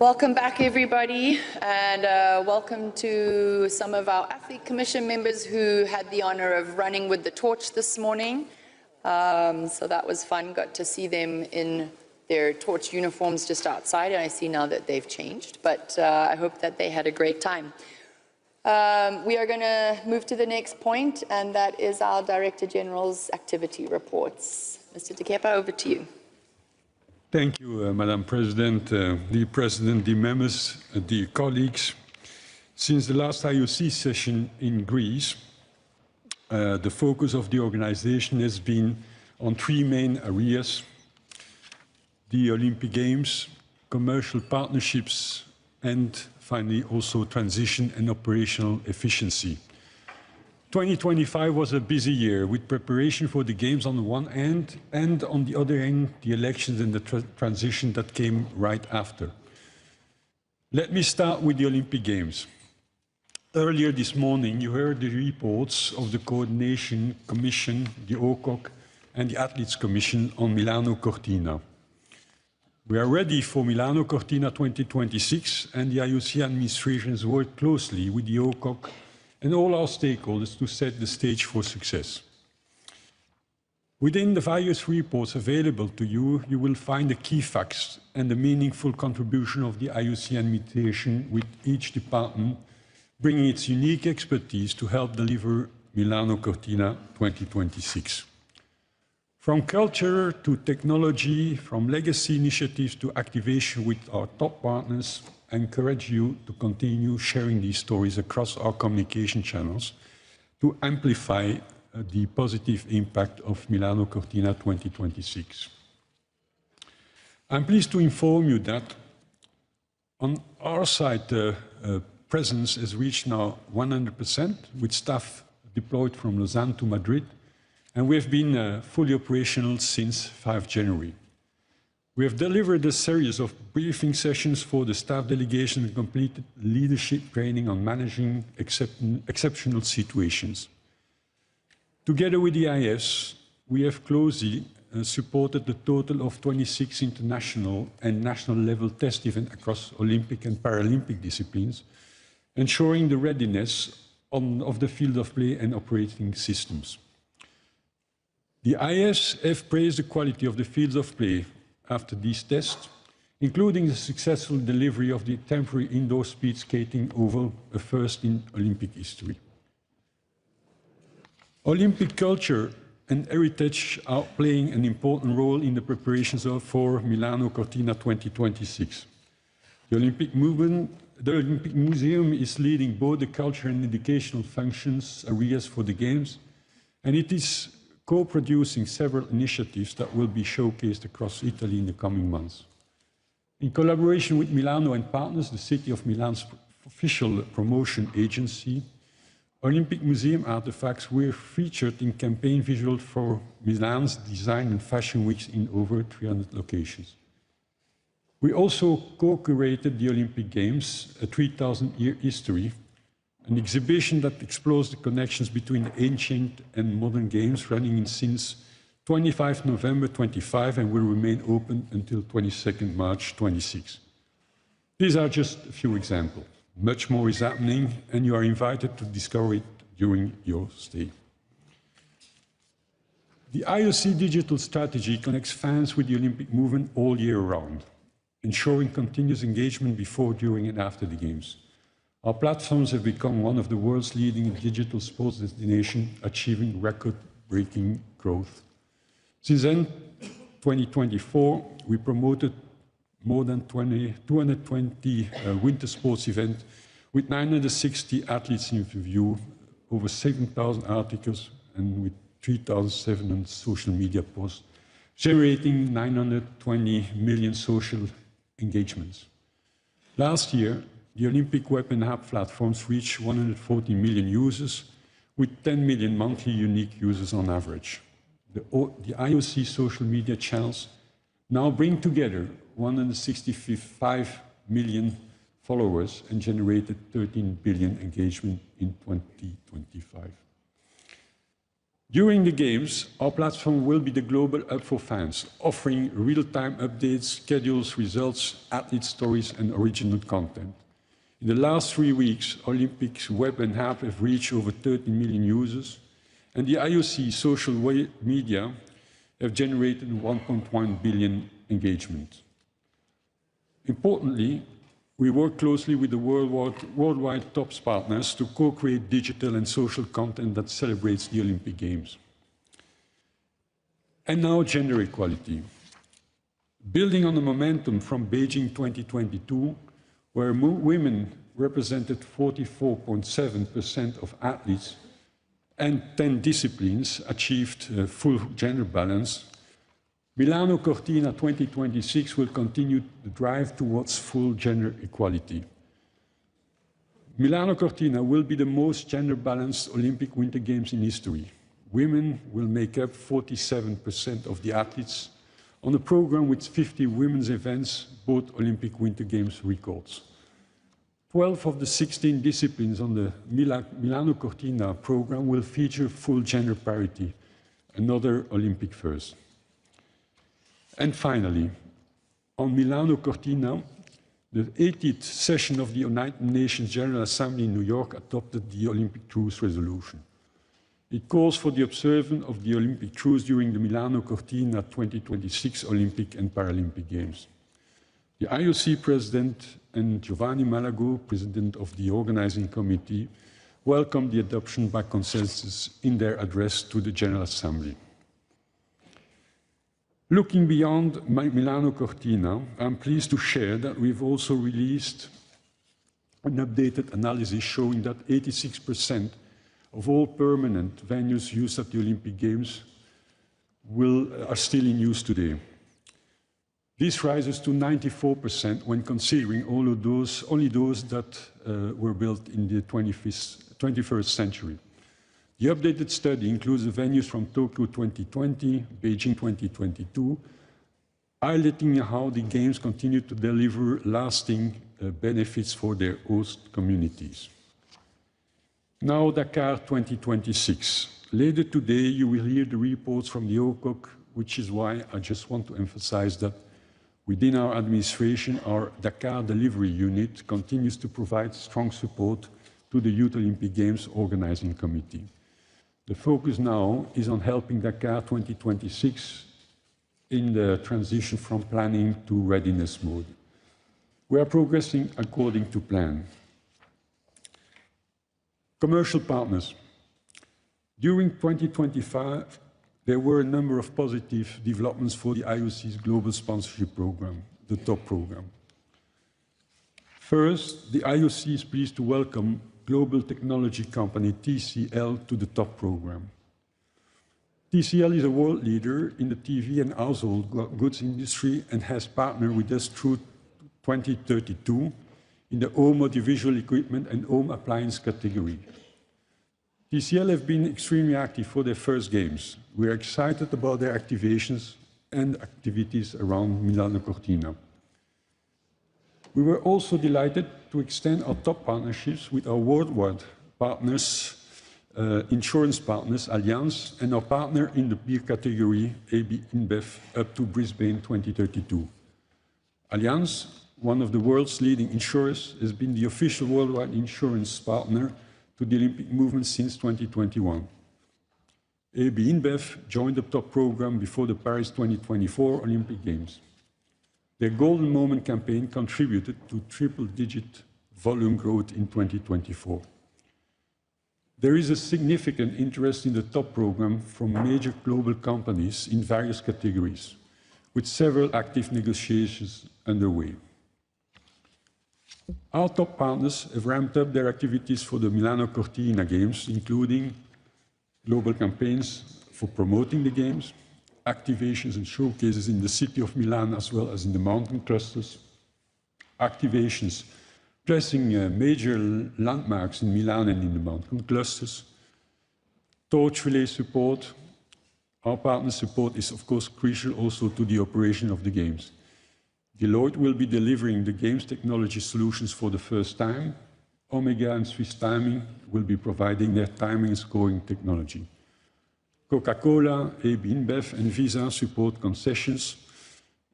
Welcome back, everybody, and welcome to some of our Athlete Commission members who had the honor of running with the torch this morning. So that was fun. Got to see them in their torch uniforms just outside, and I see now that they've changed, but I hope that they had a great time. We are going to move to the next point, and that is our Director General's activity reports. Mr. De Kepa, over to you. Thank you, Madam President, dear President, dear members, dear colleagues. Since the last IOC session in Greece, the focus of the organization has been on three main areas: the Olympic Games, commercial partnerships, and finally also transition and operational efficiency. 2025 was a busy year with preparation for the Games on the one hand, and on the other hand, the elections and the transition that came right after. Let me start with the Olympic Games. Earlier this morning, you heard the reports of the Coordination Commission, the OCOC, and the Athletes Commission on Milano Cortina. We are ready for Milano Cortina 2026, and the IOC administration has worked closely with the OCOC and all our stakeholders to set the stage for success. Within the various reports available to you, you will find the key facts and the meaningful contribution of the IOC administration, with each department bringing its unique expertise to help deliver Milano Cortina 2026. From culture to technology, from legacy initiatives to activation with our top partners, I encourage you to continue sharing these stories across our communication channels to amplify the positive impact of Milano Cortina 2026. I'm pleased to inform you that on our side, the presence has reached now 100%, with staff deployed from Lausanne to Madrid, and we have been fully operational since 5 January. We have delivered a series of briefing sessions for the staff delegation and completed leadership training on managing exceptional situations. Together with the IS, we have closely supported the total of 26 international and national level test events across Olympic and Paralympic disciplines, ensuring the readiness of the field of play and operating systems. The IS have praised the quality of the fields of play after these tests, including the successful delivery of the temporary indoor speed skating oval, a first in Olympic history. Olympic culture and heritage are playing an important role in the preparations for Milano Cortina 2026. The Olympic Museum is leading both the culture and educational functions areas for the Games, and it is co-producing several initiatives that will be showcased across Italy in the coming months. In collaboration with Milano and partners, the City of Milan's official promotion agency, Olympic Museum artifacts were featured in campaign visuals for Milan's design and fashion weeks in over 300 locations. We also co-curated the Olympic Games, a 3,000-year history, an exhibition that explores the connections between the ancient and modern games, running since 25 November 25 and will remain open until 22nd March 26. These are just a few examples. Much more is happening, and you are invited to discover it during your stay. The IOC digital strategy connects fans with the Olympic movement all year round, ensuring continuous engagement before, during, and after the Games. Our platforms have become one of the world's leading digital sports destinations, achieving record-breaking growth. Since then, 2024, we promoted more than 220 winter sports events with 960 athletes in view, over 7,000 articles, and with 3,700 social media posts, generating 920 million social engagements. Last year, the Olympic web and app platforms reached 140 million users, with 10 million monthly unique users on average. The IOC social media channels now bring together 165 million followers and generated 13 billion engagement in 2025. During the Games, our platform will be the global hub for fans, offering real-time updates, schedules, results, athlete stories, and original content. In the last 3 weeks, Olympics web and app have reached over 13 million users, and the IOC social media have generated 1.1 billion engagements. Importantly, we work closely with the worldwide top partners to co-create digital and social content that celebrates the Olympic Games. And now gender equality. Building on the momentum from Beijing 2022, where women represented 44.7% of athletes and 10 disciplines achieved full gender balance, Milano Cortina 2026 will continue the drive towards full gender equality. Milano Cortina will be the most gender-balanced Olympic Winter Games in history. Women will make up 47% of the athletes on a program with 50 women's events, both Olympic Winter Games records. 12 of the 16 disciplines on the Milano Cortina program will feature full gender parity, another Olympic first. And finally, on Milano Cortina, the 80th session of the United Nations General Assembly in New York adopted the Olympic Truce Resolution. It calls for the observance of the Olympic truce during the Milano Cortina 2026 Olympic and Paralympic Games. The IOC President and Giovanni Malago, President of the Organizing Committee, welcomed the adoption by consensus in their address to the General Assembly. Looking beyond Milano Cortina, I'm pleased to share that we've also released an updated analysis showing that 86% of all permanent venues used at the Olympic Games are still in use today. This rises to 94% when considering only those that were built in the 21st century. The updated study includes the venues from Tokyo 2020, Beijing 2022, highlighting how the Games continue to deliver lasting benefits for their host communities. Now Dakar 2026. Later today, you will hear the reports from the OCOC, which is why I just want to emphasize that within our administration, our Dakar delivery unit continues to provide strong support to the Youth Olympic Games Organizing Committee. The focus now is on helping Dakar 2026 in the transition from planning to readiness mode. We are progressing according to plan. Commercial partners. During 2025, there were a number of positive developments for the IOC's global sponsorship program, the TOP program. First, the IOC is pleased to welcome global technology company TCL to the TOP program. TCL is a world leader in the TV and household goods industry and has partnered with us through 2032 in the home audiovisual equipment and home appliance category. TCL have been extremely active for their first Games. We are excited about their activations and activities around Milano Cortina. We were also delighted to extend our top partnerships with our worldwide partners, insurance partners, Allianz, and our partner in the beer category, AB InBev, up to Brisbane 2032. Allianz, one of the world's leading insurers, has been the official worldwide insurance partner to the Olympic movement since 2021. AB InBev joined the top program before the Paris 2024 Olympic Games. Their Golden Moment campaign contributed to triple-digit volume growth in 2024. There is a significant interest in the top program from major global companies in various categories, with several active negotiations underway. Our top partners have ramped up their activities for the Milano Cortina Games, including global campaigns for promoting the Games, activations and showcases in the city of Milan as well as in the mountain clusters, activations dressing major landmarks in Milan and in the mountain clusters, torch relay support. Our partner support is of course crucial also to the operation of the Games. Deloitte will be delivering the Games technology solutions for the first time. Omega and Swiss Timing will be providing their timing and scoring technology. Coca-Cola, AB InBev, and Visa support concessions,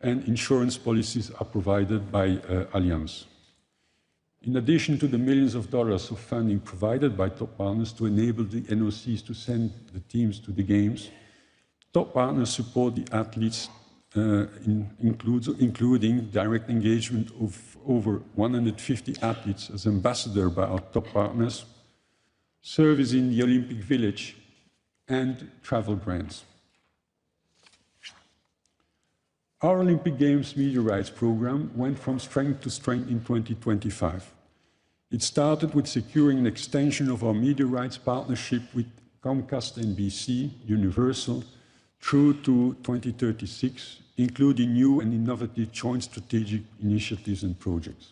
and insurance policies are provided by Allianz. In addition to the millions of dollars of funding provided by top partners to enable the NOCs to send the teams to the games, top partners support the athletes, including direct engagement of over 150 athletes as ambassadors by our top partners, service in the Olympic Village, and travel grants. Our Olympic Games media rights program went from strength to strength in 2025. It started with securing an extension of our media rights partnership with Comcast, NBC, Universal, through to 2036, including new and innovative joint strategic initiatives and projects.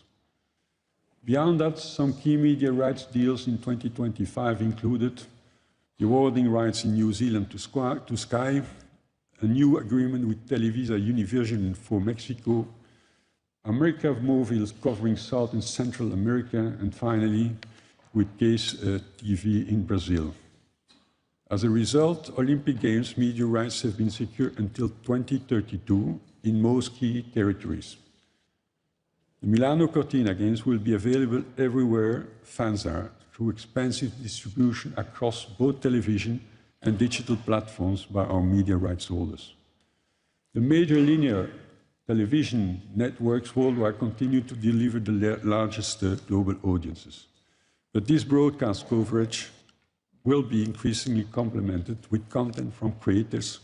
Beyond that, some key media rights deals in 2025 included the awarding rights in New Zealand to Sky, a new agreement with Televisa Univision for Mexico, America movies covering South and Central America, and finally with Case TV in Brazil. As a result, Olympic Games media rights have been secured until 2032 in most key territories. The Milano Cortina Games will be available everywhere fans are, through expansive distribution across both television and digital platforms by our media rights holders. The major linear television networks worldwide continue to deliver the largest global audiences. But this broadcast coverage will be increasingly complemented with content from creators,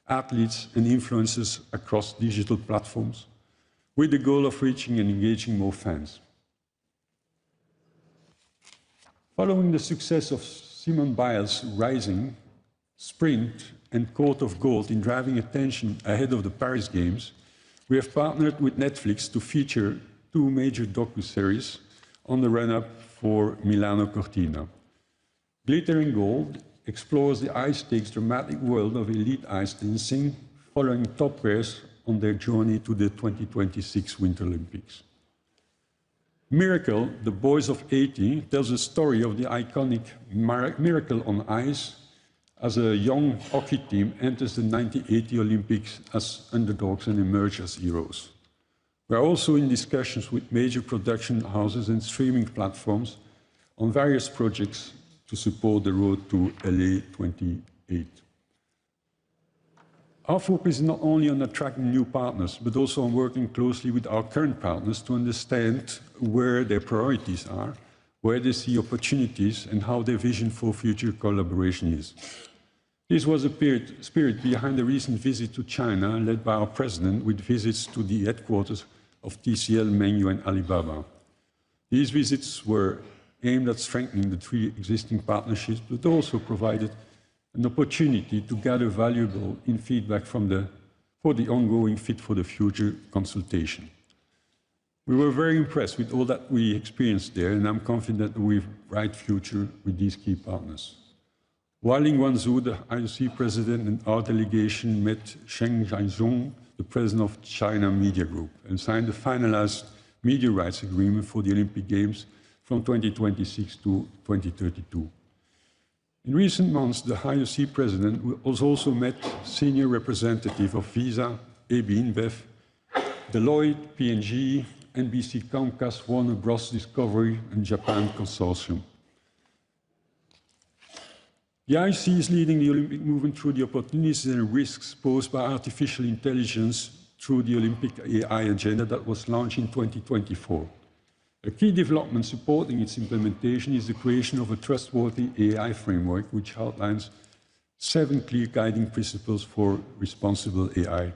athletes, and influencers across digital platforms, with the goal of reaching and engaging more fans. Following the success of Simone Biles' Rising, Sprint, and Court of Gold in driving attention ahead of the Paris Games, we have partnered with Netflix to feature two major docuseries on the run-up for Milano Cortina. Glittering Gold explores the high-stakes dramatic world of elite ice dancing, following top pairs on their journey to the 2026 Winter Olympics. Miracle, The Boys of 80, tells the story of the iconic Miracle on Ice as a young hockey team enters the 1980 Olympics as underdogs and emerge as heroes. We are also in discussions with major production houses and streaming platforms on various projects to support the road to LA 28. Our focus is not only on attracting new partners, but also on working closely with our current partners to understand where their priorities are, where they see opportunities, and how their vision for future collaboration is. This was the spirit behind the recent visit to China, led by our president, with visits to the headquarters of TCL, Mengyu, and Alibaba. These visits were aimed at strengthening the three existing partnerships, but also provided an opportunity to gather valuable feedback for the ongoing Fit for the Future consultation. We were very impressed with all that we experienced there, and I'm confident that we have a bright future with these key partners. While in Guangzhou, the IOC President and our delegation met Sheng Zhaizong, the President of China Media Group, and signed the finalized media rights agreement for the Olympic Games from 2026 to 2032. In recent months, the IOC President has also met senior representatives of Visa, AB InBev, Deloitte, P&G, NBC Comcast, Warner Bros. Discovery, and Japan Consortium. The IOC is leading the Olympic movement through the opportunities and risks posed by artificial intelligence through the Olympic AI agenda that was launched in 2024. A key development supporting its implementation is the creation of a trustworthy AI framework, which outlines 7 clear guiding principles for responsible AI.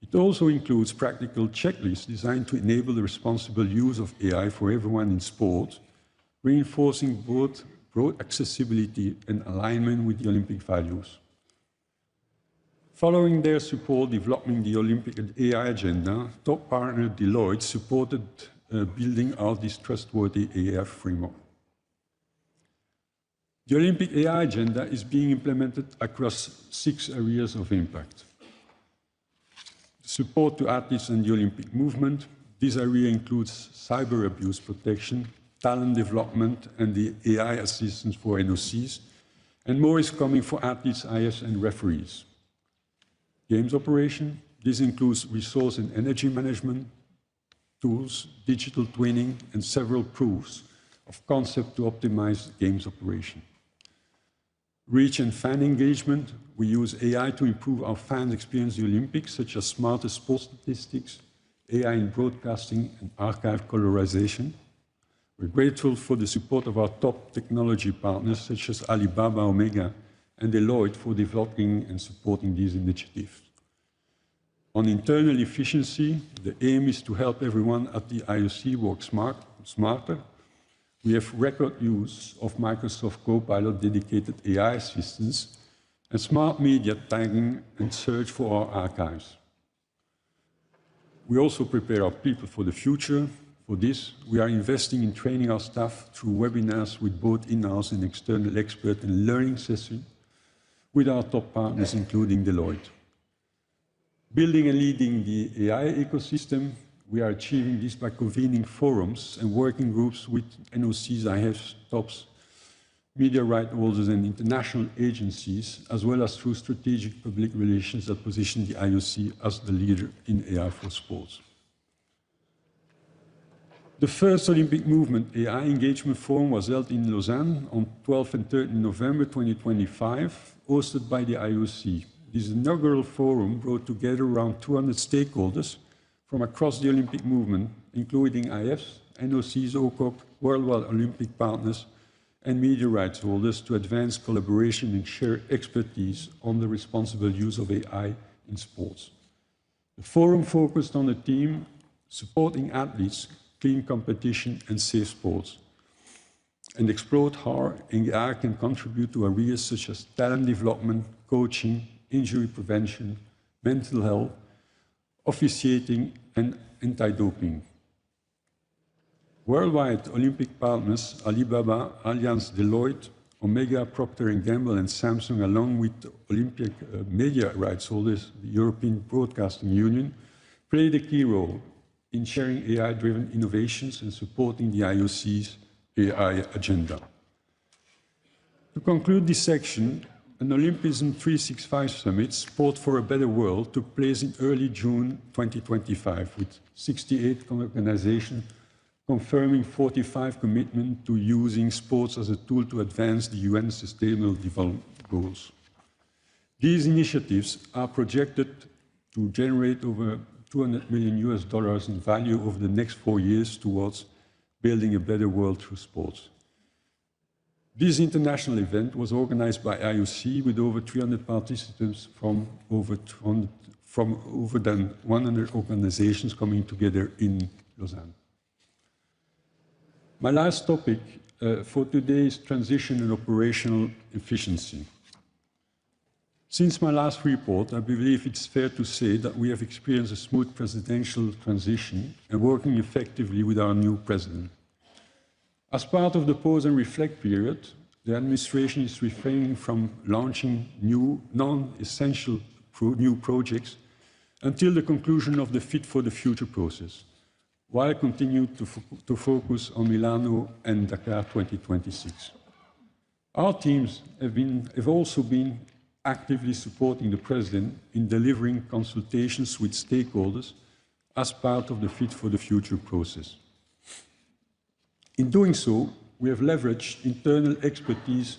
It also includes practical checklists designed to enable the responsible use of AI for everyone in sport, reinforcing both broad accessibility and alignment with the Olympic values. Following their support developing the Olympic AI agenda, top partner Deloitte supported building out this trustworthy AI framework. The Olympic AI agenda is being implemented across 6 areas of impact. Support to athletes and the Olympic movement. This area includes cyber abuse protection, talent development, and the AI assistance for NOCs, And more is coming for athletes, IFs, and referees. Games operation, this includes resource and energy management tools, digital twinning, and several proofs of concept to optimize games operation. Reach and fan engagement, we use AI to improve how fans experience the Olympics, such as smarter sports statistics, AI in broadcasting, and archive colorization. We're grateful for the support of our top technology partners, such as Alibaba, Omega, and Deloitte for developing and supporting these initiatives. On internal efficiency, the aim is to help everyone at the IOC work smarter. We have record use of Microsoft Copilot dedicated AI assistants and smart media tagging and search for our archives. We also prepare our people for the future. For this, we are investing in training our staff through webinars with both in-house and external expert and learning sessions with our top partners, including Deloitte. Building and leading the AI ecosystem, we are achieving this by convening forums and working groups with NOCs, IFs, TOPs, media right holders, and international agencies, as well as through strategic public relations that position the IOC as the leader in AI for sports. The first Olympic Movement AI Engagement Forum was held in Lausanne on 12 and 13 November 2025, hosted by the IOC. This inaugural forum brought together around 200 stakeholders from across the Olympic movement, including IFs, NOCs, OCOP, worldwide Olympic partners, and media rights holders to advance collaboration and share expertise on the responsible use of AI in sports. The forum focused on the theme supporting athletes, clean competition, and safe sports, and explored how AI can contribute to areas such as talent development, coaching, injury prevention, mental health, officiating, and anti-doping. Worldwide Olympic partners, Alibaba, Allianz, Deloitte, Omega, Procter & Gamble, and Samsung, along with Olympic media rights holders, the European Broadcasting Union, played a key role in sharing AI-driven innovations and supporting the IOC's AI agenda. To conclude this section, an Olympism 365 Summit, Sport for a Better World, took place in early June 2025, with 68 organizations confirming 45 commitment to using sports as a tool to advance the UN Sustainable Development Goals. These initiatives are projected to generate over $200 million in value over the next 4 years towards building a better world through sports. This international event was organized by IOC with over 300 participants from over than 100 organizations coming together in Lausanne. My last topic for today is transition and operational efficiency. Since my last report, I believe it's fair to say that we have experienced a smooth presidential transition and working effectively with our new president. As part of the pause and reflect period, the administration is refraining from launching new, non-essential new projects until the conclusion of the Fit for the Future process, while continuing to focus on Milano and Dakar 2026. Our teams have also been actively supporting the President in delivering consultations with stakeholders as part of the Fit for the Future process. In doing so, we have leveraged internal expertise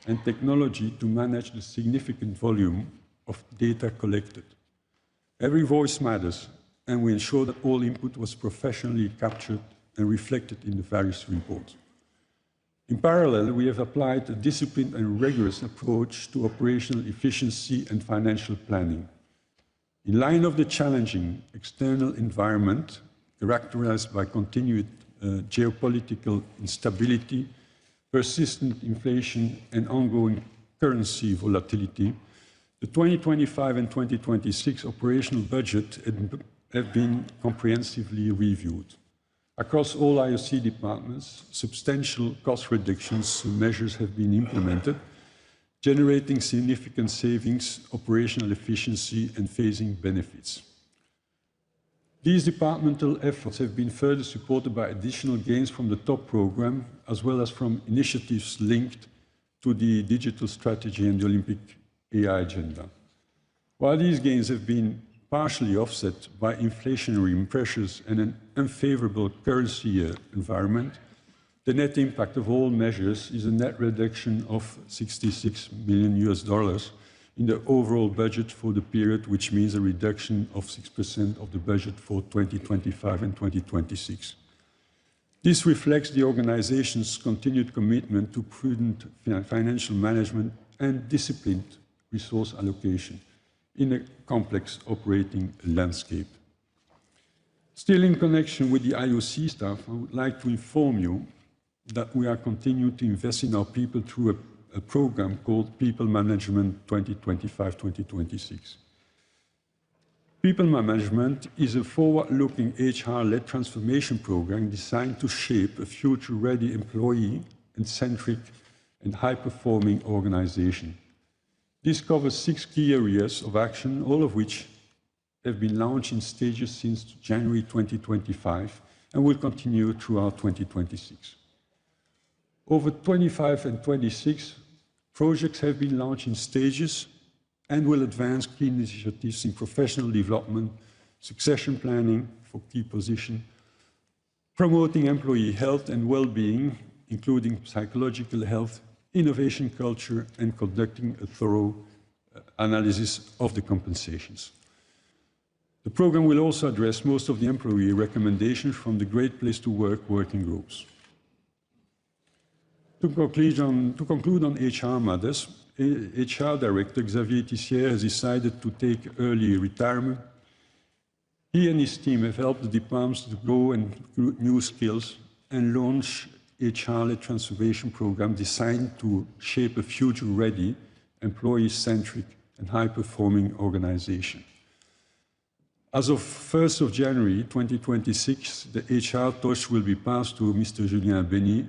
and technology to manage the significant volume of data collected. Every voice matters, and we ensure that all input was professionally captured and reflected in the various reports. In parallel, we have applied a disciplined and rigorous approach to operational efficiency and financial planning. In line of the challenging external environment, characterized by continued geopolitical instability, persistent inflation, and ongoing currency volatility, the 2025 and 2026 operational budget have been comprehensively reviewed. Across all IOC departments, substantial cost reductions measures have been implemented, generating significant savings, operational efficiency, and phasing benefits. These departmental efforts have been further supported by additional gains from the top program, as well as from initiatives linked to the digital strategy and the Olympic AI agenda. While these gains have been partially offset by inflationary pressures and an unfavorable currency environment, the net impact of all measures is a net reduction of $66 million in the overall budget for the period, which means a reduction of 6% of the budget for 2025 and 2026. This reflects the organization's continued commitment to prudent financial management and disciplined resource allocation in a complex operating landscape. Still in connection with the IOC staff, I would like to inform you that we are continuing to invest in our people through a program called People Management 2025-2026. People Management is a forward-looking HR-led transformation program designed to shape a future-ready employee-centric and high-performing organization. This covers 6 key areas of action, all of which have been launched in stages since January 2025 and will continue throughout 2026. Over 25 and 26, projects have been launched in stages and will advance key initiatives in professional development, succession planning for key positions, promoting employee health and well-being, including psychological health, innovation culture, and conducting a thorough analysis of the compensations. The program will also address most of the employee recommendations from the Great Place to Work working groups. To conclude on HR matters, HR Director Xavier Tissier has decided to take early retirement. He and his team have helped the departments to grow and recruit new skills and launch HR-led transformation program designed to shape a future-ready, employee-centric and high-performing organization. As of 1st of January 2026, the HR torch will be passed to Mr. Julien Benny,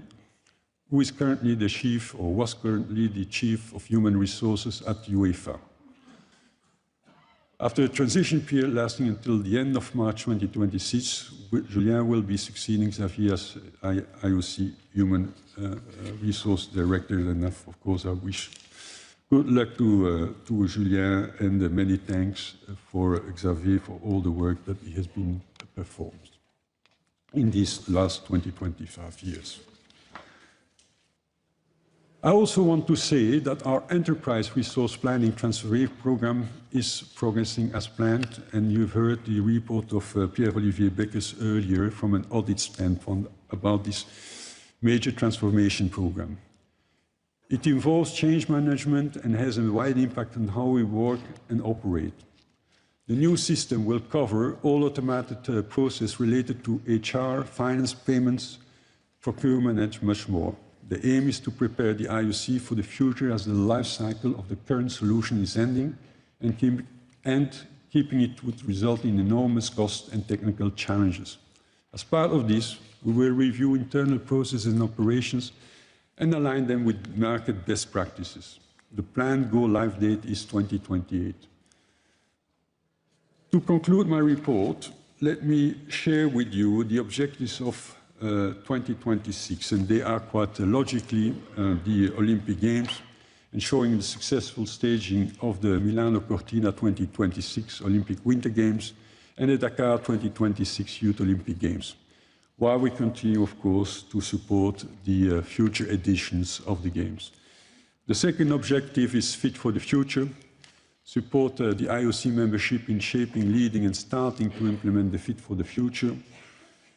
who is currently the chief, or was currently the chief of human resources at UEFA. After a transition period lasting until the end of March 2026, Julien will be succeeding Xavier as IOC Human Resource Director, and of course I wish good luck to Julien, and many thanks for Xavier for all the work that he has been performed in these last 25 years. I also want to say that our enterprise resource planning transformation program is progressing as planned, and you've heard the report of Pierre-Olivier Beckes earlier from an audit standpoint about this major transformation program. It involves change management and has a wide impact on how we work and operate. The new system will cover all automated processes related to HR, finance, payments, procurement, and much more. The aim is to prepare the IOC for the future as the life cycle of the current solution is ending, and keeping it would result in enormous cost and technical challenges. As part of this, we will review internal processes and operations and align them with market best practices. The planned go-live date is 2028. To conclude my report, let me share with you the objectives of 2026, and they are quite logically the Olympic Games, ensuring the successful staging of the Milano Cortina 2026 Olympic Winter Games and the Dakar 2026 Youth Olympic Games, while we continue, of course, to support the future editions of the Games. The second objective is Fit for the Future, support the IOC membership in shaping, leading and starting to implement the Fit for the Future.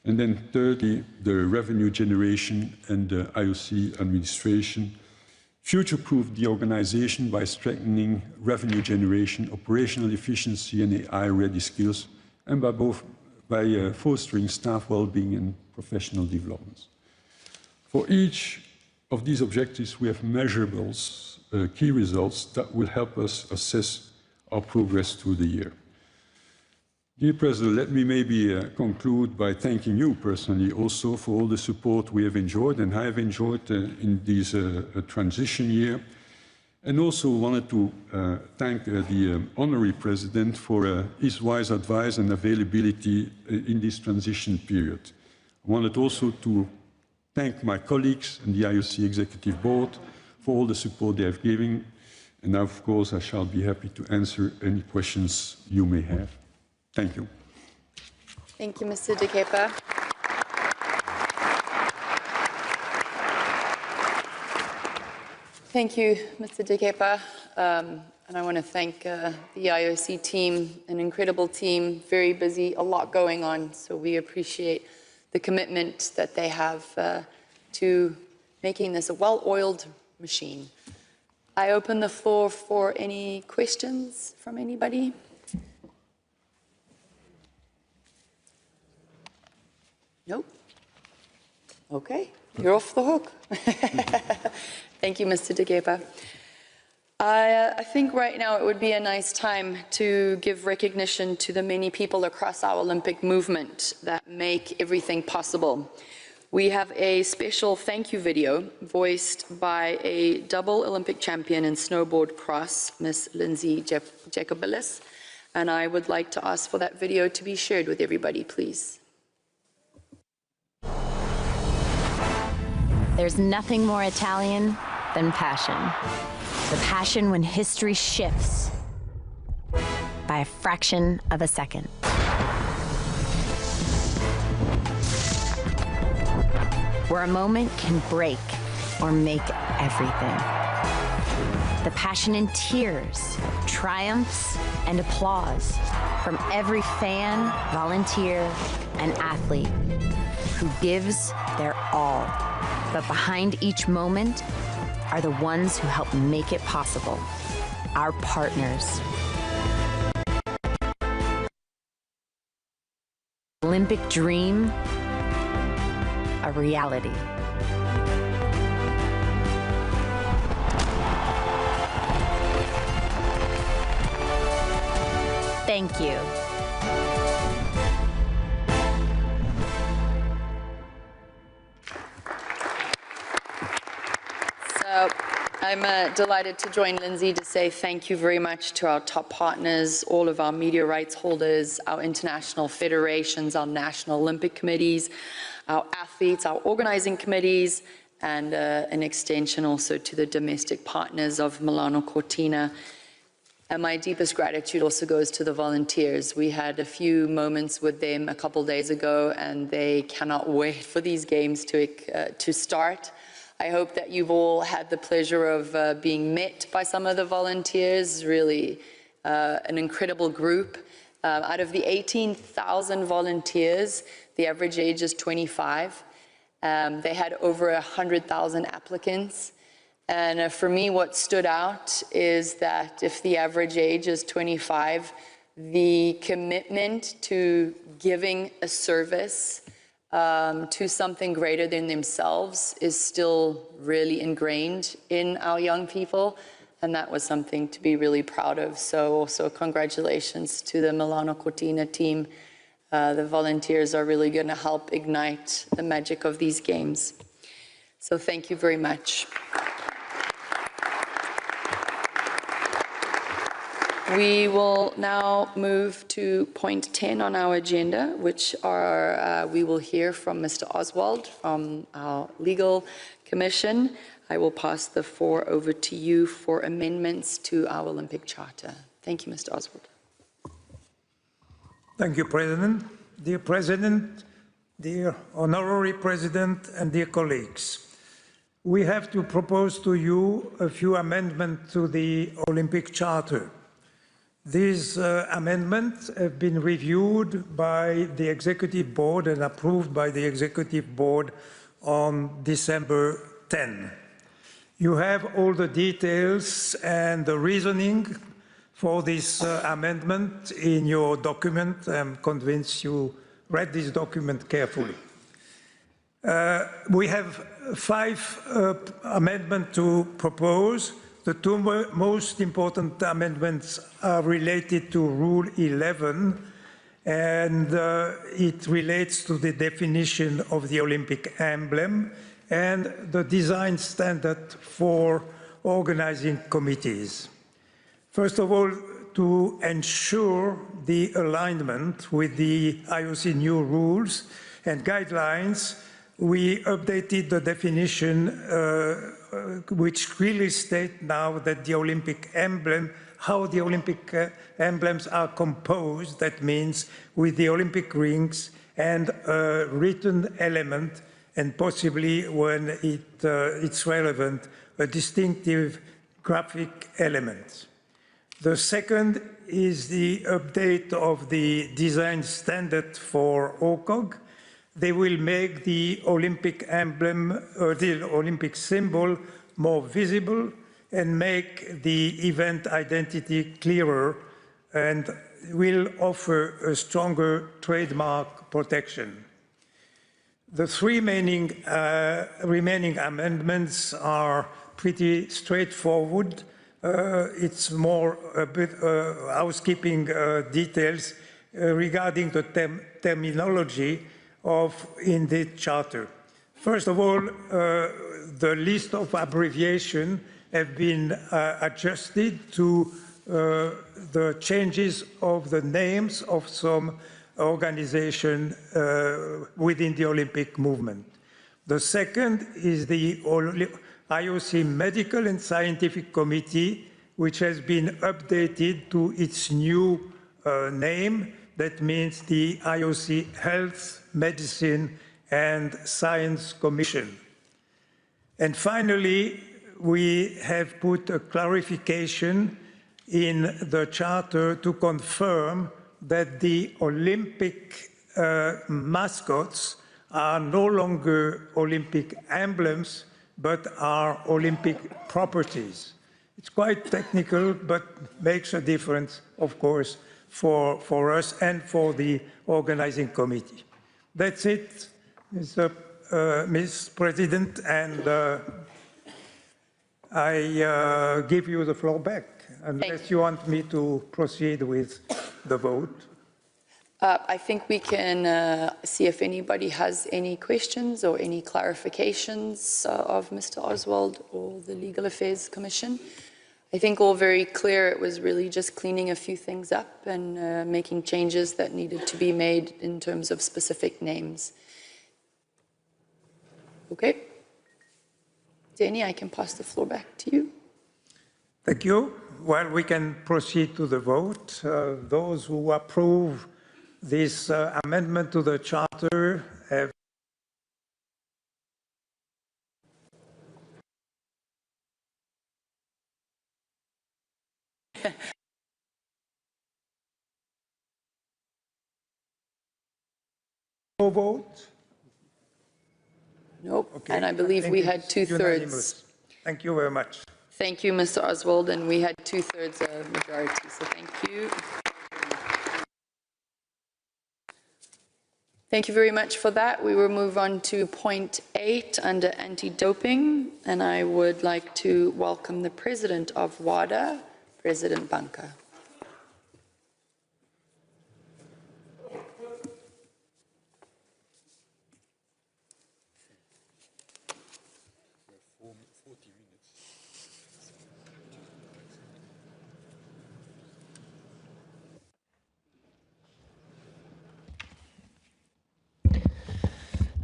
And then thirdly, the revenue generation and the IOC administration. Future-proof the organization by strengthening revenue generation, operational efficiency and AI-ready skills, and by fostering staff well-being and professional developments. For each of these objectives, we have measurables, key results that will help us assess our progress through the year. Dear President, let me maybe conclude by thanking you personally also for all the support we have enjoyed and I have enjoyed in this transition year. And also wanted to thank the Honorary President for his wise advice and availability in this transition period. I wanted also to thank my colleagues in the IOC Executive Board for all the support they have given. And now, of course, I shall be happy to answer any questions you may have. Thank you. Thank you, Mr. De Keper. Thank you, Mr. De Keper. And I want to thank the IOC team, an incredible team, very busy, a lot going on. So we appreciate the commitment that they have to making this a well-oiled machine. I open the floor for any questions from anybody. Nope. Okay, you're off the hook. Thank you, Mr. De Keper. I think right now it would be a nice time to give recognition to the many people across our Olympic movement that make everything possible. We have a special thank you video voiced by a double Olympic champion in snowboard cross, Miss Lindsay Jacobelis, and I would like to ask for that video to be shared with everybody, please. There's nothing more Italian than passion. The passion when history shifts by a fraction of a second. Where a moment can break or make everything. The passion in tears, triumphs, and applause from every fan, volunteer, and athlete who gives their all. But behind each moment are the ones who help make it possible, our partners. Olympic dream, a reality. Thank you. I'm delighted to join Lindsay to say thank you very much to our top partners, all of our media rights holders, our international federations, our national Olympic committees, our athletes, our organizing committees, and an extension also to the domestic partners of Milano Cortina. And my deepest gratitude also goes to the volunteers. We had a few moments with them a couple days ago, and they cannot wait for these games to start. I hope that you've all had the pleasure of being met by some of the volunteers, really an incredible group. Out of the 18,000 volunteers, the average age is 25. They had over 100,000 applicants. And for me, what stood out is that if the average age is 25, the commitment to giving a service to something greater than themselves is still really ingrained in our young people, and that was something to be really proud of. So also congratulations to the Milano Cortina team. The volunteers are really going to help ignite the magic of these games. So thank you very much. We will now move to point 10 on our agenda, which are, we will hear from Mr. Oswald from our legal commission. I will pass the floor over to you for amendments to our Olympic Charter. Thank you, Mr. Oswald. Thank you, President. Dear President, dear Honorary President, and dear colleagues, we have to propose to you a few amendments to the Olympic Charter. These amendments have been reviewed by the Executive Board and approved by the Executive Board on December 10. You have all the details and the reasoning for this amendment in your document. I'm convinced you read this document carefully. We have 5 amendments to propose. The 2 most important amendments are related to Rule 11, and it relates to the definition of the Olympic emblem and the design standard for organizing committees. First of all, to ensure the alignment with the IOC new rules and guidelines, we updated the definition which clearly state now that the Olympic emblem, how the Olympic emblems are composed, that means with the Olympic rings and a written element, and possibly when it's relevant, a distinctive graphic element. The second is the update of the design standard for OCOG. They will make the Olympic emblem, or the Olympic symbol, more visible and make the event identity clearer, and will offer a stronger trademark protection. The three remaining amendments are pretty straightforward. It's more a bit housekeeping details regarding the terminology in the Charter. First of all, the list of abbreviations have been adjusted to the changes of the names of some organizations within the Olympic movement. The second is the IOC Medical and Scientific Committee, which has been updated to its new name. That means the IOC Health, Medicine and Science Commission. And finally, we have put a clarification in the Charter to confirm that the Olympic mascots are no longer Olympic emblems, but are Olympic properties. It's quite technical, but makes a difference, of course, for us and for the organizing committee. That's it, Ms. President, and I give you the floor back, unless you want me to proceed with the vote. I think we can see if anybody has any questions or any clarifications of Mr. Oswald or the Legal Affairs Commission. I think all very clear. It was really just cleaning a few things up and making changes that needed to be made in terms of specific names. Okay. Danny, I can pass the floor back to you. Thank you. Well, we can proceed to the vote. Those who approve this amendment to the Charter have no vote? Nope. Okay. And I believe we had 2/3. Unanimous. Thank you very much. Thank you, Mr. Oswald, and we had 2/3 majority, so thank you. Thank you very much for that. We will move on to point 8 under anti-doping, and I would like to welcome the President of WADA, President Banca.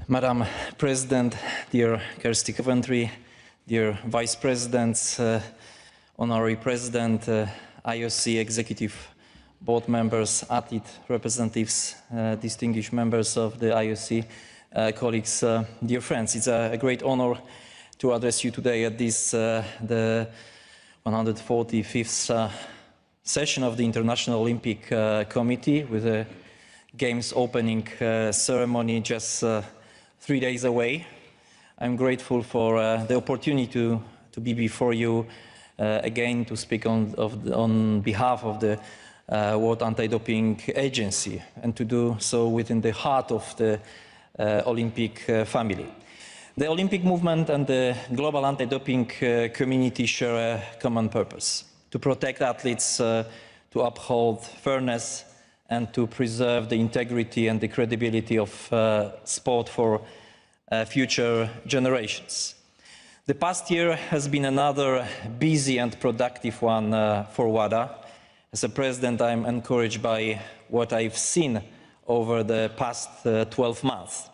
Madam President, dear Kirsty Coventry, dear Vice Presidents, Honorary President, IOC Executive Board members, athlete representatives, distinguished members of the IOC, colleagues, dear friends, it's a great honor to address you today at this, the 145th session of the International Olympic Committee, with the Games opening ceremony just 3 days away. I'm grateful for the opportunity to be before you again to speak on behalf of the World Anti-Doping Agency, and to do so within the heart of the Olympic family. The Olympic movement and the global anti-doping community share a common purpose: to protect athletes, to uphold fairness, and to preserve the integrity and the credibility of sport for future generations. The past year has been another busy and productive one for WADA. As a president, I'm encouraged by what I've seen over the past 12 months.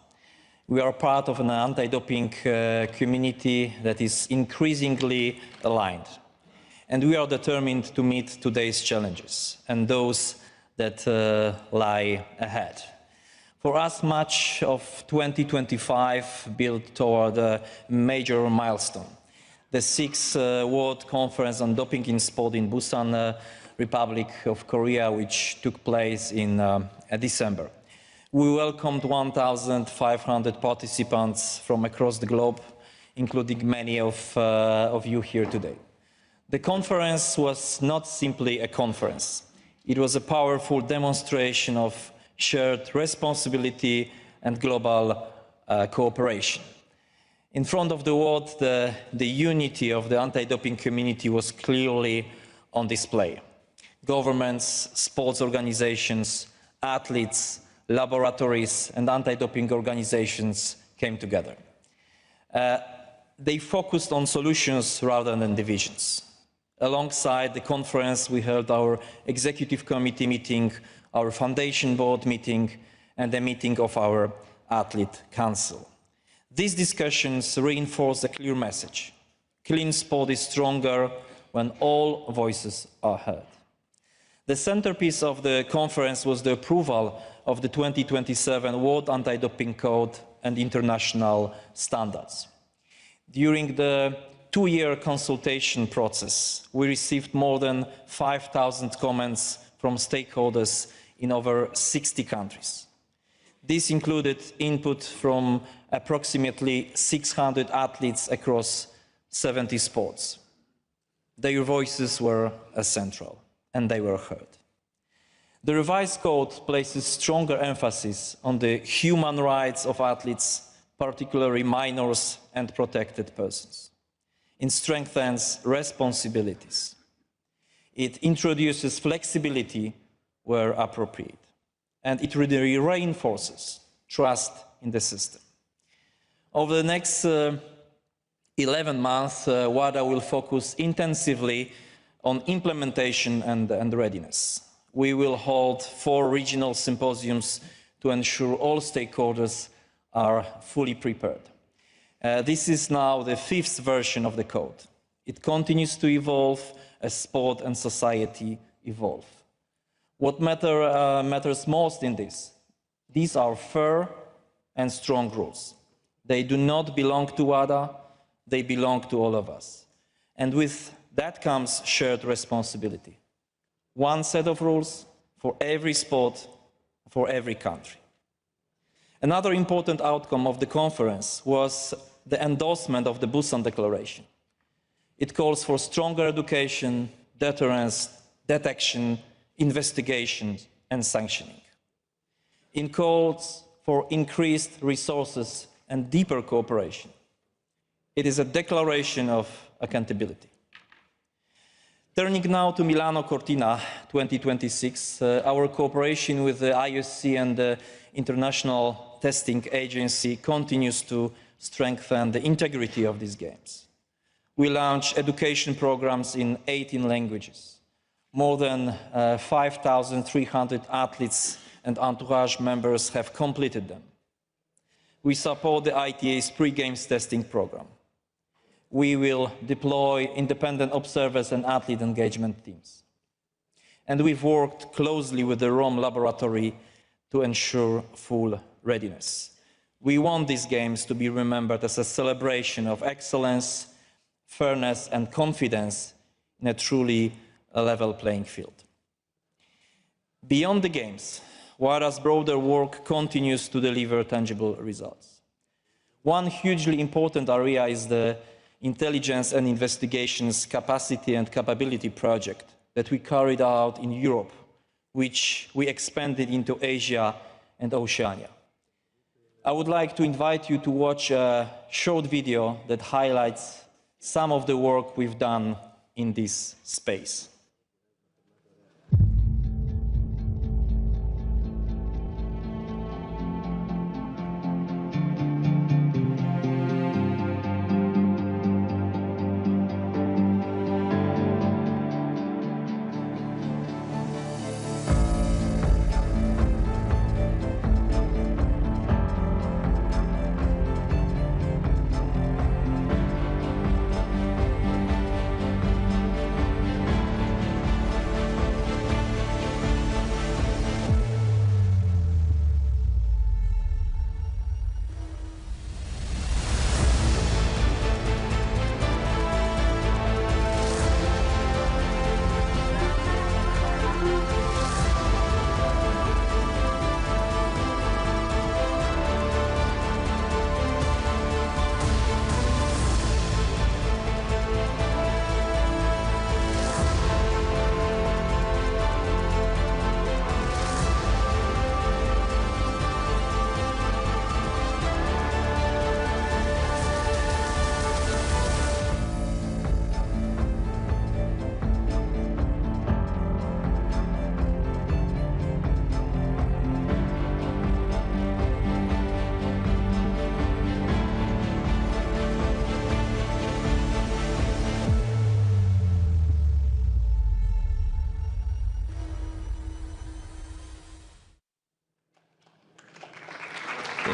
We are part of an anti-doping community that is increasingly aligned. And we are determined to meet today's challenges and those that lie ahead. For us, much of 2025 built toward a major milestone, the 6th World Conference on Doping in Sport in Busan, Republic of Korea, which took place in December. We welcomed 1,500 participants from across the globe, including many of you here today. The conference was not simply a conference. It was a powerful demonstration of shared responsibility and global cooperation. In front of the world, the unity of the anti-doping community was clearly on display. Governments, sports organizations, athletes, laboratories, and anti-doping organizations came together. They focused on solutions rather than divisions. Alongside the conference, we held our executive committee meeting, our foundation board meeting, and a meeting of our athlete council. These discussions reinforce a clear message. Clean sport is stronger when all voices are heard. The centerpiece of the conference was the approval of the 2027 World Anti-Doping Code and international standards. During the 2-year consultation process, we received more than 5,000 comments from stakeholders in over 60 countries. This included input from approximately 600 athletes across 70 sports. Their voices were central, and they were heard. The revised code places stronger emphasis on the human rights of athletes, particularly minors and protected persons. It strengthens responsibilities. It introduces flexibility where appropriate. And it really reinforces trust in the system. Over the next 11 months, WADA will focus intensively on implementation and readiness. We will hold 4 regional symposiums to ensure all stakeholders are fully prepared. This is now the 5th version of the code. It continues to evolve as sport and society evolve. What matters most in this? These are fair and strong rules. They do not belong to WADA, they belong to all of us. And with that comes shared responsibility. One set of rules for every sport, for every country. Another important outcome of the conference was the endorsement of the Busan Declaration. It calls for stronger education, deterrence, detection, investigation, and sanctioning. It calls for increased resources and deeper cooperation. It is a declaration of accountability. Turning now to Milano Cortina 2026, our cooperation with the IOC and the International Testing Agency continues to strengthen the integrity of these games. We launched education programs in 18 languages. More than 5,300 athletes and entourage members have completed them. We support the ITA's pre-games testing program. We will deploy independent observers and athlete engagement teams. And we've worked closely with the Rome laboratory to ensure full readiness. We want these games to be remembered as a celebration of excellence, fairness, and confidence in a truly level playing field. Beyond the games, WADA's broader work continues to deliver tangible results. One hugely important area is the Intelligence and Investigations Capacity and Capability Project that we carried out in Europe, which we expanded into Asia and Oceania. I would like to invite you to watch a short video that highlights some of the work we've done in this space.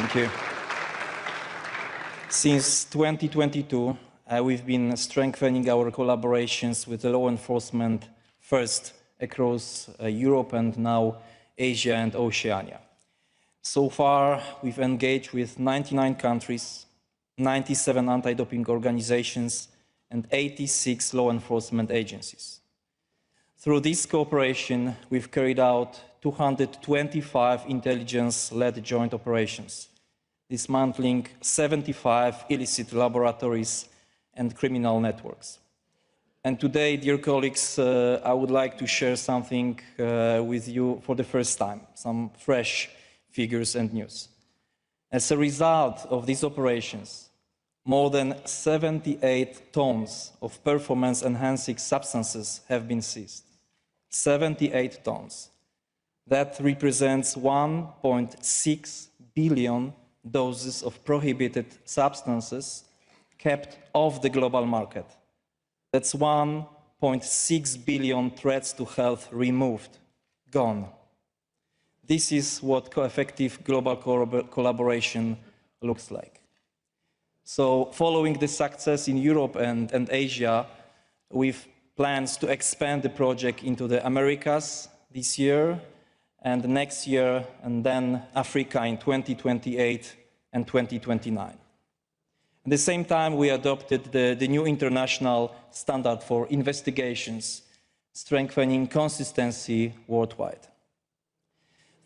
Thank you. Since 2022, we've been strengthening our collaborations with the law enforcement, first across Europe and now Asia and Oceania. So far, we've engaged with 99 countries, 97 anti-doping organizations, and 86 law enforcement agencies. Through this cooperation, we've carried out 225 intelligence-led joint operations, dismantling 75 illicit laboratories and criminal networks. And today, dear colleagues, I would like to share something with you for the first time, some fresh figures and news. As a result of these operations, more than 78 tons of performance-enhancing substances have been seized. 78 tons. That represents 1.6 billion doses of prohibited substances kept off the global market. That's 1.6 billion threats to health removed, gone. This is what effective global collaboration looks like. So following the success in Europe and Asia, we've plans to expand the project into the Americas this year and next year, and then Africa in 2028 and 2029. At the same time, we adopted the new international standard for investigations, strengthening consistency worldwide.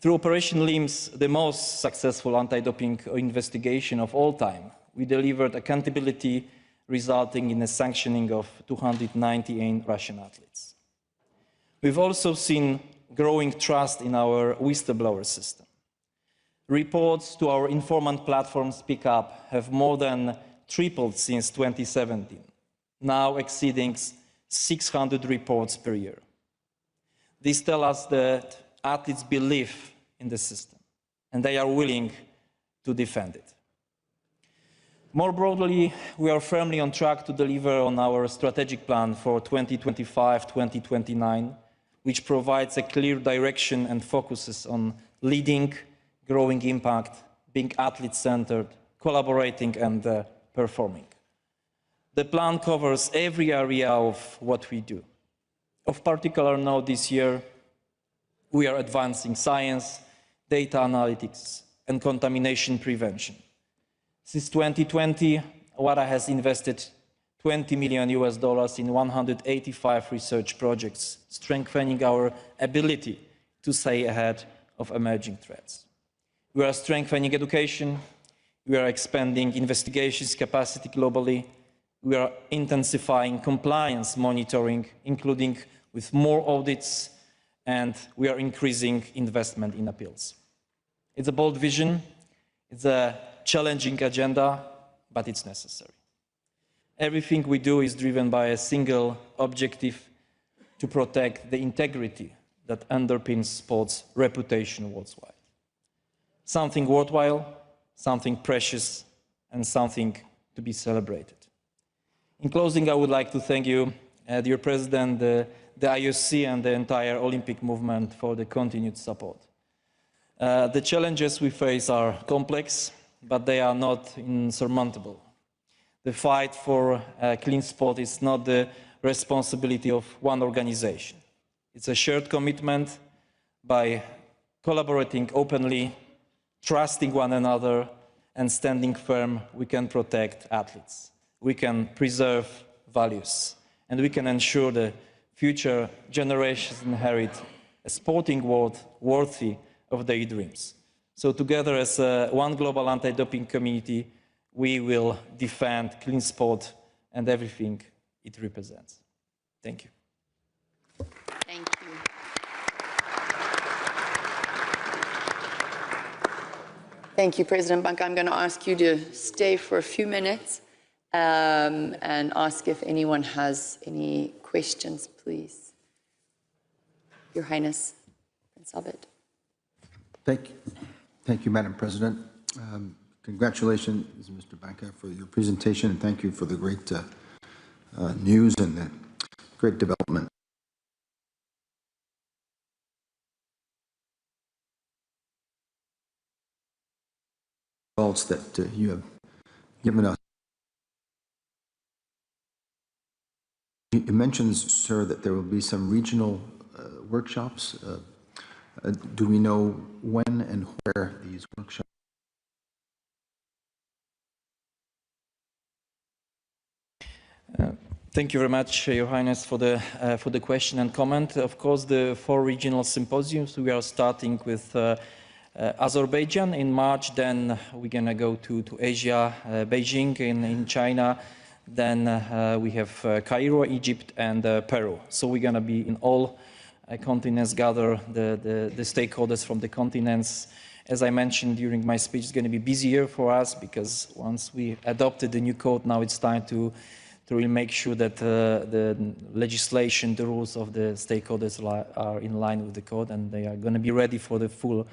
Through Operation LIMS, the most successful anti-doping investigation of all time, we delivered accountability, resulting in the sanctioning of 298 Russian athletes. We've also seen growing trust in our whistleblower system. Reports to our informant platform Speak Up have more than tripled since 2017, now exceeding 600 reports per year. This tells us that athletes believe in the system, and they are willing to defend it. More broadly, we are firmly on track to deliver on our strategic plan for 2025-2029, which provides a clear direction and focuses on leading, growing impact, being athlete-centered, collaborating and performing. The plan covers every area of what we do. Of particular note this year, we are advancing science, data analytics, and contamination prevention. Since 2020, WADA has invested $20 million in 185 research projects, strengthening our ability to stay ahead of emerging threats. We are strengthening education, we are expanding investigations capacity globally, we are intensifying compliance monitoring, including with more audits, and we are increasing investment in appeals. It's a bold vision, it's a challenging agenda, but it's necessary. Everything we do is driven by a single objective: to protect the integrity that underpins sports' reputation worldwide. Something worthwhile, something precious, and something to be celebrated. In closing, I would like to thank you, dear President, the IOC and the entire Olympic movement for the continued support. The challenges we face are complex, but they are not insurmountable. The fight for a clean sport is not the responsibility of one organization. It's a shared commitment. By collaborating openly, trusting one another, and standing firm, we can protect athletes, we can preserve values, and we can ensure the future generations inherit a sporting world worthy of their dreams. So together as one global anti-doping community, we will defend clean sport and everything it represents. Thank you. Thank you. Thank you, President Bank. I'm going to ask you to stay for a few minutes and ask if anyone has any questions, please. Your Highness, Prince Albert. Thank you. Thank you, Madam President. Congratulations, Mr. Banca, for your presentation, and thank you for the great news and the great development. results that you have given us. You mentioned, sir, that there will be some regional workshops. Do we know when and where these workshops? Thank you very much, Your Highness, for the question and comment. Of course, the 4 regional symposiums, we are starting with Azerbaijan in March, then we're going to go to Asia, Beijing in China, then we have Cairo, Egypt, and Peru. So we're going to be in all continents, gather the stakeholders from the continents. As I mentioned during my speech, it's going to be busier for us because once we adopted the new code, now it's time to really make sure that the legislation, the rules of the stakeholders are in line with the code, and they are going to be ready for the full,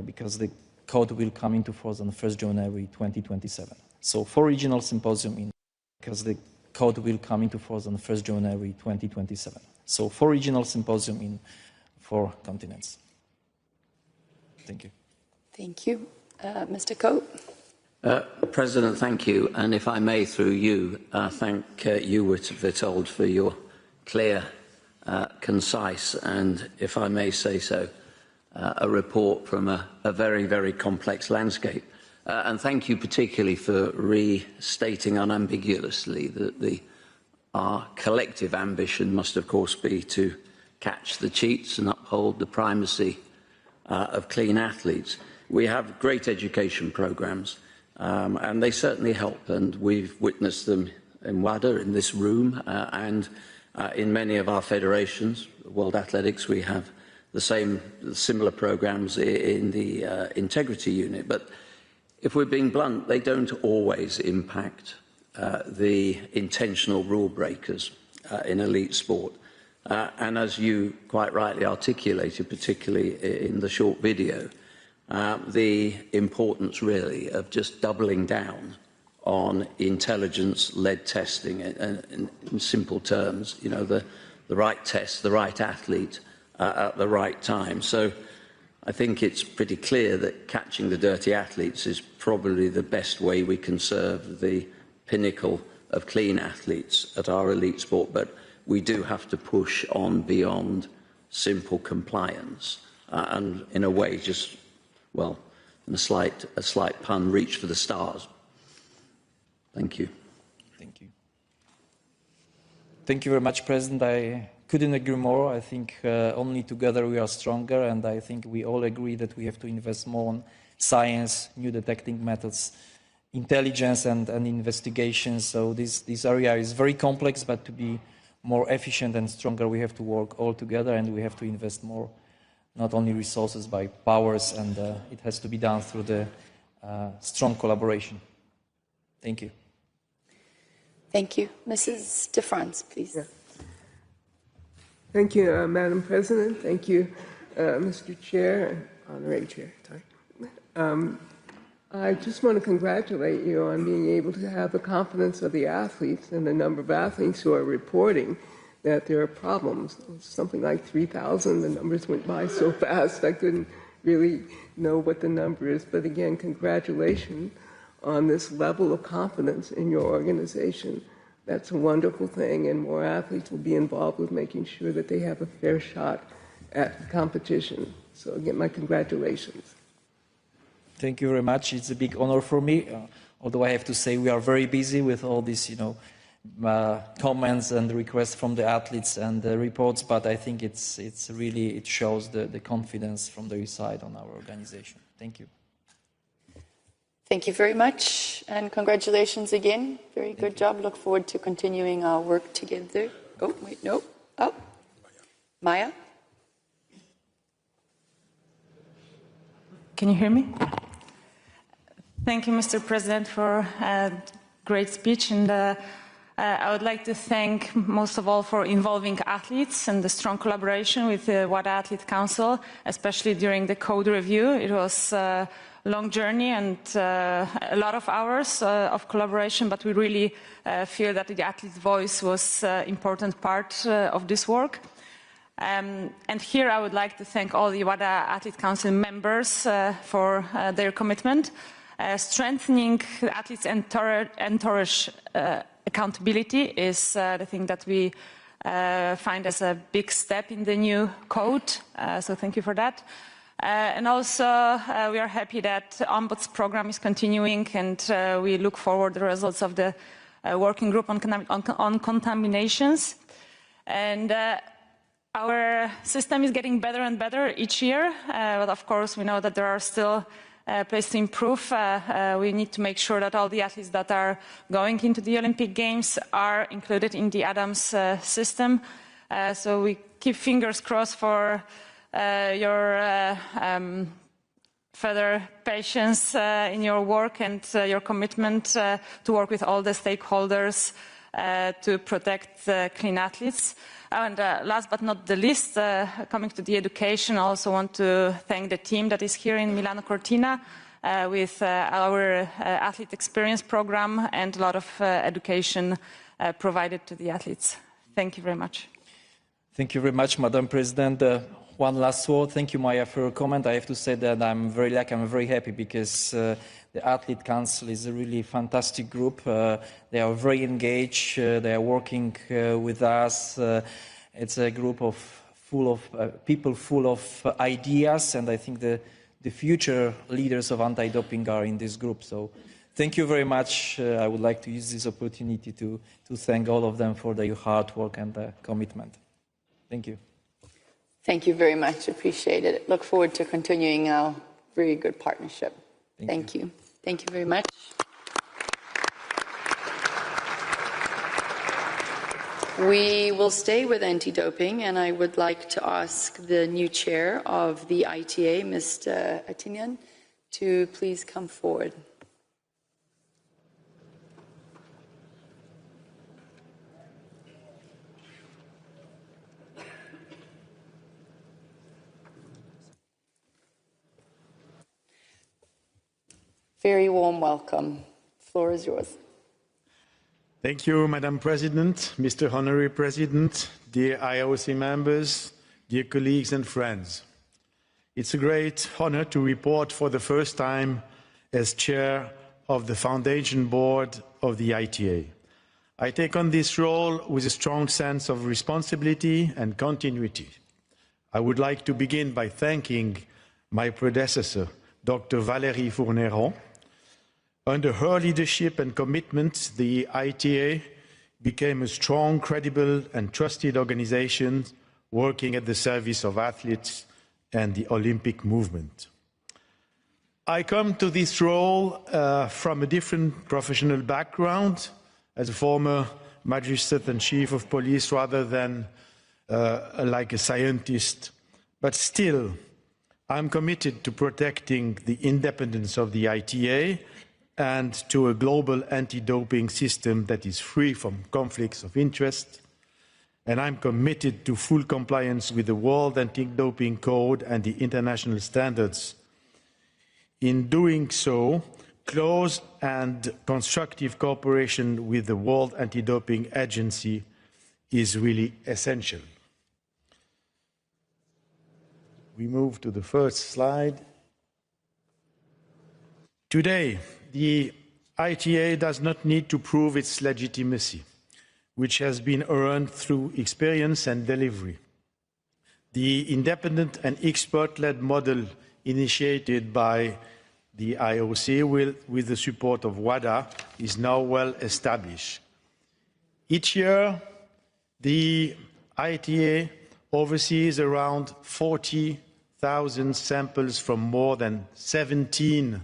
because the code will come into force on 1st January 2027. So 4 regional symposium because the code will come into force on 1st January 2027. So 4 regional symposium in 4 continents. Thank you. Thank you. Mr. Cope. President, thank you. And if I may, through you, thank you, Witold, for your clear, concise, and, if I may say so, a report from a very, very complex landscape. And thank you particularly for restating unambiguously that our collective ambition must, of course, be to catch the cheats and uphold the primacy of clean athletes. We have great education programs. And they certainly help, and we've witnessed them in WADA, in this room, and in many of our federations. World Athletics, we have similar programs in the integrity unit. But if we're being blunt, they don't always impact the intentional rule breakers in elite sport. And as you quite rightly articulated, particularly in the short video, the importance really of just doubling down on intelligence-led testing in simple terms, the right test, the right athlete at the right time. So I think it's pretty clear that catching the dirty athletes is probably the best way we can serve the pinnacle of clean athletes at our elite sport, but we do have to push on beyond simple compliance and in a way just, well, in a slight pun, reach for the stars. Thank you. Thank you. Thank you very much, President. I couldn't agree more. I think only together we are stronger, and I think we all agree that we have to invest more on science, new detecting methods, intelligence and investigations. So this area is very complex, but to be more efficient and stronger, we have to work all together, and we have to invest more, not only resources, by powers, and it has to be done through the strong collaboration. Thank you. Thank you. Mrs. de France, please. Yeah. Thank you, Madam President. Thank you, Mr. Chair and Honorary Chair. Sorry. I just want to congratulate you on being able to have the confidence of the athletes and the number of athletes who are reporting that there are problems. Something like 3,000. The numbers went by so fast I couldn't really know what the number is. But again, congratulations on this level of confidence in your organization. That's a wonderful thing, and more athletes will be involved with making sure that they have a fair shot at the competition. So again, my congratulations. Thank you very much. It's a big honor for me, although I have to say we are very busy with all these, comments and requests from the athletes and the reports, but I think it shows the confidence from their side on our organization. Thank you. Thank you very much, and congratulations again. Very good job. Look forward to continuing our work together. Oh, wait, no. Oh, Maya? Can you hear me? Thank you, Mr. President, for a great speech. And I would like to thank, most of all, for involving athletes and the strong collaboration with the WADA Athlete Council, especially during the code review. It was a long journey and a lot of hours of collaboration, but we really feel that the athlete's voice was an important part of this work. And here I would like to thank all the WADA Athlete Council members for their commitment. Strengthening the athletes' entourage accountability is the thing that we find as a big step in the new code, so thank you for that. And also, we are happy that the Ombuds program is continuing, and we look forward to the results of the working group on contaminations. And our system is getting better and better each year, but of course we know that there are still places to improve. We need to make sure that all the athletes that are going into the Olympic Games are included in the ADAMS system. So we keep fingers crossed for your further patience in your work and your commitment to work with all the stakeholders to protect clean athletes. And last but not the least, coming to the education, I also want to thank the team that is here in Milano Cortina with our athlete experience program and a lot of education provided to the athletes. Thank you very much. Thank you very much, Madam President. One last word. Thank you, Maya, for your comment. I have to say that I'm very happy because the Athlete Council is a really fantastic group. They are very engaged. They are working with us. It's a group full of people full of ideas, and I think the future leaders of anti-doping are in this group. So thank you very much. I would like to use this opportunity to thank all of them for their hard work and commitment. Thank you. Thank you very much. Appreciate it. Look forward to continuing our very good partnership. Thank you. Thank you very much. We will stay with anti-doping, and I would like to ask the new chair of the ITA, Mr. Atinian, to please come forward. Very warm welcome. The floor is yours. Thank you, Madam President, Mr. Honorary President, dear IOC members, dear colleagues and friends. It's a great honor to report for the first time as chair of the Foundation Board of the ITA. I take on this role with a strong sense of responsibility and continuity. I would like to begin by thanking my predecessor, Dr. Valérie Fourneron. Under her leadership and commitment, the ITA became a strong, credible and trusted organization working at the service of athletes and the Olympic movement. I come to this role from a different professional background as a former magistrate and chief of police rather than like a scientist, but still I'm committed to protecting the independence of the ITA and to a global anti-doping system that is free from conflicts of interest. And I'm committed to full compliance with the World Anti-Doping Code and the international standards. In doing so, close and constructive cooperation with the World Anti-Doping Agency is really essential. We move to the first slide. Today, the ITA does not need to prove its legitimacy, which has been earned through experience and delivery. The independent and expert-led model initiated by the IOC with the support of WADA is now well established. Each year, the ITA oversees around 40,000 samples from more than 17,000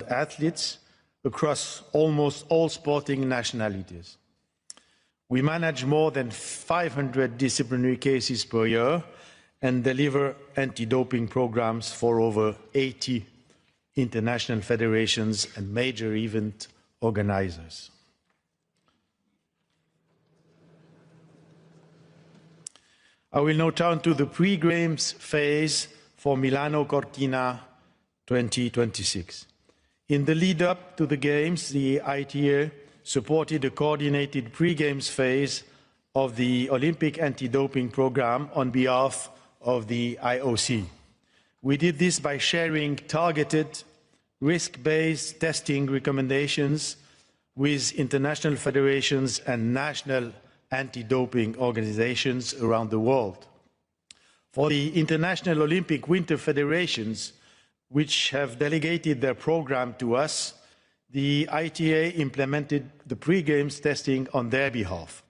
athletes across almost all sporting nationalities. We manage more than 500 disciplinary cases per year and deliver anti-doping programs for over 80 international federations and major event organizers. I will now turn to the pre-games phase for Milano Cortina 2026. In the lead-up to the Games, the ITA supported a coordinated pre-Games phase of the Olympic anti-doping program on behalf of the IOC. We did this by sharing targeted, risk-based testing recommendations with international federations and national anti-doping organizations around the world. For the international Olympic winter federations, which have delegated their program to us, the ITA implemented the pre-games testing on their behalf.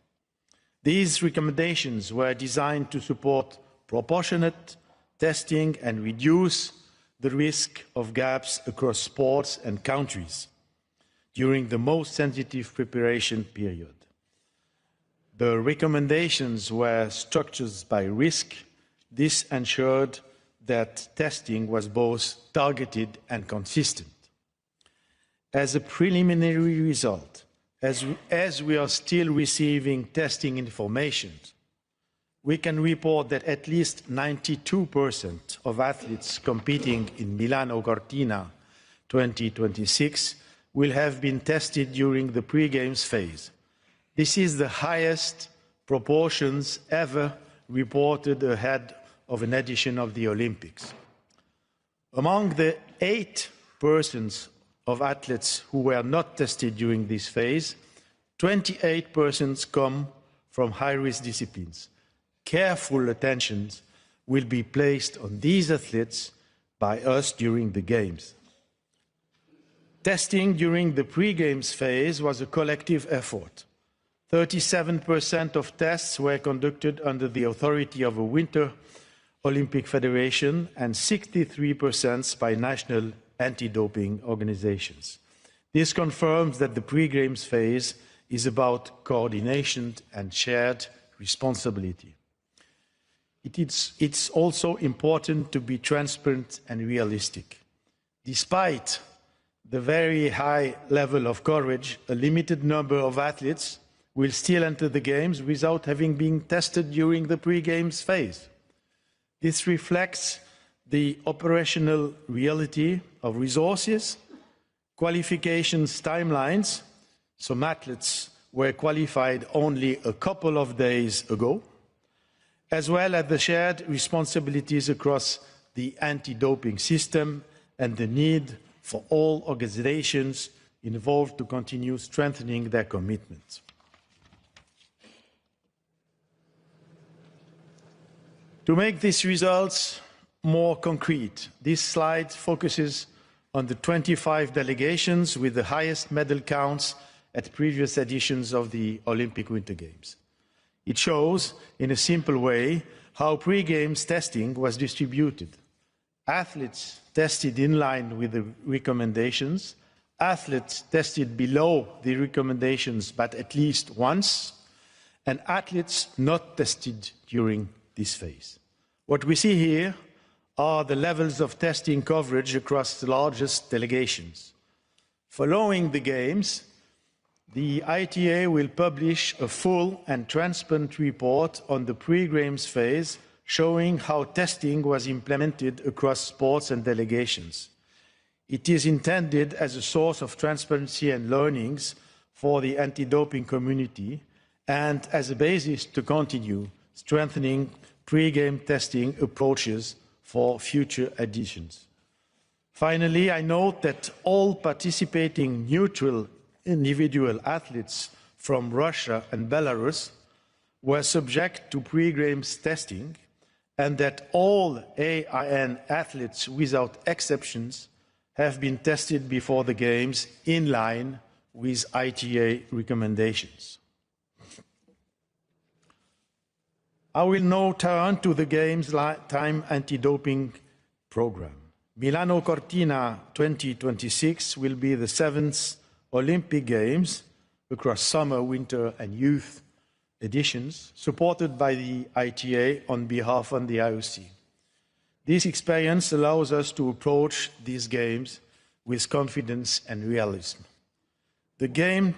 These recommendations were designed to support proportionate testing and reduce the risk of gaps across sports and countries during the most sensitive preparation period. The recommendations were structured by risk. This ensured that testing was both targeted and consistent. As a preliminary result, as we are still receiving testing information, we can report that at least 92% of athletes competing in Milano Cortina 2026 will have been tested during the pre-games phase. This is the highest proportions ever reported ahead of an edition of the Olympics. Among the 8% of athletes who were not tested during this phase, 28% come from high-risk disciplines. Careful attention will be placed on these athletes by us during the Games. Testing during the pre-Games phase was a collective effort. 37% of tests were conducted under the authority of a Winter Olympic Federation and 63% by national anti-doping organizations. This confirms that the pre-Games phase is about coordination and shared responsibility. It's also important to be transparent and realistic. Despite the very high level of coverage, a limited number of athletes will still enter the Games without having been tested during the pre-Games phase. This reflects the operational reality of resources, qualifications timelines. Some athletes were qualified only a couple of days ago, as well as the shared responsibilities across the anti-doping system and the need for all organizations involved to continue strengthening their commitments. To make these results more concrete, this slide focuses on the 25 delegations with the highest medal counts at previous editions of the Olympic Winter Games. It shows, in a simple way, how pre-Games testing was distributed. Athletes tested in line with the recommendations, athletes tested below the recommendations but at least once, and athletes not tested during this phase. What we see here are the levels of testing coverage across the largest delegations. Following the Games, the ITA will publish a full and transparent report on the pre-Games phase showing how testing was implemented across sports and delegations. It is intended as a source of transparency and learnings for the anti-doping community and as a basis to continue strengthening pre-game testing approaches for future editions. Finally, I note that all participating neutral individual athletes from Russia and Belarus were subject to pre-games testing and that all AIN athletes without exceptions have been tested before the Games in line with ITA recommendations. I will now turn to the Games time anti-doping program. Milano Cortina 2026 will be the 7th Olympic Games across summer, winter and youth editions, supported by the ITA on behalf of the IOC. This experience allows us to approach these Games with confidence and realism. The Game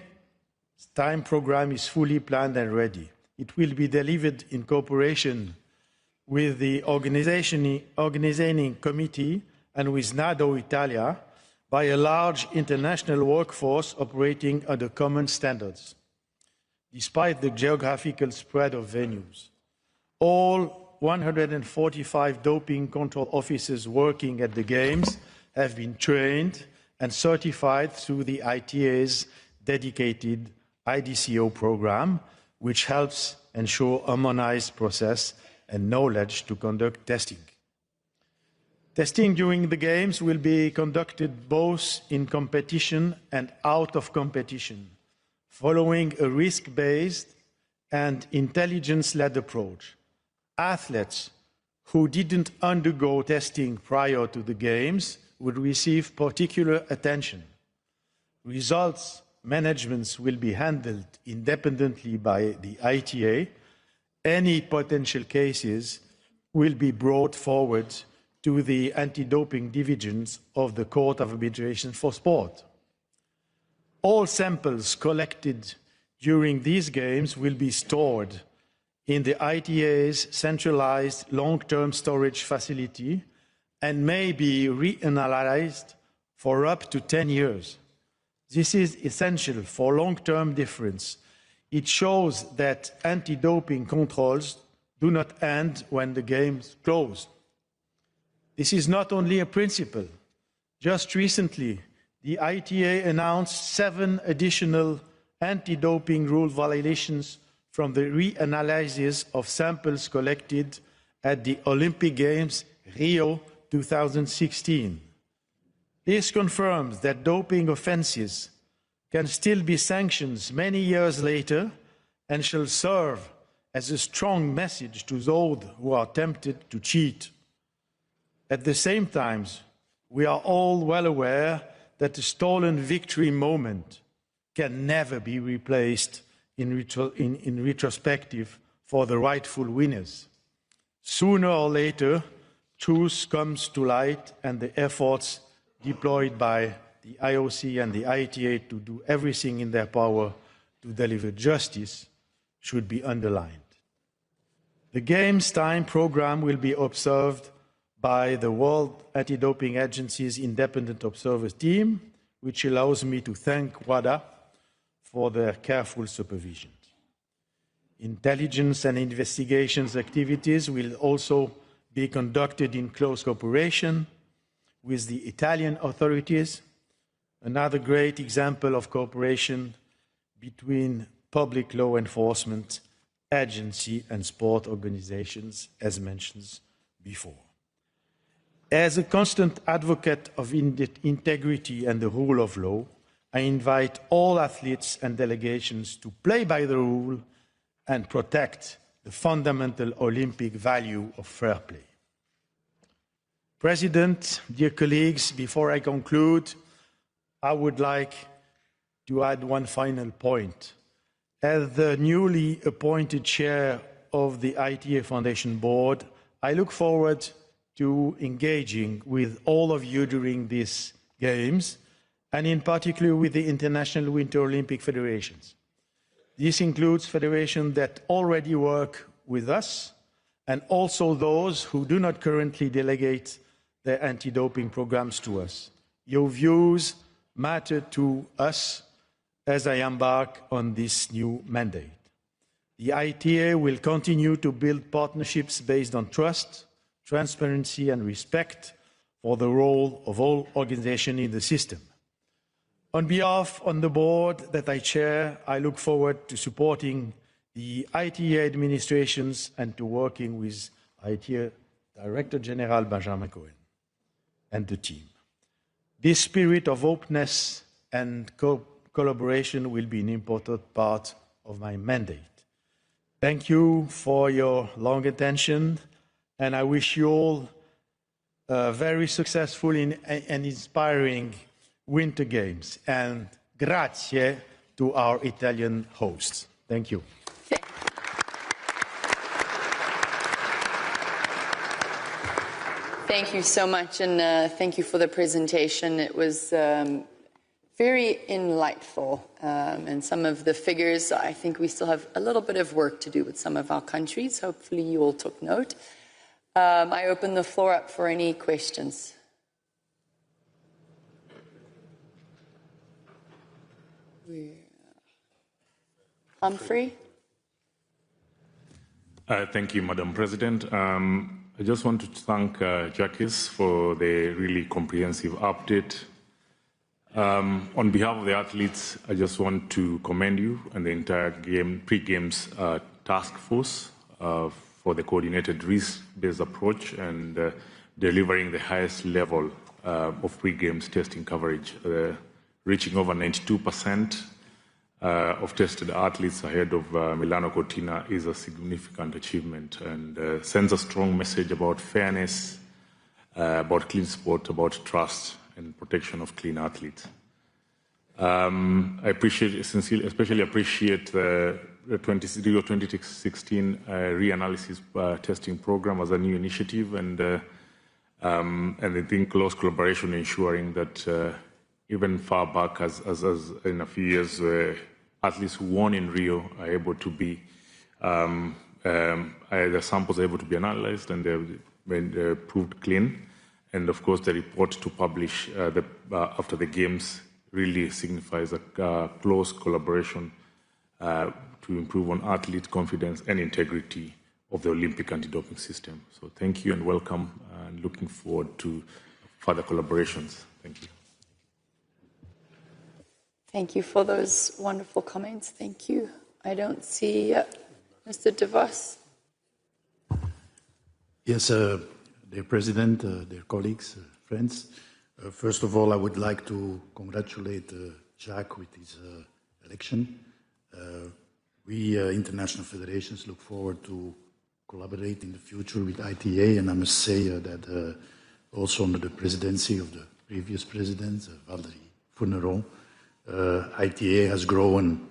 time program is fully planned and ready. It will be delivered in cooperation with the organizing committee and with NADO Italia by a large international workforce operating under common standards. despite the geographical spread of venues. All 145 doping control officers working at the Games have been trained and certified through the ITA's dedicated IDCO program, which helps ensure harmonized process and knowledge to conduct testing. Testing during the Games will be conducted both in competition and out of competition, following a risk-based and intelligence-led approach. Athletes who didn't undergo testing prior to the Games would receive particular attention. Results management will be handled independently by the ITA. Any potential cases will be brought forward to the anti-doping divisions of the Court of Arbitration for Sport. All samples collected during these Games will be stored in the ITA's centralized long-term storage facility and may be reanalyzed for up to 10 years. This is essential for long-term difference. It shows that anti-doping controls do not end when the Games close. This is not only a principle. Just recently, the ITA announced 7 additional anti-doping rule violations from the reanalysis of samples collected at the Olympic Games Rio 2016. This confirms that doping offences can still be sanctioned many years later and shall serve as a strong message to those who are tempted to cheat. At the same time, we are all well aware that a stolen victory moment can never be replaced in retrospective for the rightful winners. Sooner or later, truth comes to light, and the efforts deployed by the IOC and the ITA to do everything in their power to deliver justice should be underlined. The Games time program will be observed by the World Anti-Doping Agency's independent observers team, which allows me to thank WADA for their careful supervision. Intelligence and investigations activities will also be conducted in close cooperation with the Italian authorities, another great example of cooperation between public law enforcement agency and sport organizations, as mentioned before. As a constant advocate of integrity and the rule of law, I invite all athletes and delegations to play by the rule and protect the fundamental Olympic value of fair play. President, dear colleagues, before I conclude, I would like to add one final point. As the newly appointed chair of the ITA Foundation Board, I look forward to engaging with all of you during these Games, and in particular with the International Winter Olympic Federations. This includes federations that already work with us, and also those who do not currently delegate their anti-doping programs to us. Your views matter to us as I embark on this new mandate. The ITA will continue to build partnerships based on trust, transparency, and respect for the role of all organizations in the system. On behalf of the board that I chair, I look forward to supporting the ITA administrations and to working with ITA Director General Benjamin Cohen and the team. This spirit of openness and collaboration will be an important part of my mandate. Thank you for your long attention, and I wish you all very successful and inspiring Winter Games. And grazie to our Italian hosts. Thank you. Thank you so much, and thank you for the presentation. It was very enlightful, and some of the figures, I think we still have a little bit of work to do with some of our countries. Hopefully you all took note. I open the floor up for any questions. Humphrey. Thank you, Madam President. I just want to thank Jacques for the really comprehensive update. On behalf of the athletes, I just want to commend you and the entire pre-games task force for the coordinated risk-based approach and delivering the highest level of pre-games testing coverage, reaching over 92% of tested athletes ahead of Milano Cortina is a significant achievement and sends a strong message about fairness, about clean sport, about trust and protection of clean athletes. I especially appreciate the 2016 reanalysis testing program as a new initiative and I think close collaboration ensuring that even far back as in a few years, athletes who won in Rio are able to be, the samples are able to be analyzed and they're proved clean. And of course, the report to publish after the games really signifies a close collaboration to improve on athlete confidence and integrity of the Olympic anti-doping system. So thank you and welcome and looking forward to further collaborations. Thank you. Thank you for those wonderful comments. Thank you. I don't see Mr. DeVos. Yes, dear President, dear colleagues, friends. First of all, I would like to congratulate Jacques with his election. We international federations look forward to collaborate in the future with ITA, and I must say that also under the presidency of the previous president, Valerie Fourneron, ITA has grown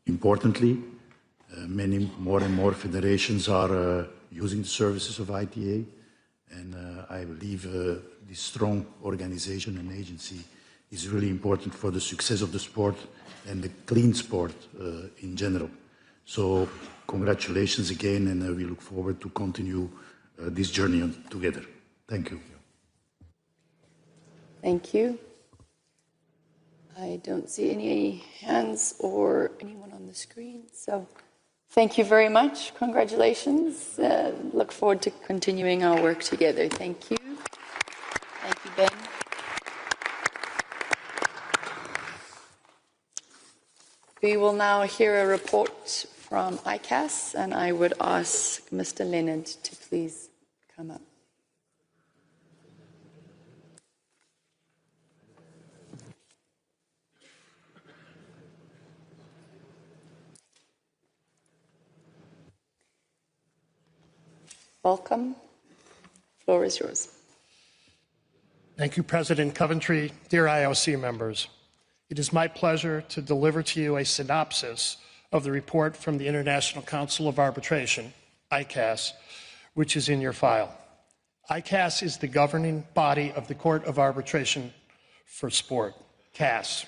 importantly. Many more and more federations are using the services of ITA, and I believe this strong organization and agency is really important for the success of the sport and the clean sport in general. So congratulations again, and we look forward to continue this journey together. Thank you. Thank you. I don't see any hands or anyone on the screen, so thank you very much. Congratulations. Look forward to continuing our work together. Thank you. Thank you, Ben. We will now hear a report from ICAS, and I would ask Mr. Leonard to please come up. Welcome. The floor is yours. Thank you, President Coventry. Dear IOC members, it is my pleasure to deliver to you a synopsis of the report from the International Council of Arbitration, ICAS, which is in your file. ICAS is the governing body of the Court of Arbitration for Sport, CAS,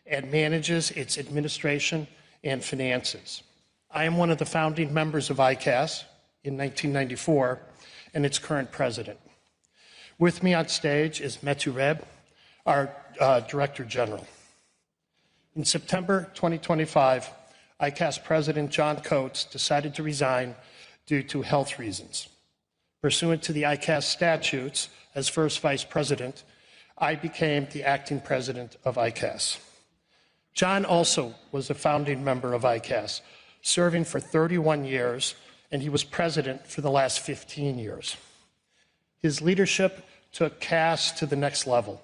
and manages its administration and finances. I am one of the founding members of ICAS in 1994 and its current president. With me on stage is Metu Reb, our Director General. In September 2025, ICAS President John Coates decided to resign due to health reasons. Pursuant to the ICAS statutes, as first Vice President, I became the acting president of ICAS. John also was a founding member of ICAS, serving for 31 years, and he was president for the last 15 years. His leadership took CAS to the next level.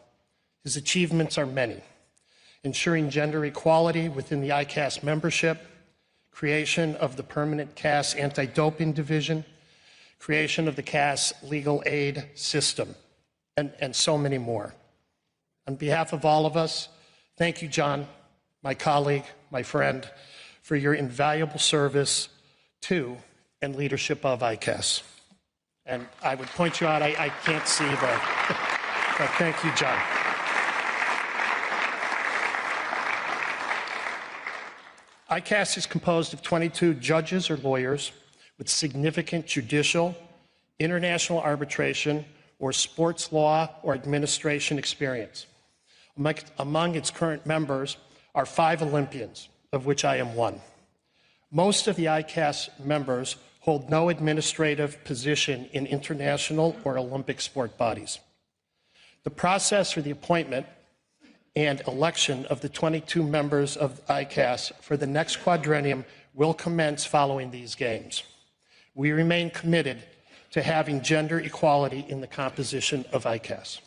His achievements are many: ensuring gender equality within the ICAS membership, creation of the permanent CAS anti-doping division, creation of the CAS legal aid system, and so many more. On behalf of all of us, thank you, John, my colleague, my friend, for your invaluable service to and leadership of ICAS. And I would point you out, I can't see but thank you, John. ICAS is composed of 22 judges or lawyers with significant judicial, international arbitration, or sports law or administration experience. Among its current members are 5 Olympians, of which I am one. Most of the ICAS members hold no administrative position in international or Olympic sport bodies. The process for the appointment and election of the 22 members of ICAS for the next quadrennium will commence following these games. We remain committed to having gender equality in the composition of ICAS.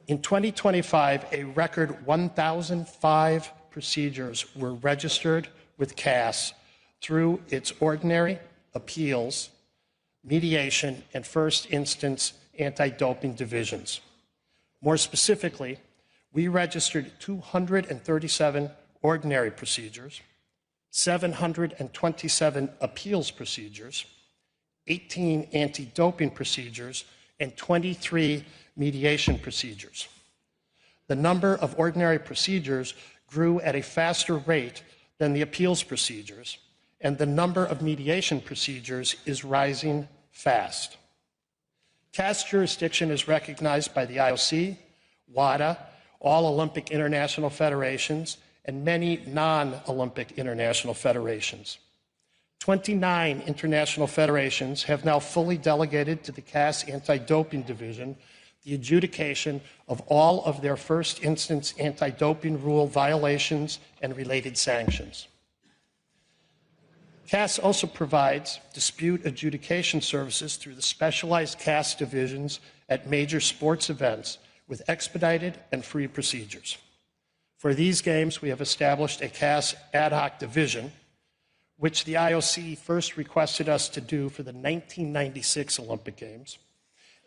In 2025, a record 1,005 procedures were registered with CAS through its ordinary, appeals, mediation, and first instance anti-doping divisions. More specifically, we registered 237 ordinary procedures, 727 appeals procedures, 18 anti-doping procedures, and 23 mediation procedures. The number of ordinary procedures grew at a faster rate than the appeals procedures, and the number of mediation procedures is rising fast. CAS jurisdiction is recognized by the IOC, WADA, all Olympic international federations, and many non-Olympic international federations. 29 international federations have now fully delegated to the CAS Anti-Doping Division the adjudication of all of their first instance anti-doping rule violations and related sanctions. CAS also provides dispute adjudication services through the specialized CAS divisions at major sports events with expedited and free procedures. For these games, we have established a CAS ad hoc division, which the IOC first requested us to do for the 1996 Olympic Games,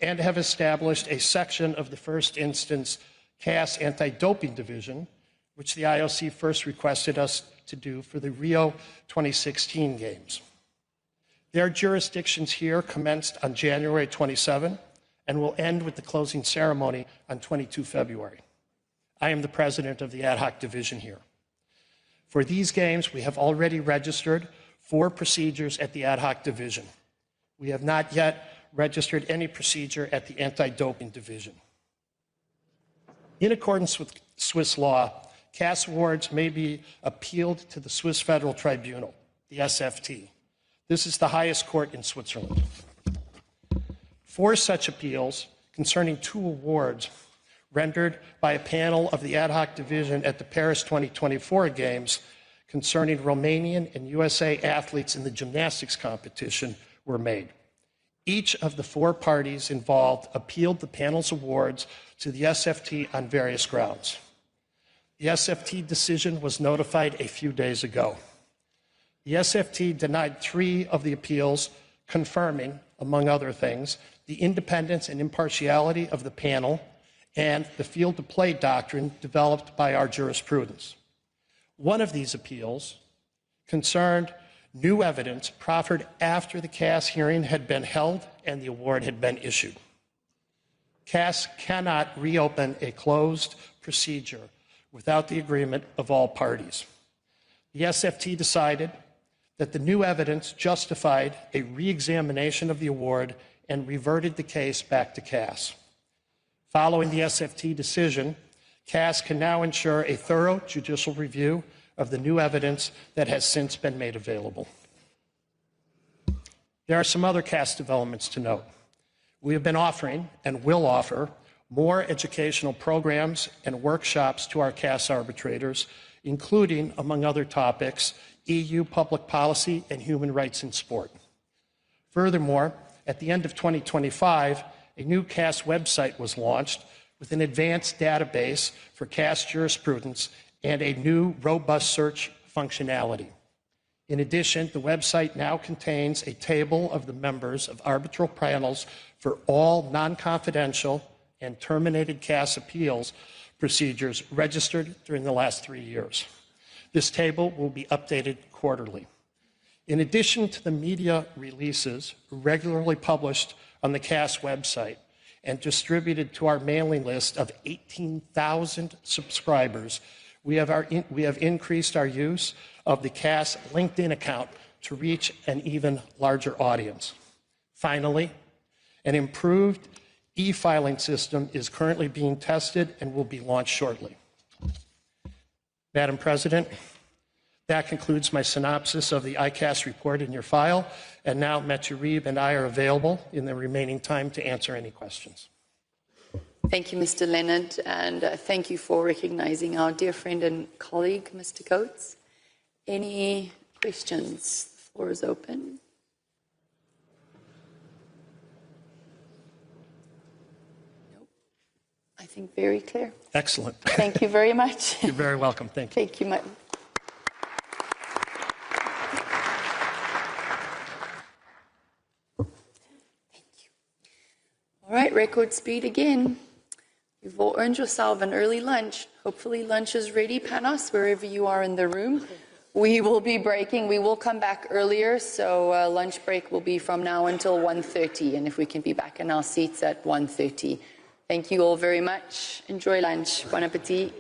and have established a section of the first instance CAS anti-doping division, which the IOC first requested us to do for the Rio 2016 Games. Their jurisdictions here commenced on January 27 and will end with the closing ceremony on 22 February. I am the president of the ad hoc division here. For these games, we have already registered 4 procedures at the ad hoc division. We have not yet registered any procedure at the anti-doping division. In accordance with Swiss law, CAS awards may be appealed to the Swiss Federal Tribunal, the SFT. This is the highest court in Switzerland. 4 such appeals concerning 2 awards rendered by a panel of the ad hoc division at the Paris 2024 Games concerning Romanian and USA athletes in the gymnastics competition were made. Each of the 4 parties involved appealed the panel's awards to the SFT on various grounds. The SFT decision was notified a few days ago. The SFT denied 3 of the appeals, confirming, among other things, the independence and impartiality of the panel and the field to play doctrine developed by our jurisprudence. One of these appeals concerned new evidence proffered after the CAS hearing had been held and the award had been issued. CAS cannot reopen a closed procedure without the agreement of all parties. The SFT decided that the new evidence justified a re-examination of the award and reverted the case back to CAS. Following the SFT decision, CAS can now ensure a thorough judicial review of the new evidence that has since been made available. There are some other CAS developments to note. We have been offering and will offer more educational programs and workshops to our CAS arbitrators, including, among other topics, EU public policy and human rights in sport. Furthermore, at the end of 2025, a new CAS website was launched with an advanced database for CAS jurisprudence and a new robust search functionality. In addition, the website now contains a table of the members of arbitral panels for all non-confidential and terminated CAS appeals procedures registered during the last 3 years. This table will be updated quarterly. In addition to the media releases regularly published on the CAS website and distributed to our mailing list of 18,000 subscribers, we have increased our use of the CAS LinkedIn account to reach an even larger audience. Finally, an improved e-filing system is currently being tested and will be launched shortly. Madam President, That concludes my synopsis of the ICAS report in your file. And now Metju Reeb and I are available in the remaining time to answer any questions. Thank you, Mr. Leonard, and thank you for recognizing our dear friend and colleague, Mr. Coates. Any questions? The floor is open. Nope. I think very clear. Excellent. Thank you very much. You're very welcome. Thank you. Thank you. All right, record speed again. You've all earned yourself an early lunch. Hopefully lunch is ready, Panos, wherever you are in the room. We will be breaking. We will come back earlier, so lunch break will be from now until 1:30, and if we can be back in our seats at 1:30. Thank you all very much. Enjoy lunch. Bon appetit.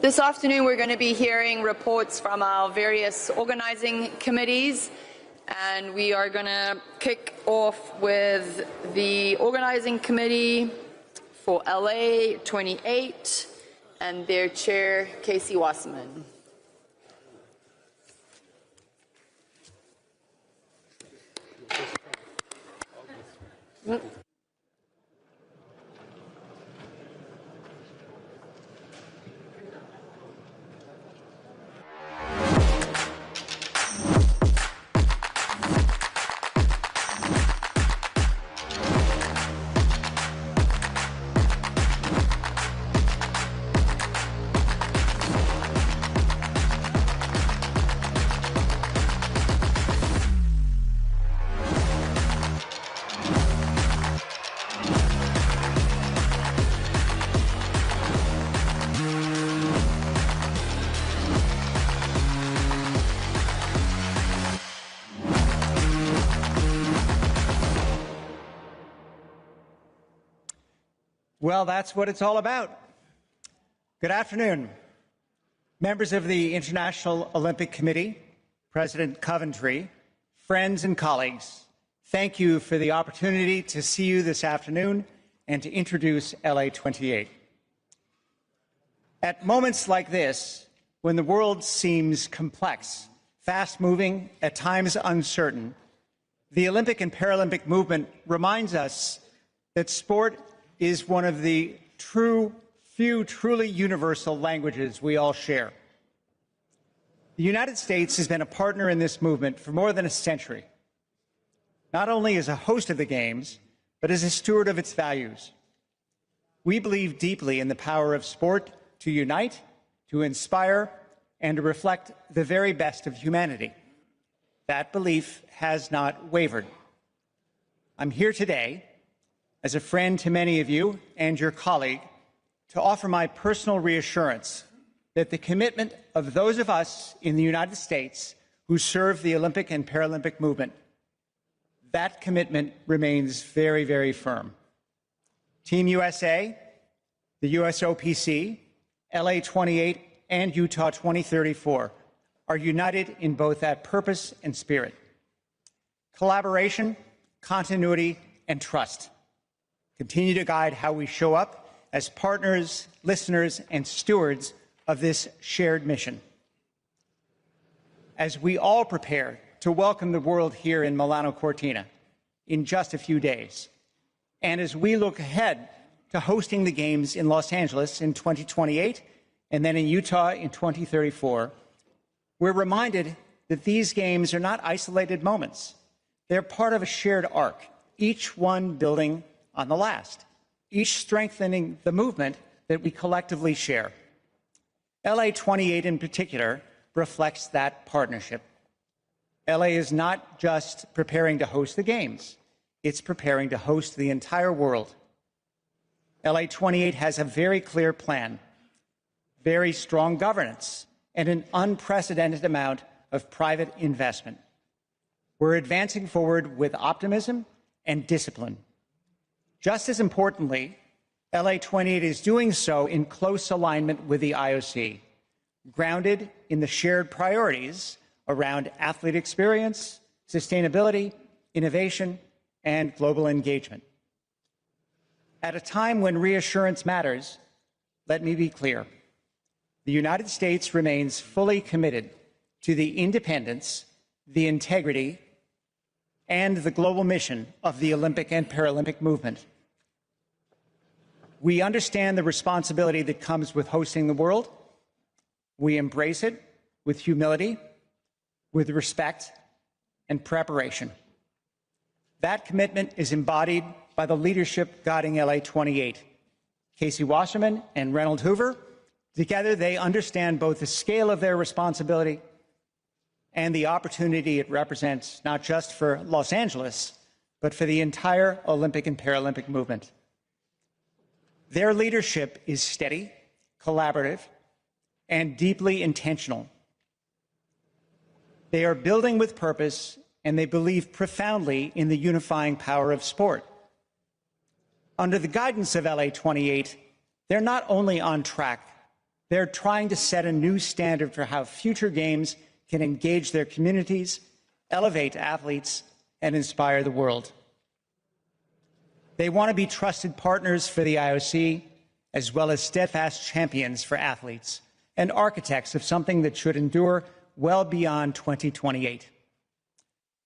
This afternoon, we're going to be hearing reports from our various organizing committees, and we are going to kick off with the organizing committee for LA 28 and their chair, Casey Wasserman. Well, that's what it's all about. Good afternoon. Members of the International Olympic Committee, President Coventry, friends and colleagues, thank you for the opportunity to see you this afternoon and to introduce LA 28. At moments like this, when the world seems complex, fast-moving, at times uncertain, the Olympic and Paralympic movement reminds us that sport is one of the few truly universal languages we all share. The United States has been a partner in this movement for more than a century, not only as a host of the Games, but as a steward of its values. We believe deeply in the power of sport to unite, to inspire, and to reflect the very best of humanity. That belief has not wavered. I'm here today as a friend to many of you and your colleague, to offer my personal reassurance that the commitment of those of us in the United States who serve the Olympic and Paralympic movement, that commitment remains very, very firm. Team USA, the USOPC, LA 28, and Utah 2034 are united in both that purpose and spirit. Collaboration, continuity, and trust continue to guide how we show up as partners, listeners, and stewards of this shared mission. As we all prepare to welcome the world here in Milano Cortina in just a few days, and as we look ahead to hosting the Games in Los Angeles in 2028 and then in Utah in 2034, we're reminded that these Games are not isolated moments. They're part of a shared arc, each one building on the last, each strengthening the movement that we collectively share. LA 28 in particular reflects that partnership. LA is not just preparing to host the Games, it's preparing to host the entire world. LA 28 has a very clear plan, very strong governance, and an unprecedented amount of private investment. We're advancing forward with optimism and discipline. Just as importantly, LA 28 is doing so in close alignment with the IOC, grounded in the shared priorities around athlete experience, sustainability, innovation, and global engagement. At a time when reassurance matters, let me be clear. The United States remains fully committed to the independence, the integrity, and the global mission of the Olympic and Paralympic movement. We understand the responsibility that comes with hosting the world. We embrace it with humility, with respect, and preparation. That commitment is embodied by the leadership guiding LA 28. Casey Wasserman and Reynold Hoover, together they understand both the scale of their responsibility and the opportunity it represents, not just for Los Angeles, but for the entire Olympic and Paralympic movement. Their leadership is steady, collaborative, and deeply intentional. They are building with purpose, and they believe profoundly in the unifying power of sport. Under the guidance of LA 28, they're not only on track, They're trying to set a new standard for how future games can engage their communities, elevate athletes, and inspire the world. They want to be trusted partners for the IOC, as well as steadfast champions for athletes and architects of something that should endure well beyond 2028.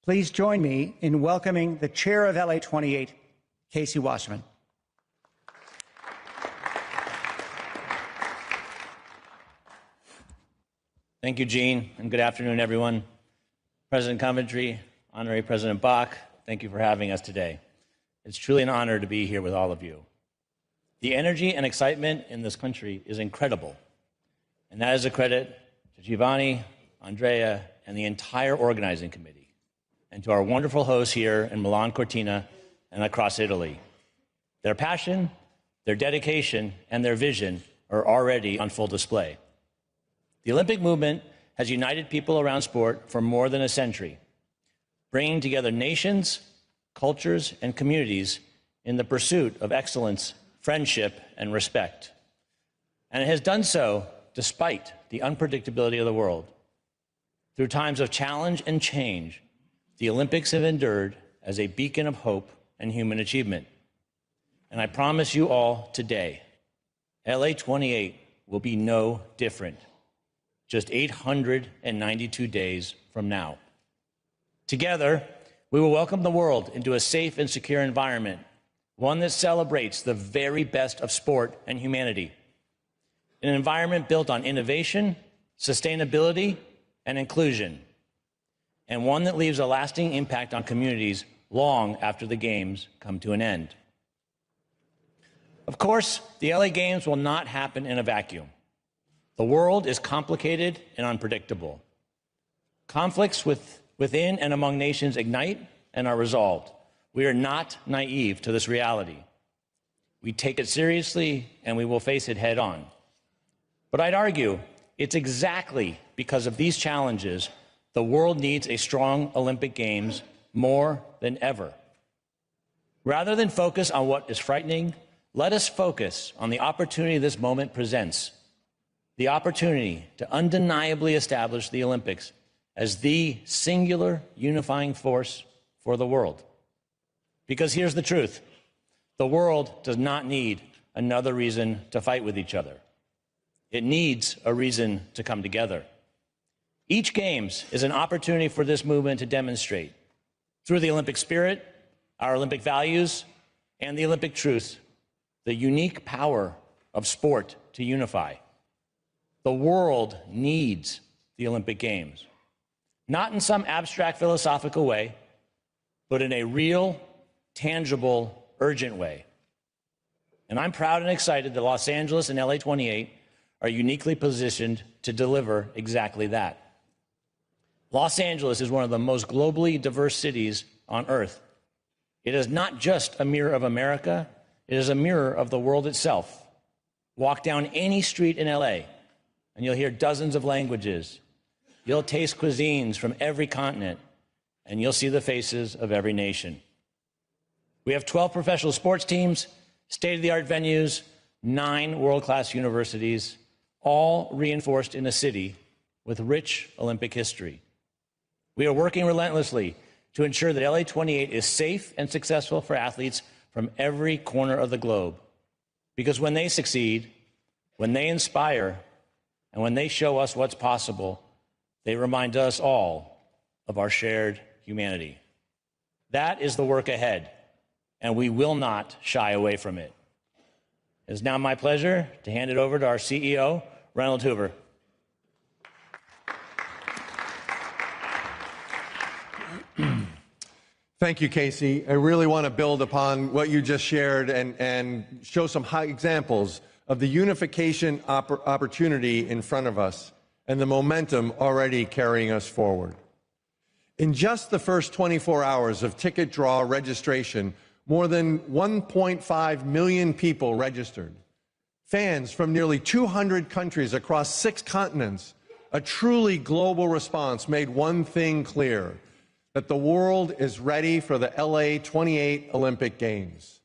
Please join me in welcoming the chair of LA28, Casey Wasserman. Thank you, Gene, and good afternoon, everyone. President Coventry, Honorary President Bach, thank you for having us today. It's truly an honor to be here with all of you. The energy and excitement in this country is incredible, and that is a credit to Giovanni, Andrea, and the entire organizing committee, and to our wonderful hosts here in Milano Cortina and across Italy. Their passion, their dedication, and their vision are already on full display. The Olympic movement has united people around sport for more than a century, bringing together nations, cultures, and communities in the pursuit of excellence, friendship, and respect. And it has done so despite the unpredictability of the world. Through times of challenge and change, the Olympics have endured as a beacon of hope and human achievement. And I promise you all today, LA28 will be no different, just 892 days from now. Together, we will welcome the world into a safe and secure environment, one that celebrates the very best of sport and humanity. An environment built on innovation, sustainability, and inclusion, and one that leaves a lasting impact on communities long after the Games come to an end. Of course, the LA Games will not happen in a vacuum. The world is complicated and unpredictable. Conflicts within and among nations ignite and are resolved. We are not naive to this reality. We take it seriously and we will face it head on. But I'd argue it's exactly because of these challenges the world needs a strong Olympic Games more than ever. Rather than focus on what is frightening, let us focus on the opportunity this moment presents. The opportunity to undeniably establish the Olympics as the singular unifying force for the world. Because here's the truth. The world does not need another reason to fight with each other. It needs a reason to come together. Each Games is an opportunity for this movement to demonstrate, through the Olympic spirit, our Olympic values, and the Olympic truth, the unique power of sport to unify. The world needs the Olympic Games, not in some abstract philosophical way, but in a real, tangible, urgent way. And I'm proud and excited that Los Angeles and LA28 are uniquely positioned to deliver exactly that. Los Angeles is one of the most globally diverse cities on Earth. It is not just a mirror of America, it is a mirror of the world itself. Walk down any street in LA, and you'll hear dozens of languages. You'll taste cuisines from every continent, and you'll see the faces of every nation. We have 12 professional sports teams, state-of-the-art venues, 9 world-class universities, all reinforced in a city with rich Olympic history. We are working relentlessly to ensure that LA28 is safe and successful for athletes from every corner of the globe. Because when they succeed, when they inspire, and when they show us what's possible, they remind us all of our shared humanity. That is the work ahead, and we will not shy away from it. It is now my pleasure to hand it over to our CEO, Ronald Hoover. Thank you, Casey. I really want to build upon what you just shared and show some high examples of the unification opportunity in front of us and the momentum already carrying us forward. In just the first 24 hours of ticket draw registration, more than 1.5 million people registered. Fans from nearly 200 countries across 6 continents, a truly global response made one thing clear, that the world is ready for the LA28 Olympic Games.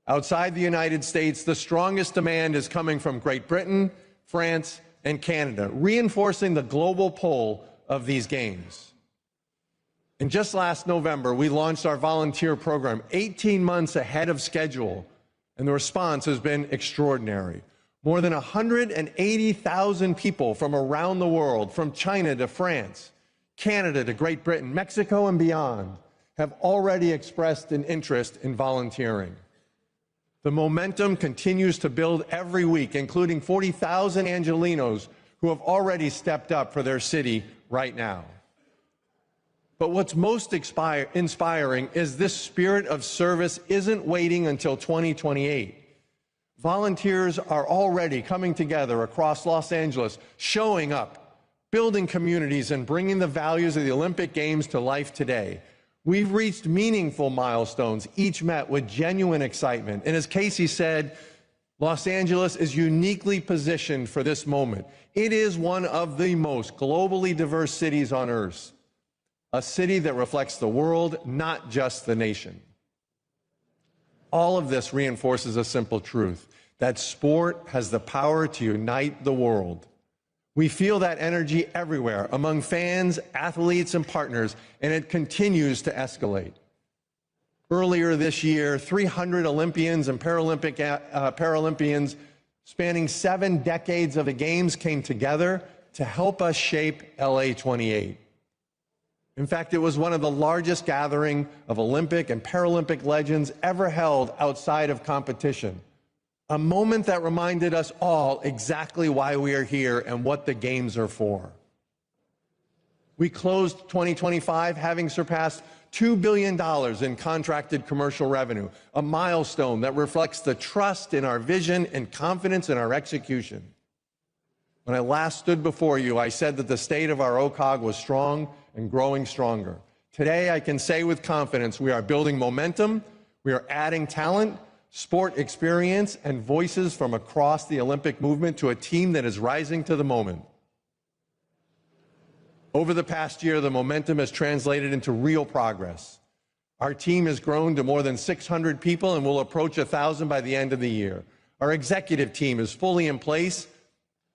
Outside the United States, the strongest demand is coming from Great Britain, France, and Canada, reinforcing the global pull of these games. And just last November, we launched our volunteer program 18 months ahead of schedule, and the response has been extraordinary. More than 180,000 people from around the world, from China to France, Canada to Great Britain, Mexico and beyond, have already expressed an interest in volunteering. The momentum continues to build every week, including 40,000 Angelenos who have already stepped up for their city right now. But what's most inspiring is this spirit of service isn't waiting until 2028. Volunteers are already coming together across Los Angeles, showing up, building communities, and bringing the values of the Olympic Games to life today. We've reached meaningful milestones, each met with genuine excitement. And as Casey said, Los Angeles is uniquely positioned for this moment. It is one of the most globally diverse cities on Earth, a city that reflects the world, not just the nation. All of this reinforces a simple truth, that sport has the power to unite the world. We feel that energy everywhere, among fans, athletes, and partners, and it continues to escalate. Earlier this year, 300 Olympians and Paralympians spanning 7 decades of the Games came together to help us shape LA 28. In fact, it was one of the largest gatherings of Olympic and Paralympic legends ever held outside of competition. A moment that reminded us all exactly why we are here and what the Games are for. We closed 2025 having surpassed $2 billion in contracted commercial revenue, a milestone that reflects the trust in our vision and confidence in our execution. When I last stood before you, I said that the state of our OCOG was strong and growing stronger. Today, I can say with confidence we are building momentum, we are adding talent, sport experience, and voices from across the Olympic movement to a team that is rising to the moment. Over the past year, the momentum has translated into real progress. Our team has grown to more than 600 people and will approach 1,000 by the end of the year. Our executive team is fully in place,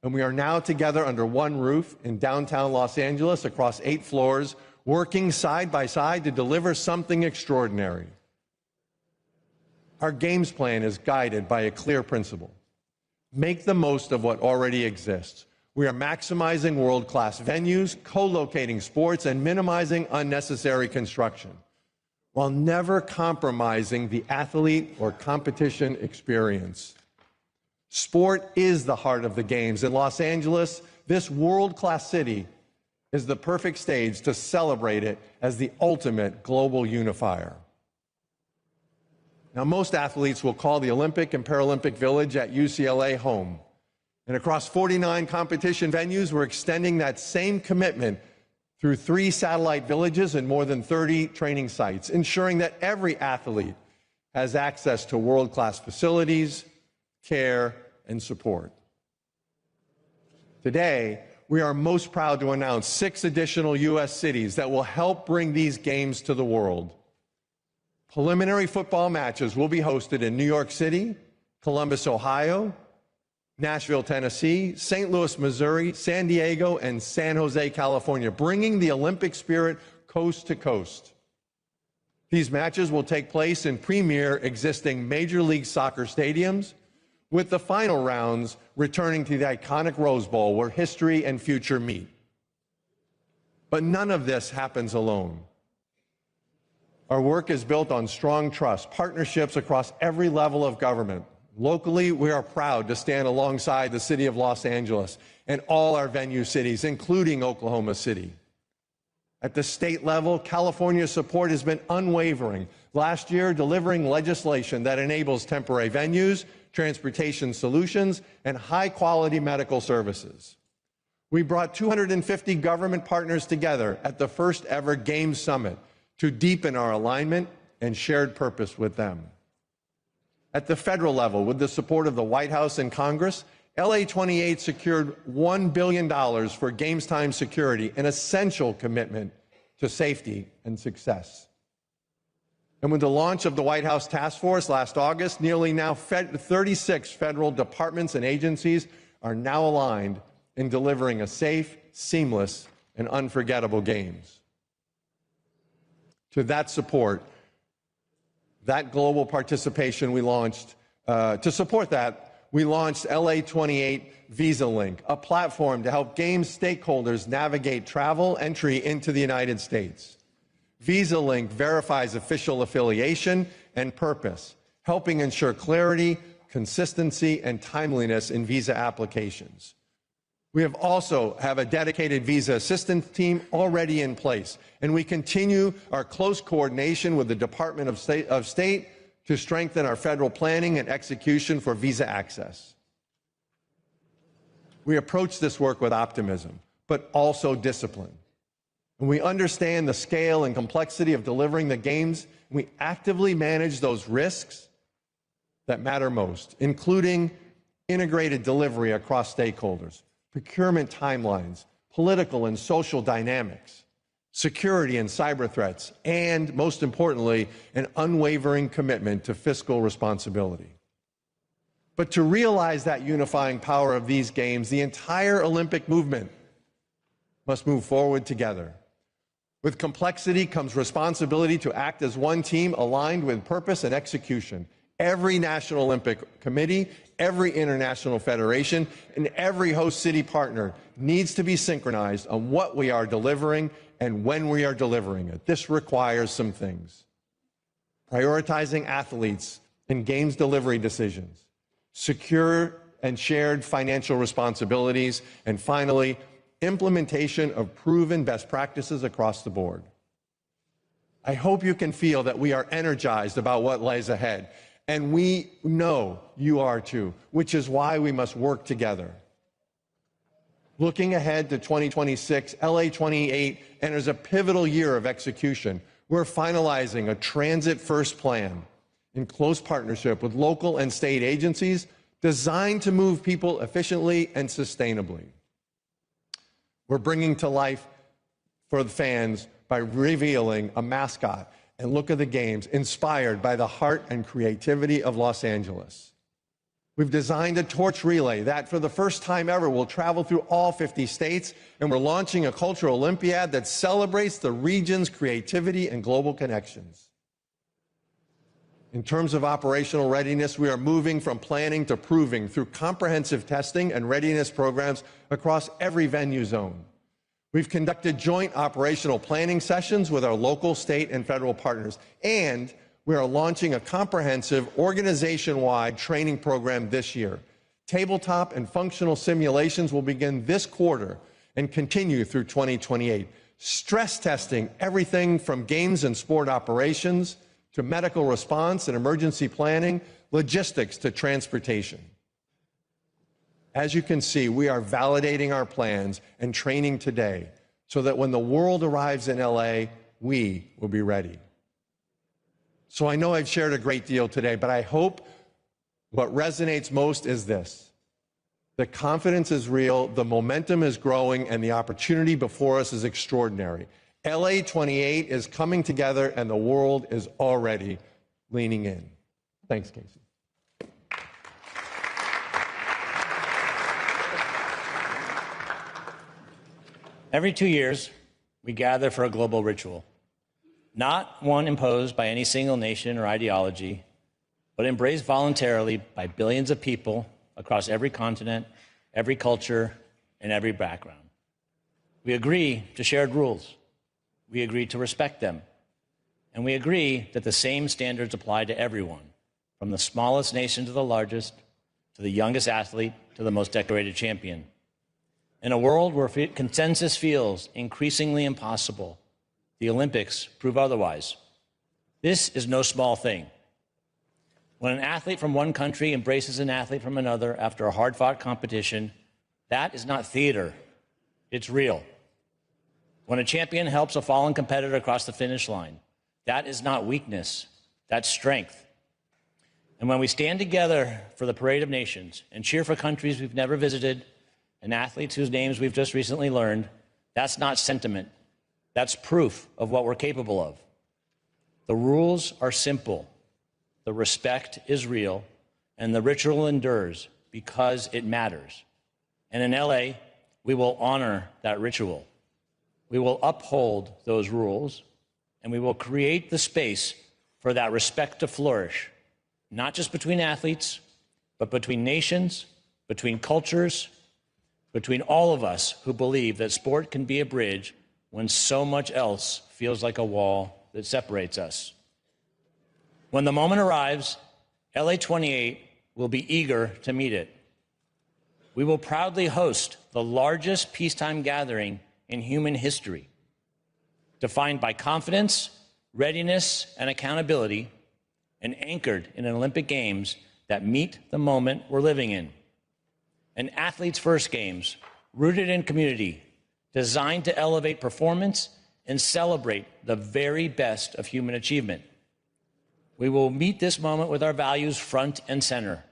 and we are now together under one roof in downtown Los Angeles across 8 floors, working side by side to deliver something extraordinary. Our Games plan is guided by a clear principle. Make the most of what already exists. We are maximizing world-class venues, co-locating sports, and minimizing unnecessary construction, while never compromising the athlete or competition experience. Sport is the heart of the Games. In Los Angeles, this world-class city is the perfect stage to celebrate it as the ultimate global unifier. Now, most athletes will call the Olympic and Paralympic Village at UCLA home. And across 49 competition venues, we're extending that same commitment through 3 satellite villages and more than 30 training sites, ensuring that every athlete has access to world-class facilities, care, and support. Today, we are most proud to announce 6 additional U.S. cities that will help bring these Games to the world. Preliminary football matches will be hosted in New York City, Columbus, Ohio, Nashville, Tennessee, St. Louis, Missouri, San Diego, and San Jose, California, bringing the Olympic spirit coast to coast. These matches will take place in premier existing Major League Soccer stadiums, with the final rounds returning to the iconic Rose Bowl where history and future meet. But none of this happens alone. Our work is built on strong trust, partnerships across every level of government. Locally, we are proud to stand alongside the city of Los Angeles and all our venue cities, including Oklahoma City. At the state level, California's support has been unwavering, last year delivering legislation that enables temporary venues, transportation solutions, and high-quality medical services. We brought 250 government partners together at the first ever Games Summit to deepen our alignment and shared purpose with them. At the federal level, with the support of the White House and Congress, LA 28 secured $1 billion for Games time security, an essential commitment to safety and success. And with the launch of the White House Task Force last August, nearly now 36 federal departments and agencies are now aligned in delivering a safe, seamless, and unforgettable Games. To that support, that global participation we launched, to support that, we launched LA28 Visa Link, a platform to help Games stakeholders navigate travel entry into the United States. Visa Link verifies official affiliation and purpose, helping ensure clarity, consistency, and timeliness in visa applications. We also have a dedicated visa assistance team already in place, and we continue our close coordination with the Department of State to strengthen our federal planning and execution for visa access. We approach this work with optimism, but also discipline. And we understand the scale and complexity of delivering the Games, and we actively manage those risks that matter most, including integrated delivery across stakeholders, procurement timelines, political and social dynamics, security and cyber threats, and, most importantly, an unwavering commitment to fiscal responsibility. But to realize that unifying power of these Games, the entire Olympic movement must move forward together. With complexity comes responsibility to act as one team aligned with purpose and execution. Every National Olympic Committee, every international federation, and every host city partner needs to be synchronized on what we are delivering and when we are delivering it. This requires some things: prioritizing athletes in Games delivery decisions, secure and shared financial responsibilities, and finally, implementation of proven best practices across the board. I hope you can feel that we are energized about what lies ahead, and we know you are too, which is why we must work together. Looking ahead to 2026, LA28 enters a pivotal year of execution. We're finalizing a transit-first plan in close partnership with local and state agencies designed to move people efficiently and sustainably. We're bringing to life for the fans by revealing a mascot and look of the Games inspired by the heart and creativity of Los Angeles. We've designed a torch relay that, for the first time ever, will travel through all 50 states, and we're launching a cultural Olympiad that celebrates the region's creativity and global connections. In terms of operational readiness, we are moving from planning to proving through comprehensive testing and readiness programs across every venue zone. We've conducted joint operational planning sessions with our local, state, and federal partners, and we are launching a comprehensive organization-wide training program this year. Tabletop and functional simulations will begin this quarter and continue through 2028. Stress testing everything from Games and sport operations to medical response and emergency planning, logistics to transportation. As you can see, we are validating our plans and training today so that when the world arrives in LA, we will be ready. So I know I've shared a great deal today, but I hope what resonates most is this: the confidence is real, the momentum is growing, and the opportunity before us is extraordinary. LA28 is coming together, and the world is already leaning in. Thanks, Casey. Every 2 years, we gather for a global ritual, not one imposed by any single nation or ideology, but embraced voluntarily by billions of people across every continent, every culture, and every background. We agree to shared rules. We agree to respect them. And we agree that the same standards apply to everyone, from the smallest nation to the largest, to the youngest athlete to the most decorated champion. In a world where consensus feels increasingly impossible, the Olympics prove otherwise. This is no small thing. When an athlete from one country embraces an athlete from another after a hard-fought competition, that is not theater, it's real. When a champion helps a fallen competitor across the finish line, that is not weakness, that's strength. And when we stand together for the Parade of Nations and cheer for countries we've never visited and athletes whose names we've just recently learned, that's not sentiment. That's proof of what we're capable of. The rules are simple, the respect is real, and the ritual endures because it matters. And in LA, we will honor that ritual. We will uphold those rules, and we will create the space for that respect to flourish, not just between athletes, but between nations, between cultures, between all of us who believe that sport can be a bridge when so much else feels like a wall that separates us. When the moment arrives, LA 28 will be eager to meet it. We will proudly host the largest peacetime gathering in human history, defined by confidence, readiness, and accountability, and anchored in an Olympic Games that meet the moment we're living in. An athlete's first games, rooted in community, designed to elevate performance and celebrate the very best of human achievement. We will meet this moment with our values front and center: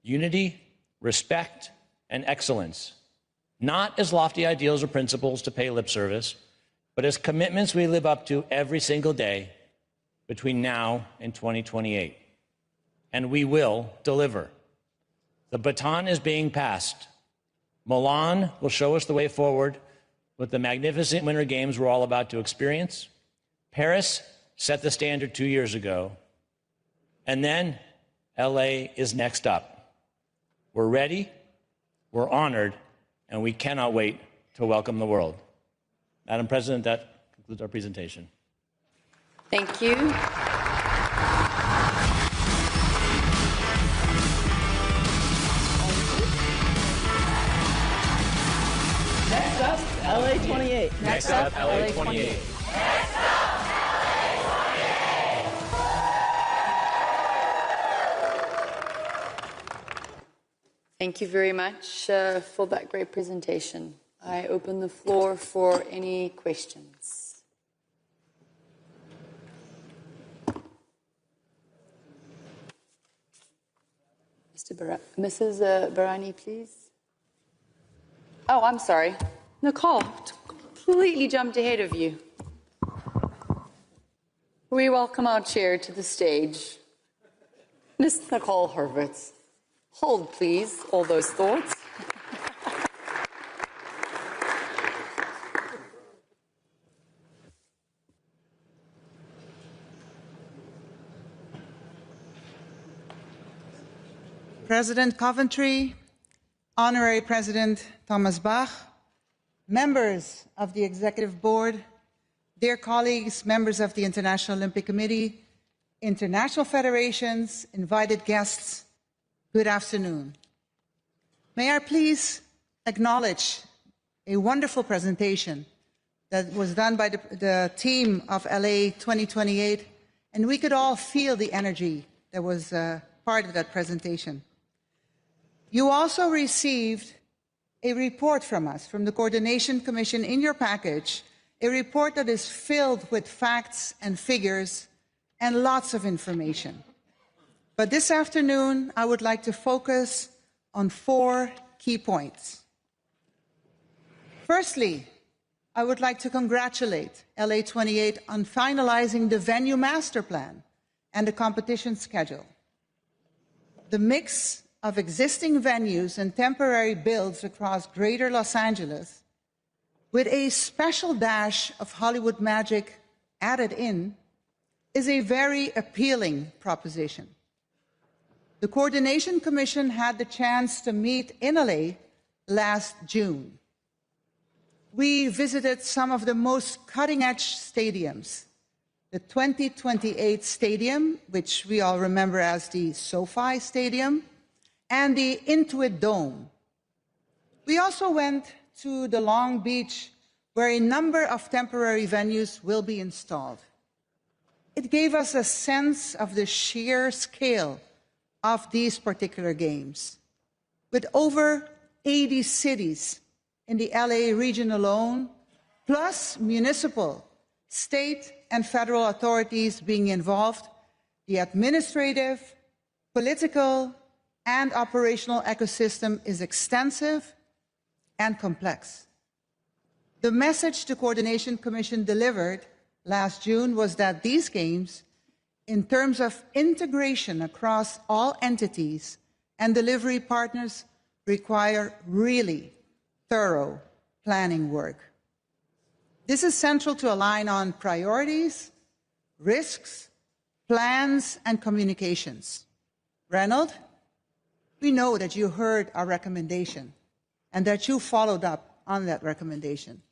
unity, respect, and excellence, not as lofty ideals or principles to pay lip service, but as commitments we live up to every single day between now and 2028. And we will deliver. The baton is being passed. Milan will show us the way forward with the magnificent Winter Games we're all about to experience. Paris set the standard 2 years ago. And then LA is next up. We're ready, we're honored, and we cannot wait to welcome the world. Madam President, that concludes our presentation. Thank you. Next up, LA 28. Next up, LA 28. Thank you very much for that great presentation. I open the floor for any questions. Mrs. Barani, please. Oh, I'm sorry. Nicole, completely jumped ahead of you. We welcome our chair to the stage, Ms. Nicole Hurwitz. Hold, please, all those thoughts. President Coventry, Honorary President Thomas Bach, members of the Executive Board, dear colleagues, members of the International Olympic Committee, international federations, invited guests, good afternoon. May I please acknowledge a wonderful presentation that was done by the team of LA 2028, and we could all feel the energy that was part of that presentation. You also received a report from us, from the Coordination Commission in your package, a report that is filled with facts and figures and lots of information. But this afternoon, I would like to focus on 4 key points. Firstly, I would like to congratulate LA 28 on finalizing the venue master plan and the competition schedule. The mix of existing venues and temporary builds across Greater Los Angeles, with a special dash of Hollywood magic added in, is a very appealing proposition. The Coordination Commission had the chance to meet in LA last June. We visited some of the most cutting-edge stadiums, the 2028 Stadium, which we all remember as the SoFi Stadium, and the Intuit Dome. We also went to the Long Beach, where a number of temporary venues will be installed. It gave us a sense of the sheer scale of these particular games. With over 80 cities in the LA region alone, plus municipal, state, and federal authorities being involved, the administrative, political, and operational ecosystem is extensive and complex. The message the Coordination Commission delivered last June was that these games, in terms of integration across all entities and delivery partners, require really thorough planning work. This is central to align on priorities, risks, plans, and communications. Reynold, we know that you heard our recommendation and that you followed up on that recommendation.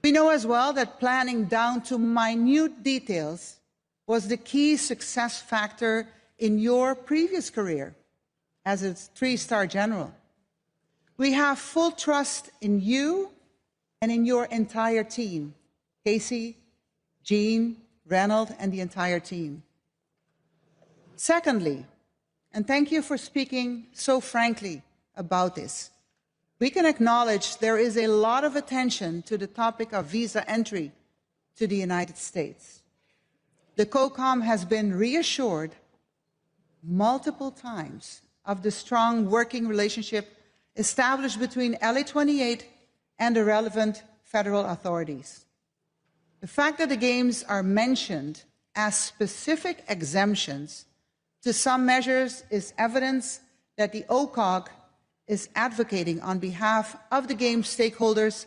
We know as well that planning down to minute details was the key success factor in your previous career as a three-star general. We have full trust in you and in your entire team, Casey, Jean, Reynold, and the entire team. Secondly, and thank you for speaking so frankly about this, we can acknowledge there is a lot of attention to the topic of visa entry to the United States. The COCOM has been reassured multiple times of the strong working relationship established between LA28 and the relevant federal authorities. The fact that the Games are mentioned as specific exemptions to some measures is evidence that the OCOG is advocating on behalf of the Games stakeholders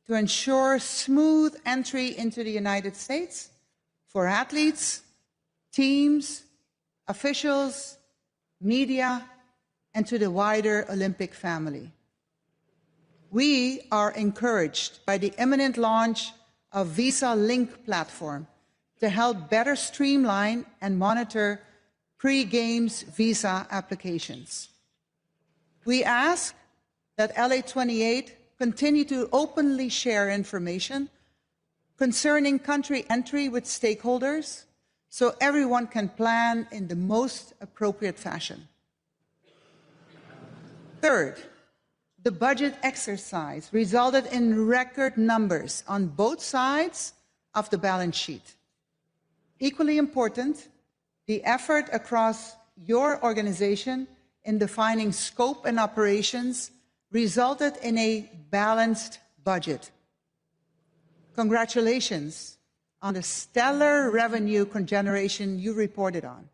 to ensure smooth entry into the United States for athletes, teams, officials, media, and to the wider Olympic family. We are encouraged by the imminent launch of Visa Link platform to help better streamline and monitor pre-Games visa applications. We ask that LA28 continue to openly share information concerning country entry with stakeholders so everyone can plan in the most appropriate fashion. Third, the budget exercise resulted in record numbers on both sides of the balance sheet. Equally important, the effort across your organization in defining scope and operations resulted in a balanced budget. Congratulations on the stellar revenue generation you reported on.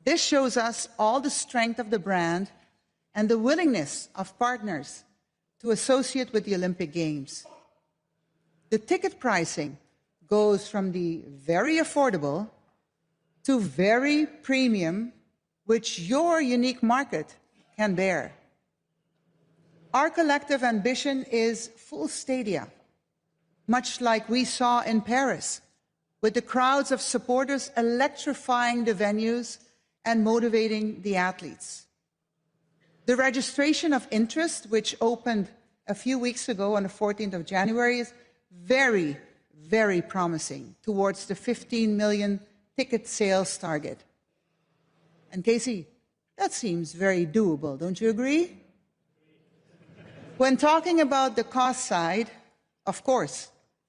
This shows us all the strength of the brand and the willingness of partners to associate with the Olympic Games. The ticket pricing goes from the very affordable to very premium, which your unique market can bear. Our collective ambition is full stadia, much like we saw in Paris, with the crowds of supporters electrifying the venues and motivating the athletes. The registration of interest, which opened a few weeks ago on the 14th of January, is very, very promising towards the 15 million ticket sales target. And Casey, that seems very doable, don't you agree? When talking about the cost side, of course,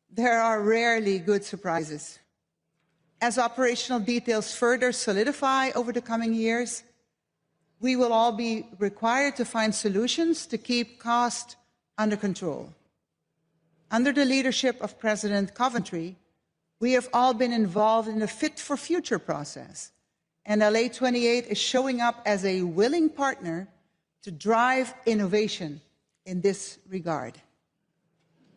there are rarely good surprises. As operational details further solidify over the coming years, we will all be required to find solutions to keep costs under control. Under the leadership of President Coventry, we have all been involved in the Fit for Future process, and LA28 is showing up as a willing partner to drive innovation in this regard.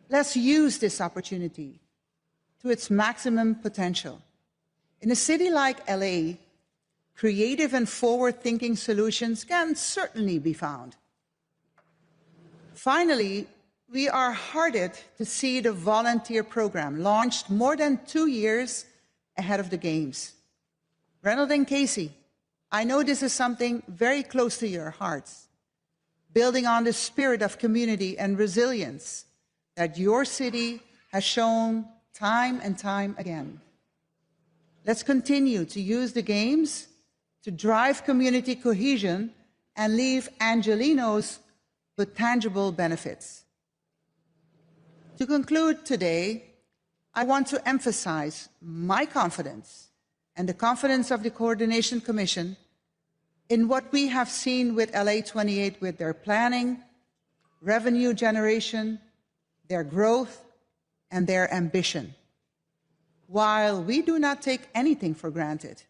Let's use this opportunity to its maximum potential. In a city like LA, creative and forward-thinking solutions can certainly be found. Finally, we are heartened to see the volunteer program launched more than 2 years ahead of the Games. Reynold and Casey, I know this is something very close to your hearts, building on the spirit of community and resilience that your city has shown time and time again. Let's continue to use the Games to drive community cohesion and leave Angelenos with tangible benefits. To conclude today, I want to emphasize my confidence and the confidence of the Coordination Commission in what we have seen with LA28 with their planning, revenue generation, their growth, and their ambition. While we do not take anything for granted,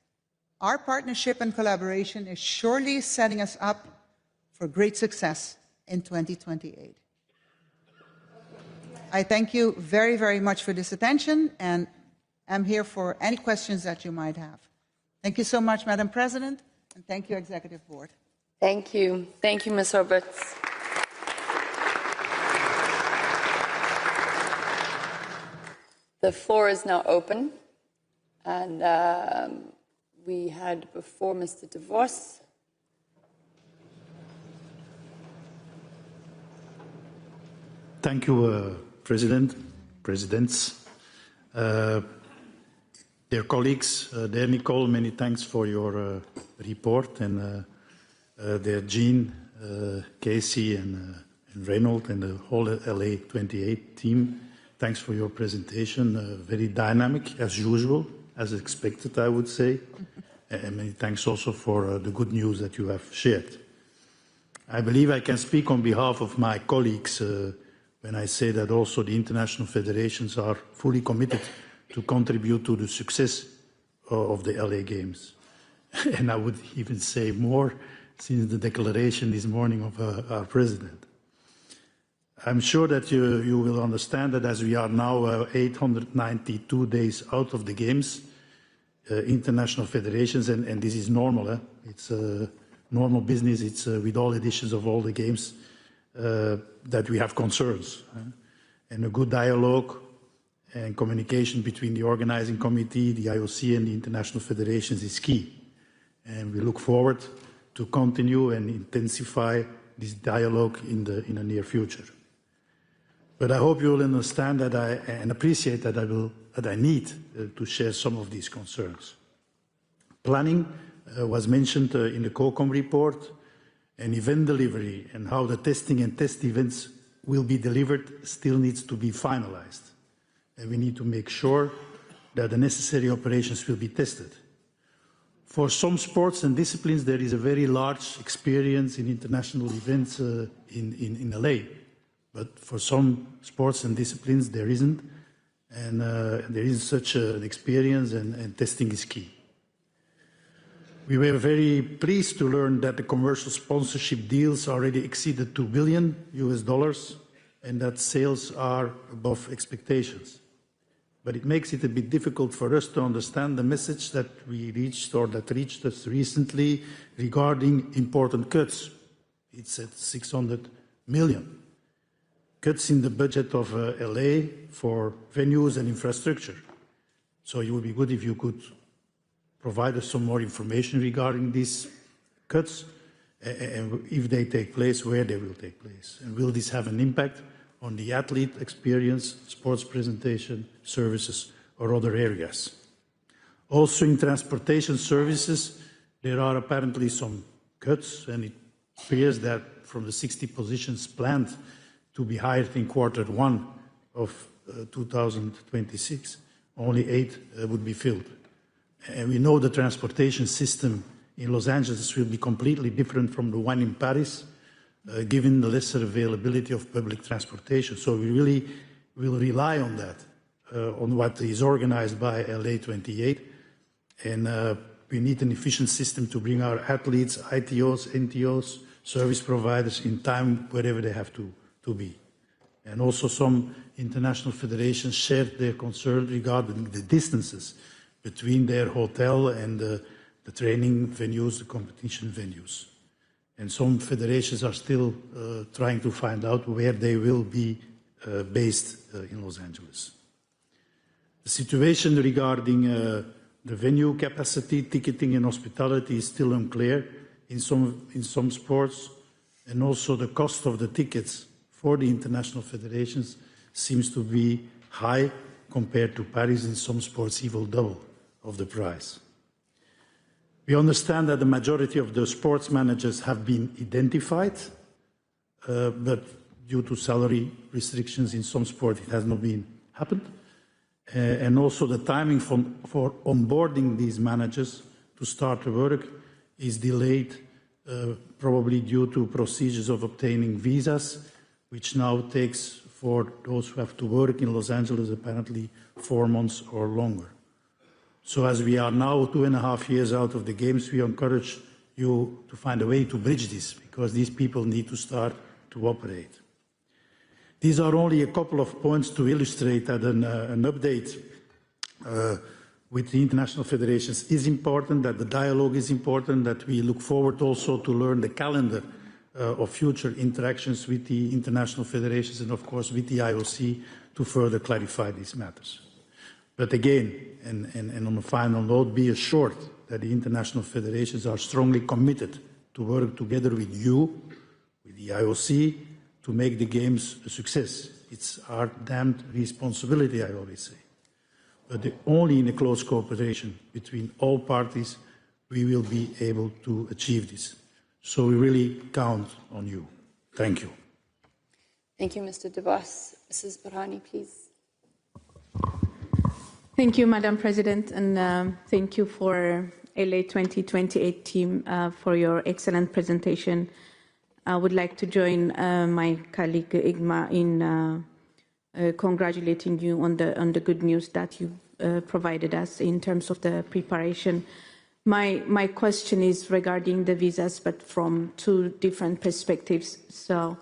our partnership and collaboration is surely setting us up for great success in 2028. I thank you very, very much for this attention, and I'm here for any questions that you might have. Thank you so much, Madam President, and thank you, Executive Board. Thank you. Thank you, Ms. Roberts. The floor is now open, and we had before Mr. De Vos. Thank you, Presidents. Dear colleagues, dear Nicole, many thanks for your report, and dear Jean, Casey, and Reynold, and the whole LA28 team. Thanks for your presentation. Very dynamic, as usual, as expected, I would say. And many thanks also for the good news that you have shared. I believe I can speak on behalf of my colleagues when I say that also the international federations are fully committed to contribute to the success of the LA Games. And I would even say more since the declaration this morning of our president. I'm sure that you will understand that as we are now 892 days out of the Games, international federations, and this is normal, it's normal business, it's with all editions of all the Games that we have concerns. And a good dialogue and communication between the organizing committee, the IOC, and the international federations is key. And we look forward to continue and intensify this dialogue in the near future. But I hope you will understand that and appreciate that I need to share some of these concerns. Planning was mentioned in the COCOM report, and event delivery and how the testing and test events will be delivered still needs to be finalized. And we need to make sure that the necessary operations will be tested. For some sports and disciplines, there is a very large experience in international events in LA. But for some sports and disciplines, there isn't, and there isn't such an experience, and testing is key. We were very pleased to learn that the commercial sponsorship deals already exceeded $2 billion, and that sales are above expectations. But it makes it a bit difficult for us to understand the message that we reached or that reached us recently regarding important cuts. It's at $600 million. Cuts in the budget of LA for venues and infrastructure. So it would be good if you could provide us some more information regarding these cuts, and if they take place, where they will take place. And will this have an impact on the athlete experience, sports presentation, services, or other areas? Also in transportation services, there are apparently some cuts, and it appears that from the 60 positions planned to be hired in Q1 of 2026, only 8 would be filled. And we know the transportation system in Los Angeles will be completely different from the one in Paris, given the lesser availability of public transportation. So we really will rely on that, on what is organized by LA28. And we need an efficient system to bring our athletes, ITOs, NTOs, service providers in time wherever they have to be. And also some international federations shared their concern regarding the distances between their hotel and the training venues, the competition venues. And some federations are still trying to find out where they will be based in Los Angeles. The situation regarding the venue capacity, ticketing and hospitality is still unclear in some sports, and also the cost of the tickets for the international federations seems to be high compared to Paris. In some sports, even double of the price. We understand that the majority of the sports managers have been identified, but due to salary restrictions in some sports, it has not been happened. And also the timing for onboarding these managers to start the work is delayed, probably due to procedures of obtaining visas, which now takes for those who have to work in Los Angeles apparently 4 months or longer. So as we are now 2.5 years out of the Games, we encourage you to find a way to bridge this, because these people need to start to operate. These are only a couple of points to illustrate that an update with the international federations is important, that the dialogue is important, that we look forward also to learn the calendar of future interactions with the international federations and, of course, with the IOC to further clarify these matters. But again, and on a final note, be assured that the international federations are strongly committed to work together with you, with the IOC, to make the Games a success. It's our damned responsibility, I always say. But only in a close cooperation between all parties we will be able to achieve this. So we really count on you. Thank you. Thank you, Mr. De Vos. Mrs. Barani, please. Thank you, Madam President, and thank you for LA 2028 team for your excellent presentation. I would like to join my colleague Igma in congratulating you on the good news that you provided us in terms of the preparation. My question is regarding the visas, but from two different perspectives. So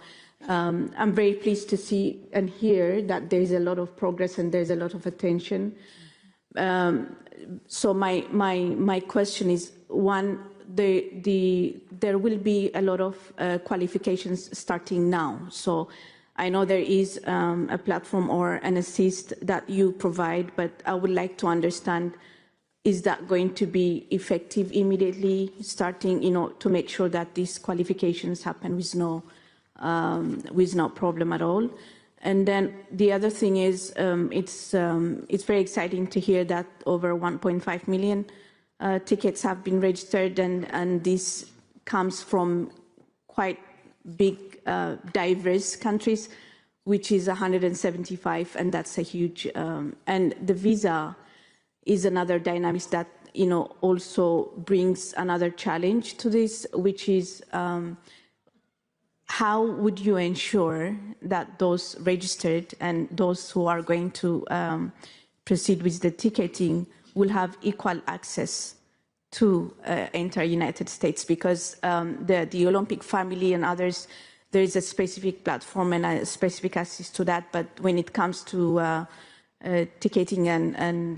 I'm very pleased to see and hear that there is a lot of progress and there's a lot of attention. So my question is, one, there will be a lot of qualifications starting now. So I know there is a platform or an assist that you provide, but I would like to understand, is that going to be effective immediately, starting, to make sure that these qualifications happen with no problem at all? And then the other thing is, it's very exciting to hear that over 1.5 million tickets have been registered, and this comes from quite big, diverse countries, which is 175, and that's a huge. And the visa is another dynamic that also brings another challenge to this, which is how would you ensure that those registered and those who are going to proceed with the ticketing will have equal access to enter United States? Because the Olympic family and others, there is a specific platform and a specific access to that. But when it comes to ticketing and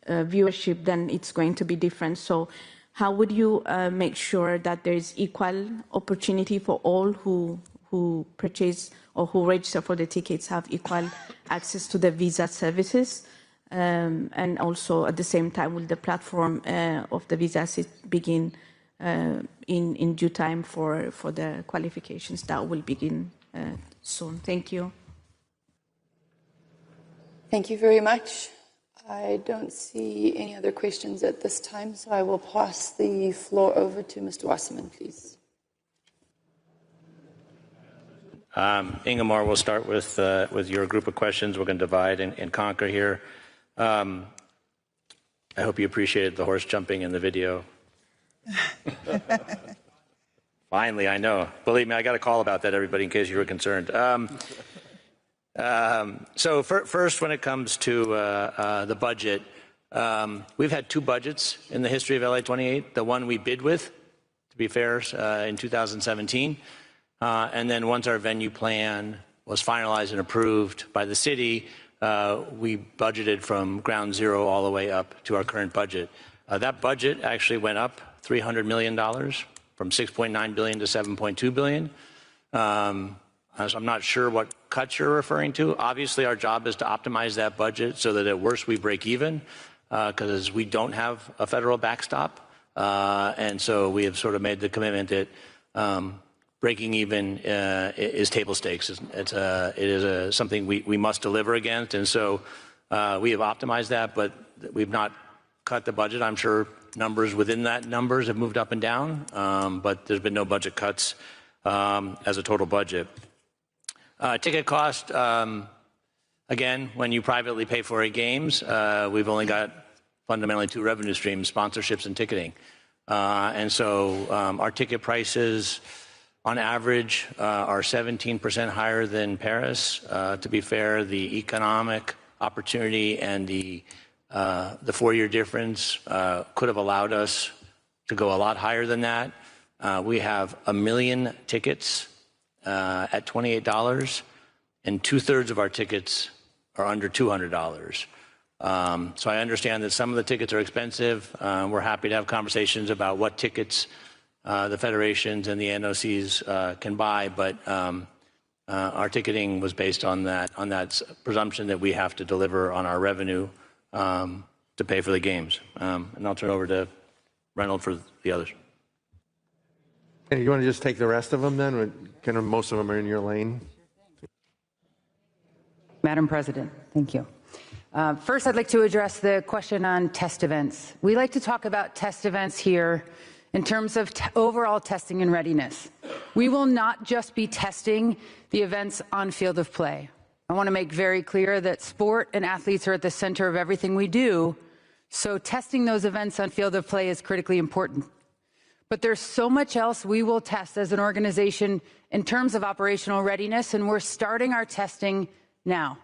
viewership, then it's going to be different. So how would you make sure that there is equal opportunity for all who purchase or who register for the tickets have equal access to the visa services? And also at the same time, will the platform of the visa begin in due time for the qualifications that will begin soon? Thank you. Thank you very much. I don't see any other questions at this time, so I will pass the floor over to Mr. Wasserman, please. Ingemar, we'll start with your group of questions. We're going to divide and conquer here. I hope you appreciated the horse jumping in the video. Finally, I know. Believe me, I got a call about that, everybody, in case you were concerned. So first, when it comes to the budget, we've had two budgets in the history of LA28. The one we bid with, to be fair, in 2017. And then once our venue plan was finalized and approved by the city, we budgeted from ground zero all the way up to our current budget. That budget actually went up $300 million from $6.9 billion to $7.2 billion. So I'm not sure what cuts you're referring to. Obviously, our job is to optimize that budget so that at worst we break even, because we don't have a federal backstop. And so we have sort of made the commitment that breaking even is table stakes. It is something we must deliver against. And so we have optimized that, but we've not cut the budget. I'm sure numbers within that numbers have moved up and down, but there's been no budget cuts as a total budget. Ticket cost, again, when you privately pay for a games, we've only got fundamentally two revenue streams, sponsorships and ticketing. And so our ticket prices on average are 17% higher than Paris. To be fair, the economic opportunity and the 4-year difference could have allowed us to go a lot higher than that. We have 1 million tickets at $28, and 2/3 of our tickets are under $200. So I understand that some of the tickets are expensive. We're happy to have conversations about what tickets the federations and the NOCs can buy, but our ticketing was based on that presumption that we have to deliver on our revenue to pay for the games. And I'll turn over to Reynold for the others. Hey, you want to just take the rest of them then? Kind of most of them are in your lane. Madam President, thank you. First, I'd like to address the question on test events. We like to talk about test events here in terms of overall testing and readiness. We will not just be testing the events on field of play. I want to make very clear that sport and athletes are at the center of everything we do, so testing those events on field of play is critically important. But there's so much else we will test as an organization in terms of operational readiness, and we're starting our testing now.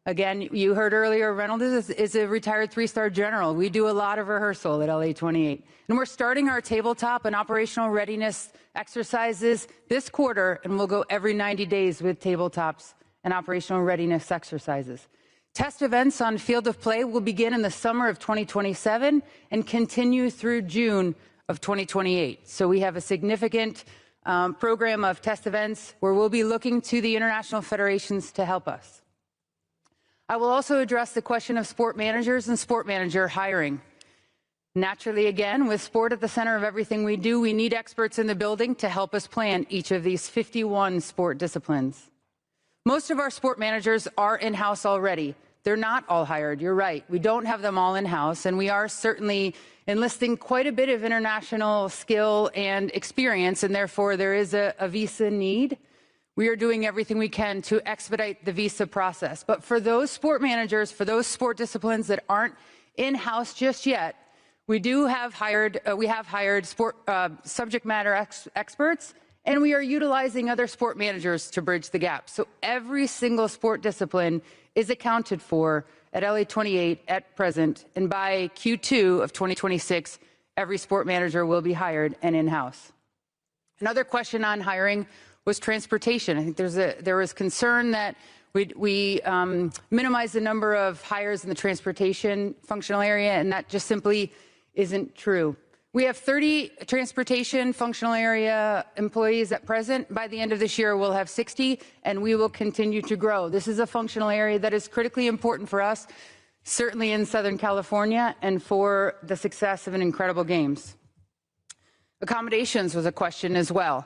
Again, you heard earlier, Reynold is a retired 3-star general. We do a lot of rehearsal at LA28. And we're starting our tabletop and operational readiness exercises this quarter, and we'll go every 90 days with tabletops and operational readiness exercises. Test events on field of play will begin in the summer of 2027 and continue through June of 2028. So we have a significant program of test events where we'll be looking to the international federations to help us. I will also address the question of sport managers and sport manager hiring. Naturally, again, with sport at the center of everything we do, we need experts in the building to help us plan each of these 51 sport disciplines. Most of our sport managers are in-house already. They're not all hired, you're right. We don't have them all in-house, and we are certainly enlisting quite a bit of international skill and experience, and therefore there is a visa need. We are doing everything we can to expedite the visa process. But for those sport managers, for those sport disciplines that aren't in-house just yet, we have hired sport subject matter experts, and we are utilizing other sport managers to bridge the gap. So every single sport discipline is accounted for at LA28 at present, and by Q2 of 2026, every sport manager will be hired and in-house. Another question on hiring was transportation. I think there was concern that we minimize the number of hires in the transportation functional area, and that just simply isn't true. We have 30 transportation functional area employees at present. By the end of this year, we'll have 60, and we will continue to grow. This is a functional area that is critically important for us, certainly in Southern California, and for the success of an incredible games. Accommodations was a question as well.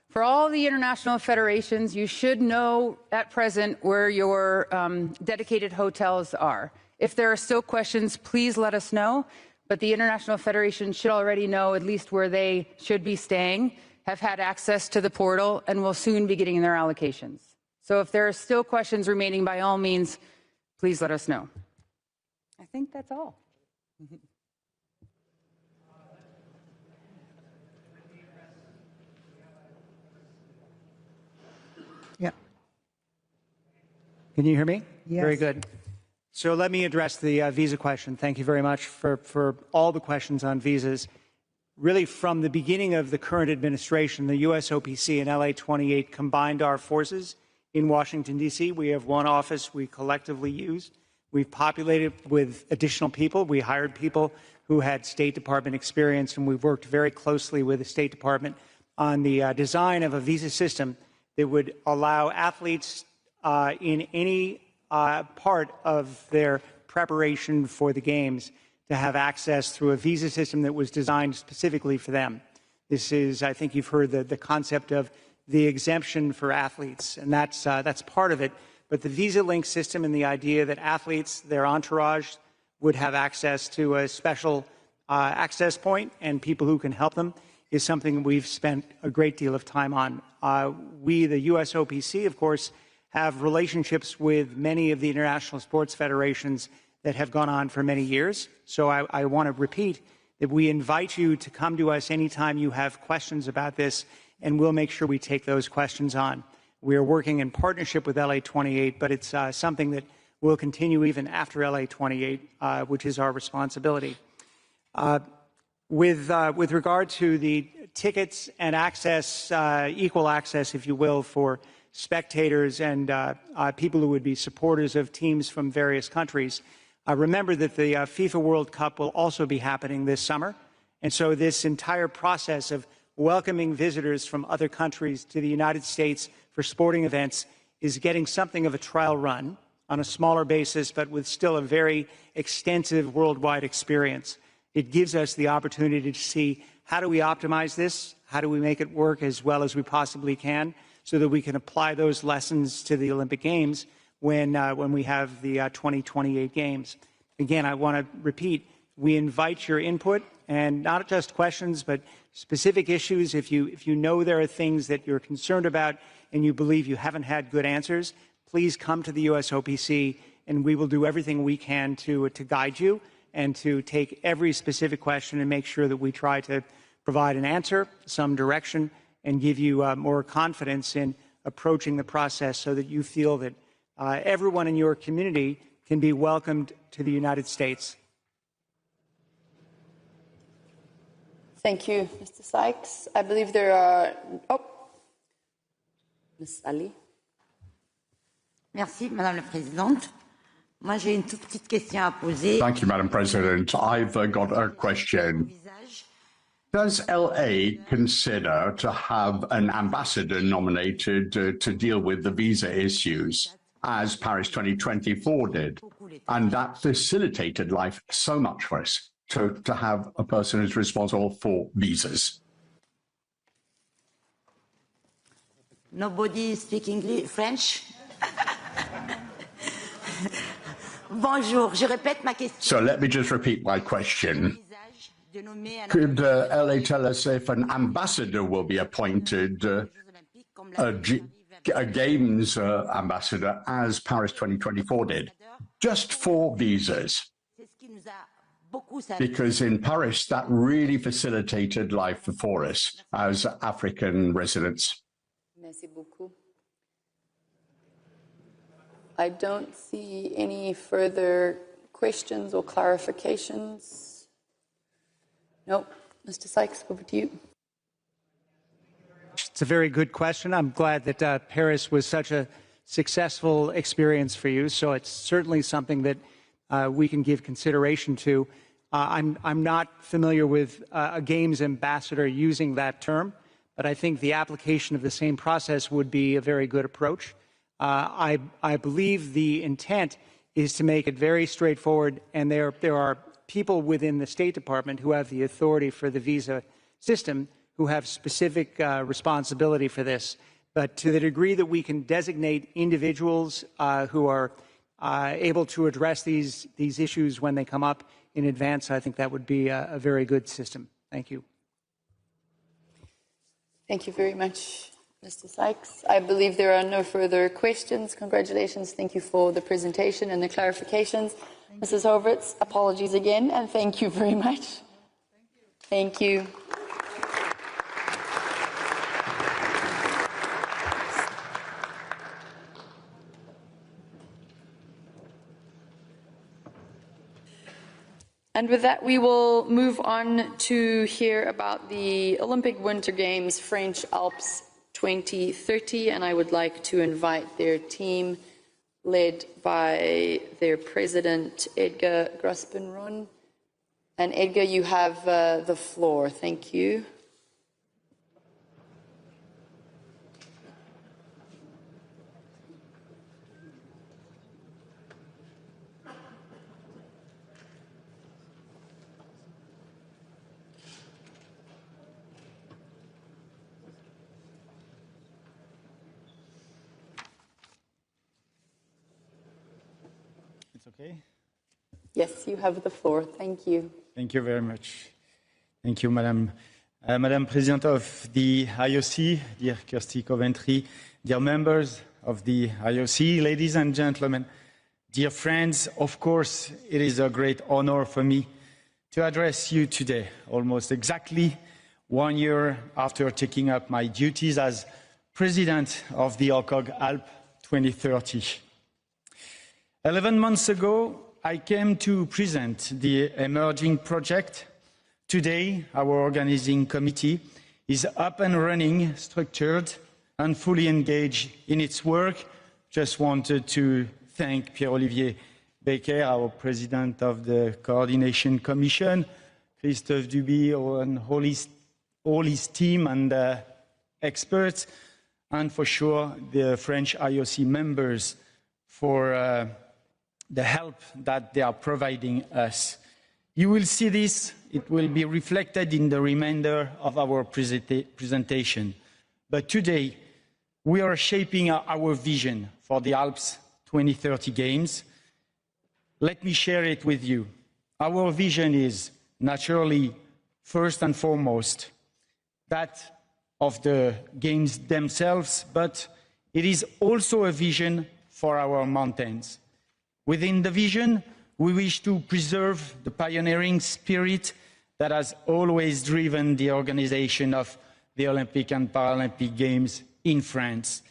For all the international federations, you should know at present where your dedicated hotels are. If there are still questions, please let us know. But the international federation should already know at least where they should be staying, have had access to the portal, and will soon be getting their allocations. So if there are still questions remaining, by all means, please let us know. I think that's all. Yeah. Can you hear me? Yes. Very good. So let me address the visa question. Thank you very much for all the questions on visas. Really, from the beginning of the current administration, the USOPC and LA28 combined our forces in Washington, D.C. We have one office we collectively use. We've populated with additional people. We hired people who had State Department experience, and we've worked very closely with the State Department on the design of a visa system that would allow athletes in any part of their preparation for the games to have access through a visa system that was designed specifically for them. This is, I think you've heard the concept of the exemption for athletes, and that's part of it. But the visa link system and the idea that athletes, their entourage, would have access to a special access point and people who can help them is something we've spent a great deal of time on. We, the USOPC, of course, have relationships with many of the international sports federations that have gone on for many years. So I want to repeat that we invite you to come to us anytime you have questions about this, and we'll make sure we take those questions on. We are working in partnership with LA28, but it's something that will continue even after LA28, which is our responsibility. With regard to the tickets and access, equal access, if you will, for spectators and people who would be supporters of teams from various countries, remember that the FIFA World Cup will also be happening this summer. And so this entire process of welcoming visitors from other countries to the United States for sporting events is getting something of a trial run on a smaller basis, but with still a very extensive worldwide experience. It gives us the opportunity to see how do we optimize this, how do we make it work as well as we possibly can, so that we can apply those lessons to the Olympic Games when we have the 2028 Games. Again, I want to repeat, we invite your input, and not just questions, but specific issues. If you know there are things that you're concerned about and you believe you haven't had good answers, please come to the USOPC, and we will do everything we can to guide you and to take every specific question and make sure that we try to provide an answer, some direction, and give you more confidence in approaching the process so that you feel that everyone in your community can be welcomed to the United States. Thank you, Mr. Sykes. I believe there are... Oh, Ms. Ali. Merci, Madame la Présidente. Moi, j'ai une toute petite question à poser. Thank you, Madam President. I've got a question. Does LA consider to have an ambassador nominated to deal with the visa issues, as Paris 2024 did? And that facilitated life so much for us to have a person who's responsible for visas. Nobody speak English, French? Bonjour, je répète ma question. So let me just repeat my question. Could LA tell us if an ambassador will be appointed, a Games ambassador, as Paris 2024 did, just for visas? Because in Paris, that really facilitated life for us as African residents. Merci beaucoup. I don't see any further questions or clarifications. Nope. Mr. Sykes, over to you. It's a very good question. I'm glad that Paris was such a successful experience for you. So it's certainly something that we can give consideration to. I'm not familiar with a Games ambassador using that term, but I think the application of the same process would be a very good approach. I believe the intent is to make it very straightforward, and there are people within the State Department who have the authority for the visa system who have specific responsibility for this. But to the degree that we can designate individuals who are able to address these issues when they come up in advance, I think that would be a very good system. Thank you. Thank you very much, Mr. Sykes. I believe there are no further questions. Congratulations. Thank you for the presentation and the clarifications. Mrs. Horvitz, apologies again, and thank you very much. Thank you. And with that, we will move on to hear about the Olympic Winter Games French Alps 2030, and I would like to invite their team, led by their president, Edgar Grospenron. And Edgar, you have the floor. Thank you. Okay. Yes, you have the floor. Thank you. Thank you very much. Thank you, Madam. Madam President of the IOC, dear Kirsty Coventry, dear members of the IOC, ladies and gentlemen, dear friends, of course, it is a great honor for me to address you today, almost exactly 1 year after taking up my duties as President of the IOC Alps 2030. 11 months ago, I came to present the emerging project Today, our organizing committee is up and running, structured, and fully engaged in its work. Just wanted to thank Pierre-Olivier Becker, our president of the Coordination Commission, Christophe Duby, and all his team and experts, and for sure the French IOC members for the help that they are providing us. You will see this, it will be reflected in the remainder of our presentation. But today, we are shaping our vision for the Alps 2030 Games. Let me share it with you. Our vision is naturally, first and foremost, that of the Games themselves, but it is also a vision for our mountains. Within the vision, we wish to preserve the pioneering spirit that has always driven the organization of the Olympic and Paralympic Games in France.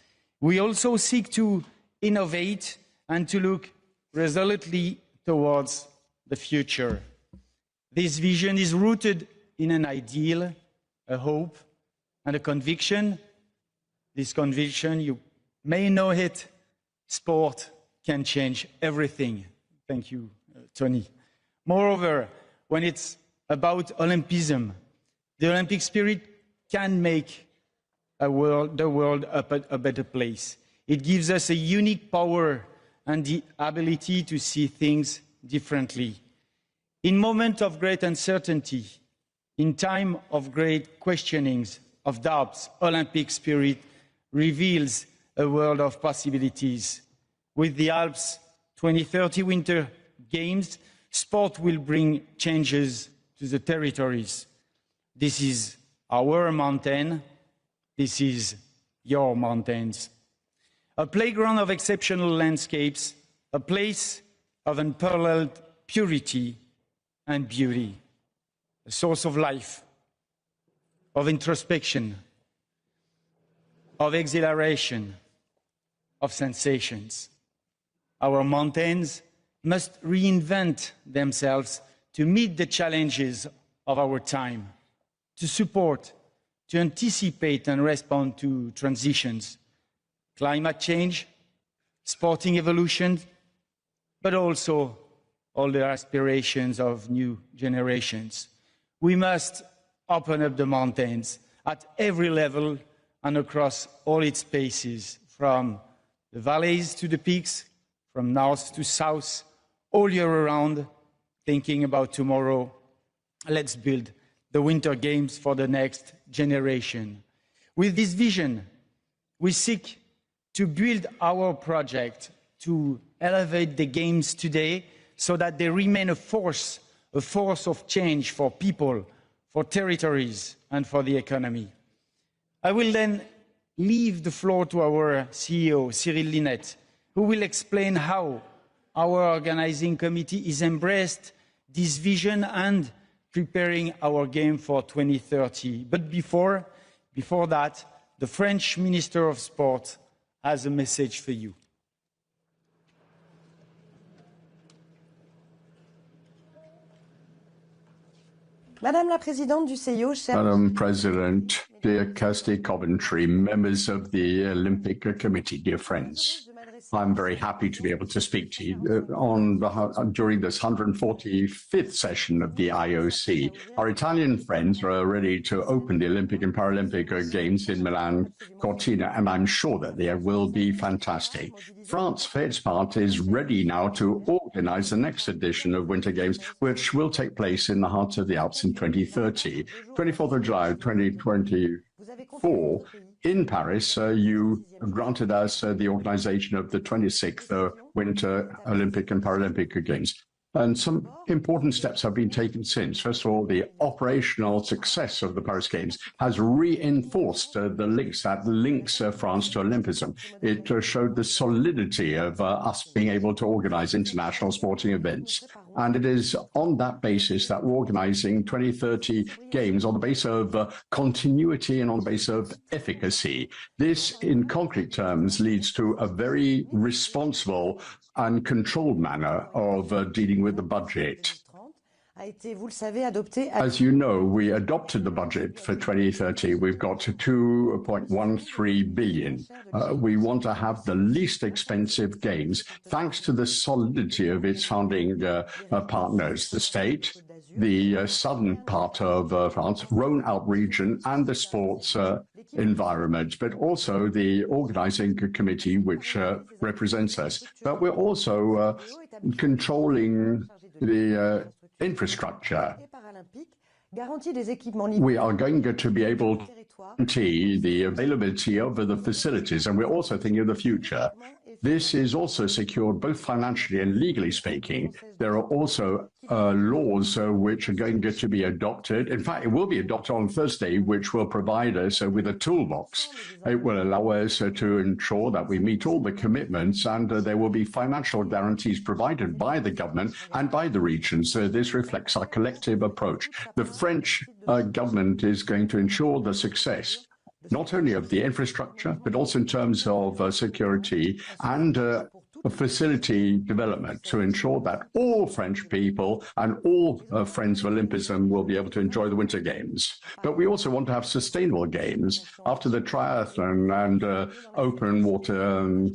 We also seek to innovate and to look resolutely towards the future. This vision is rooted in an ideal, a hope, and a conviction. This conviction, you may know it, sport can change everything. Thank you, Tony. Moreover, when it's about Olympism, the Olympic spirit can make the world a better place. It gives us a unique power and the ability to see things differently. In moments of great uncertainty, in time of great questionings, of doubts, Olympic spirit reveals a world of possibilities. With the Alps 2030 Winter Games, sport will bring changes to the territories. This is our mountain. This is your mountains. A playground of exceptional landscapes, a place of unparalleled purity and beauty, a source of life, of introspection, of exhilaration, of sensations. Our mountains must reinvent themselves to meet the challenges of our time, to support, to anticipate and respond to transitions, climate change, sporting evolution, but also all the aspirations of new generations. We must open up the mountains at every level and across all its spaces, from the valleys to the peaks, from north to south, all year around, thinking about tomorrow. Let's build the Winter Games for the next generation. With this vision, we seek to build our project to elevate the Games today so that they remain a force of change for people, for territories, and for the economy. I will then leave the floor to our CEO, Cyril Linette, who will explain how our organizing committee is embraced this vision and preparing our game for 2030. But before that, the French Minister of Sport has a message for you. Madame la Présidente du CIO, Madam President, dear Kirsty Coventry, members of the Olympic Committee, dear friends, I'm very happy to be able to speak to you during this 145th session of the IOC. Our Italian friends are ready to open the Olympic and Paralympic Games in Milano Cortina, and I'm sure that they will be fantastic. France, for its part, is ready now to organize the next edition of Winter Games, which will take place in the heart of the Alps in 2030. 24th of July, 2024, in Paris, you granted us the organization of the 26th Winter Olympic and Paralympic Games. And some important steps have been taken since. First of all, the operational success of the Paris Games has reinforced the links that links France to Olympism. It showed the solidity of us being able to organize international sporting events. And it is on that basis that we're organizing 2030 Games on the basis of continuity and on the basis of efficacy. This, in concrete terms, leads to a very responsible and controlled manner of dealing with the budget. As you know, we adopted the budget for 2030. We've got to 2.13 billion. We want to have the least expensive games, thanks to the solidity of its founding partners, the state, the southern part of France, Rhône-Alpes region, and the sports environment, but also the organizing committee, which represents us. But we're also controlling the infrastructure. We are going to be able to guarantee the availability of the facilities, and we're also thinking of the future. This is also secured both financially and legally speaking. There are also laws which are going to be adopted. In fact, it will be adopted on Thursday, which will provide us with a toolbox. It will allow us to ensure that we meet all the commitments, and there will be financial guarantees provided by the government and by the regions. This reflects our collective approach. The French government is going to ensure the success not only of the infrastructure, but also in terms of security and facility development to ensure that all French people and all friends of Olympism will be able to enjoy the Winter Games. But we also want to have sustainable games after the triathlon and open water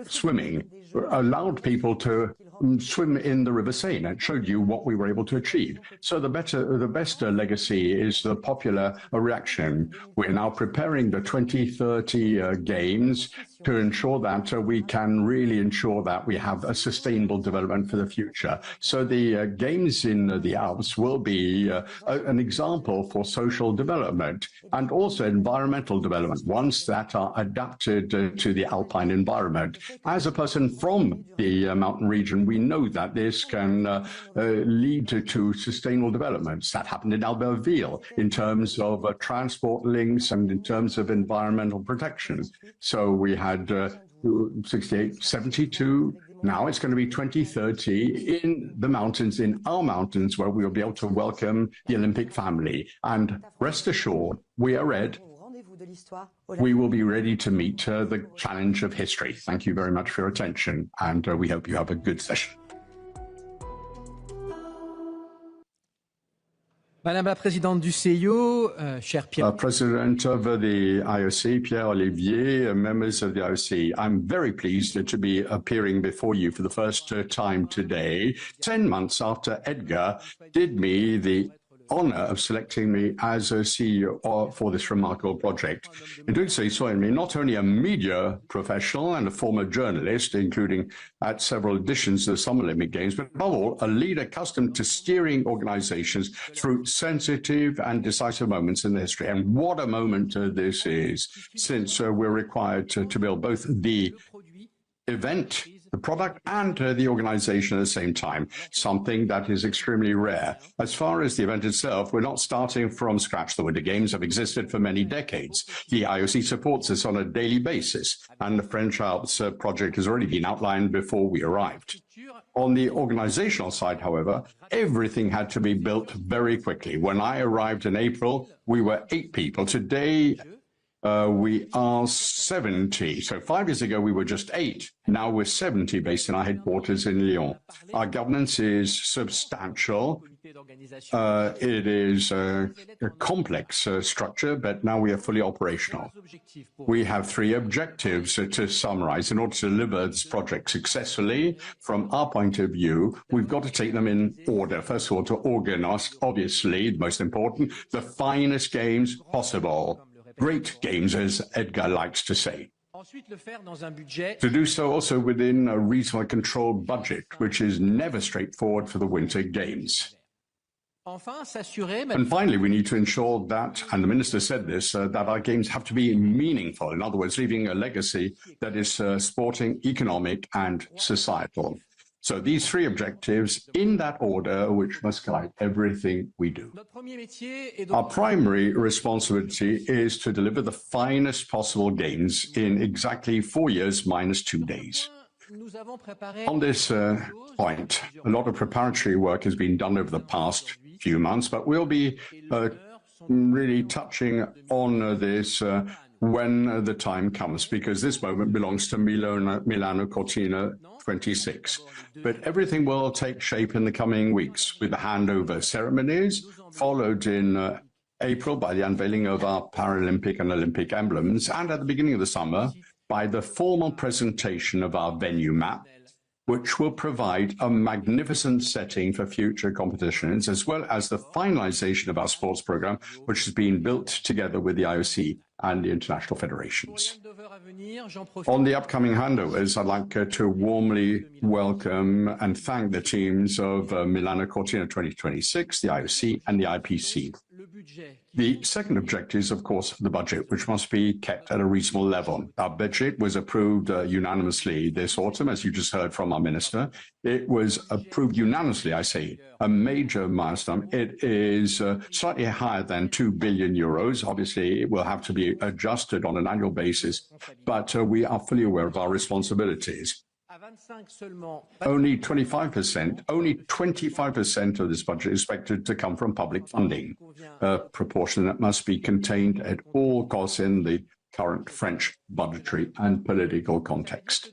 swimming allowed people to swim in the River Seine. It showed you what we were able to achieve. So the best legacy is the popular reaction. We're now preparing the 2030 games to ensure that we can really ensure that we have a sustainable development for the future. So the games in the Alps will be an example for social development and also environmental development, ones that are adapted to the alpine environment. As a person from the mountain region, we know that this can lead to sustainable developments. That happened in Albertville in terms of transport links and in terms of environmental protection. So we had 68, 72. Now it's going to be 2030 in the mountains, in our mountains, where we will be able to welcome the Olympic family. And rest assured, we are ready. We will be ready to meet the challenge of history. Thank you very much for your attention, and we hope you have a good session. Madame la Présidente du CIO, cher Pierre. President of the IOC, Pierre Olivier, members of the IOC, I'm very pleased to be appearing before you for the first time today, 10 months after Edgar did me the honor of selecting me as a CEO for this remarkable project. In doing so, he saw in me not only a media professional and a former journalist, including at several editions of the Summer Olympic Games, but above all, a leader accustomed to steering organizations through sensitive and decisive moments in the history. And what a moment this is, since we're required to build both the event, the product, and the organization at the same time, something that is extremely rare. As far as the event itself, we're not starting from scratch. The Winter Games have existed for many decades. The IOC supports us on a daily basis, and the French Alps project has already been outlined before we arrived. On the organizational side, however, everything had to be built very quickly. When I arrived in April, we were 8 people. Today, we are 70. So 5 years ago, we were just 8. Now we're 70 based in our headquarters in Lyon. Our governance is substantial. It is a complex structure, but now we are fully operational. We have 3 objectives to summarize. In order to deliver this project successfully, from our point of view, we've got to take them in order. First of all, to organize, obviously, the most important, the finest games possible. Great games, as Edgar likes to say. To do so also within a reasonably controlled budget, which is never straightforward for the Winter Games. And finally, we need to ensure that, and the Minister said this, that our games have to be meaningful. In other words, leaving a legacy that is sporting, economic, and societal. So these 3 objectives in that order, which must guide everything we do. Our primary responsibility is to deliver the finest possible games in exactly 4 years minus 2 days. On this point, a lot of preparatory work has been done over the past few months, but we'll be really touching on this when the time comes, because this moment belongs to Milano Cortina 26. But everything will take shape in the coming weeks with the handover ceremonies, followed in April by the unveiling of our Paralympic and Olympic emblems, and at the beginning of the summer by the formal presentation of our venue map, which will provide a magnificent setting for future competitions, as well as the finalization of our sports program, which has been built together with the IOC and the international federations. On the upcoming handovers, I'd like to warmly welcome and thank the teams of Milano Cortina 2026, the IOC and the IPC. The second objective is, of course, the budget, which must be kept at a reasonable level. Our budget was approved unanimously this autumn, as you just heard from our minister. It was approved unanimously, I say, a major milestone. It is slightly higher than 2 billion euros. Obviously, it will have to be adjusted on an annual basis, but we are fully aware of our responsibilities. Only 25% of this budget is expected to come from public funding, a proportion that must be contained at all costs in the current French budgetary and political context.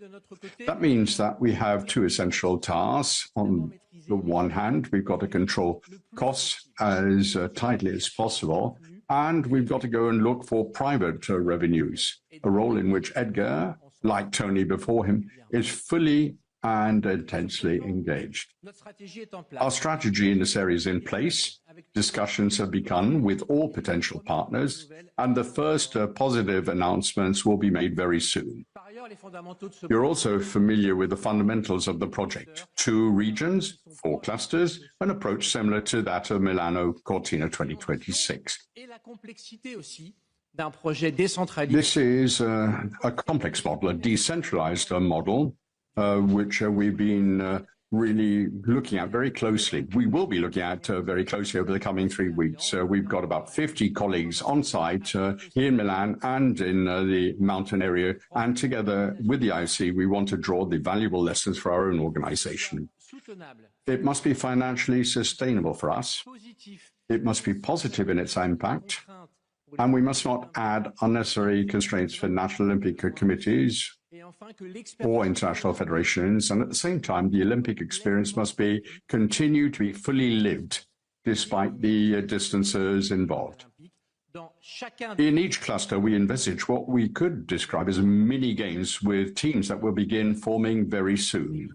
That means that we have two essential tasks. On the one hand, we've got to control costs as tightly as possible, and we've got to go and look for private revenues, a role in which Edgar, like Tony before him, is fully and intensely engaged. Our strategy in this area is in place. Discussions have begun with all potential partners, and the first positive announcements will be made very soon. You're also familiar with the fundamentals of the project: 2 regions, 4 clusters, an approach similar to that of Milano Cortina 2026. This is a complex model, a decentralized model, which we've been really looking at very closely. We will be looking at very closely over the coming 3 weeks. We've got about 50 colleagues on site here in Milan and in the mountain area. And together with the IOC, we want to draw the valuable lessons for our own organization. It must be financially sustainable for us. It must be positive in its impact. And we must not add unnecessary constraints for national Olympic committees or international federations. And at the same time, the Olympic experience must continue to be fully lived, despite the distances involved. In each cluster, we envisage what we could describe as mini games with teams that will begin forming very soon.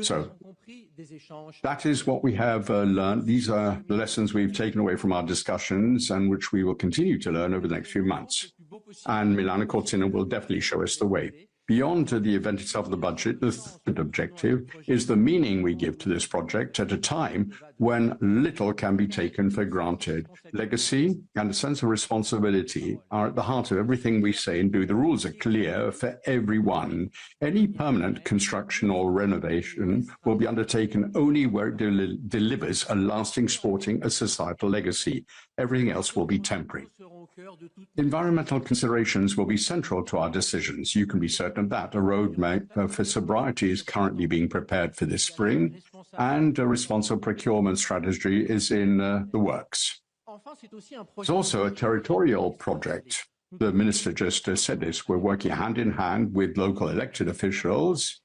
So that is what we have learned. These are the lessons we've taken away from our discussions and which we will continue to learn over the next few months. And Milano Cortina will definitely show us the way. Beyond the event itself, the budget, the third objective is the meaning we give to this project at a time when little can be taken for granted. Legacy and a sense of responsibility are at the heart of everything we say and do. The rules are clear for everyone. Any permanent construction or renovation will be undertaken only where it delivers a lasting sporting and societal legacy. Everything else will be temporary. Environmental considerations will be central to our decisions. You can be certain of that. A roadmap for sobriety is currently being prepared for this spring, and a responsible procurement strategy is in the works. It's also a territorial project. The minister just said this. We're working hand in hand with local elected officials,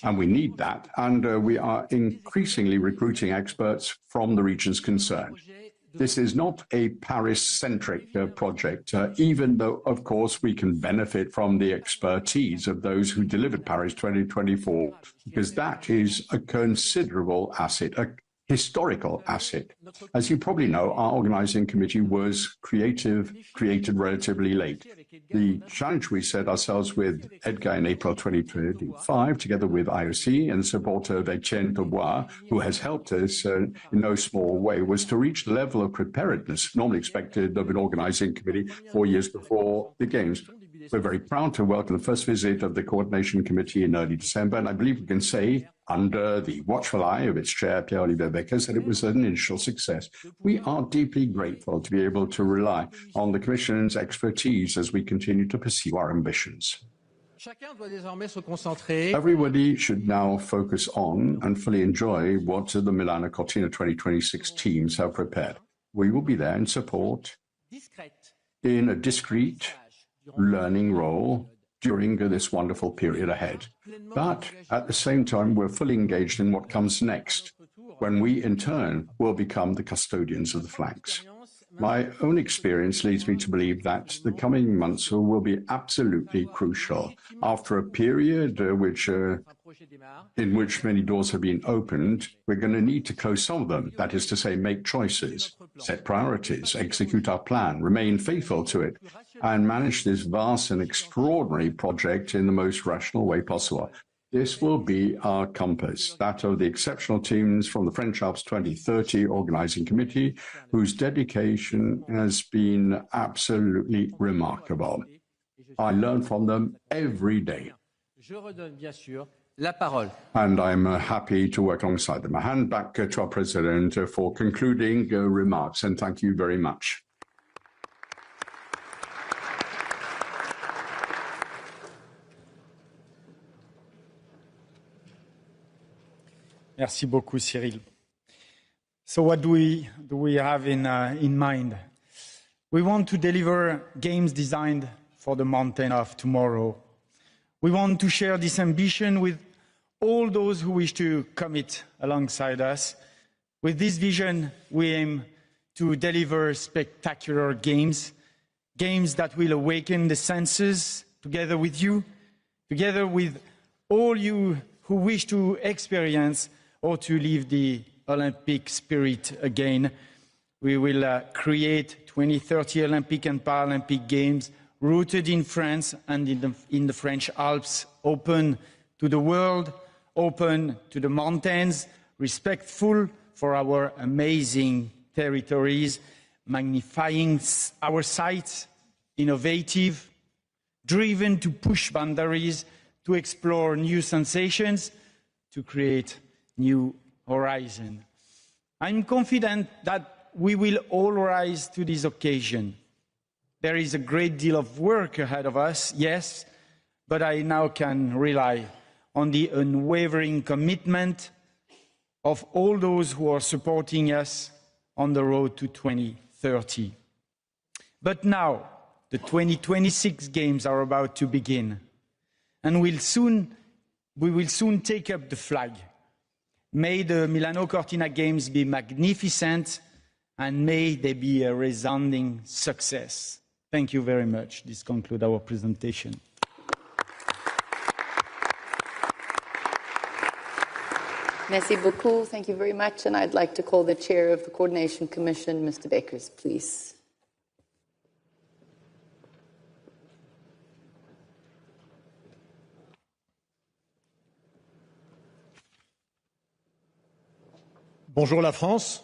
and we need that. And we are increasingly recruiting experts from the regions concerned. This is not a Paris-centric project, even though, of course, we can benefit from the expertise of those who delivered Paris 2024, because that is a considerable asset, a historical asset. As you probably know, our organizing committee was created relatively late. The challenge we set ourselves with Edgar in April 2025, together with IOC and the support of Etienne Dubois, who has helped us in no small way, was to reach the level of preparedness normally expected of an organizing committee 4 years before the Games. We're very proud to welcome the first visit of the Coordination Committee in early December, and I believe we can say, under the watchful eye of its chair, Pierre-Olivier Beckers, that it was an initial success. We are deeply grateful to be able to rely on the Commission's expertise as we continue to pursue our ambitions. Everybody should now focus on and fully enjoy what the Milano Cortina 2026 teams have prepared. We will be there in support in a discrete learning role during this wonderful period ahead. But at the same time, we're fully engaged in what comes next, when we, in turn, will become the custodians of the flags. My own experience leads me to believe that the coming months will be absolutely crucial. After a period in which many doors have been opened, we're going to need to close some of them. That is to say, make choices, set priorities, execute our plan, remain faithful to it, and manage this vast and extraordinary project in the most rational way possible. This will be our compass, that of the exceptional teams from the French Alps 2030 Organizing Committee, whose dedication has been absolutely remarkable. I learn from them every day. And I'm happy to work alongside them. I hand back to our President for concluding remarks, and thank you very much. Merci beaucoup, Cyril. So what do we have in mind? We want to deliver games designed for the mountain of tomorrow. We want to share this ambition with all those who wish to commit alongside us. With this vision, we aim to deliver spectacular games, games that will awaken the senses together with you, together with all you who wish to experience or to live the Olympic spirit again. We will create 2030 Olympic and Paralympic Games rooted in France and in the French Alps, open to the world, open to the mountains, respectful for our amazing territories, magnifying our sites, innovative, driven to push boundaries, to explore new sensations, to create new horizon. I'm confident that we will all rise to this occasion. There is a great deal of work ahead of us, yes, but I now can rely on the unwavering commitment of all those who are supporting us on the road to 2030. But now, the 2026 Games are about to begin, and we will soon take up the flag. May the Milano Cortina Games be magnificent, and may they be a resounding success. Thank you very much. This concludes our presentation. Merci beaucoup. Thank you very much. And I'd like to call the Chair of the Coordination Commission, Mr. Bakers, please. Bonjour la France.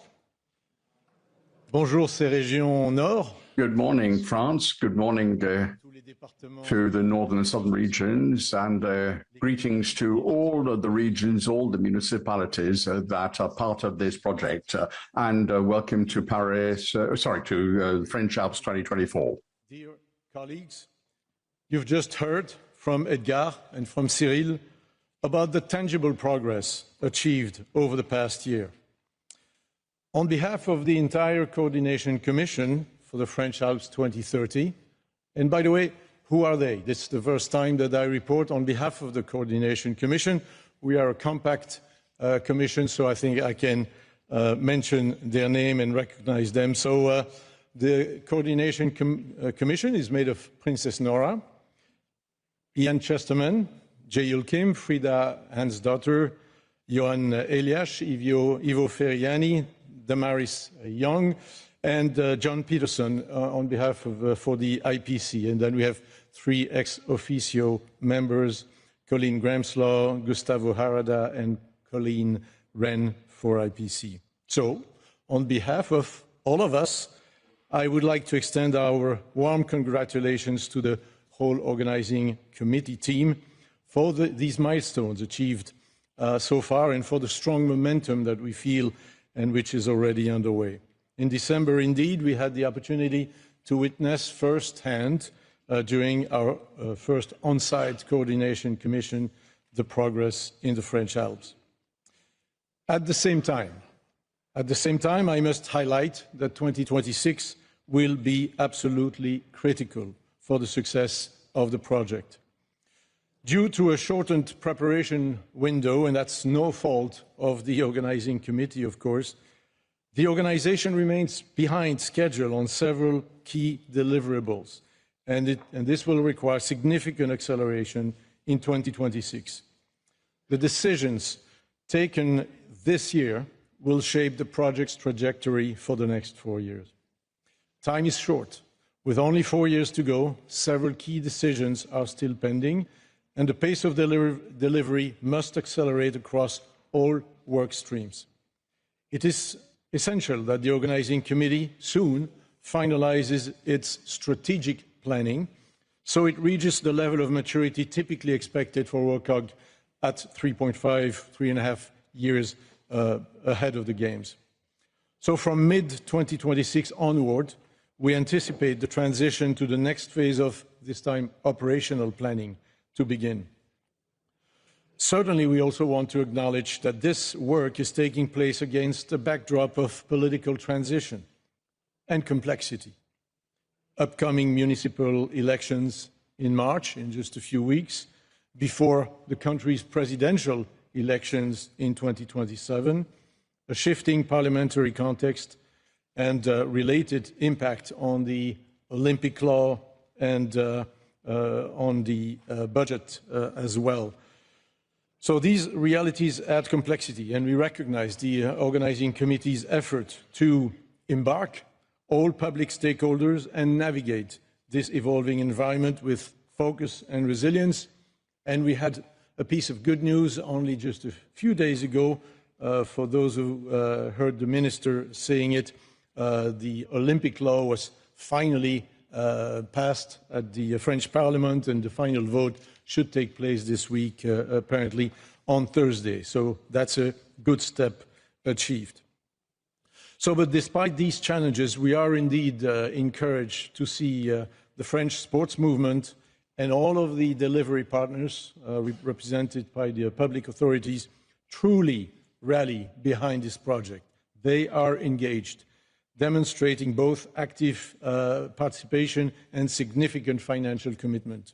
Bonjour ces régions nord. Good morning, France. Good morning to the northern and southern regions, and greetings to all of the regions, all the municipalities that are part of this project, and welcome to the French Alps 2024. Dear colleagues, you've just heard from Edgar and from Cyril about the tangible progress achieved over the past year. On behalf of the entire Coordination Commission for the French Alps 2030, and by the way, who are they? This is the first time that I report on behalf of the Coordination Commission. We are a compact commission, so I think I can mention their name and recognize them. So the Coordination Commission is made of Princess Nora, Ian Chesterman, Jael Kim, Frida Hansdotter, Johan Elias, Ivo Feriani, Damaris Young, and John Peterson on behalf of for the IPC. And then we have 3 ex officio members, Colleen Gramslaw, Gustavo Harada, and Colleen Wren for IPC. So on behalf of all of us, I would like to extend our warm congratulations to the whole organizing committee team for these milestones achieved so far, and for the strong momentum that we feel and which is already underway. In December, indeed, we had the opportunity to witness firsthand during our first on-site coordination commission the progress in the French Alps. At the same time, I must highlight that 2026 will be absolutely critical for the success of the project. Due to a shortened preparation window, and that's no fault of the organizing committee, of course, the organization remains behind schedule on several key deliverables, and this will require significant acceleration in 2026. The decisions taken this year will shape the project's trajectory for the next 4 years. Time is short. With only 4 years to go, several key decisions are still pending, and the pace of delivery must accelerate across all work streams. It is essential that the organizing committee soon finalizes its strategic planning so it reaches the level of maturity typically expected for WCOG at 3.5 years ahead of the Games. So from mid-2026 onward, we anticipate the transition to the next phase of, this time, operational planning to begin. Certainly, we also want to acknowledge that this work is taking place against a backdrop of political transition and complexity. Upcoming municipal elections in March, in just a few weeks, before the country's presidential elections in 2027, a shifting parliamentary context, and related impact on the Olympic law and on the budget as well. So these realities add complexity, and we recognize the organizing committee's effort to embark all public stakeholders and navigate this evolving environment with focus and resilience. And we had a piece of good news only just a few days ago. For those who heard the minister saying it, the Olympic law was finally passed at the French Parliament, and the final vote should take place this week, apparently on Thursday. So that's a good step achieved. So, but despite these challenges, we are indeed encouraged to see the French sports movement and all of the delivery partners represented by the public authorities truly rally behind this project. They are engaged, demonstrating both active participation and significant financial commitment.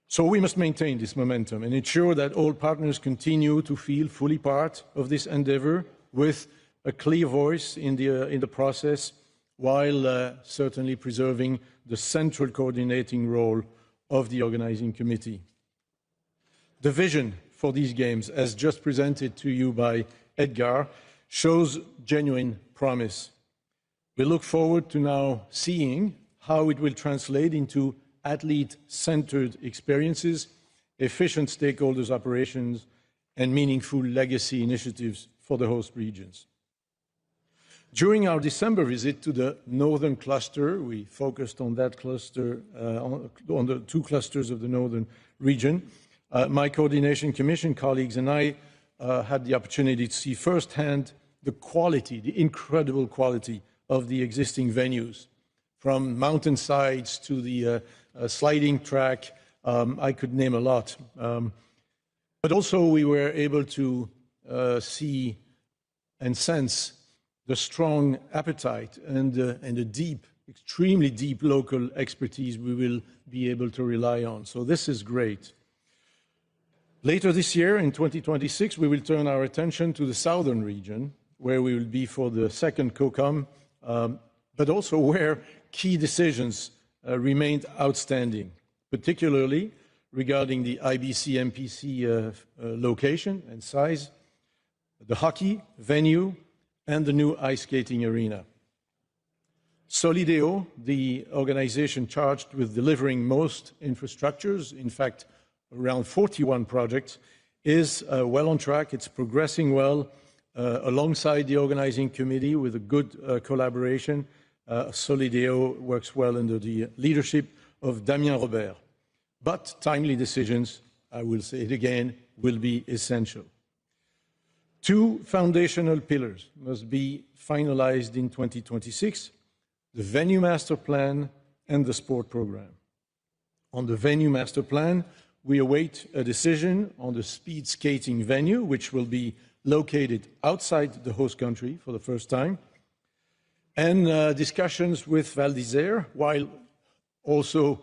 So we must maintain this momentum and ensure that all partners continue to feel fully part of this endeavor with a clear voice in the process, while certainly preserving the central coordinating role of the organizing committee. The vision for these games, as just presented to you by Edgar, shows genuine promise. We look forward to now seeing how it will translate into athlete-centered experiences, efficient stakeholders' operations, and meaningful legacy initiatives for the host regions. During our December visit to the northern cluster, we focused on that cluster, on the two clusters of the northern region. My coordination commission colleagues and I had the opportunity to see firsthand the quality, the incredible quality of the existing venues, from mountainsides to the sliding track. I could name a lot. But also we were able to see and sense the strong appetite and the deep, extremely deep local expertise we will be able to rely on. So this is great. Later this year, in 2026, we will turn our attention to the southern region, where we will be for the second COCOM, but also where key decisions remained outstanding, particularly regarding the IBC MPC location and size, the hockey venue, and the new ice skating arena. Solideo, the organization charged with delivering most infrastructures, in fact, around 41 projects, is well on track. It's progressing well alongside the organizing committee with a good collaboration. Solideo works well under the leadership of Damien Robert. But timely decisions, I will say it again, will be essential. Two foundational pillars must be finalized in 2026, the venue master plan and the sport program. On the venue master plan, we await a decision on the speed skating venue, which will be located outside the host country for the first time. and discussions with Val d'Isère, while also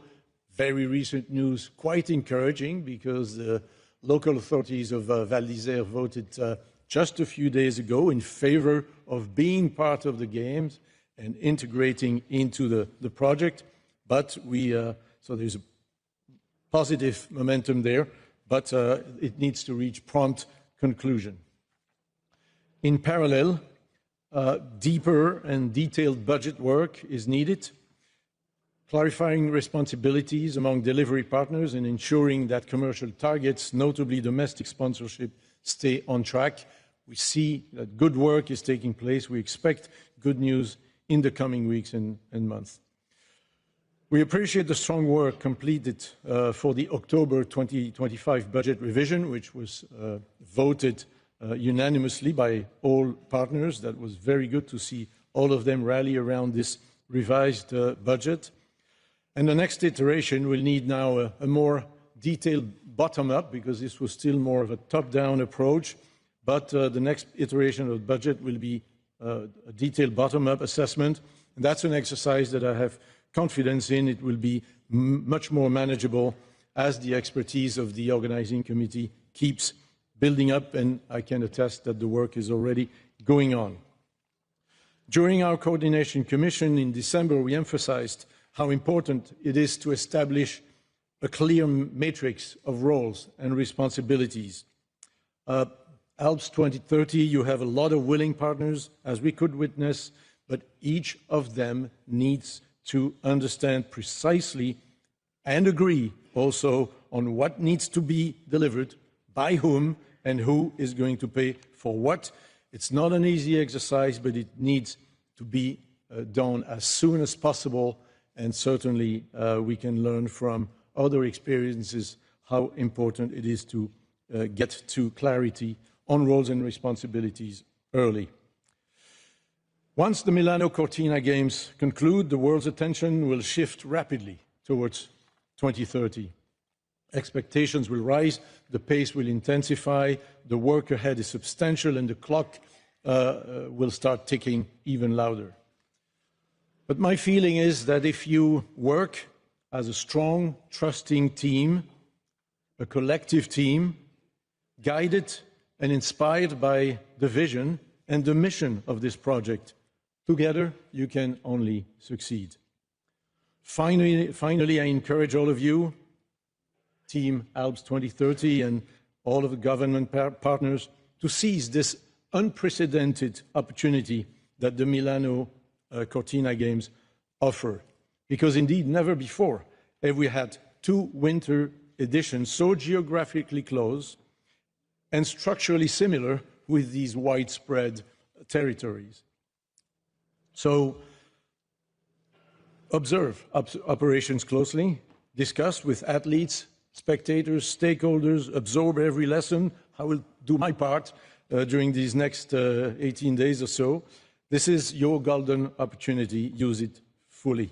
very recent news, quite encouraging, because the local authorities of Val d'Isère voted just a few days ago in favor of being part of the Games and integrating into the project. But so there's a positive momentum there, but it needs to reach prompt conclusion. In parallel, deeper and detailed budget work is needed, clarifying responsibilities among delivery partners and ensuring that commercial targets, notably domestic sponsorship, stay on track. We see that good work is taking place. We expect good news in the coming weeks and months. We appreciate the strong work completed for the October 2025 budget revision, which was voted unanimously by all partners. That was very good to see all of them rally around this revised budget. And the next iteration will need now a more detailed bottom-up, because this was still more of a top-down approach. But the next iteration of the budget will be a detailed bottom-up assessment. And that's an exercise that I have confidence in. It will be much more manageable as the expertise of the organizing committee keeps building up, and I can attest that the work is already going on. During our coordination commission in December, we emphasized how important it is to establish a clear matrix of roles and responsibilities. Alps 2030, you have a lot of willing partners, as we could witness, but each of them needs to understand precisely and agree also on what needs to be delivered, by whom, and who is going to pay for what. It's not an easy exercise, but it needs to be done as soon as possible, and certainly we can learn from other experiences how important it is to get to clarity on roles and responsibilities early. Once the Milano Cortina Games conclude, the world's attention will shift rapidly towards 2030. Expectations will rise, the pace will intensify, the work ahead is substantial, and the clock will start ticking even louder. But my feeling is that if you work as a strong, trusting team, a collective team, guided and inspired by the vision and the mission of this project, together you can only succeed. Finally, I encourage all of you, Team Alps 2030 and all of the government partners, to seize this unprecedented opportunity that the Milano Cortina Games offer. Because indeed, never before have we had two winter editions so geographically close and structurally similar with these widespread territories. So observe operations closely, discuss with athletes, spectators, stakeholders, absorb every lesson. I will do my part during these next 18 days or so. This is your golden opportunity. Use it fully.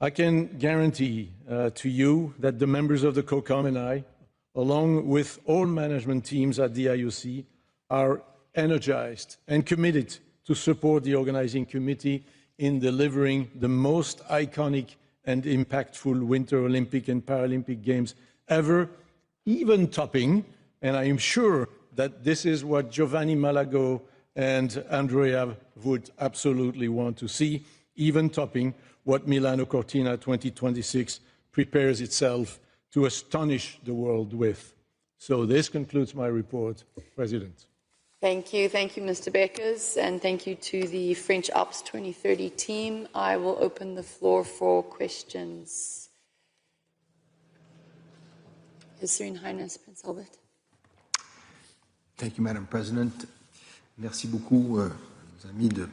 I can guarantee to you that the members of the COCOM and I, along with all management teams at the IOC, are energized and committed to support the organizing committee in delivering the most iconic and impactful Winter Olympic and Paralympic Games ever, even topping, and I am sure that this is what Giovanni Malago and Andrea would absolutely want to see, even topping what Milano Cortina 2026 prepares itself to astonish the world with. So this concludes my report, President. Thank you, Mr. Beckers, and thank you to the French Alps 2030 team. I will open the floor for questions. His Serene Highness Prince Albert. Thank you, Madam President. Merci beaucoup, nos amis de.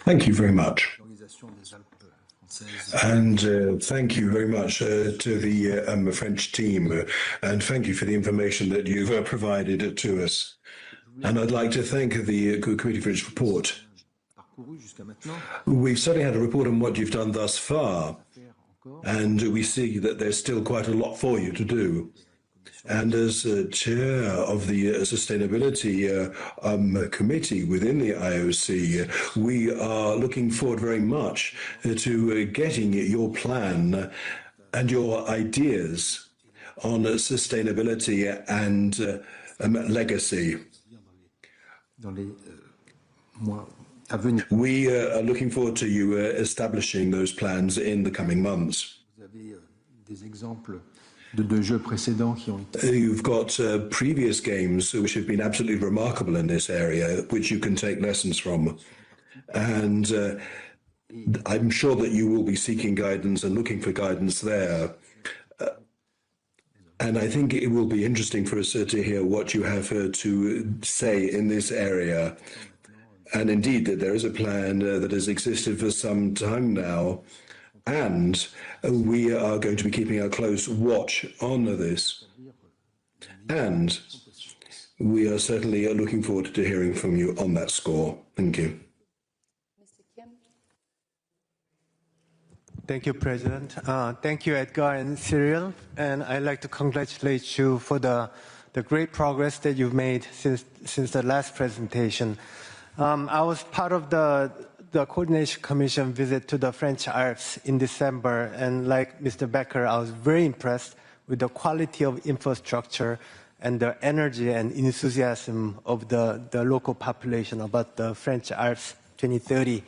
Thank you very much. And thank you very much to the French team, and thank you for the information that you've provided to us. And I'd like to thank the Committee for its report. We've certainly had a report on what you've done thus far, and we see that there's still quite a lot for you to do. And as chair of the Sustainability Committee within the IOC, we are looking forward very much to getting your plan and your ideas on sustainability and legacy. We are looking forward to you establishing those plans in the coming months. You've got previous games which have been absolutely remarkable in this area, which you can take lessons from. And I'm sure that you will be seeking guidance and looking for guidance there. And I think it will be interesting for us to hear what you have to say in this area. And indeed, there is a plan that has existed for some time now. And we are going to be keeping a close watch on this. And we are certainly looking forward to hearing from you on that score. Thank you. Thank you, President. Thank you, Edgar and Cyril. And I'd like to congratulate you for the great progress that you've made since the last presentation. I was part of the Coordination Commission visit to the French Alps in December, and like Mr. Becker, I was very impressed with the quality of infrastructure and the energy and enthusiasm of the local population about the French Alps 2030.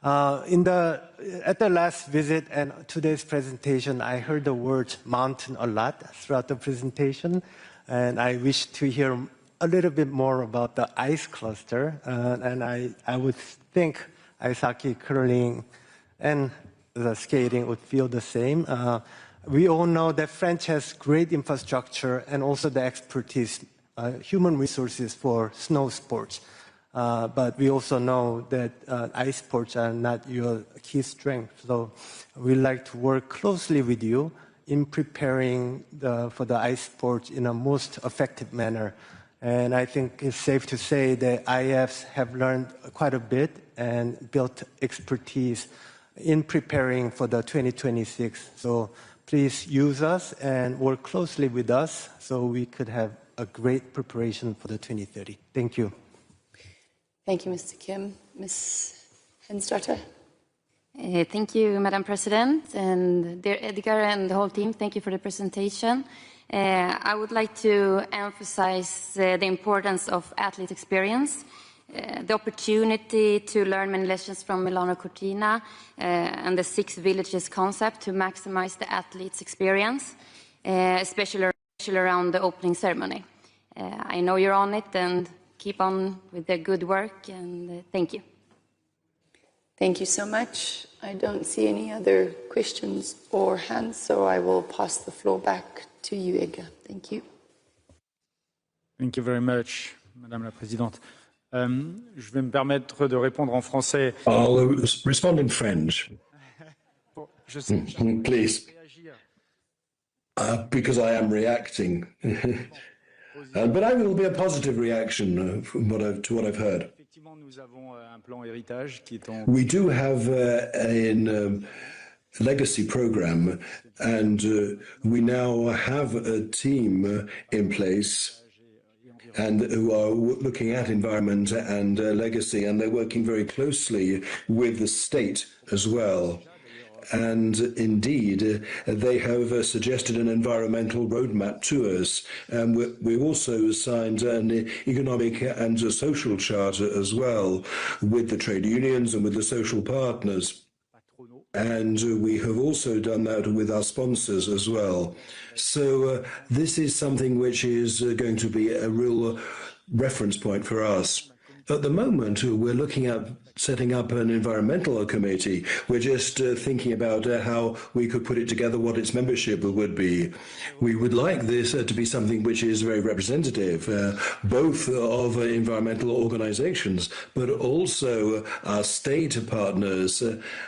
At the last visit and today's presentation, I heard the word mountain a lot throughout the presentation, and I wish to hear a little bit more about the ice cluster, and I would think ice hockey, curling, and the skating would feel the same. We all know that France has great infrastructure and also the expertise, human resources for snow sports. But we also know that ice sports are not your key strength. So we'd like to work closely with you in preparing for the ice sports in a most effective manner. And I think it's safe to say that IFs have learned quite a bit and built expertise in preparing for the 2026. So please use us and work closely with us so we could have a great preparation for the 2030. Thank you. Thank you, Mr. Kim. Ms. Hensdotter. Thank you, Madam President, and dear Edgar and the whole team, thank you for the presentation. I would like to emphasize the importance of athlete experience, the opportunity to learn many lessons from Milano Cortina and the 6 villages concept to maximize the athletes' experience, especially around the opening ceremony. I know you're on it, and keep on with the good work, and thank you. Thank you so much. I don't see any other questions or hands, so I will pass the floor back to you, Edgar. Thank you. Thank you very much, Madame la Présidente. Je vais me permettre de répondre en français. I'll respond in French. Please. Because I am reacting. But I will be a positive reaction to what I've heard. We do have a legacy program, and we now have a team in place and who are looking at environment and legacy, and they're working very closely with the state as well. And indeed, they have suggested an environmental roadmap to us. And we've also signed an economic and a social charter as well with the trade unions and with the social partners. And we have also done that with our sponsors as well. So this is something which is going to be a real reference point for us. At the moment, we're looking at setting up an environmental committee. We're just thinking about how we could put it together, what its membership would be. We would like this to be something which is very representative, both of environmental organizations, but also our state partners,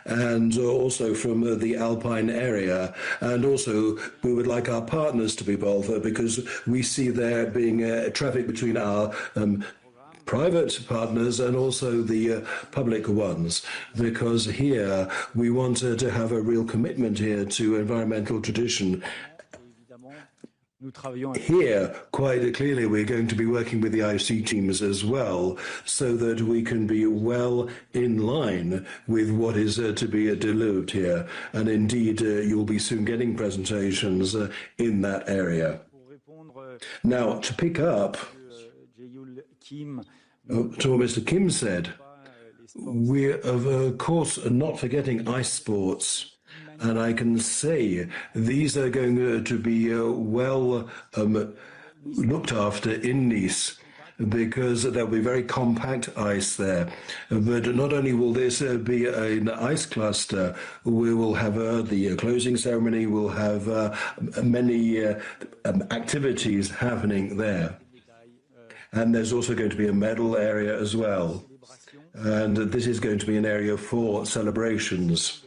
and also from the Alpine area. And also, we would like our partners to be involved, because we see there being traffic between our private partners and also the public ones, because here we want to have a real commitment here to environmental tradition. Here, quite clearly, we're going to be working with the IOC teams as well, so that we can be well in line with what is to be delivered here. And indeed, you'll be soon getting presentations in that area. Now, to pick up to what Mr. Kim said, we're of course not forgetting ice sports. And I can say these are going to be well looked after in Nice, because there'll be very compact ice there. But not only will this be an ice cluster, we will have the closing ceremony, we'll have many activities happening there. And there's also going to be a medal area as well. And this is going to be an area for celebrations.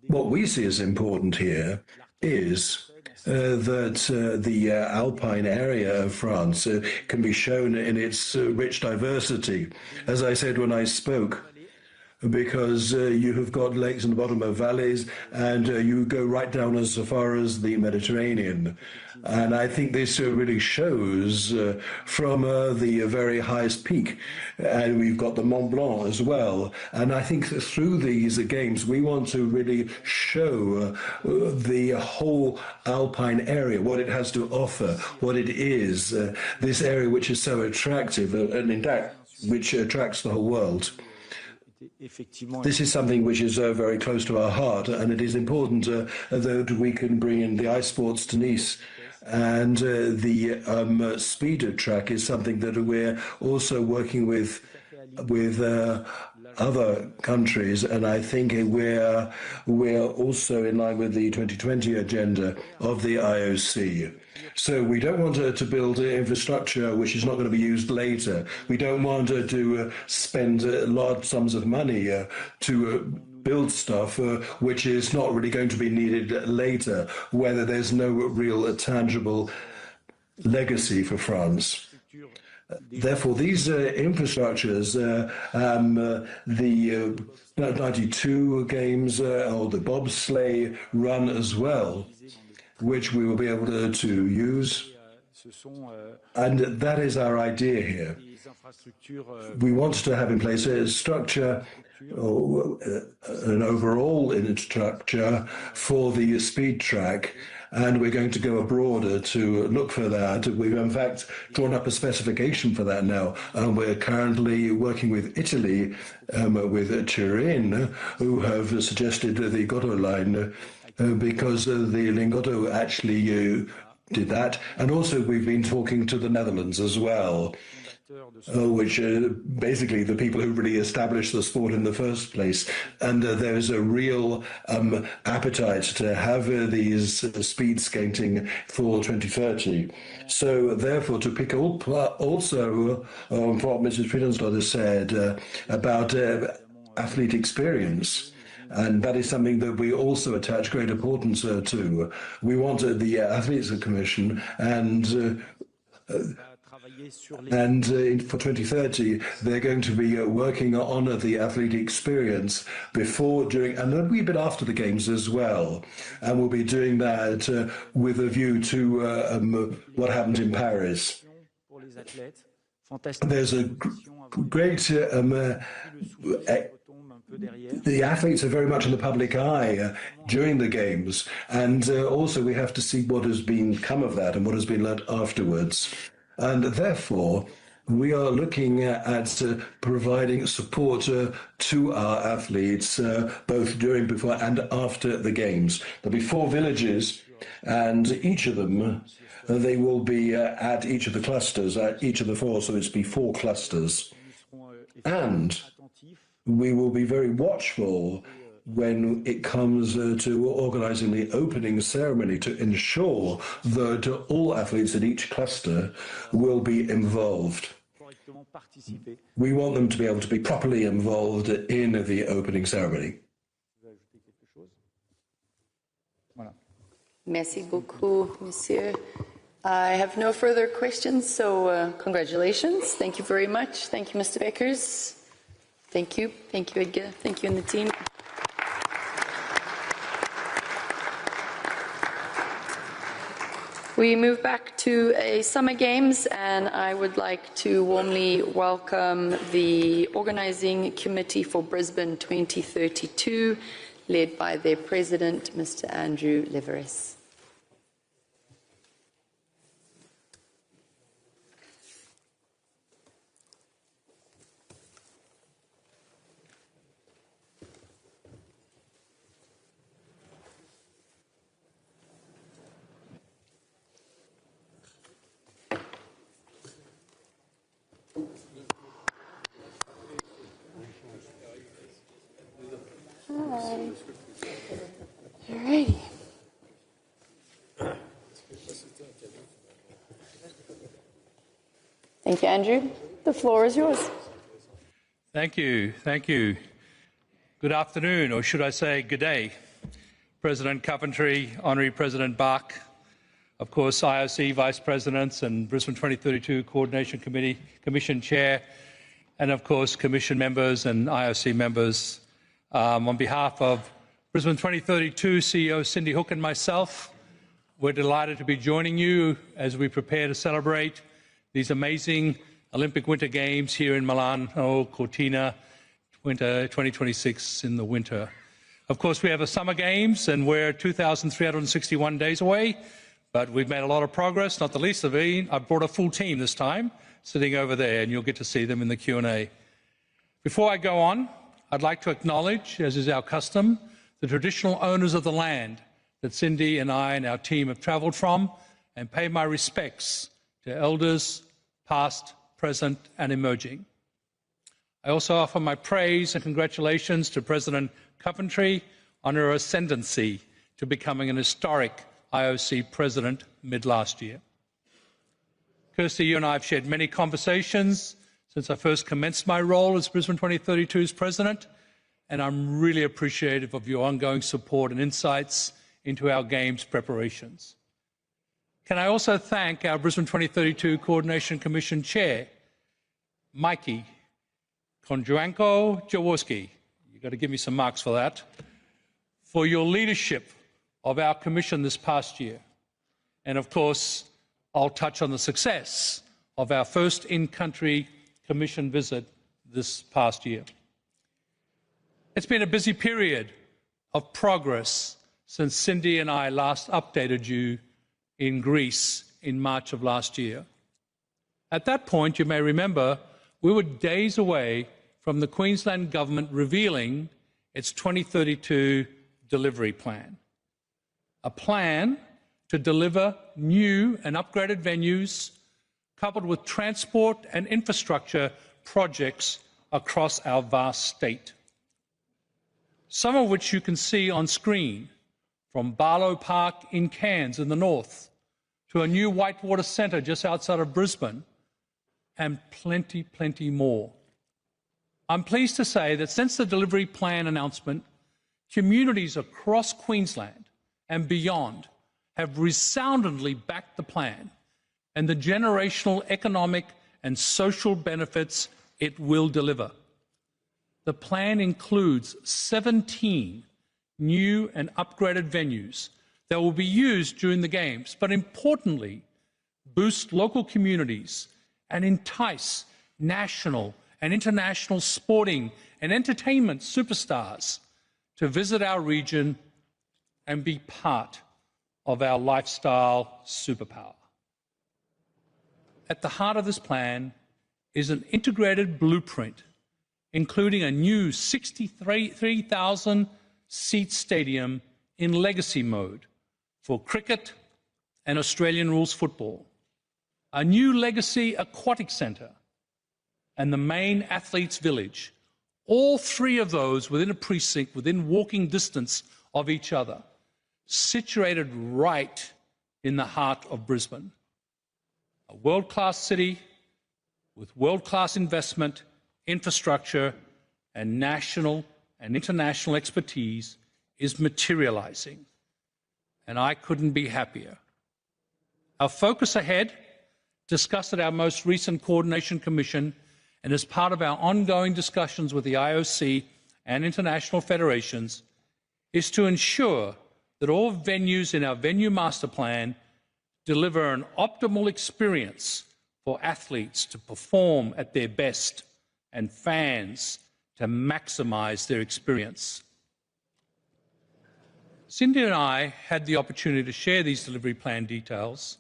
What we see as important here is that the alpine area of France can be shown in its rich diversity. As I said when I spoke, because you have got lakes in the bottom of valleys, and you go right down as far as the Mediterranean. And I think this really shows from the very highest peak. And we've got the Mont Blanc as well. And I think that through these games, we want to really show the whole alpine area, what it has to offer, what it is, this area which is so attractive and in fact, which attracts the whole world. This is something which is very close to our heart, and it is important that we can bring in the ice sports to Nice. And the speed track is something that we're also working with other countries, and I think we're also in line with the 2020 agenda of the IOC. So we don't want to build infrastructure which is not going to be used later. We don't want to spend large sums of money to build stuff which is not really going to be needed later, whether there's no real tangible legacy for France. Therefore, these infrastructures, the 92 games or the bobsleigh run as well, which we will be able to use. And that is our idea here. We want to have in place a structure, an overall infrastructure for the speed track, and we're going to go abroad to look for that. We've in fact drawn up a specification for that now, and we're currently working with Italy, with Turin, who have suggested the Goto line, because the Lingotto actually did that. And also we've been talking to the Netherlands as well, which are basically the people who really established the sport in the first place. And there's a real appetite to have these speed skating for 2030. So therefore, to pick up also what Mrs. Friedensdottir said about athlete experience, and that is something that we also attach great importance to. We want the Athletes Commission, and for 2030, they're going to be working on the athlete experience before, during, and a wee bit after the Games as well. And we'll be doing that with a view to what happened in Paris. There's a great the athletes are very much in the public eye during the Games, and also we have to see what has come of that and what has been learnt afterwards. And therefore, we are looking at providing support to our athletes, both during, before, and after the Games. There'll be 4 villages, and each of them, they will be at each of the clusters, at each of the 4, so it's be 4 clusters. And we will be very watchful when it comes to organising the opening ceremony to ensure that all athletes at each cluster will be involved. We want them to be able to be properly involved in the opening ceremony. Merci beaucoup, monsieur. I have no further questions, so congratulations. Thank you very much. Thank you, Mr. Beckers. Thank you. Thank you, Edgar. Thank you, and the team. We move back to a Summer Games, and I would like to warmly welcome the Organising Committee for Brisbane 2032, led by their President, Mr. Andrew Leveris. All righty. Thank you, Andrew. The floor is yours. Thank you. Thank you. Good afternoon, or should I say good day, President Coventry, Honorary President Bach, of course, IOC Vice Presidents and Brisbane 2032 Coordination Commission Chair, and of course, Commission members and IOC members. On behalf of Brisbane 2032 CEO Cindy Hook and myself, we're delighted to be joining you as we prepare to celebrate these amazing Olympic Winter Games here in Milano Cortina, 2026 in the winter. Of course, we have the Summer Games, and we're 2,361 days away, but we've made a lot of progress, not the least of it. I brought a full team this time, sitting over there, and you'll get to see them in the Q&A. Before I go on, I'd like to acknowledge, as is our custom, the traditional owners of the land that Cindy and I and our team have travelled from, and pay my respects to elders, past, present and emerging. I also offer my praise and congratulations to President Coventry on her ascendancy to becoming an historic IOC President mid-last year. Kirsty, you and I have shared many conversations since I first commenced my role as Brisbane 2032's President, and I'm really appreciative of your ongoing support and insights into our Games preparations. Can I also thank our Brisbane 2032 Coordination Commission Chair, Mikey Konjuanko-Jaworski, you've got to give me some marks for that, for your leadership of our Commission this past year. And of course, I'll touch on the success of our first in-country Commission visit this past year. It's been a busy period of progress since Cindy and I last updated you in Greece in March of last year. At that point, you may remember, we were days away from the Queensland Government revealing its 2032 delivery plan. A plan to deliver new and upgraded venues, coupled with transport and infrastructure projects across our vast state. Some of which you can see on screen, from Barlow Park in Cairns in the north, to a new whitewater centre just outside of Brisbane, and plenty more. I'm pleased to say that since the delivery plan announcement, communities across Queensland and beyond have resoundingly backed the plan and the generational economic and social benefits it will deliver. The plan includes 17 new and upgraded venues that will be used during the Games, but importantly, boost local communities and entice national and international sporting and entertainment superstars to visit our region and be part of our lifestyle superpower. At the heart of this plan is an integrated blueprint, including a new 63,000-seat stadium in legacy mode for cricket and Australian rules football, a new legacy aquatic centre, and the main athletes' village, all three of those within a precinct, within walking distance of each other, situated right in the heart of Brisbane. A world-class city with world-class investment, infrastructure, and national and international expertise is materialising, and I couldn't be happier. Our focus ahead, discussed at our most recent Coordination Commission and as part of our ongoing discussions with the IOC and international federations, is to ensure that all venues in our venue master plan deliver an optimal experience for athletes to perform at their best and fans to maximise their experience. Cindy and I had the opportunity to share these delivery plan details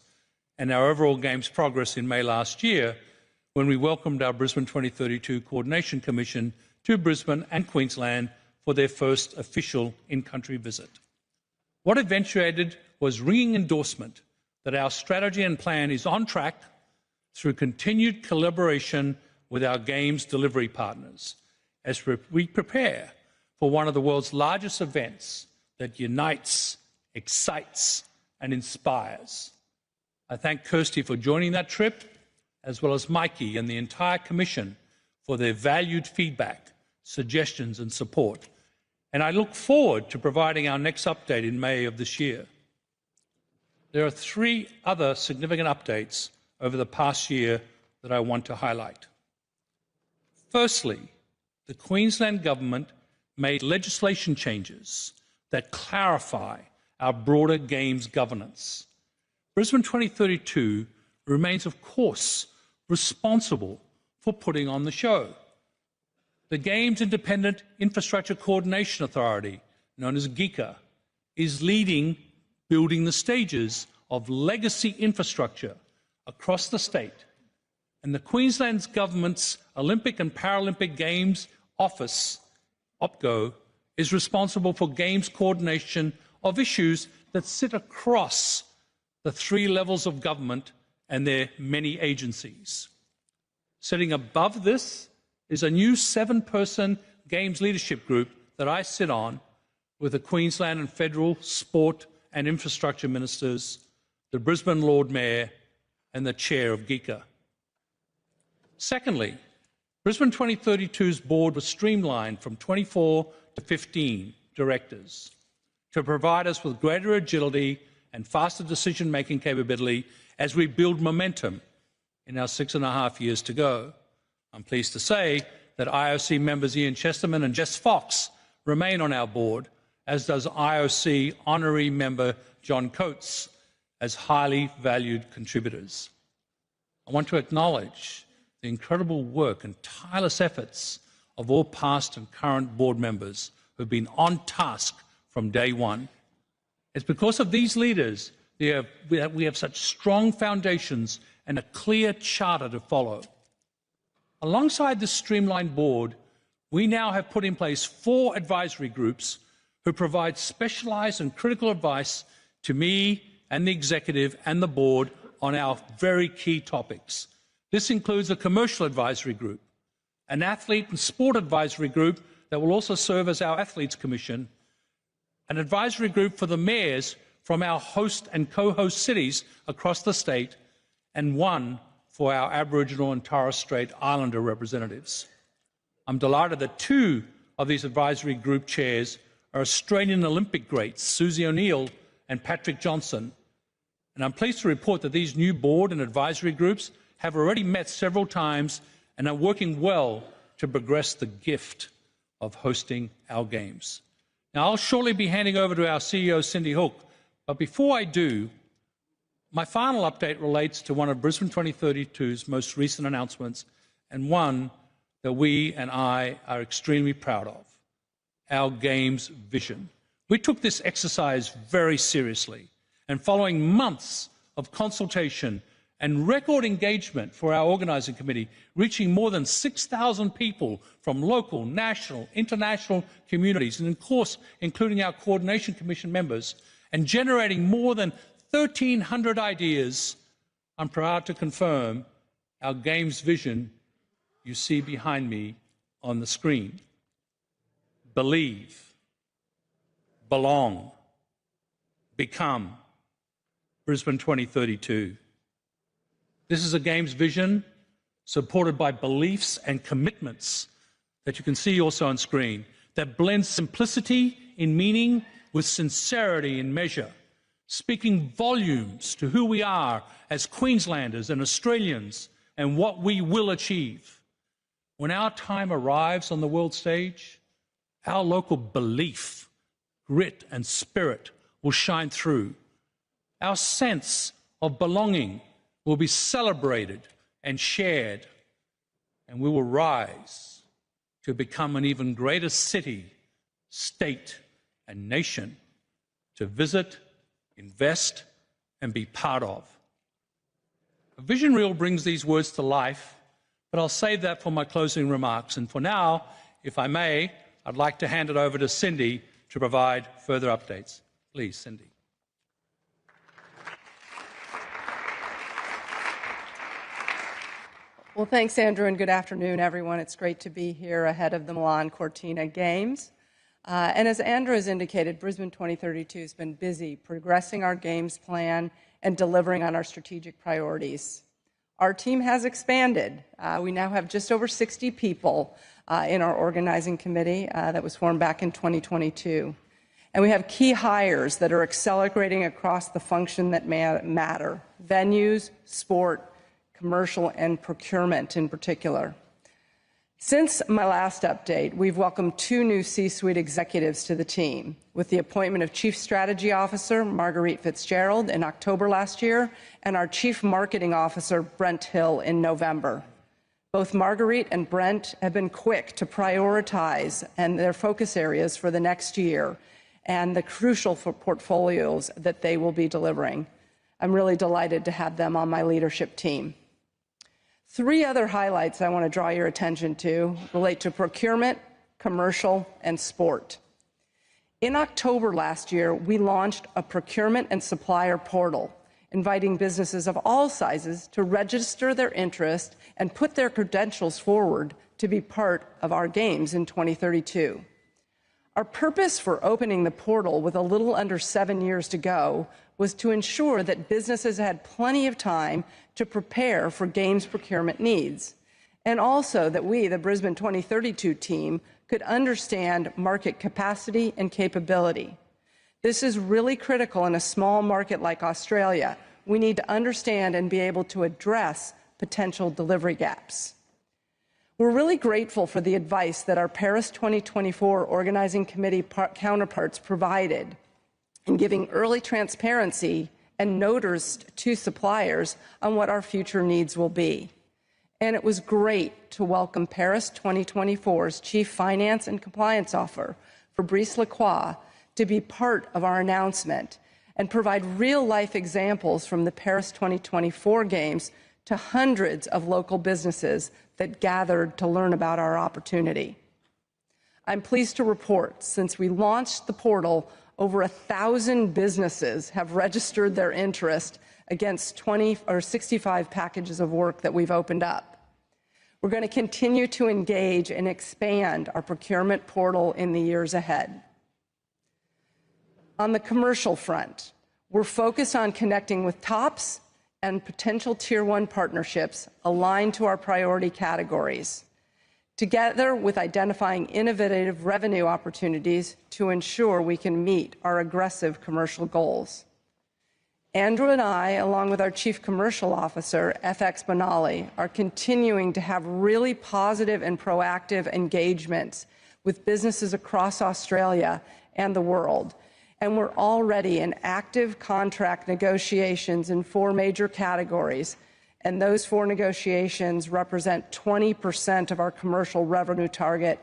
and our overall Games progress in May last year when we welcomed our Brisbane 2032 Coordination Commission to Brisbane and Queensland for their first official in-country visit. What eventuated was ringing endorsement that our strategy and plan is on track through continued collaboration with our Games delivery partners as we prepare for one of the world's largest events that unites, excites, and inspires. I thank Kirsty for joining that trip, as well as Mikey and the entire Commission for their valued feedback, suggestions, and support. And I look forward to providing our next update in May of this year. There are 3 other significant updates over the past year that I want to highlight. Firstly, the Queensland Government made legislation changes that clarify our broader Games governance. Brisbane 2032 remains, of course, responsible for putting on the show. The Games Independent Infrastructure Coordination Authority, known as GICA, is leading building the stages of legacy infrastructure across the state, and the Queensland Government's Olympic and Paralympic Games Office, OPGO, is responsible for Games coordination of issues that sit across the 3 levels of government and their many agencies. Sitting above this is a new 7-person Games leadership group that I sit on with the Queensland and federal sport and infrastructure ministers, the Brisbane Lord Mayor, and the chair of GICA. Secondly, Brisbane 2032's board was streamlined from 24 to 15 directors to provide us with greater agility and faster decision-making capability as we build momentum in our 6.5 years to go. I'm pleased to say that IOC members Ian Chesterman and Jess Fox remain on our board, as does IOC honorary member John Coates, as highly valued contributors. I want to acknowledge the incredible work and tireless efforts of all past and current board members who have been on task from day one. It's because of these leaders that we have such strong foundations and a clear charter to follow. Alongside this streamlined board, we now have put in place 4 advisory groups who provide specialised and critical advice to me and the executive and the board on our very key topics. This includes a commercial advisory group, an athlete and sport advisory group that will also serve as our athletes commission, an advisory group for the mayors from our host and co-host cities across the state, and one for our Aboriginal and Torres Strait Islander representatives. I'm delighted that 2 of these advisory group chairs are Australian Olympic greats Susie O'Neill and Patrick Johnson, and I'm pleased to report that these new board and advisory groups have already met several times and are working well to progress the gift of hosting our Games. Now, I'll shortly be handing over to our CEO, Cindy Hook, but before I do, my final update relates to one of Brisbane 2032's most recent announcements, and one that we and I are extremely proud of, our Games vision. We took this exercise very seriously, and following months of consultation and record engagement for our organising committee, reaching more than 6,000 people from local, national, international communities, and of course, including our Coordination Commission members, and generating more than 1,300 ideas, I'm proud to confirm our Games vision you see behind me on the screen. Believe, belong, become Brisbane 2032. This is a Games vision supported by beliefs and commitments that you can see also on screen that blends simplicity in meaning with sincerity in measure, speaking volumes to who we are as Queenslanders and Australians and what we will achieve. When our time arrives on the world stage, our local belief, grit and spirit will shine through. Our sense of belonging will be celebrated and shared, and we will rise to become an even greater city, state, and nation to visit, invest, and be part of. A vision reel brings these words to life, but I'll save that for my closing remarks. And for now, if I may, I'd like to hand it over to Cindy to provide further updates. Please, Cindy. Well, thanks, Andrew, and good afternoon, everyone. It's great to be here ahead of the Milan Cortina Games. And as Andrew has indicated, Brisbane 2032 has been busy progressing our Games plan and delivering on our strategic priorities. Our team has expanded. We now have just over 60 people in our organizing committee that was formed back in 2022. And we have key hires that are accelerating across the function that matter: venues, sport, commercial, and procurement in particular. Since my last update, we've welcomed 2 new C-suite executives to the team, with the appointment of Chief Strategy Officer Marguerite Fitzgerald in October last year, and our Chief Marketing Officer Brent Hill in November. Both Marguerite and Brent have been quick to prioritize and their focus areas for the next year and the crucial portfolios that they will be delivering. I'm really delighted to have them on my leadership team. 3 other highlights I want to draw your attention to relate to procurement, commercial, and sport. In October last year, we launched a procurement and supplier portal, inviting businesses of all sizes to register their interest and put their credentials forward to be part of our Games in 2032. Our purpose for opening the portal with a little under 7 years to go was to ensure that businesses had plenty of time to prepare for Games procurement needs, and also that we, the Brisbane 2032 team, could understand market capacity and capability. This is really critical in a small market like Australia. We need to understand and be able to address potential delivery gaps. We're really grateful for the advice that our Paris 2024 Organizing Committee counterparts provided in giving early transparency and notice to suppliers on what our future needs will be. And it was great to welcome Paris 2024's Chief Finance and Compliance Officer, Fabrice Lacroix, to be part of our announcement and provide real-life examples from the Paris 2024 Games to hundreds of local businesses that gathered to learn about our opportunity. I'm pleased to report, since we launched the portal, over 1,000 businesses have registered their interest against 65 packages of work that we've opened up. We're going to continue to engage and expand our procurement portal in the years ahead. On the commercial front, we're focused on connecting with TOPS and potential Tier 1 partnerships aligned to our priority categories, together with identifying innovative revenue opportunities to ensure we can meet our aggressive commercial goals. Andrew and I, along with our Chief Commercial Officer, FX Bonali, are continuing to have really positive and proactive engagements with businesses across Australia and the world. And we're already in active contract negotiations in 4 major categories. And those 4 negotiations represent 20% of our commercial revenue target.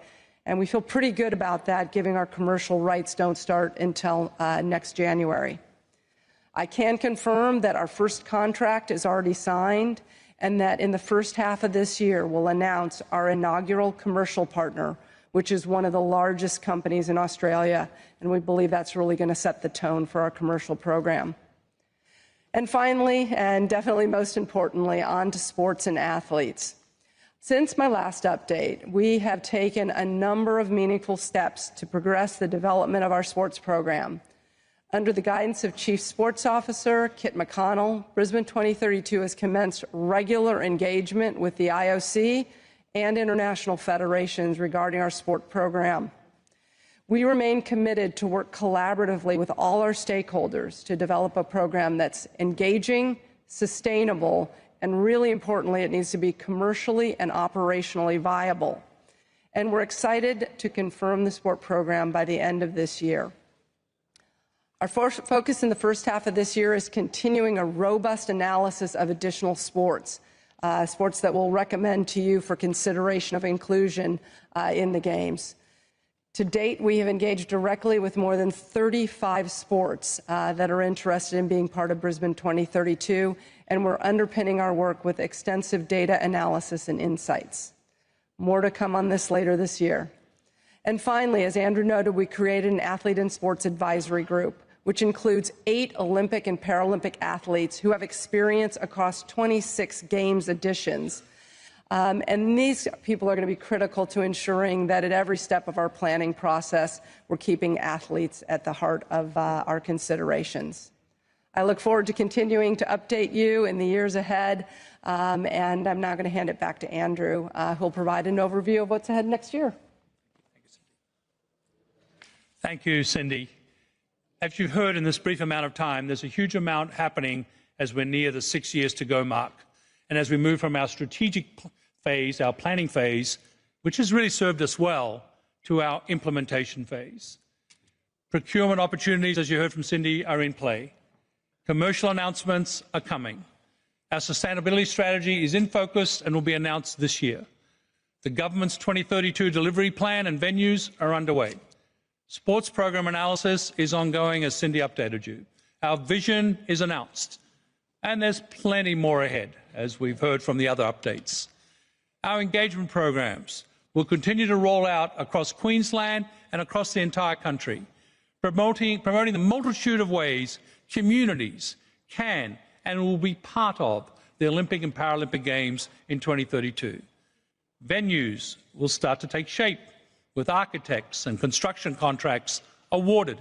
And we feel pretty good about that, given our commercial rights don't start until next January. I can confirm that our first contract is already signed, and that in the first half of this year, we'll announce our inaugural commercial partner, which is one of the largest companies in Australia. And we believe that's really going to set the tone for our commercial program. And finally, and definitely most importantly, on to sports and athletes. Since my last update, we have taken a number of meaningful steps to progress the development of our sports program. Under the guidance of Chief Sports Officer Kit McConnell, Brisbane 2032 has commenced regular engagement with the IOC and international federations regarding our sport program. We remain committed to work collaboratively with all our stakeholders to develop a program that's engaging, sustainable, and really importantly, it needs to be commercially and operationally viable. And we're excited to confirm the sport program by the end of this year. Our focus in the first half of this year is continuing a robust analysis of additional sports, sports that we'll recommend to you for consideration of inclusion in the Games. To date, we have engaged directly with more than 35 sports that are interested in being part of Brisbane 2032, and we're underpinning our work with extensive data analysis and insights. More to come on this later this year. And finally, as Andrew noted, we created an Athlete and Sports Advisory Group, which includes 8 Olympic and Paralympic athletes who have experience across 26 Games editions. And these people are going to be critical to ensuring that at every step of our planning process, we're keeping athletes at the heart of our considerations. I look forward to continuing to update you in the years ahead, and I'm now going to hand it back to Andrew, who'll provide an overview of what's ahead next year. Thank you, Cindy. As you've heard in this brief amount of time, there's a huge amount happening as we're near the 6 years to go mark. And as we move from our strategic phase, our planning phase, which has really served us well, to our implementation phase. Procurement opportunities, as you heard from Cindy, are in play. Commercial announcements are coming. Our sustainability strategy is in focus and will be announced this year. The government's 2032 delivery plan and venues are underway. Sports program analysis is ongoing, as Cindy updated you. Our vision is announced. And there's plenty more ahead, as we've heard from the other updates. Our engagement programs will continue to roll out across Queensland and across the entire country, promoting the multitude of ways communities can and will be part of the Olympic and Paralympic Games in 2032. Venues will start to take shape with architects and construction contracts awarded.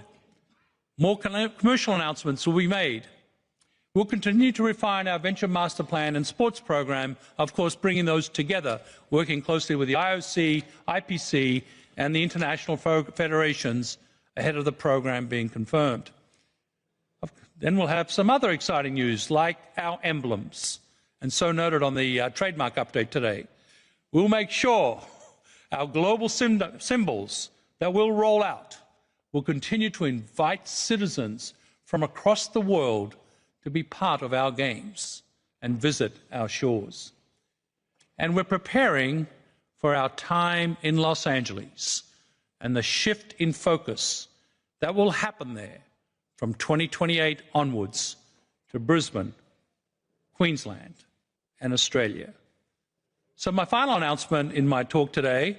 More commercial announcements will be made. We'll continue to refine our Venture Master Plan and Sports Program, of course bringing those together, working closely with the IOC, IPC and the international federations ahead of the program being confirmed. Then we'll have some other exciting news, like our emblems, and so noted on the trademark update today. We'll make sure our global symbols that we'll roll out will continue to invite citizens from across the world to be part of our Games and visit our shores. And we're preparing for our time in Los Angeles and the shift in focus that will happen there from 2028 onwards to Brisbane, Queensland, and Australia. So my final announcement in my talk today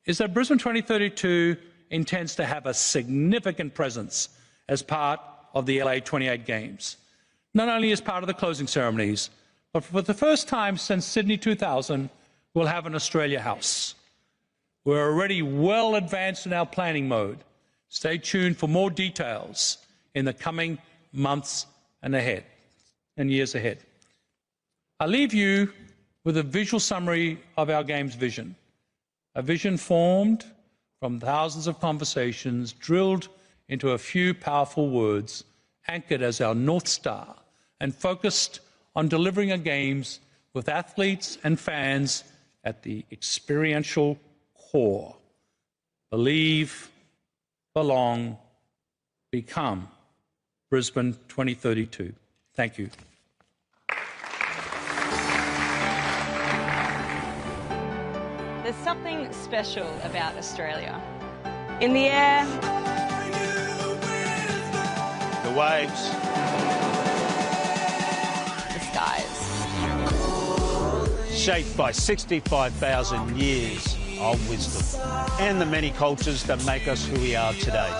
is that Brisbane 2032 intends to have a significant presence as part of the LA 28 Games, not only as part of the closing ceremonies, but for the first time since Sydney 2000, we'll have an Australia House. We're already well advanced in our planning mode. Stay tuned for more details in the coming months and years ahead. I leave you with a visual summary of our Games vision, a vision formed from thousands of conversations drilled into a few powerful words, anchored as our North Star and focused on delivering a Games with athletes and fans at the experiential core. Believe, belong, become Brisbane 2032. Thank you. There's something special about Australia. In the air, the waves, the skies. Shaped by 65,000 years of wisdom and the many cultures that make us who we are today.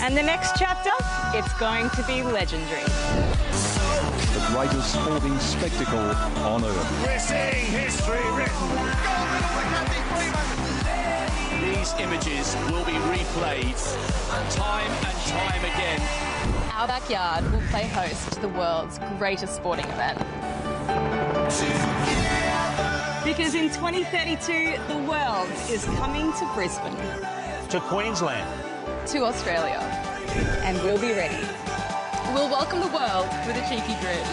And the next chapter, it's going to be legendary. The greatest sporting spectacle on earth. We're seeing history written. These images will be replayed time and time again. Our backyard will play host to the world's greatest sporting event. Because in 2032, the world is coming to Brisbane. To Queensland. To Australia. And we'll be ready. We'll welcome the world with a cheeky grin.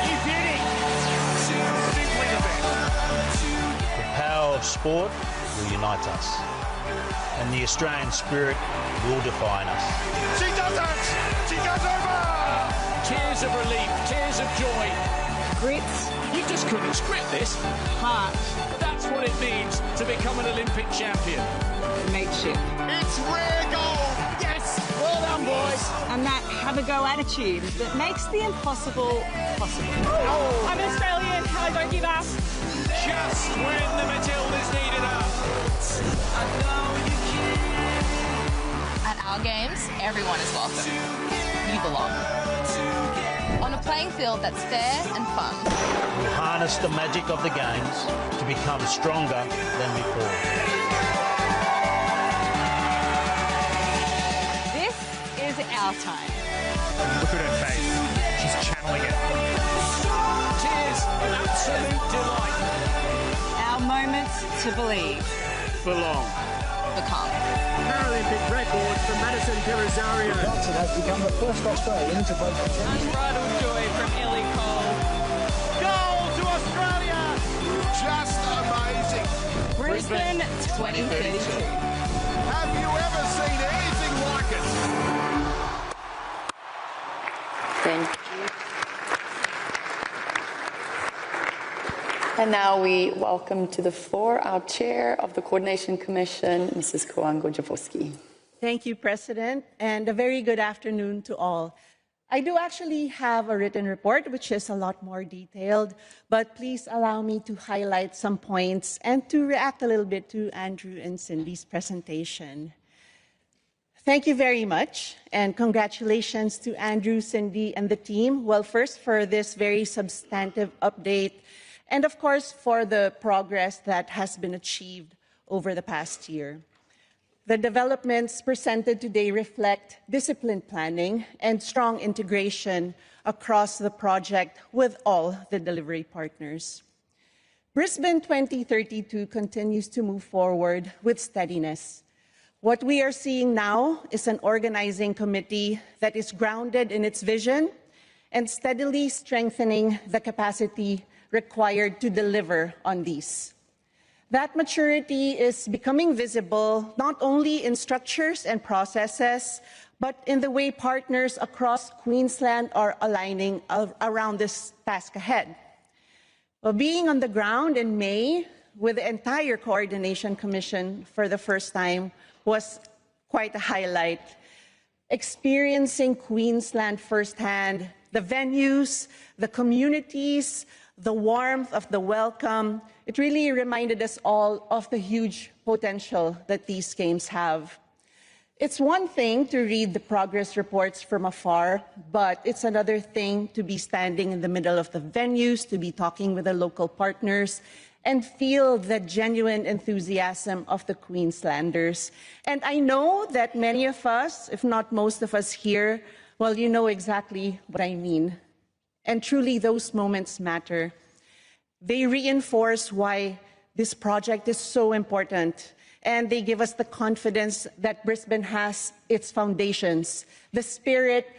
You did it! Simply the best. The power of sport will unite us. and the Australian spirit will define us. She does it! She goes over! Tears of relief, tears of joy. Grits. You just couldn't script this. Heart. That's what it means to become an Olympic champion. Mateship. It's rare gold! Yes! Well done, boys! And that have-a-go attitude that makes the impossible possible. Oh. I'm Australian, I don't give up. Just when the Matildas needed her. I know you can. At our games, everyone is welcome. You belong. On a playing field that's fair and fun. We'll harness the magic of the games to become stronger than before. This is our time. Look at her face. She's channeling it. Tears of absolute delight. Our moment to believe. Belong. Become. Paralympic record for Madison Pirisario. Johnson has become the first Australian to break the chain. Unbridled joy from Ellie Cole. Goal to Australia! Just amazing. Brisbane 2032. Have you ever seen anything like it? Thank you. And now we welcome to the floor our Chair of the Coordination Commission, Mrs. Kouango-Jaworski. Thank you, President, and a very good afternoon to all. I do actually have a written report, which is a lot more detailed, but please allow me to highlight some points and to react a little bit to Andrew and Cindy's presentation. Thank you very much, and congratulations to Andrew, Cindy, and the team. Well, first, for this very substantive update, and of course, for the progress that has been achieved over the past year. The developments presented today reflect disciplined planning and strong integration across the project with all the delivery partners. Brisbane 2032 continues to move forward with steadiness. What we are seeing now is an organizing committee that is grounded in its vision and steadily strengthening the capacity required to deliver on these. That maturity is becoming visible not only in structures and processes, but in the way partners across Queensland are aligning around this task ahead. Well, being on the ground in May with the entire Coordination Commission for the first time was quite a highlight. Experiencing Queensland firsthand, the venues, the communities, the warmth of the welcome, it really reminded us all of the huge potential that these games have. It's one thing to read the progress reports from afar, but it's another thing to be standing in the middle of the venues, to be talking with the local partners, and feel the genuine enthusiasm of the Queenslanders. And I know that many of us, if not most of us here, well, you know exactly what I mean. And truly, those moments matter. They reinforce why this project is so important, and they give us the confidence that Brisbane has its foundations, the spirit,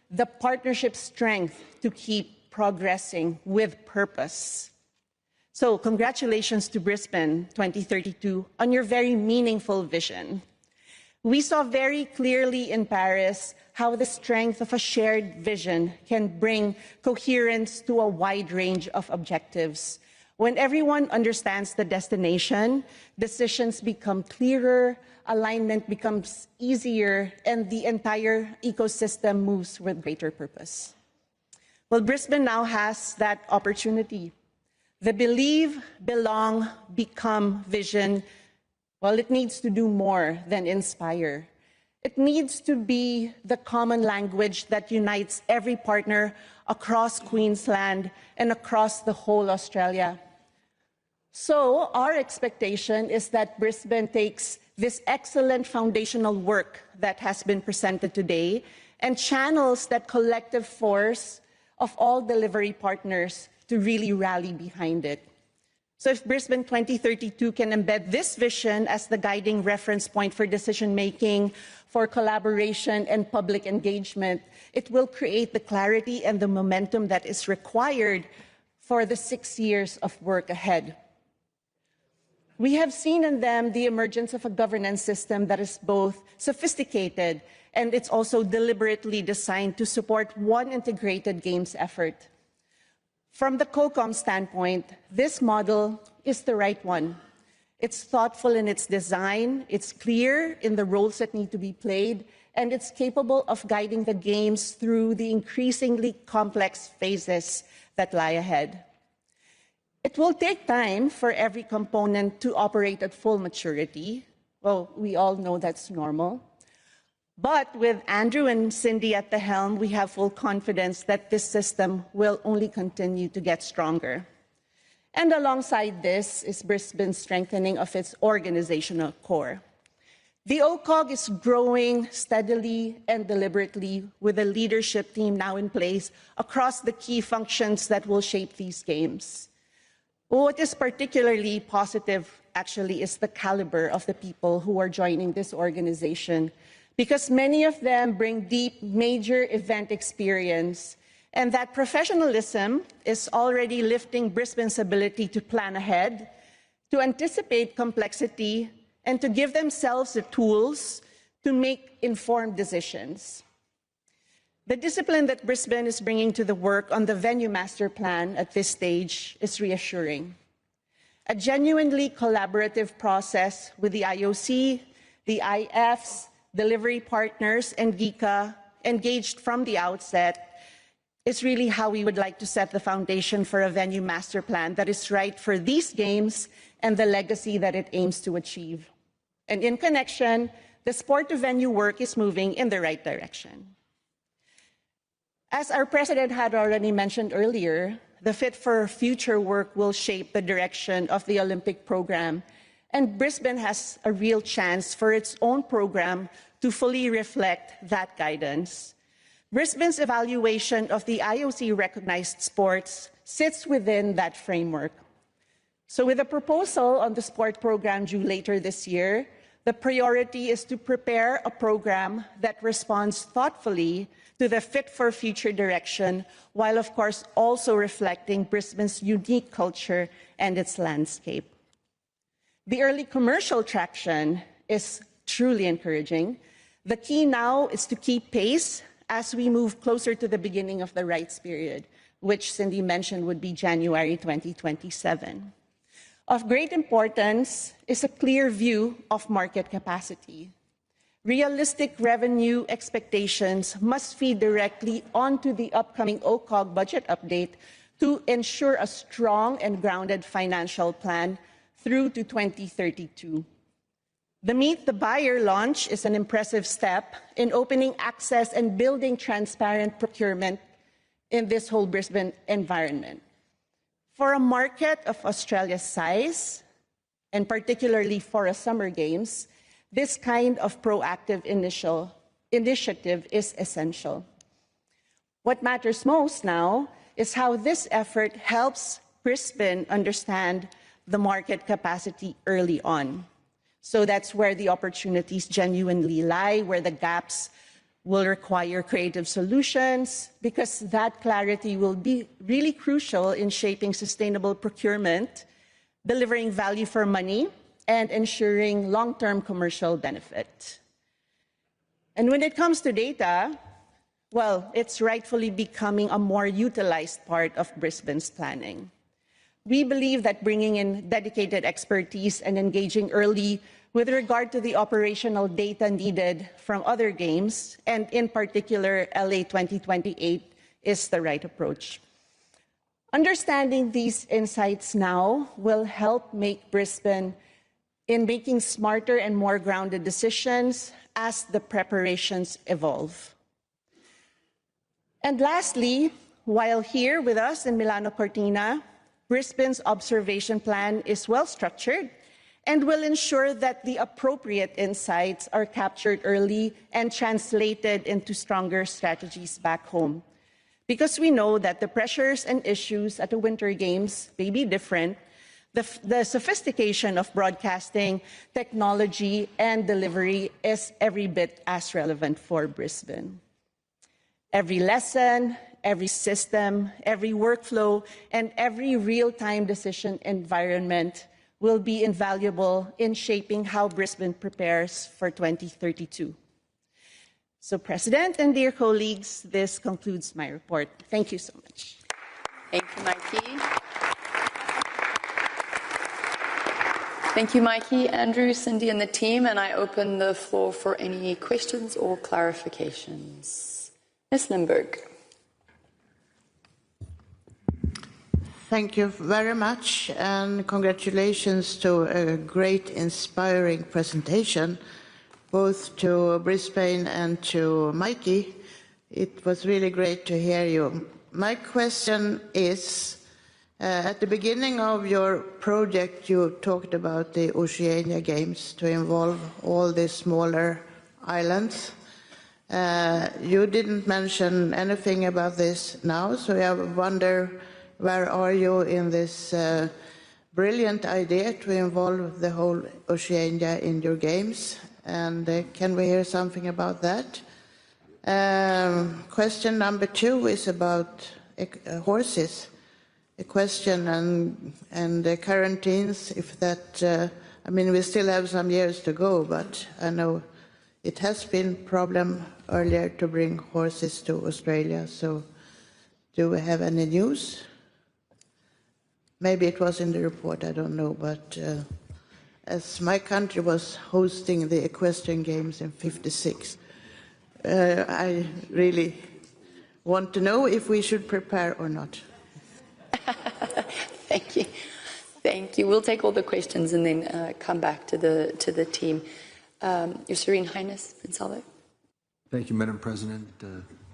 the partnership strength to keep progressing with purpose. So congratulations to Brisbane 2032 on your very meaningful vision. We saw very clearly in Paris how the strength of a shared vision can bring coherence to a wide range of objectives. When everyone understands the destination, decisions become clearer, alignment becomes easier, and the entire ecosystem moves with greater purpose. Well, Brisbane now has that opportunity. The believe, belong, become vision, well, it needs to do more than inspire. It needs to be the common language that unites every partner across Queensland and across the whole Australia. So our expectation is that Brisbane takes this excellent foundational work that has been presented today and channels that collective force of all delivery partners to really rally behind it. So if Brisbane 2032 can embed this vision as the guiding reference point for decision-making, for collaboration and public engagement, it will create the clarity and the momentum that is required for the 6 years of work ahead. We have seen in them the emergence of a governance system that is both sophisticated and it's also deliberately designed to support one integrated games effort. From the COCOM standpoint, this model is the right one. It's thoughtful in its design, it's clear in the roles that need to be played, and it's capable of guiding the games through the increasingly complex phases that lie ahead. It will take time for every component to operate at full maturity. Well, we all know that's normal. But with Andrew and Cindy at the helm, we have full confidence that this system will only continue to get stronger. And alongside this is Brisbane's strengthening of its organizational core. The OCOG is growing steadily and deliberately with a leadership team now in place across the key functions that will shape these games. What is particularly positive, actually, is the caliber of the people who are joining this organization, because many of them bring deep, major event experience, and that professionalism is already lifting Brisbane's ability to plan ahead, to anticipate complexity, and to give themselves the tools to make informed decisions. The discipline that Brisbane is bringing to the work on the venue master plan at this stage is reassuring. A genuinely collaborative process with the IOC, the IFs, delivery partners, and GICA engaged from the outset is really how we would like to set the foundation for a venue master plan that is right for these games and the legacy that it aims to achieve. And in connection, the sport-to-venue work is moving in the right direction. As our president had already mentioned earlier, the Fit for Future work will shape the direction of the Olympic program, and Brisbane has a real chance for its own program to fully reflect that guidance. Brisbane's evaluation of the IOC-recognized sports sits within that framework. So with a proposal on the sport program due later this year, the priority is to prepare a program that responds thoughtfully to the Fit for Future direction, while of course also reflecting Brisbane's unique culture and its landscape. The early commercial traction is truly encouraging. The key now is to keep pace as we move closer to the beginning of the rights period, which Cindy mentioned would be January 2027. Of great importance is a clear view of market capacity. Realistic revenue expectations must feed directly onto the upcoming OCOG budget update to ensure a strong and grounded financial plan through to 2032. The Meet the Buyer launch is an impressive step in opening access and building transparent procurement in this whole Brisbane environment. For a market of Australia's size, and particularly for a Summer Games, this kind of proactive initiative is essential. What matters most now is how this effort helps Brisbane understand the market capacity early on. So that's where the opportunities genuinely lie, where the gaps will require creative solutions, because that clarity will be really crucial in shaping sustainable procurement, delivering value for money, and ensuring long-term commercial benefit. And when it comes to data, well, it's rightfully becoming a more utilized part of Brisbane's planning. We believe that bringing in dedicated expertise and engaging early with regard to the operational data needed from other games, and in particular LA 2028, is the right approach. Understanding these insights now will help make Brisbane in making smarter and more grounded decisions as the preparations evolve. And lastly, while here with us in Milano Cortina, Brisbane's observation plan is well structured and will ensure that the appropriate insights are captured early and translated into stronger strategies back home. Because we know that the pressures and issues at the Winter Games may be different, the sophistication of broadcasting, technology, and delivery is every bit as relevant for Brisbane. Every lesson, every system, every workflow, and every real-time decision environment will be invaluable in shaping how Brisbane prepares for 2032. So, President and dear colleagues, this concludes my report. Thank you so much. Thank you, Mikey. Thank you, Mikey, Andrew, Cindy, and the team. And I open the floor for any questions or clarifications. Ms. Limburg. Thank you very much, and congratulations to a great, inspiring presentation, both to Brisbane and to Mikey. It was really great to hear you. My question is, at the beginning of your project, you talked about the Oceania Games to involve all the smaller islands. You didn't mention anything about this now, so I wonder, where are you in this brilliant idea to involve the whole Oceania in your games? And can we hear something about that? Question number 2 is about horses. A question and the quarantines, if that, I mean, we still have some years to go, but I know it has been a problem earlier to bring horses to Australia, so do we have any news? Maybe it was in the report, I don't know, but as my country was hosting the Equestrian Games in '56, I really want to know if we should prepare or not. Thank you. Thank you. We'll take all the questions and then come back to the team. Your Serene Highness, Prince Albert. Thank you, Madam President.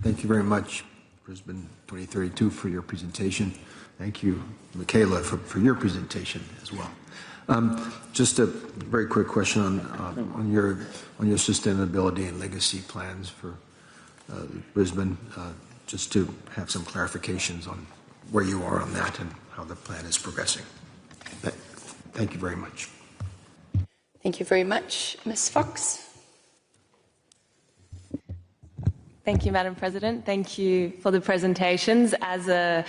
Thank you very much, Brisbane 2032, for your presentation. Thank you, Michaela, for your presentation as well. Just a very quick question on your sustainability and legacy plans for Brisbane, just to have some clarifications on where you are on that and how the plan is progressing. Thank you very much. Thank you very much. Ms. Fox. Thank you, Madam President. Thank you for the presentations. As a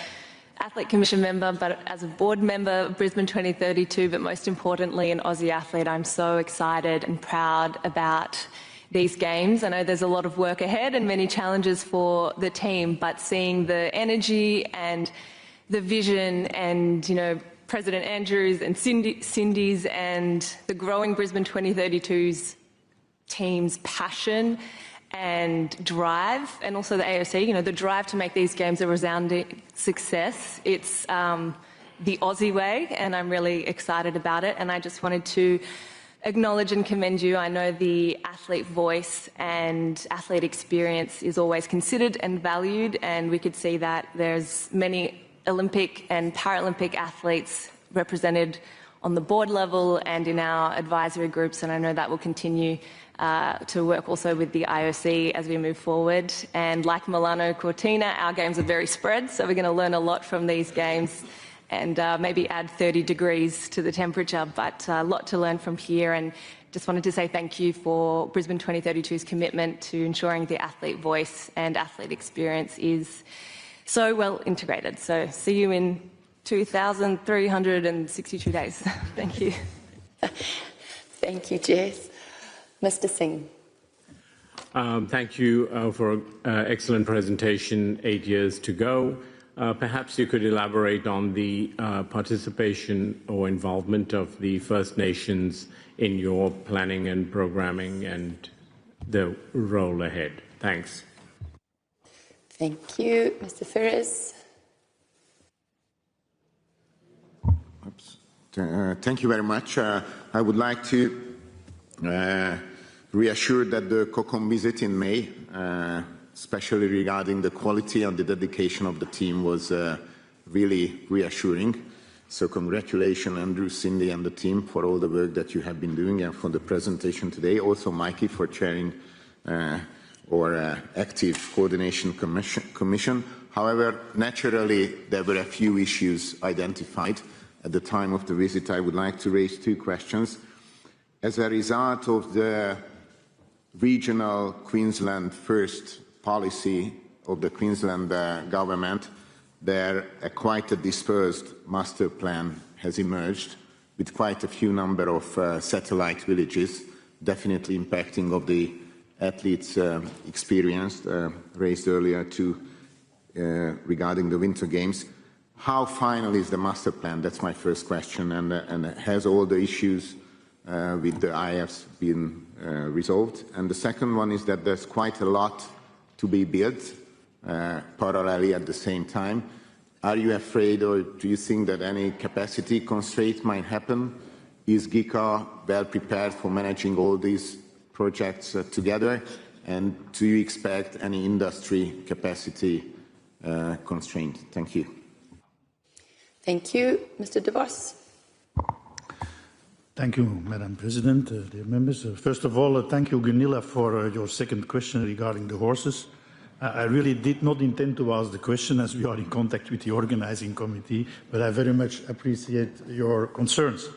Athlete Commission member, but as a board member of Brisbane 2032, but most importantly an Aussie athlete, I'm so excited and proud about these games. I know there's a lot of work ahead and many challenges for the team, but seeing the energy and the vision and, you know, President Andrews and Cindy's and the growing Brisbane 2032's team's passion and drive, and also the AOC, you know, the drive to make these games a resounding success. It's the Aussie way, and I'm really excited about it. And I just wanted to acknowledge and commend you. I know the athlete voice and athlete experience is always considered and valued, and we could see that there's many Olympic and Paralympic athletes represented on the board level and in our advisory groups, and I know that will continue to work also with the IOC as we move forward. And like Milano Cortina, our games are very spread, so we're going to learn a lot from these games and maybe add 30 degrees to the temperature, but a lot to learn from here. And just wanted to say thank you for Brisbane 2032's commitment to ensuring the athlete voice and athlete experience is so well integrated. So see you in 2,362 days. Thank you. Thank you, Jess. Mr. Singh. Thank you for an excellent presentation. 8 years to go. Perhaps you could elaborate on the participation or involvement of the First Nations in your planning and programming and the role ahead. Thanks. Thank you. Mr. Ferris. Thank you very much. I would like to reassure that the COCOM visit in May, especially regarding the quality and the dedication of the team, was really reassuring. So congratulations, Andrew, Cindy and the team for all the work that you have been doing and for the presentation today. Also, Mikey, for chairing our active coordination commission. However, naturally, there were a few issues identified at the time of the visit. I would like to raise 2 questions. As a result of the regional Queensland First policy of the Queensland government, there quite a dispersed master plan has emerged with quite a few number of satellite villages, definitely impacting of the athletes' experience raised earlier too regarding the Winter Games. How final is the master plan? That's my first question. And has all the issues with the IFs been resolved? And the second one is that there's quite a lot to be built parallelly at the same time. Are you afraid, or do you think that any capacity constraint might happen? Is GICA well prepared for managing all these projects together? And do you expect any industry capacity constraint? Thank you. Thank you. Mr. De Vos. Thank you, Madam President, dear members. First of all, thank you, Gunilla, for your second question regarding the horses. I really did not intend to ask the question as we are in contact with the organizing committee, but I very much appreciate your concerns.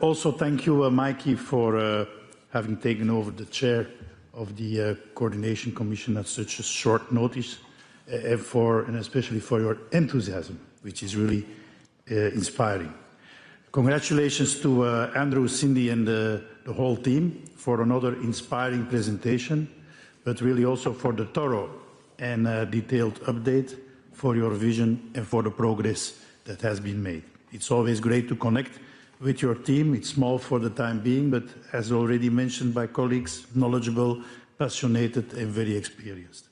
Also, thank you, Mikey, for having taken over the chair of the Coordination Commission at such a short notice, and especially for your enthusiasm, which is really inspiring. Congratulations to Andrew, Cindy, and the whole team for another inspiring presentation, but really also for the thorough and detailed update, for your vision and for the progress that has been made. It's always great to connect with your team. It's small for the time being, but as already mentioned by colleagues, knowledgeable, passionate, and very experienced.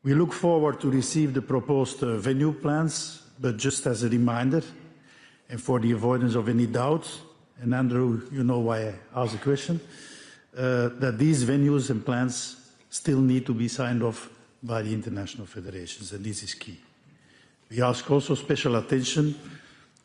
We look forward to receive the proposed venue plans, but just as a reminder, and for the avoidance of any doubts, and Andrew, you know why I asked the question, that these venues and plans still need to be signed off by the international federations, and this is key. We ask also special attention,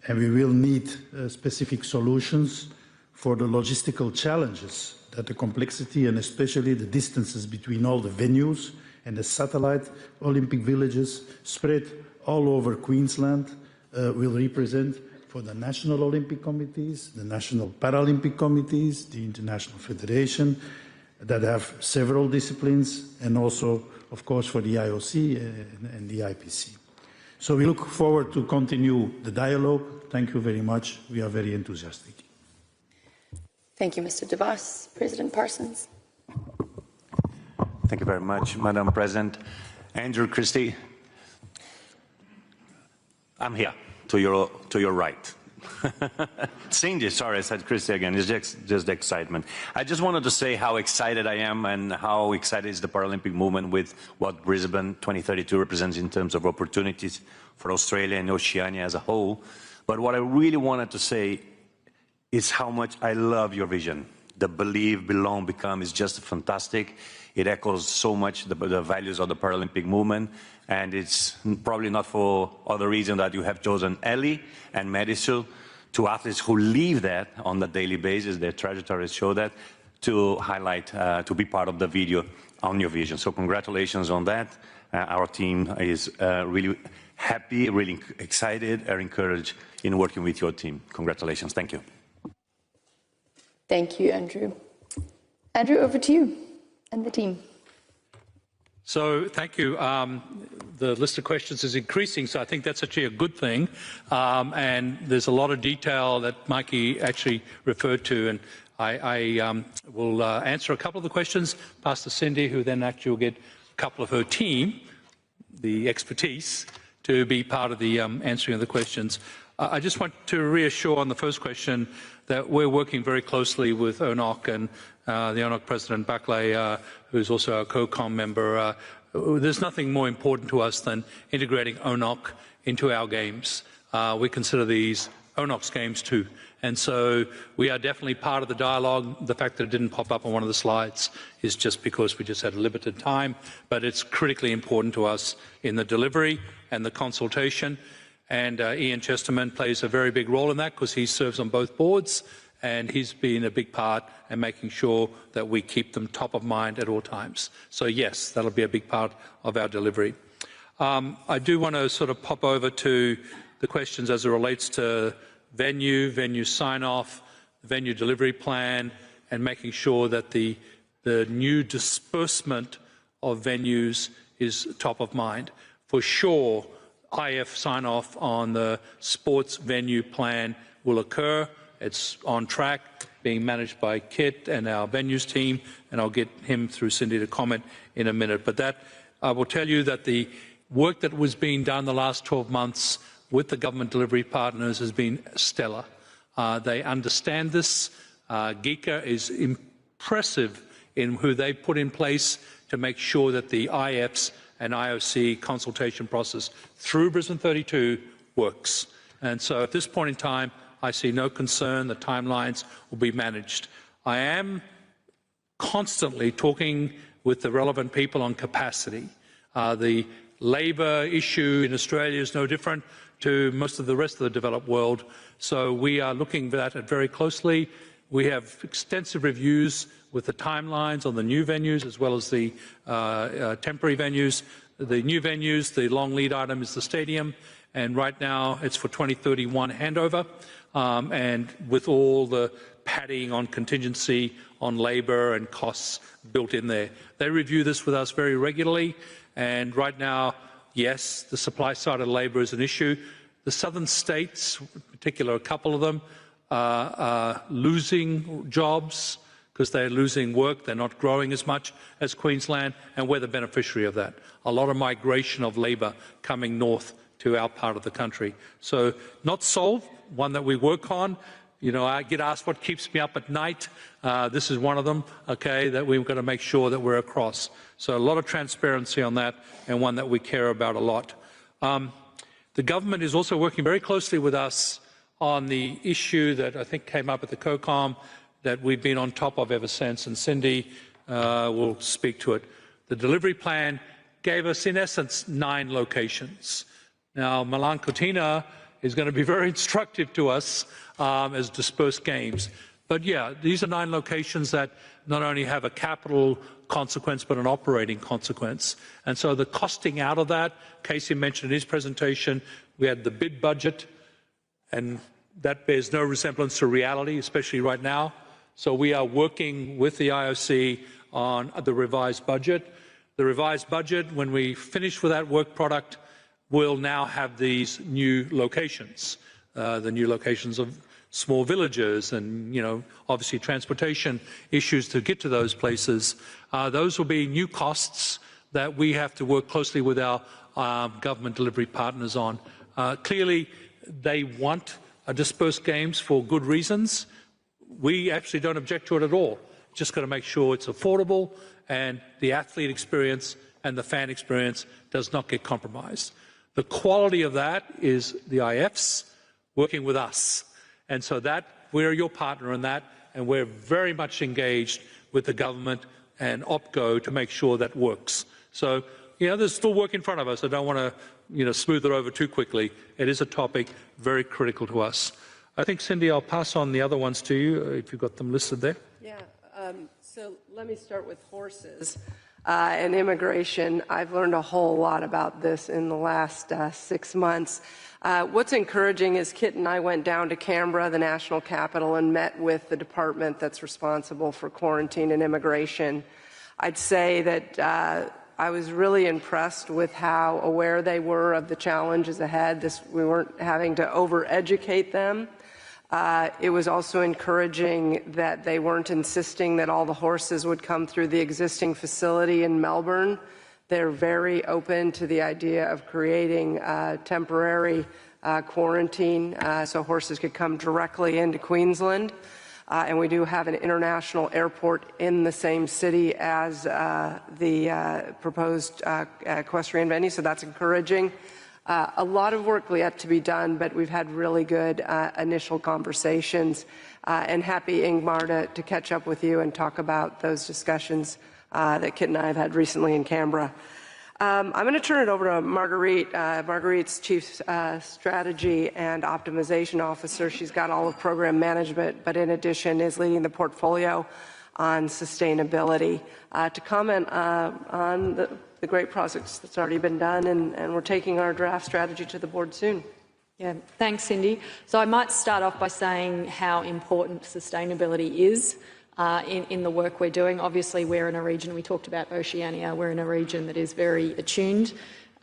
and we will need specific solutions for the logistical challenges that the complexity and especially the distances between all the venues and the satellite Olympic villages spread all over Queensland will represent for the national Olympic committees, the national Paralympic committees, the international federation that have several disciplines, and also, of course, for the IOC and the IPC. So we look forward to continue the dialogue. Thank you very much. We are very enthusiastic. Thank you, Mr. De Vos. President Parsons. Thank you very much, Madam President. Andrew, Kirsty, I'm here, to your right. Cindy, sorry, I said Kirsty again. It's just the excitement. I just wanted to say how excited I am and how excited is the Paralympic movement with what Brisbane 2032 represents in terms of opportunities for Australia and Oceania as a whole. But what I really wanted to say is how much I love your vision. The believe, belong, become is just fantastic. It echoes so much the values of the Paralympic movement, and it's probably not for other reason that you have chosen Ellie and Medisul, two athletes who live that on a daily basis. Their trajectories show that, to highlight, to be part of the video on your vision. So congratulations on that. Our team is really happy, really excited, and encouraged in working with your team. Congratulations. Thank you. Thank you, Andrew. Andrew, over to you and the team. So thank you. The list of questions is increasing, so I think that's actually a good thing. And there's a lot of detail that Mikey actually referred to, and I will answer a couple of the questions, pass to Cindy, who then actually will get a couple of her team, the expertise, to be part of the answering of the questions. I just want to reassure on the first question that we're working very closely with ONOC and the ONOC President Buckley, who's also a co-com member. There's nothing more important to us than integrating ONOC into our games. We consider these ONOC's games too. And so we are definitely part of the dialogue. The fact that it didn't pop up on one of the slides is just because we just had a limited time, but it's critically important to us in the delivery and the consultation. And Ian Chesterman plays a very big role in that because he serves on both boards, and he's been a big part in making sure that we keep them top of mind at all times. So yes, that'll be a big part of our delivery. I do want to sort of pop over to the questions as it relates to venue sign-off, venue delivery plan, and making sure that the new disbursement of venues is top of mind. For sure, IF sign-off on the sports venue plan will occur. It's on track, being managed by Kit and our venues team, and I'll get him through Cindy to comment in a minute. But that, I will tell you that the work that was being done the last 12 months with the government delivery partners has been stellar. They understand this. GICA is impressive in who they put in place to make sure that the IFs and IOC consultation process through Brisbane 32 works. And so at this point in time, I see no concern. The timelines will be managed. I am constantly talking with the relevant people on capacity. The labour issue in Australia is no different to most of the rest of the developed world. So we are looking at that very closely. We have extensive reviews with the timelines on the new venues as well as the temporary venues. The new venues, the long lead item is the stadium, and right now it's for 2031 handover, and with all the padding on contingency on labour and costs built in there. They review this with us very regularly, and right now, yes, the supply side of labour is an issue. The southern states, in particular a couple of them, are losing jobs because they're losing work. They're not growing as much as Queensland, and we're the beneficiary of that. A lot of migration of labour coming north to our part of the country. So not solved, one that we work on. You know, I get asked what keeps me up at night. This is one of them, okay, that we've got to make sure that we're across. So a lot of transparency on that, and one that we care about a lot. The government is also working very closely with us on the issue that I think came up at the COCOM that we've been on top of ever since, and Cindy will speak to it. The delivery plan gave us, in essence, 9 locations. Now, Milano Cortina is going to be very instructive to us as dispersed games. But yeah, these are 9 locations that not only have a capital consequence, but an operating consequence. And so the costing out of that, Casey mentioned in his presentation, we had the bid budget, and that bears no resemblance to reality, especially right now. So we are working with the IOC on the revised budget. The revised budget, when we finish with that work product, will now have these new locations, the new locations of small villages and, you know, obviously transportation issues to get to those places. Those will be new costs that we have to work closely with our government delivery partners on. Clearly, they want dispersed games for good reasons. We actually don't object to it at all. Just got to make sure it's affordable and the athlete experience and the fan experience does not get compromised. The quality of that is the IFs working with us. And so that, we're your partner in that, and we're very much engaged with the government and OPCO to make sure that works. So, you know, there's still work in front of us. I don't want to, you know, smooth it over too quickly. It is a topic very critical to us. I think, Cindy, I'll pass on the other ones to you, if you've got them listed there. Yeah, so let me start with horses and immigration. I've learned a whole lot about this in the last 6 months. What's encouraging is Kit and I went down to Canberra, the national capital, and met with the department that's responsible for quarantine and immigration. I'd say that I was really impressed with how aware they were of the challenges ahead. We weren't having to over-educate them. It was also encouraging that they weren't insisting that all the horses would come through the existing facility in Melbourne. They're very open to the idea of creating temporary quarantine so horses could come directly into Queensland. And we do have an international airport in the same city as the proposed equestrian venue, so that's encouraging. A lot of work yet to be done, but we've had really good initial conversations, and happy, Ingmar, to catch up with you and talk about those discussions that Kit and I have had recently in Canberra. I'm going to turn it over to Marguerite. Marguerite's Chief Strategy and Optimization Officer. She's got all of program management, but in addition is leading the portfolio on sustainability to comment on the great projects that's already been done, and we're taking our draft strategy to the board soon. Yeah, thanks, Cindy. So I might start off by saying how important sustainability is in the work we're doing. Obviously, we're in a region, we talked about Oceania, we're in a region that is very attuned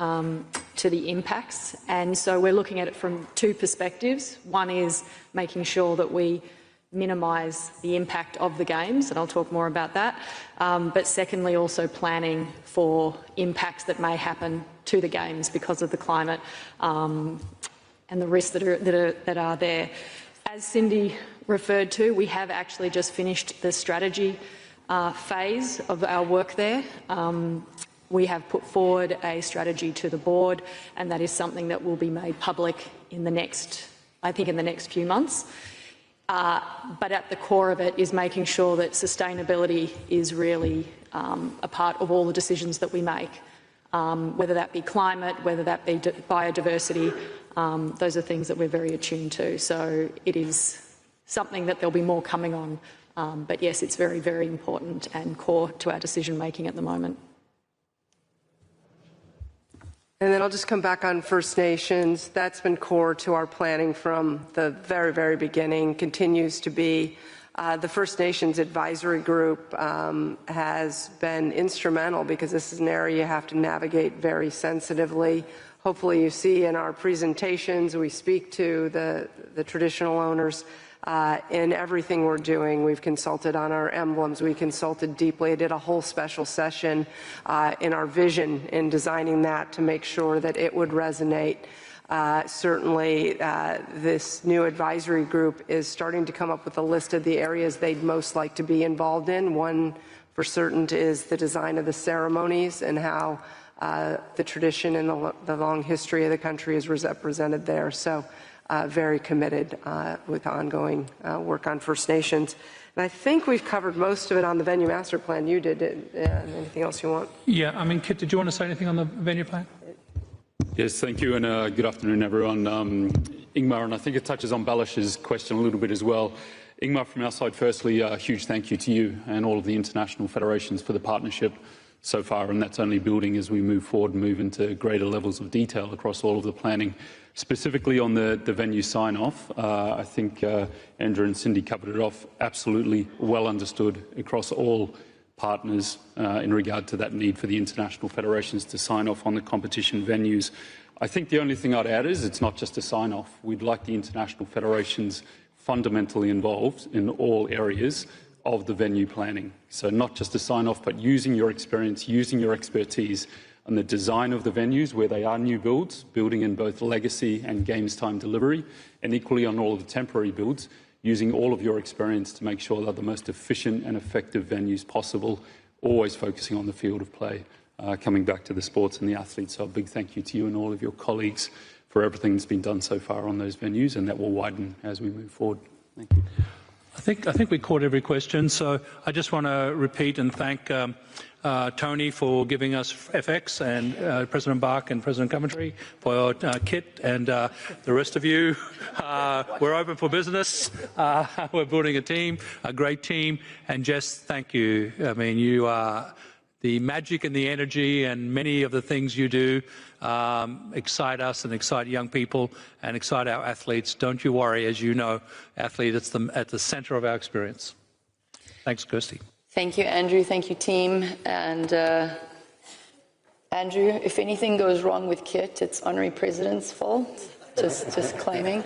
to the impacts. And so we're looking at it from two perspectives. One is making sure that we minimise the impact of the Games, and I'll talk more about that. But secondly, also planning for impacts that may happen to the Games because of the climate and the risks that are there. As Cindy referred to, we have actually just finished the strategy phase of our work there. We have put forward a strategy to the board, and that is something that will be made public in the next, I think, in the next few months. But at the core of it is making sure that sustainability is really a part of all the decisions that we make, whether that be climate, whether that be biodiversity. Those are things that we're very attuned to. So it is something that there'll be more coming on. But yes, it's very, very important and core to our decision making at the moment. And then I'll just come back on First Nations. That's been core to our planning from the very, very beginning, continues to be. The First Nations Advisory Group has been instrumental because this is an area you have to navigate very sensitively. Hopefully you see in our presentations, we speak to the traditional owners in everything we're doing. We've consulted on our emblems. We consulted deeply. I did a whole special session in our vision in designing that to make sure that it would resonate. Certainly, this new advisory group is starting to come up with a list of the areas they'd most like to be involved in. One for certain is the design of the ceremonies and how the tradition and the long history of the country is represented there. So very committed with ongoing work on First Nations. And I think we've covered most of it on the venue master plan. You did it. Anything else you want? Yeah, I mean, Kit, did you want to say anything on the venue plan? Yes, thank you, and good afternoon, everyone. Ingmar, and I think it touches on Balash's question a little bit as well. Ingmar, from our side, firstly, a huge thank you to you and all of the international federations for the partnership so far, and that's only building as we move forward and move into greater levels of detail across all of the planning. Specifically on the venue sign-off, I think Andrew and Cindy covered it off, absolutely well understood across all partners in regard to that need for the international federations to sign off on the competition venues. I think the only thing I'd add is it's not just a sign-off. We'd like the international federations fundamentally involved in all areas of the venue planning. So not just a sign-off, but using your experience, using your expertise on the design of the venues where they are new builds, building in both legacy and games time delivery, and equally on all of the temporary builds, using all of your experience to make sure they're the most efficient and effective venues possible, always focusing on the field of play, coming back to the sports and the athletes. So a big thank you to you and all of your colleagues for everything that's been done so far on those venues, and that will widen as we move forward. Thank you. I think we caught every question, so I just want to repeat and thank Tony for giving us FX, and President Bach and President Coventry for Kit, and the rest of you. We're open for business. We're building a team, a great team, and Jess, thank you. I mean, you are the magic and the energy and many of the things you do excite us and excite young people and excite our athletes. Don't you worry, as you know, athlete, it's at the centre of our experience. Thanks, Kirsty. Thank you, Andrew. Thank you, team. And Andrew, if anything goes wrong with Kit, it's honorary president's fault. Just claiming.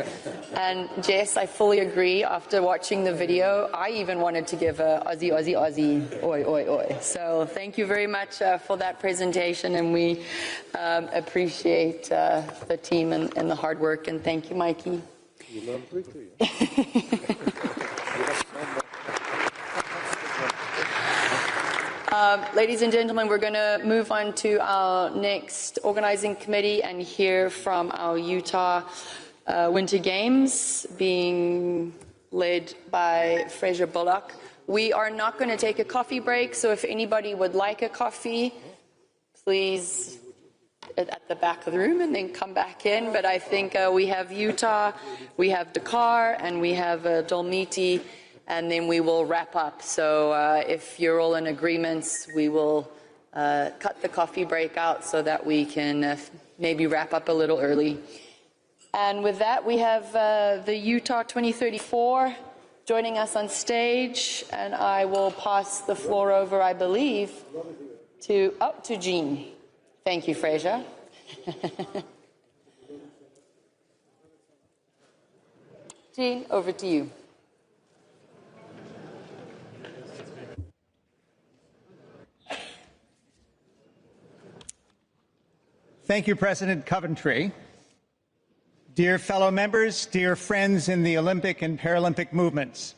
And Jess, I fully agree. After watching the video, I even wanted to give a Aussie, Aussie, Aussie, oi, oi, oi. So thank you very much for that presentation, and we appreciate the team and the hard work. And thank you, Mikey. Ladies and gentlemen, we're going to move on to our next organizing committee and hear from our Utah Winter Games, being led by Fraser Bullock. We are not going to take a coffee break, so if anybody would like a coffee, please at the back of the room and then come back in. But I think we have Utah, we have Dakar, and we have Dolomiti, and then we will wrap up. So if you're all in agreements, we will cut the coffee break out so that we can maybe wrap up a little early. And with that, we have the Utah 2034 joining us on stage, and I will pass the floor over, I believe, to Jean. Thank you, Fraser. Jean, over to you. Thank you, President Coventry. Dear fellow members, dear friends in the Olympic and Paralympic movements,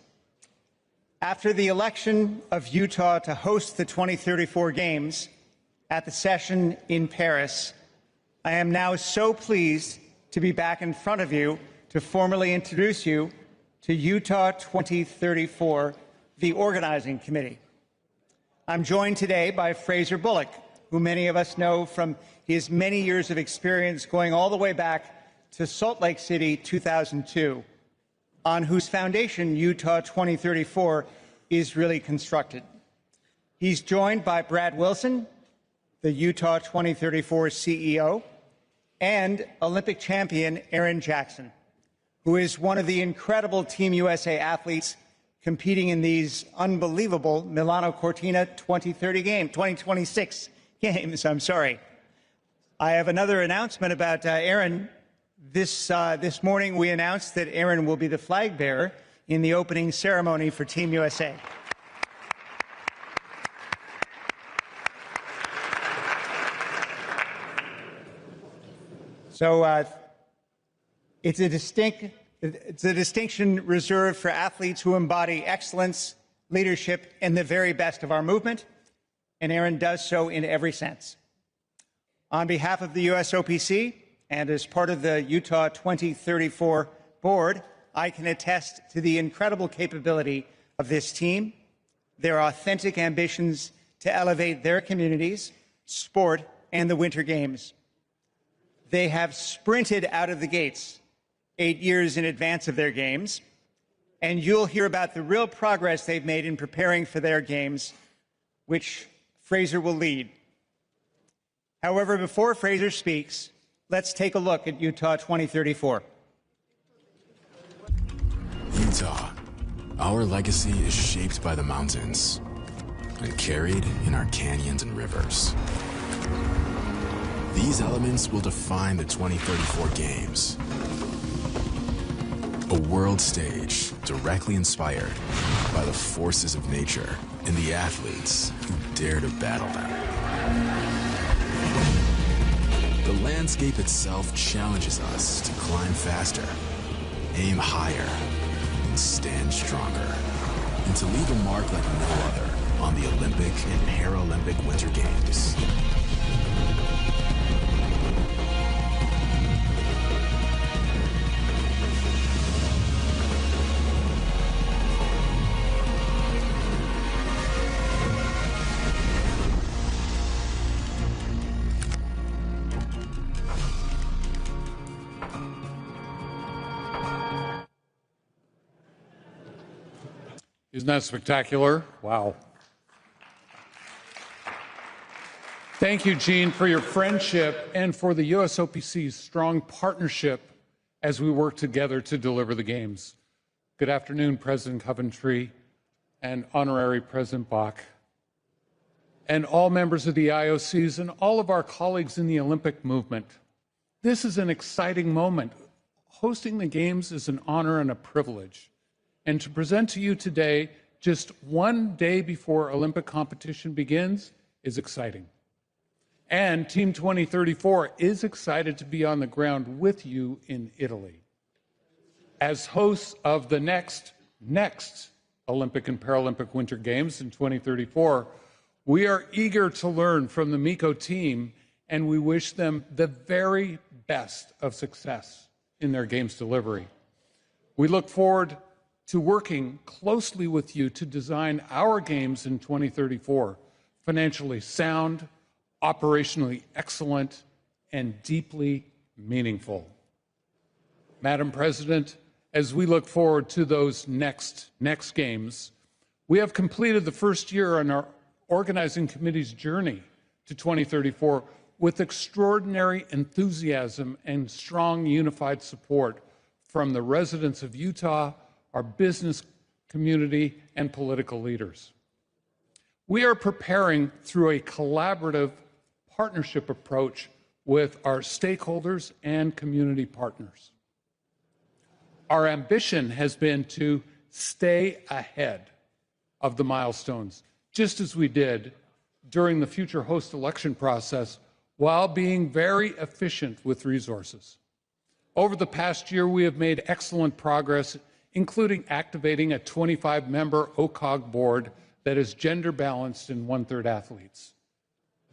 after the election of Utah to host the 2034 Games at the session in Paris, I am now so pleased to be back in front of you to formally introduce you to Utah 2034, the organizing committee. I'm joined today by Fraser Bullock, who many of us know from his many years of experience going all the way back to Salt Lake City 2002, on whose foundation Utah 2034 is really constructed. He's joined by Brad Wilson, the Utah 2034 CEO, and Olympic champion Aaron Jackson, who is one of the incredible Team USA athletes competing in these unbelievable Milano Cortina 2026 games. I have another announcement about Aaron. This morning we announced that Aaron will be the flag bearer in the opening ceremony for Team USA. So it's a distinction reserved for athletes who embody excellence, leadership, and the very best of our movement, and Aaron does so in every sense. On behalf of the USOPC and as part of the Utah 2034 board, I can attest to the incredible capability of this team, their authentic ambitions to elevate their communities, sport, and the Winter Games. They have sprinted out of the gates 8 years in advance of their games, and you'll hear about the real progress they've made in preparing for their games, which Fraser will lead. However, before Fraser speaks, let's take a look at Utah 2034. Utah, our legacy is shaped by the mountains and carried in our canyons and rivers. These elements will define the 2034 Games, a world stage directly inspired by the forces of nature and the athletes who dare to battle them. The landscape itself challenges us to climb faster, aim higher, and stand stronger, and to leave a mark like no other on the Olympic and Paralympic Winter Games. Isn't that spectacular? Wow. Thank you, Jean, for your friendship and for the USOPC's strong partnership as we work together to deliver the Games. Good afternoon, President Coventry and Honorary President Bach, and all members of the IOCs and all of our colleagues in the Olympic movement. This is an exciting moment. Hosting the Games is an honor and a privilege. And to present to you today, just one day before Olympic competition begins, is exciting. And Team 2034 is excited to be on the ground with you in Italy. As hosts of the next Olympic and Paralympic Winter Games in 2034, we are eager to learn from the MECO team, and we wish them the very best of success in their Games delivery. We look forward to working closely with you to design our Games in 2034, financially sound, operationally excellent, and deeply meaningful. Madam President, as we look forward to those next Games, we have completed the first year on our organizing committee's journey to 2034 with extraordinary enthusiasm and strong unified support from the residents of Utah, our business community, and political leaders. We are preparing through a collaborative partnership approach with our stakeholders and community partners. Our ambition has been to stay ahead of the milestones, just as we did during the future host election process, while being very efficient with resources. Over the past year, we have made excellent progress, including activating a 25-member OCOG board that is gender balanced and one-third athletes.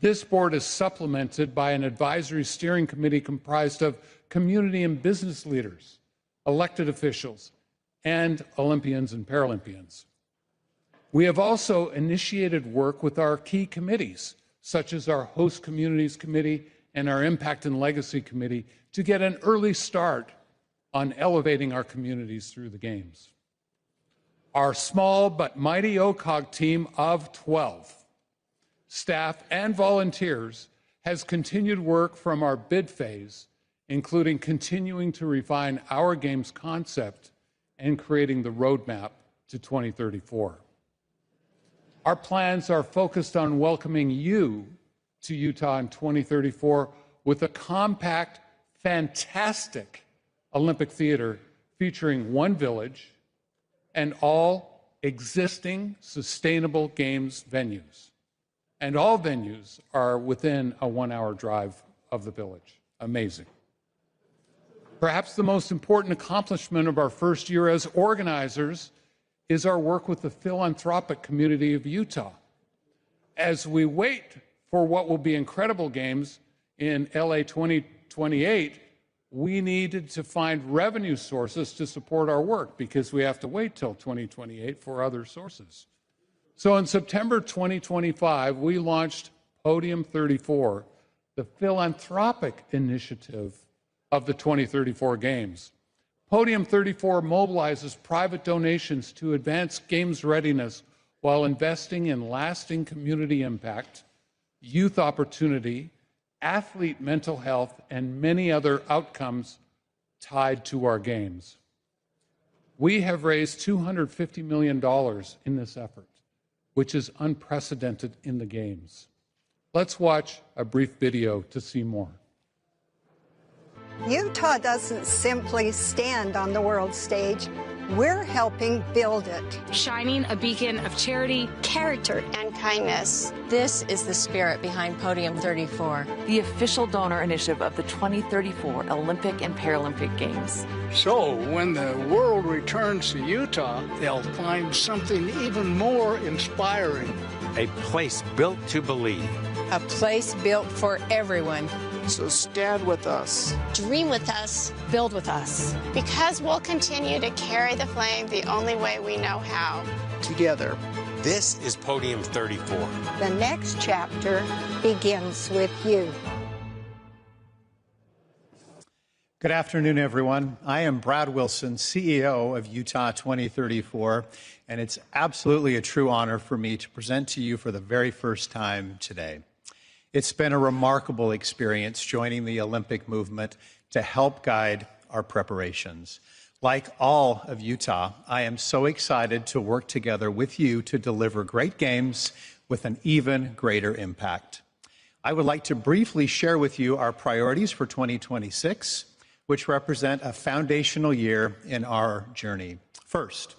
This board is supplemented by an advisory steering committee comprised of community and business leaders, elected officials, and Olympians and Paralympians. We have also initiated work with our key committees, such as our Host Communities Committee and our Impact and Legacy Committee, to get an early start on elevating our communities through the Games. Our small but mighty OCOG team of 12, staff and volunteers, has continued work from our bid phase, including continuing to refine our Games concept and creating the roadmap to 2034. Our plans are focused on welcoming you to Utah in 2034 with a compact, fantastic Olympic theater featuring one village and all existing sustainable Games venues. And all venues are within a 1-hour drive of the village. Amazing. Perhaps the most important accomplishment of our first year as organizers is our work with the philanthropic community of Utah. As we wait for what will be incredible Games in LA 2028, we needed to find revenue sources to support our work because we have to wait till 2028 for other sources. So in September 2025, we launched Podium 34, the philanthropic initiative of the 2034 Games. Podium 34 mobilizes private donations to advance Games readiness while investing in lasting community impact, youth opportunity, athlete mental health, and many other outcomes tied to our Games. We have raised $250 million in this effort, which is unprecedented in the Games. Let's watch a brief video to see more. Utah doesn't simply stand on the world stage. We're helping build it. Shining a beacon of charity, Character and kindness. This is the spirit behind Podium 34, the official donor initiative of the 2034 Olympic and Paralympic Games. So when the world returns to Utah, they'll find something even more inspiring. A place built to believe. a place built for everyone. So stand with us. Dream with us. Build with us. Because we'll continue to carry the flame the only way we know how. Together. This is Podium 34. The next chapter begins with you. Good afternoon, everyone. I am Brad Wilson, CEO of Utah 2034, and it's absolutely a true honor for me to present to you for the very first time today. It's been a remarkable experience joining the Olympic movement to help guide our preparations. Like all of Utah, I am so excited to work together with you to deliver great games with an even greater impact. I would like to briefly share with you our priorities for 2026, which represent a foundational year in our journey. First,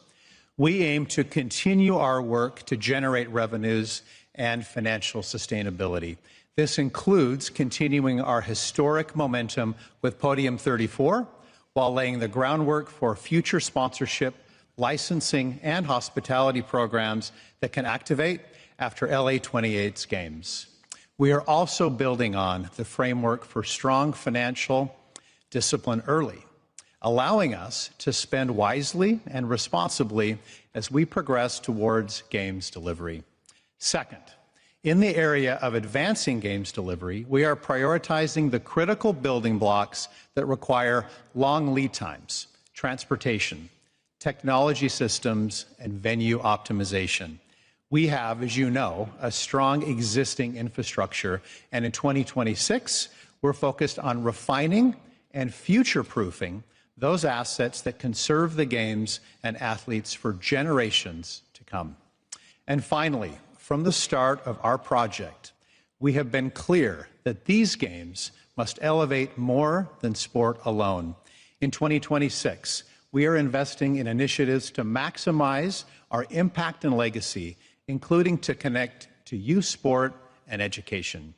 we aim to continue our work to generate revenues and financial sustainability. This includes continuing our historic momentum with Podium 34, while laying the groundwork for future sponsorship, licensing, and hospitality programs that can activate after LA 28's games. We are also building on the framework for strong financial discipline early, allowing us to spend wisely and responsibly as we progress towards games delivery. Second, in the area of advancing games delivery, we are prioritizing the critical building blocks that require long lead times, transportation, technology systems, and venue optimization. We have, as you know, a strong existing infrastructure, and in 2026, we're focused on refining and future-proofing those assets that can serve the games and athletes for generations to come. And finally, from the start of our project, we have been clear that these games must elevate more than sport alone. In 2026, we are investing in initiatives to maximize our impact and legacy, including to connect to youth sport and education.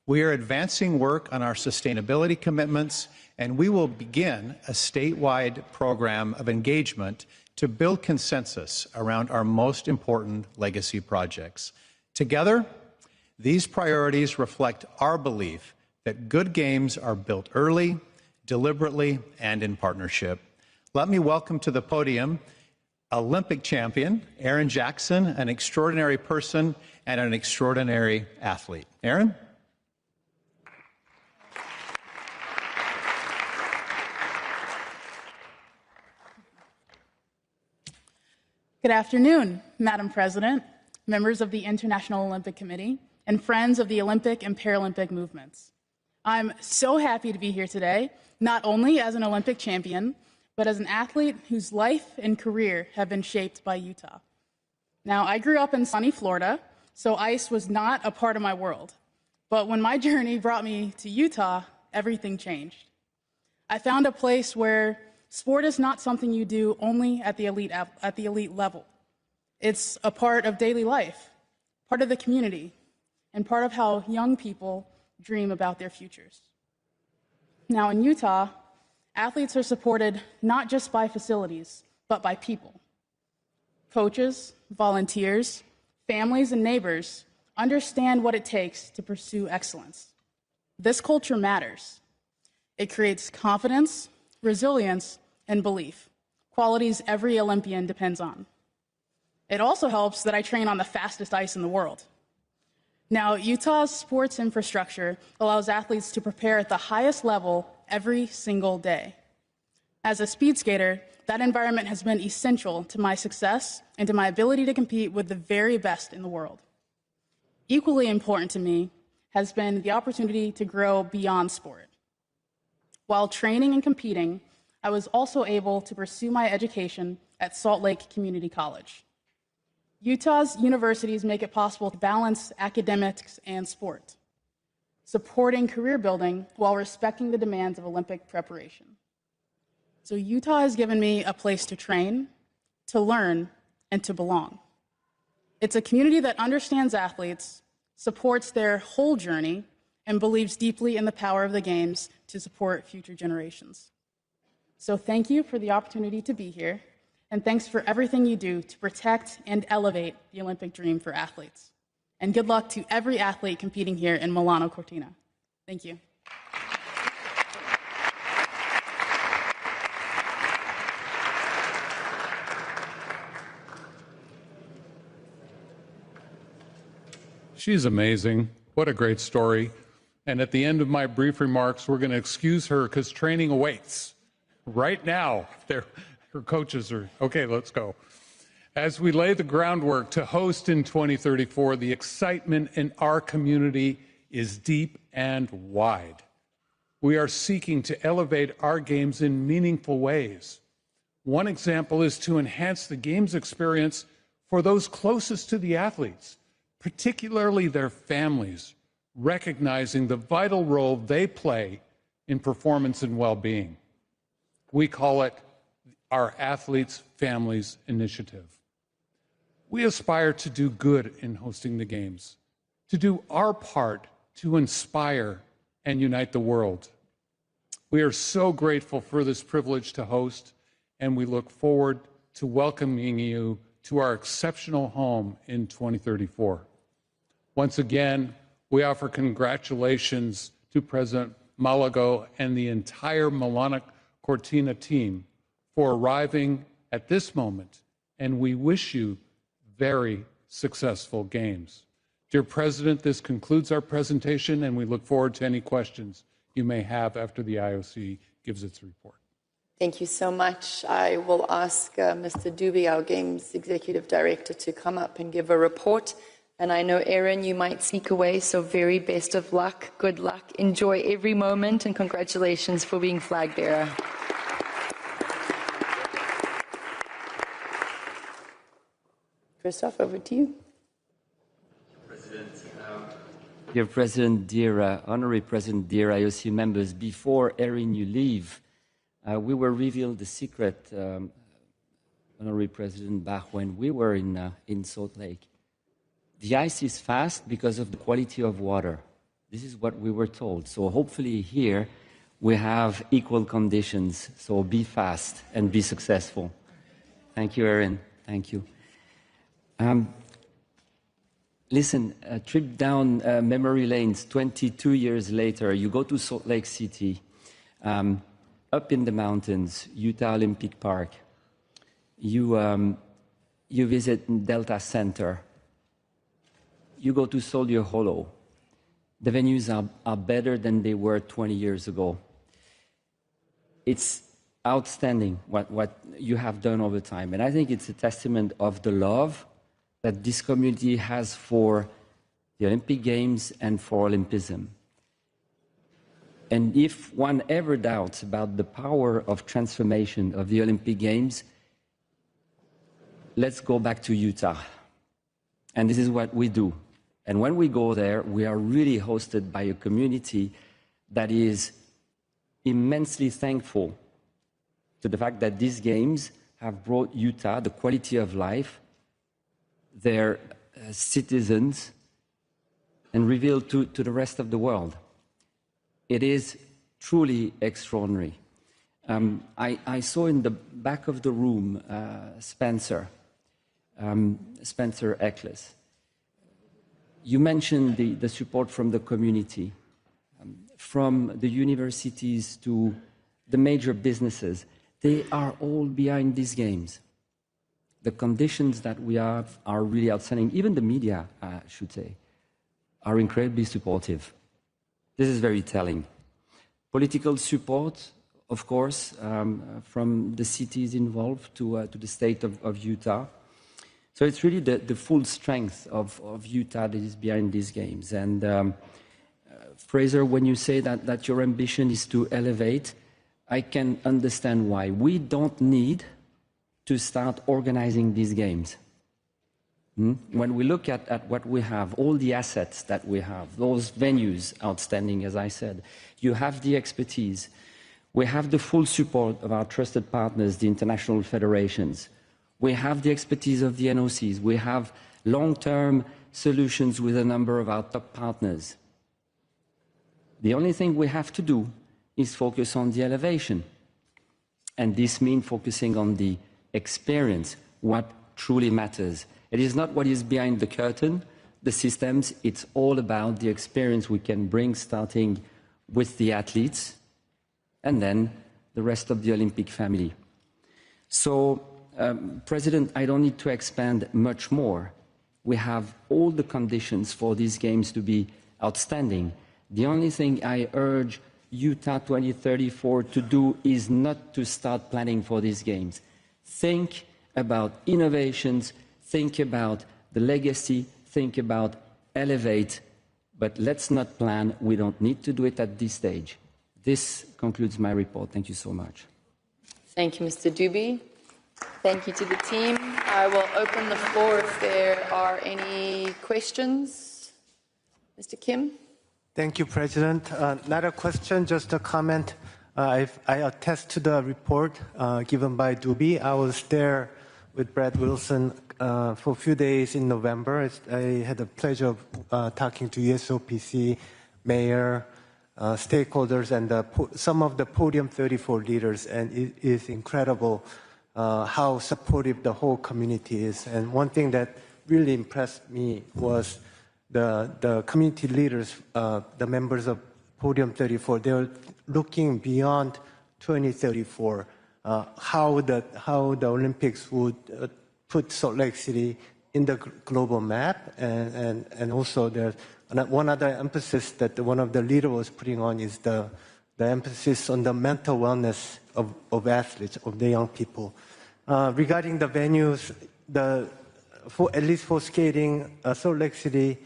We are advancing work on our sustainability commitments, and we will begin a statewide program of engagement to build consensus around our most important legacy projects. Together, these priorities reflect our belief that good games are built early, deliberately, and in partnership. Let me welcome to the podium Olympic champion Erin Jackson, an extraordinary person and an extraordinary athlete. Erin? Good afternoon, Madam President, members of the International Olympic Committee, and friends of the Olympic and Paralympic movements. I'm so happy to be here today, not only as an Olympic champion, but as an athlete whose life and career have been shaped by Utah. Now, I grew up in sunny Florida, so ice was not a part of my world. But when my journey brought me to Utah, everything changed. I found a place where sport is not something you do only at the elite level. It's a part of daily life, part of the community, and part of how young people dream about their futures. Now in Utah, athletes are supported not just by facilities, but by people. Coaches, volunteers, families, and neighbors understand what it takes to pursue excellence. This culture matters. It creates confidence, resilience, and belief, qualities every Olympian depends on. It also helps that I train on the fastest ice in the world. Now, Utah's sports infrastructure allows athletes to prepare at the highest level every single day. As a speed skater, that environment has been essential to my success and to my ability to compete with the very best in the world. Equally important to me has been the opportunity to grow beyond sport. While training and competing, I was also able to pursue my education at Salt Lake Community College. Utah's universities make it possible to balance academics and sport, supporting career building while respecting the demands of Olympic preparation. So Utah has given me a place to train, to learn, and to belong. It's a community that understands athletes, supports their whole journey, and believes deeply in the power of the games to support future generations. So thank you for the opportunity to be here, and thanks for everything you do to protect and elevate the Olympic dream for athletes. And good luck to every athlete competing here in Milano Cortina. Thank you. She's amazing. What a great story. And at the end of my brief remarks, we're going to excuse her because training awaits. Right now, her coaches are, okay, let's go. As we lay the groundwork to host in 2034, the excitement in our community is deep and wide. We are seeking to elevate our games in meaningful ways. One example is to enhance the games experience for those closest to the athletes, particularly their families, recognizing the vital role they play in performance and well-being. We call it our Athletes' Families Initiative. We aspire to do good in hosting the Games, to do our part to inspire and unite the world. We are so grateful for this privilege to host, and we look forward to welcoming you to our exceptional home in 2034. Once again, we offer congratulations to President Malago and the entire Milano Cortina team for arriving at this moment, and we wish you very successful games. Dear President, this concludes our presentation, and we look forward to any questions you may have after the IOC gives its report. Thank you so much. I will ask Mr. Dubey, our Games Executive Director, to come up and give a report. And I know, Erin, you might sneak away, so very best of luck, good luck, enjoy every moment, and congratulations for being flag bearer. Christoph, over to you. President, Dear President, dear Honorary President, dear IOC members, before Erin, you leave, we were revealed the secret, Honorary President Bach, when we were in Salt Lake. The ice is fast because of the quality of water. This is what we were told. So hopefully here we have equal conditions. So be fast and be successful. Thank you, Erin. Thank you. Listen, a trip down memory lanes 22 years later, you go to Salt Lake City, up in the mountains, Utah Olympic Park. You visit Delta Center. You go to Soldier Hollow. The venues are better than they were 20 years ago. It's outstanding what you have done over time. And I think it's a testament of the love that this community has for the Olympic Games and for Olympism. And if one ever doubts about the power of transformation of the Olympic Games, let's go back to Utah. And this is what we do. And when we go there, we are really hosted by a community that is immensely thankful to the fact that these games have brought Utah the quality of life, their citizens, and revealed to the rest of the world. It is truly extraordinary. I saw in the back of the room Spencer Eccles. You mentioned the support from the community, from the universities to the major businesses. They are all behind these games. The conditions that we have are really outstanding. Even the media, I should say, are incredibly supportive. This is very telling. Political support, of course, from the cities involved to the state of Utah. So it's really the full strength of Utah that is behind these games. And Fraser, when you say that your ambition is to elevate, I can understand why. We don't need to start organizing these games. When we look at what we have, all the assets that we have, those venues outstanding, as I said, you have the expertise. We have the full support of our trusted partners, the international federations. We have the expertise of the NOCs. We have long-term solutions with a number of our top partners. The only thing we have to do is focus on the elevation. And this means focusing on the experience, what truly matters. It is not what is behind the curtain, the systems. It's all about the experience we can bring, starting with the athletes and then the rest of the Olympic family. So, President, I don't need to expand much more. We have all the conditions for these games to be outstanding. The only thing I urge Utah 2034 to do is not to start planning for these games. Think about innovations, think about the legacy, think about elevate, but let's not plan. We don't need to do it at this stage. This concludes my report. Thank you so much. Thank you, Mr. Dubey. Thank you to the team. I will open the floor if there are any questions. Mr. Kim? Thank you, President. Not a question, just a comment. I attest to the report given by Dubey. I was there with Brad Wilson for a few days in November. I had the pleasure of talking to USOPC, mayor, stakeholders, and some of the Podium 34 leaders, and it is incredible how supportive the whole community is. And one thing that really impressed me was the community leaders, the members of Podium 34, they were looking beyond 2034, how the Olympics would put Salt Lake City in the global map, and also there's one other emphasis that one of the leaders was putting on is the emphasis on the mental wellness of athletes, of the young people. Regarding the venues, at least for skating, Salt Lake City,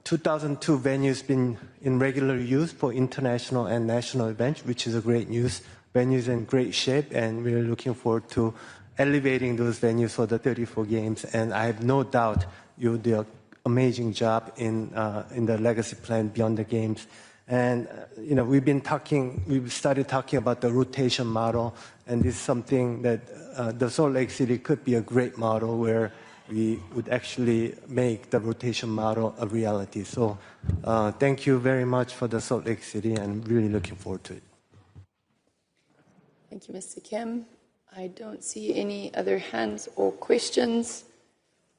2002 venues been in regular use for international and national events, which is a great news. Venues in great shape, and we're looking forward to elevating those venues for the 34 games. And I have no doubt you'll do amazing job in the legacy plan beyond the games. And we've started talking about the rotation model, and this is something that the Salt Lake City could be a great model where we would actually make the rotation model a reality. So thank you very much for the Salt Lake City, and I'm really looking forward to it. Thank you, Mr. Kim. I don't see any other hands or questions.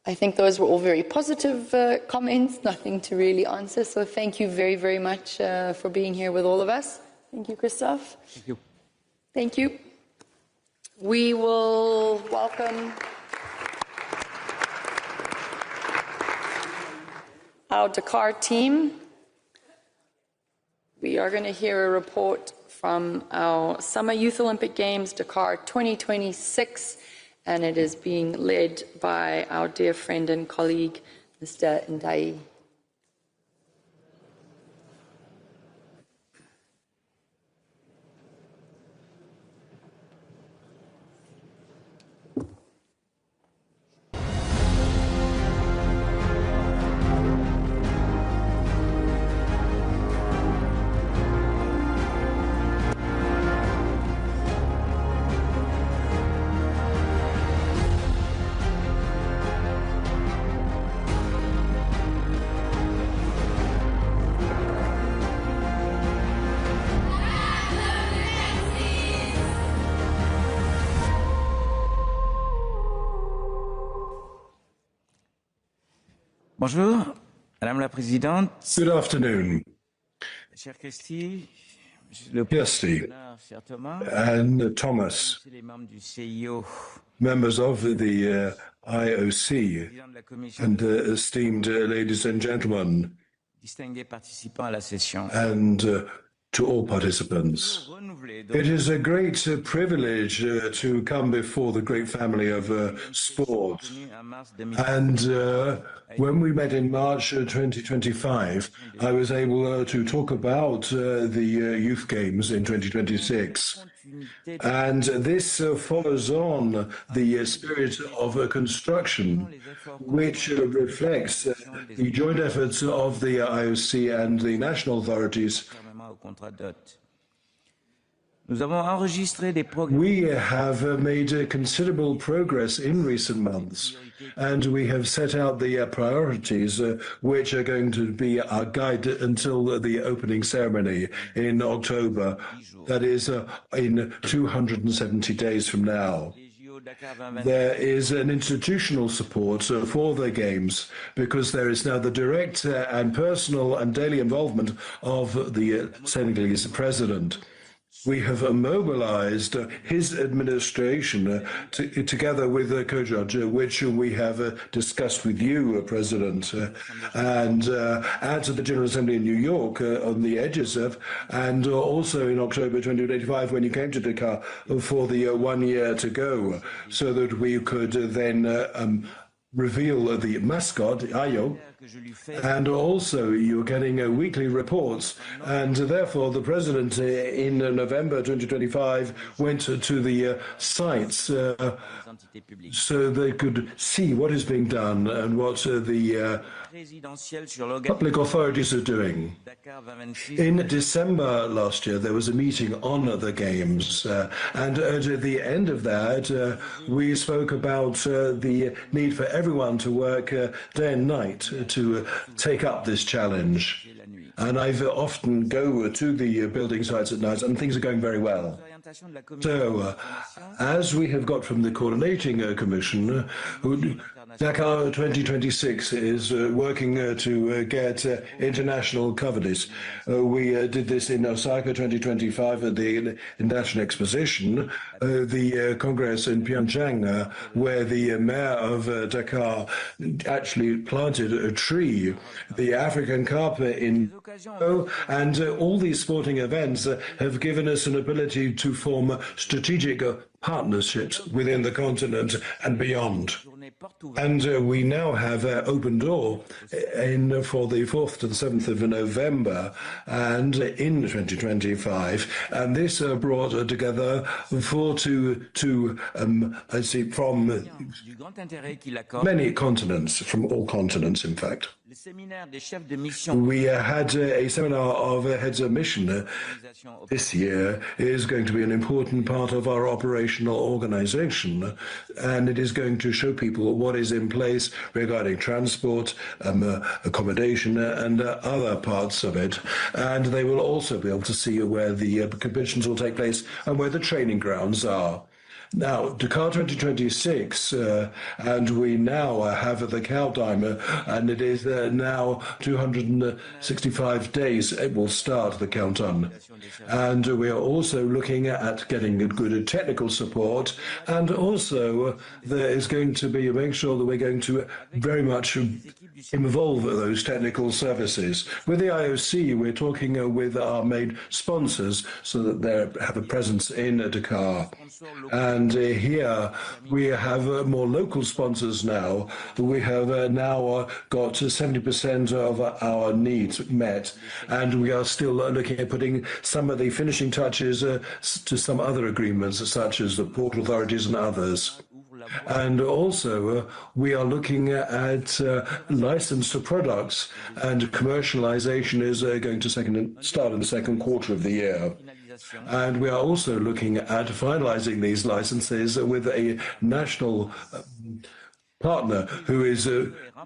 I think those were all very positive comments, nothing to really answer. So thank you very, very much for being here with all of us. Thank you, Christophe. Thank you. Thank you. We will welcome our Dakar team. We are going to hear a report from our Summer Youth Olympic Games, Dakar 2026. And it is being led by our dear friend and colleague, Mr. Ndai. Bonjour, Madame la Présidente. Good afternoon. Cher Kirsty, Kirsty and Thomas, members of the IOC, and esteemed ladies and gentlemen, and to all participants. It is a great privilege to come before the great family of sport. And when we met in March 2025, I was able to talk about the Youth Games in 2026. And this follows on the spirit of construction, which reflects the joint efforts of the IOC and the national authorities. We have made considerable progress in recent months, and we have set out the priorities which are going to be our guide until the opening ceremony in October, that is in 270 days from now. There is an institutional support for the Games because there is now the direct and personal and daily involvement of the Senegalese president. We have mobilized his administration together with the co-judge, which we have discussed with you, President, and at the General Assembly in New York on the edges of, and also in October 2025 when you came to Dakar for the 1 year to go, so that we could then reveal the mascot, Ayo, and also you're getting weekly reports, and therefore the President in November 2025 went to the sites so they could see what is being done and what the public authorities are doing. In December last year, there was a meeting on the Games, and at the end of that, we spoke about the need for everyone to work day and night to take up this challenge. And I often go to the building sites at night, and things are going very well. So, as we have got from the Coordinating Commission, Dakar 2026 is working to get international coverage. We did this in Osaka 2025 at the International Exposition, the Congress in Pyeongchang, where the mayor of Dakar actually planted a tree, the African Cup in and all these sporting events have given us an ability to form strategic partnerships within the continent and beyond. And we now have open door for the 4th to the 7th of November and in 2025. And this brought together I see, from many continents, from all continents, in fact. We had a seminar of heads of mission this year. It is going to be an important part of our operational organization, and it is going to show people what is in place regarding transport, accommodation, and other parts of it. And they will also be able to see where the competitions will take place and where the training grounds are. Now, Dakar 2026, and we now have the countdown, and it is now 265 days. It will start the countdown. And we are also looking at getting good technical support, and also there is going to be making sure that we're going to very much involve those technical services. With the IOC, we're talking with our main sponsors so that they have a presence in Dakar. And here we have more local sponsors now. We have now got 70% of our needs met, and we are still looking at putting some of the finishing touches to some other agreements, such as the port authorities and others. And also, we are looking at licensed products, and commercialization is going to start in the second quarter of the year. And we are also looking at finalizing these licenses with a national partner who is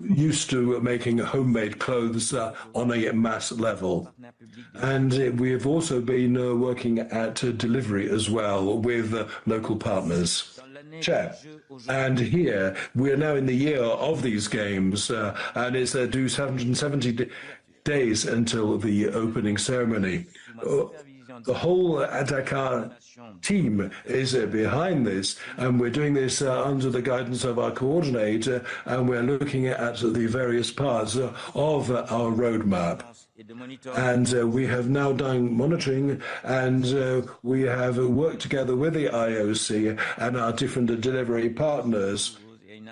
used to making homemade clothes on a mass level. And we have also been working at delivery as well with local partners. Chair. And here we are now in the year of these games, and it's due 770 days until the opening ceremony. The whole Dakar team is behind this, and we're doing this under the guidance of our coordinator, and we're looking at the various parts of our roadmap. And we have now done monitoring, and we have worked together with the IOC and our different delivery partners.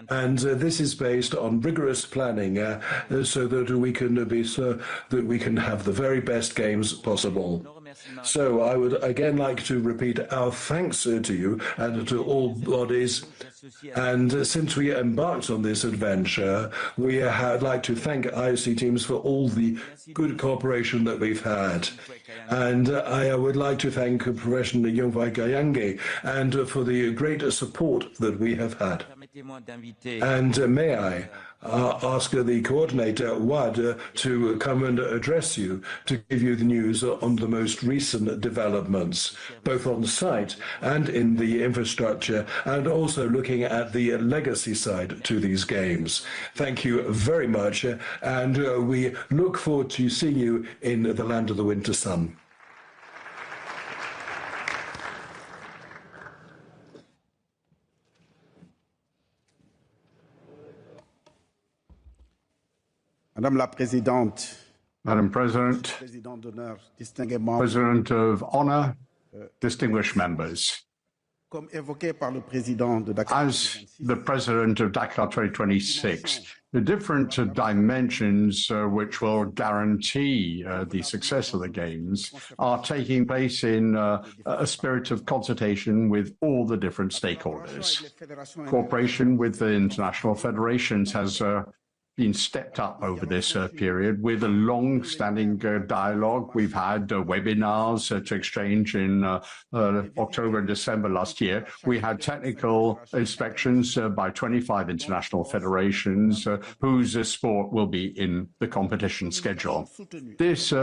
And this is based on rigorous planning, so that we can have the very best games possible. So I would again like to repeat our thanks to you and to all bodies. And since we embarked on this adventure, we would like to thank IOC teams for all the good cooperation that we've had. And I would like to thank Professor Yongwai Gayange and for the great support that we have had. And may I ask the coordinator, WADA, to come and address you to give you the news on the most recent developments, both on site and in the infrastructure, and also looking at the legacy side to these games. Thank you very much, and we look forward to seeing you in the land of the winter sun. Madame la Présidente, Madam President, President of Honour, distinguished members. As the President of Dakar 2026, the different dimensions which will guarantee the success of the Games are taking place in a spirit of consultation with all the different stakeholders. Cooperation with the international federations has been stepped up over this period with a long-standing dialogue. We've had webinars to exchange in October and December last year. We had technical inspections by 25 international federations whose sport will be in the competition schedule. This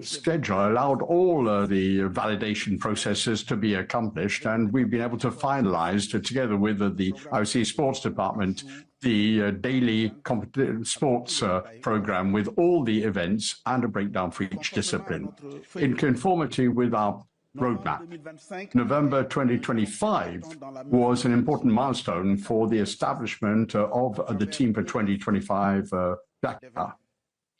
schedule allowed all the validation processes to be accomplished, and we've been able to finalize, together with the IOC Sports Department, the daily sports program with all the events and a breakdown for each discipline. In conformity with our roadmap, November 2025 was an important milestone for the establishment of the team for 2025 Dakar.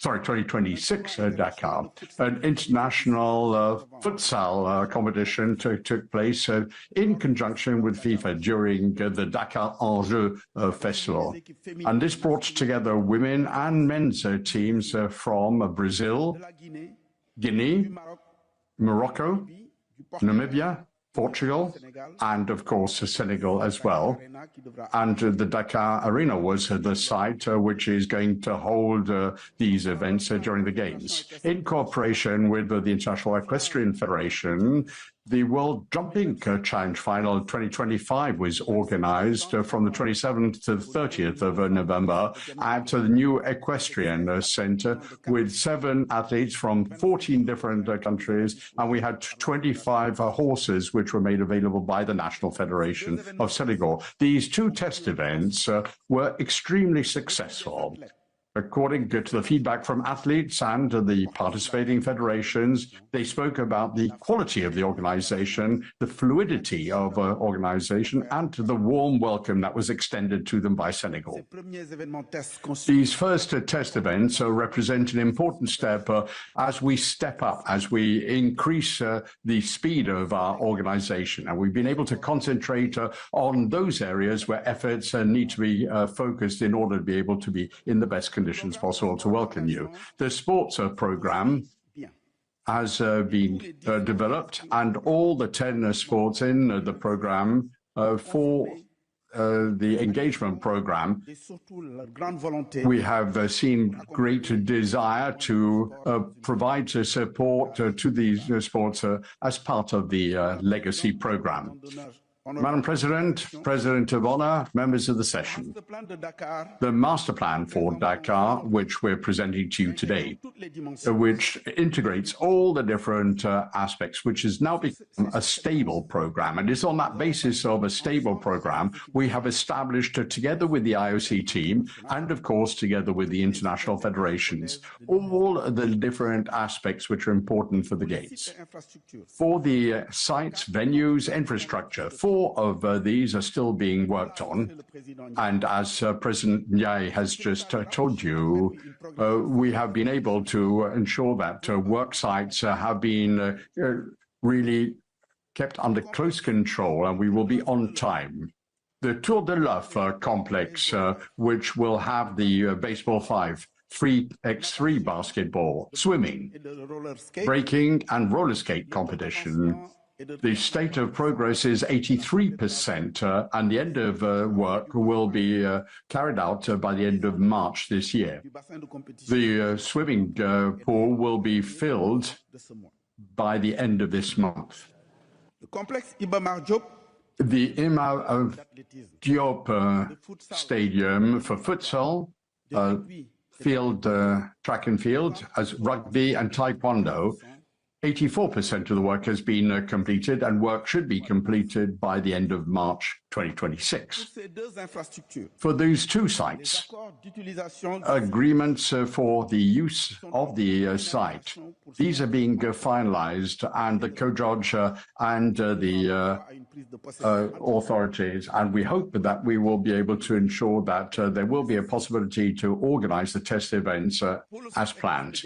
2026 Dakar. An international futsal competition took place in conjunction with FIFA during the Dakar Enjeu Festival. And this brought together women and men's teams from Brazil, Guinea, Morocco, Namibia, Portugal, and of course Senegal as well. And the Dakar Arena was the site which is going to hold these events during the Games. In cooperation with the International Equestrian Federation, the World Jumping Challenge Final 2025 was organized from the 27th to the 30th of November at the new Equestrian Center with 7 athletes from 14 different countries, and we had 25 horses which were made available by the National Federation of Senegal. These 2 test events were extremely successful. According to the feedback from athletes and the participating federations, they spoke about the quality of the organization, the fluidity of organization, and the warm welcome that was extended to them by Senegal. These first test events represent an important step as we step up, as we increase the speed of our organization. And we've been able to concentrate on those areas where efforts need to be focused in order to be able to be in the best conditions possible to welcome you. The sports program has been developed, and all the 10 sports in the program for the engagement program, we have seen great desire to provide support to these sports as part of the legacy program. Madam President, President of Honor, members of the session, the master plan for Dakar, which we're presenting to you today, which integrates all the different aspects, which has now become a stable program. And it's on that basis of a stable program we have established together with the IOC team and, of course, together with the international federations, all the different aspects which are important for the Games. For the sites, venues, infrastructure, 4 of these are still being worked on. And as President Ndiaye has just told you, we have been able to ensure that work sites have been really kept under close control, and we will be on time. The Tour de l'Oeuf complex, which will have the baseball 5, 3x3 basketball, swimming, breaking, and roller skate competition. The state of progress is 83%, and the end of work will be carried out by the end of March this year. The swimming pool will be filled by the end of this month. The Iba Diop Stadium for futsal, field, track and field, as rugby and taekwondo, 84% of the work has been completed, and work should be completed by the end of March 2026. For those 2 sites, agreements for the use of the site, these are being finalized, and the co-judge and the authorities, and we hope that we will be able to ensure that there will be a possibility to organize the test events as planned.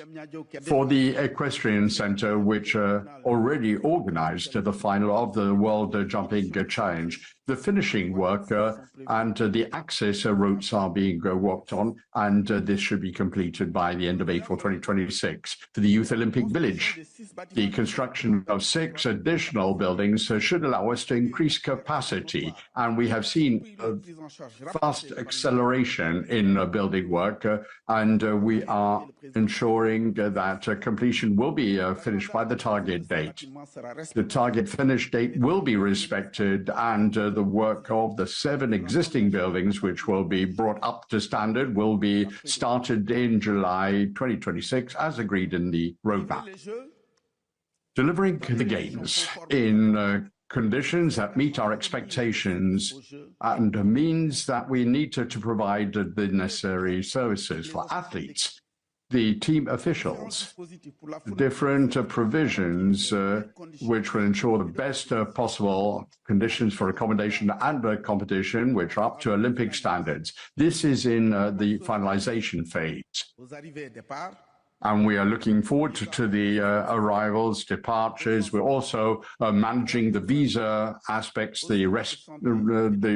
For the Equestrian Center, which already organized the final of the World Jumping Challenge, the finishing work and the access routes are being worked on, and this should be completed by the end of April 2026. For the Youth Olympic Village, the construction of 6 additional buildings should allow us to increase capacity, and we have seen a fast acceleration in building work, and we are ensuring that completion will be finished by the target date. The target finish date will be respected, and the work of the 7 existing buildings, which will be brought up to standard, will be started in July 2026, as agreed in the roadmap. Delivering the Games in conditions that meet our expectations and means that we need to provide the necessary services for athletes, the team officials, different provisions which will ensure the best possible conditions for accommodation and competition, which are up to Olympic standards. This is in the finalization phase. And we are looking forward to the arrivals, departures. We're also managing the visa aspects, the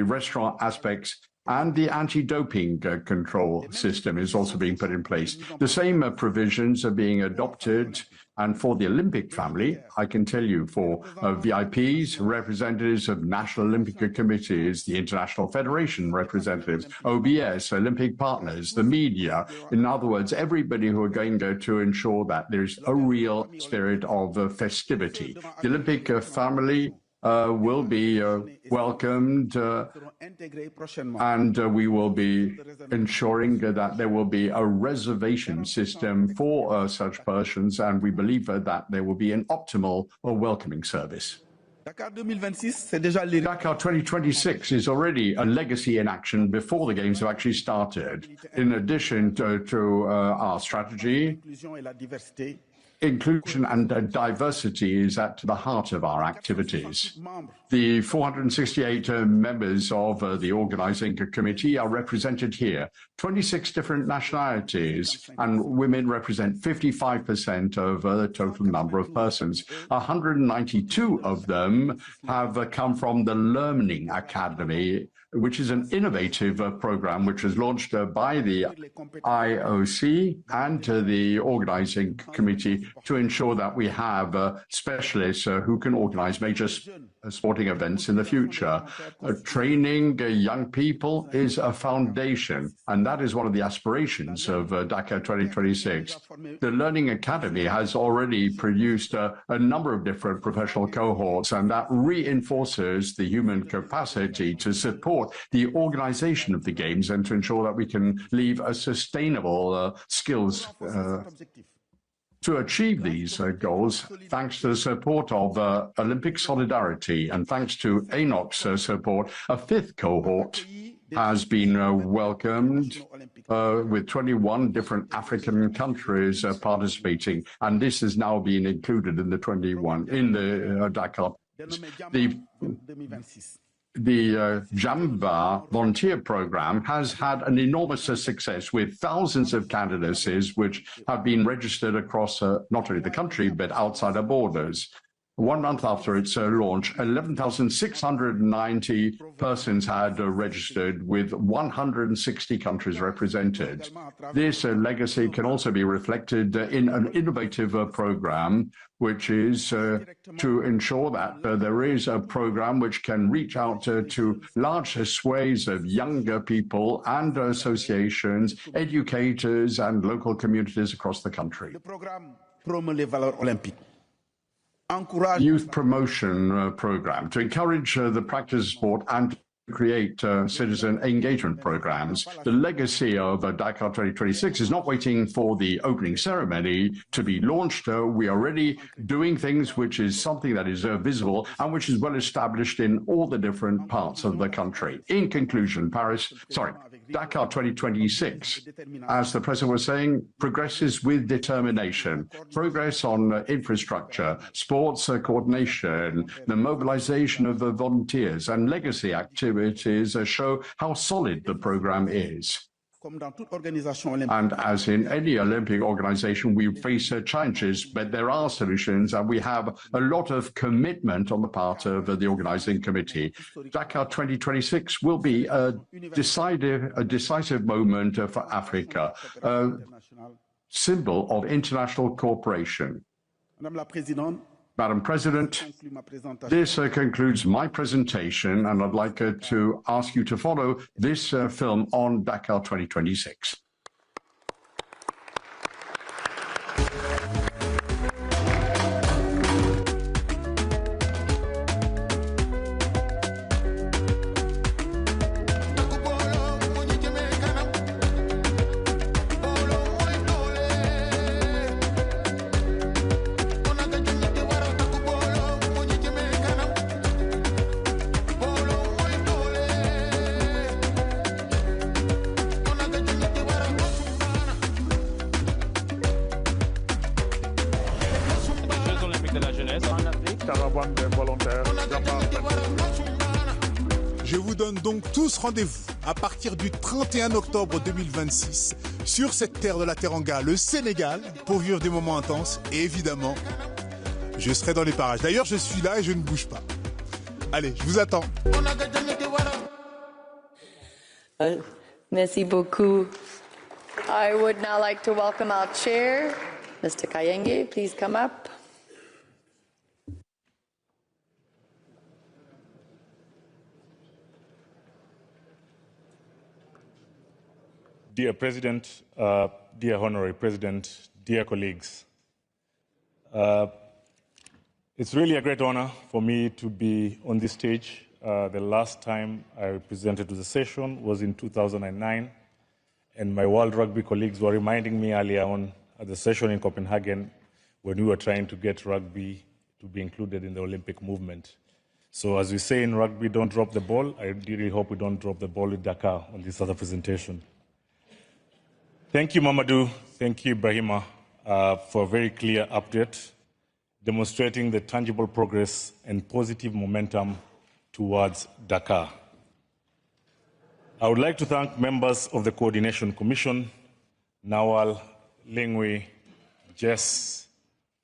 restaurant aspects, and the anti-doping control system is also being put in place. The same provisions are being adopted. And for the Olympic family, I can tell you, for VIPs, representatives of national Olympic committees, the International Federation representatives, OBS, Olympic partners, the media, in other words, everybody who are going to ensure that there's a real spirit of festivity. The Olympic family will be welcomed, and we will be ensuring that there will be a reservation system for such persons, and we believe that there will be an optimal welcoming service. Dakar 2026 is already a legacy in action before the Games have actually started. In addition to our strategy, inclusion and diversity is at the heart of our activities. The 468 members of the organizing committee are represented here. 26 different nationalities, and women represent 55% of the total number of persons. 192 of them have come from the Learning Academy, which is an innovative program which was launched by the IOC and the organizing committee to ensure that we have specialists who can organize major sporting events in the future. Training young people is a foundation, and that is one of the aspirations of Dakar 2026. The Learning Academy has already produced a number of different professional cohorts, and that reinforces the human capacity to support the organization of the Games and to ensure that we can leave a sustainable skills to achieve these goals, thanks to the support of Olympic Solidarity and thanks to ANOC's support. A fifth cohort has been welcomed with 21 different African countries participating, and this has now been included in the 21 in the Dakar. The Jamba volunteer program has had an enormous success with thousands of candidacies which have been registered across not only the country but outside our borders. 1 month after its launch, 11,690 persons had registered with 160 countries represented. This legacy can also be reflected in an innovative program, which is to ensure that there is a program which can reach out to large swathes of younger people and associations, educators and local communities across the country. Youth promotion program to encourage the practice of sport and create citizen engagement programs. The legacy of Dakar 2026 is not waiting for the opening ceremony to be launched. We are already doing things which is something that is visible and which is well established in all the different parts of the country. In conclusion, Dakar 2026, as the President was saying, progresses with determination. Progress on infrastructure, sports coordination, the mobilization of the volunteers and legacy activities show how solid the program is. And as in any Olympic organization, we face challenges, but there are solutions, and we have a lot of commitment on the part of the organizing committee. Dakar 2026 will be a decisive moment for Africa, a symbol of international cooperation. Madam President, this concludes my presentation, and I'd like to ask you to follow this film on Dakar 2026. Je vous donne donc tous rendez-vous à partir du 31 octobre 2026 sur cette terre de la Teranga, le Sénégal, pour vivre des moments intenses. Et évidemment, je serai dans les parages. D'ailleurs, je suis là et je ne bouge pas. Allez, je vous attends. Merci beaucoup. I would now like to welcome our chair, Mr. Kayenge. Please come up. Dear President, dear Honorary President, dear colleagues, it's really a great honor for me to be on this stage. The last time I presented to the session was in 2009, and my World Rugby colleagues were reminding me earlier on at the session in Copenhagen when we were trying to get rugby to be included in the Olympic movement. So as we say in rugby, don't drop the ball. I really hope we don't drop the ball with Dakar on this other presentation. Thank you, Mamadou. Thank you, Ibrahima, for a very clear update, demonstrating the tangible progress and positive momentum towards Dakar. I would like to thank members of the Coordination Commission, Nawal, Lingui, Jess,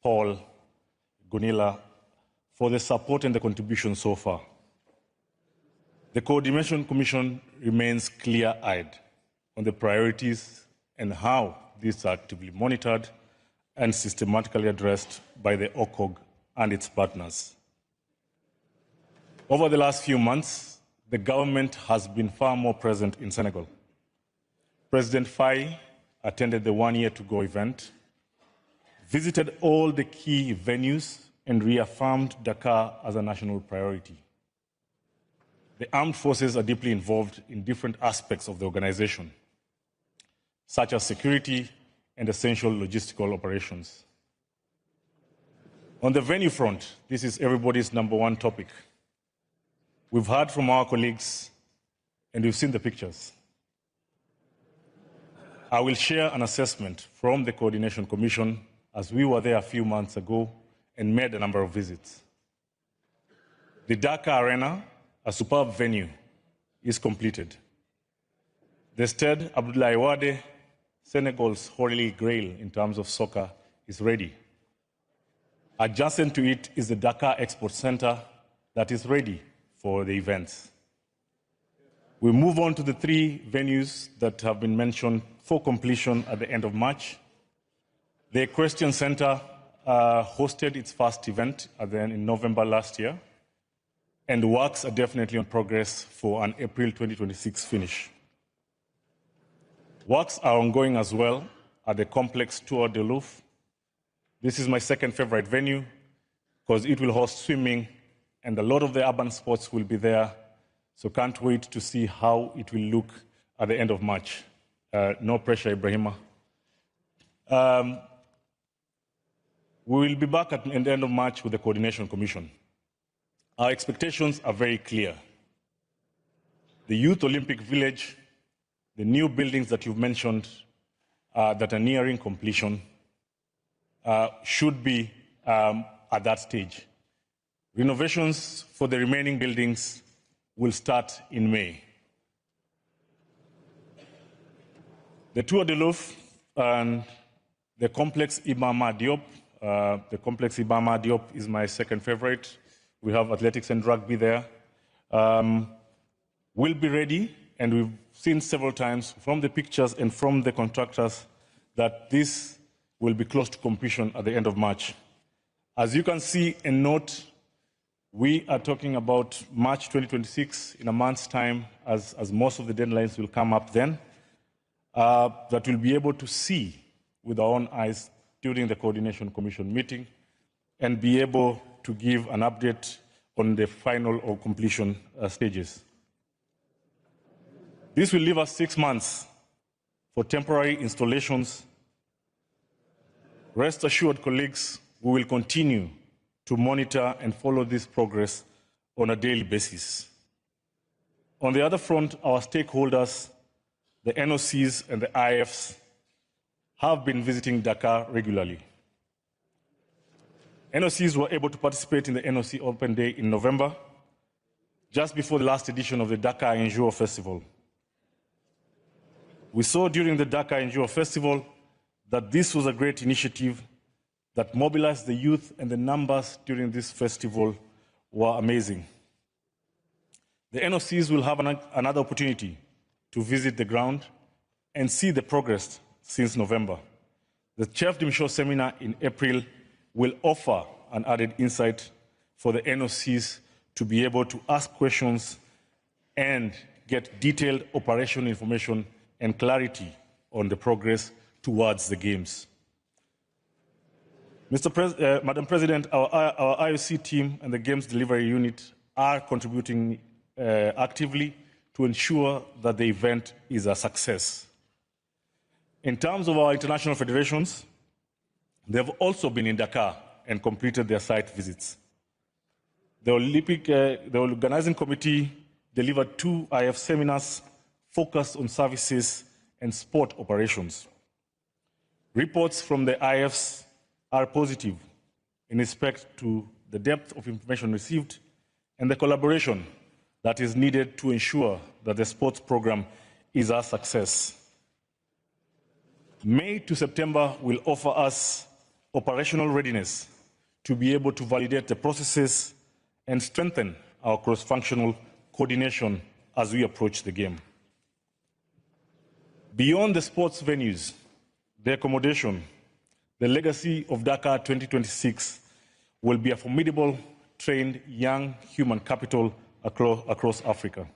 Paul, Gunilla, for the support and the contribution so far. The Coordination Commission remains clear-eyed on the priorities and how these are actively monitored and systematically addressed by the OCOG and its partners. Over the last few months, the government has been far more present in Senegal. President Faye attended the One Year to Go event, visited all the key venues, and reaffirmed Dakar as a national priority. The armed forces are deeply involved in different aspects of the organization, such as security and essential logistical operations. On the venue front, this is everybody's number one topic. We've heard from our colleagues, and we've seen the pictures. I will share an assessment from the Coordination Commission, as we were there a few months ago and made a number of visits. The Dakar Arena, a superb venue, is completed. The Stade Abdoulaye Wade, Senegal's holy grail in terms of soccer, is ready. Adjacent to it is the Dakar Export Center that is ready for the events. We move on to the three venues that have been mentioned for completion at the end of March. The Equestrian Center hosted its first event in November last year, and works are definitely on progress for an April 2026 finish. Works are ongoing as well at the complex Tour de Louvre. This is my second favorite venue because it will host swimming, and a lot of the urban sports will be there. So can't wait to see how it will look at the end of March. No pressure, Ibrahima. We will be back at the end of March with the Coordination Commission. Our expectations are very clear. The Youth Olympic Village, the new buildings that you've mentioned that are nearing completion should be at that stage. Renovations for the remaining buildings will start in May. The Tour de Louvre and the complex Ibama Diop. The complex Ibama Diop is my second favorite. We have athletics and rugby there. Will be ready, and we've seen several times from the pictures and from the contractors that this will be close to completion at the end of March. As you can see and note, we are talking about March 2026 in a month's time, as most of the deadlines will come up then, that we'll be able to see with our own eyes during the Coordination Commission meeting and be able to give an update on the final or completion stages. This will leave us 6 months for temporary installations. Rest assured, colleagues, we will continue to monitor and follow this progress on a daily basis. On the other front, our stakeholders, the NOCs and the IFs, have been visiting Dakar regularly. NOCs were able to participate in the NOC Open Day in November, just before the last edition of the Dakar Enjoy Festival. We saw during the Dakar Endure Festival that this was a great initiative that mobilized the youth, and the numbers during this festival were amazing. The NOCs will have another opportunity to visit the ground and see the progress since November. The Chef de Mission seminar in April will offer an added insight for the NOCs to be able to ask questions and get detailed operational information and clarity on the progress towards the Games. Madam President, our IOC team and the Games Delivery Unit are contributing actively to ensure that the event is a success. In terms of our international federations, they have also been in Dakar and completed their site visits. The organizing committee delivered 2 IF seminars focused on services and sport operations. Reports from the IFs are positive in respect to the depth of information received and the collaboration that is needed to ensure that the sports program is a success. May to September will offer us operational readiness to be able to validate the processes and strengthen our cross-functional coordination as we approach the game. Beyond the sports venues, the accommodation, the legacy of Dakar 2026 will be a formidable, trained, young human capital across Africa.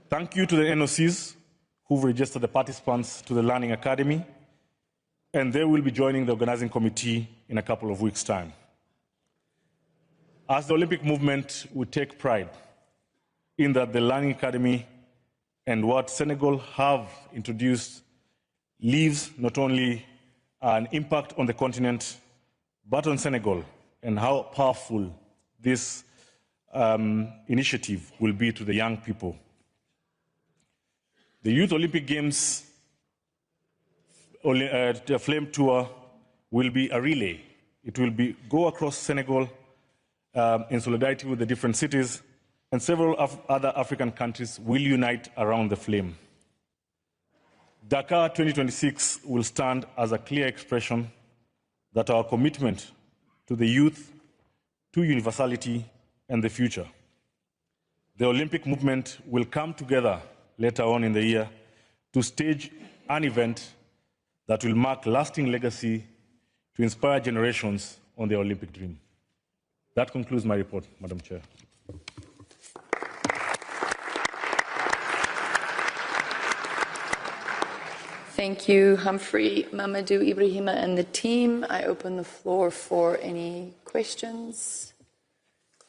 Thank you to the NOCs who've registered the participants to the Learning Academy, and they will be joining the organizing committee in a couple of weeks' time. As the Olympic movement, we take pride in that the Learning Academy and what Senegal have introduced leaves not only an impact on the continent, but on Senegal, and how powerful this initiative will be to the young people. The Youth Olympic Games Flame Tour will be a relay. It will go across Senegal in solidarity with the different cities, and several other African countries will unite around the flame. Dakar 2026 will stand as a clear expression that our commitment to the youth, to universality, and the future. The Olympic movement will come together later on in the year to stage an event that will mark lasting legacy to inspire generations on the Olympic dream. That concludes my report, Madam Chair. Thank you, Humphrey, Mamadou, Ibrahima, and the team. I open the floor for any questions,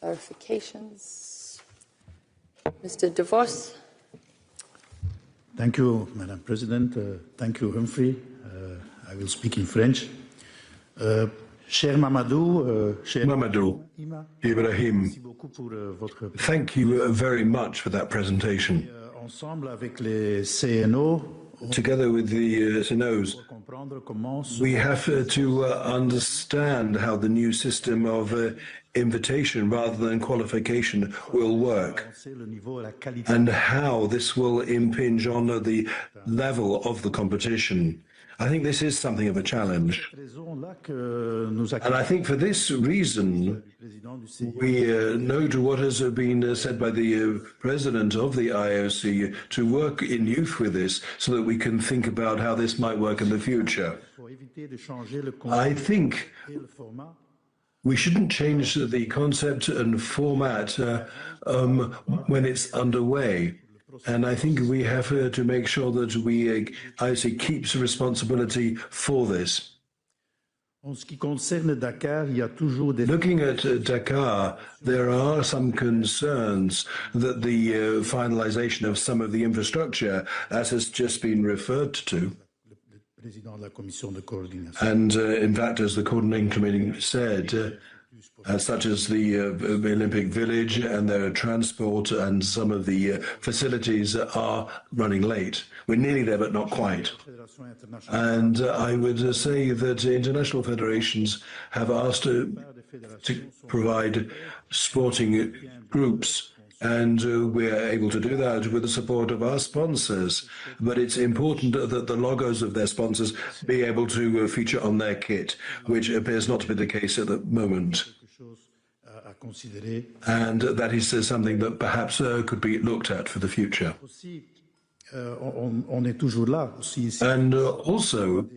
clarifications. Mr. De Vos. Thank you, Madam President. Thank you, Humphrey. I will speak in French. Cher Mamadou, Ibrahim, thank you very much for that presentation. Together with the CNOs, we have to understand how the new system of invitation rather than qualification will work, and how this will impinge on the level of the competition. I think this is something of a challenge. And I think for this reason, we note what has been said by the president of the IOC to work in youth with this so that we can think about how this might work in the future. I think we shouldn't change the concept and format when it's underway. And I think we have to make sure that IOC keeps responsibility for this. Looking at Dakar, there are some concerns that the finalization of some of the infrastructure, as has just been referred to, and in fact, as the coordinating committee said, such as the Olympic Village and their transport and some of the facilities are running late. We're nearly there, but not quite. And I would say that international federations have asked to provide sporting groups And we're able to do that with the support of our sponsors. But it's important that the logos of their sponsors be able to feature on their kit, which appears not to be the case at the moment. And that is something that perhaps could be looked at for the future. And also,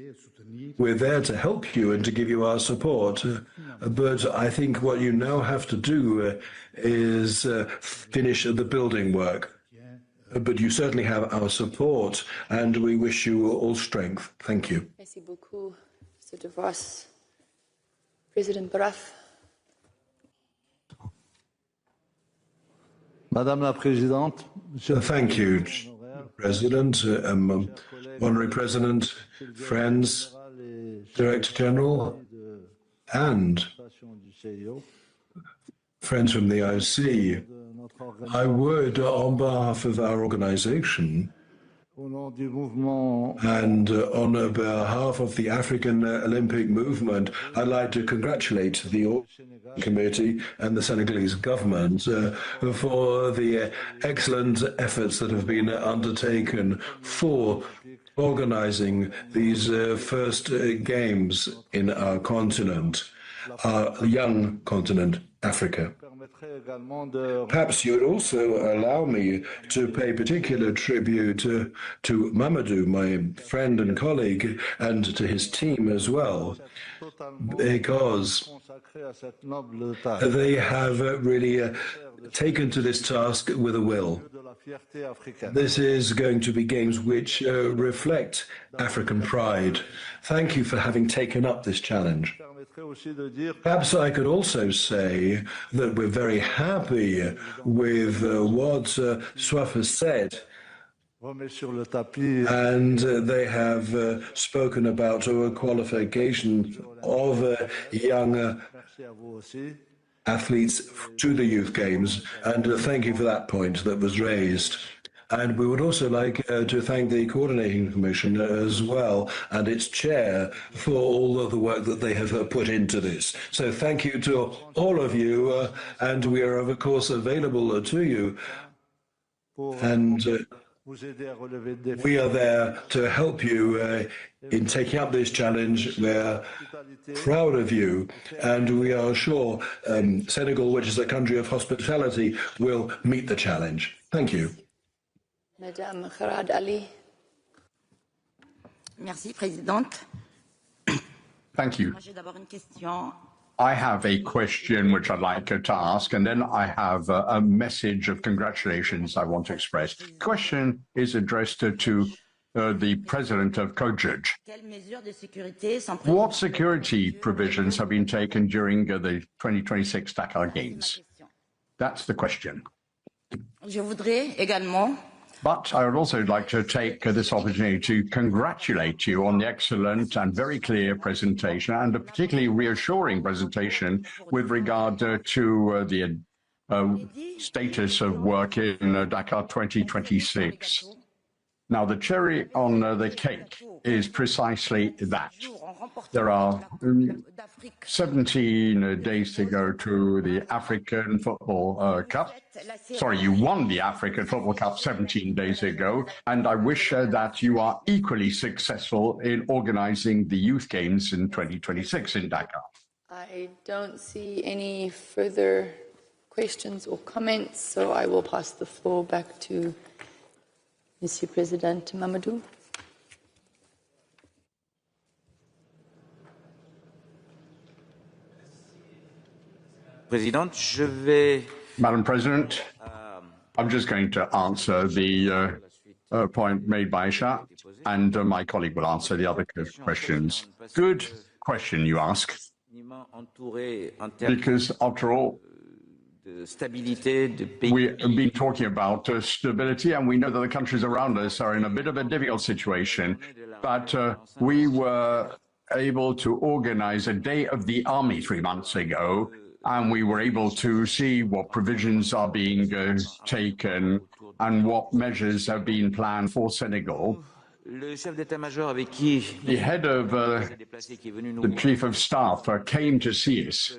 we're there to help you and to give you our support. But I think what you now have to do is finish the building work. But you certainly have our support, and we wish you all strength. Thank you. Merci beaucoup, Mr. De Vos. President Baraf. Madame la Présidente. Thank you, President, Honorary President, friends, Director General, and friends from the IOC. I would, on behalf of our organization and on behalf of the African Olympic movement, I'd like to congratulate the committee and the Senegalese government for the excellent efforts that have been undertaken for organizing these first games in our continent, our young continent, Africa. Perhaps you would also allow me to pay particular tribute to Mamadou, my friend and colleague, and to his team as well, because they have really taken to this task with a will. This is going to be games which reflect African pride. Thank you for having taken up this challenge. Perhaps I could also say that we're very happy with what SWAF has said. And they have spoken about a qualification of young athletes to the youth games, and thank you for that point that was raised. And we would also like to thank the Coordinating Commission as well and its chair for all of the work that they have put into this. So thank you to all of you, and we are of course available to you. And we are there to help you in taking up this challenge. We're proud of you, and we are sure Senegal, which is a country of hospitality, will meet the challenge. Thank you. Madame Kharad Ali. Merci, Présidente. Thank you. I have a question which I'd like to ask, and then I have a message of congratulations I want to express. The question is addressed to the President of COJUD. What security provisions have been taken during the 2026 Dakar Games? That's the question. Je voudrais également But I would also like to take this opportunity to congratulate you on the excellent and very clear presentation, and a particularly reassuring presentation with regard to the status of work in Dakar 2026. Now, the cherry on the cake is precisely that. There are 17 days to go to the African Football Cup. Sorry, you won the African Football Cup 17 days ago, and I wish that you are equally successful in organizing the Youth Games in 2026 in Dakar. I don't see any further questions or comments, so I will pass the floor back to Monsieur President Mamadou. Madam President, I'm just going to answer the point made by Isha, and my colleague will answer the other questions. Good question you ask, because after all, we have been talking about stability, and we know that the countries around us are in a bit of a difficult situation, but we were able to organize a Day of the Army 3 months ago, and we were able to see what provisions are being taken and what measures have been planned for Senegal. The head of the Chief of Staff came to see us,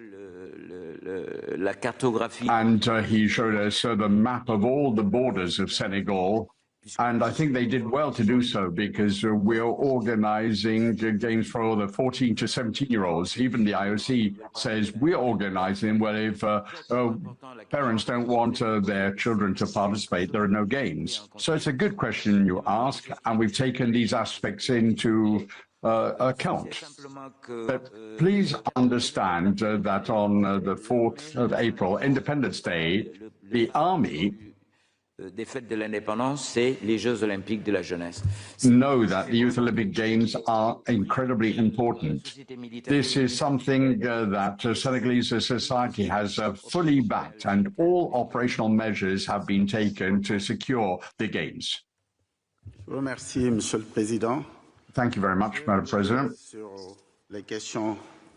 And he showed us the map of all the borders of Senegal. And I think they did well to do so because we're organizing games for the 14 to 17-year-olds. Even the IOC says we're organizing. Well, if parents don't want their children to participate, there are no games. So it's a good question you ask, and we've taken these aspects into account. But please understand that on the 4th of April, Independence Day, the Army des fêtes de l'indépendance, c'est les Jeux olympiques de la jeunesse. Know that the Youth Olympic Games are incredibly important. This is something that Senegalese society has fully backed, and all operational measures have been taken to secure the Games. Thank you very much, Madam President.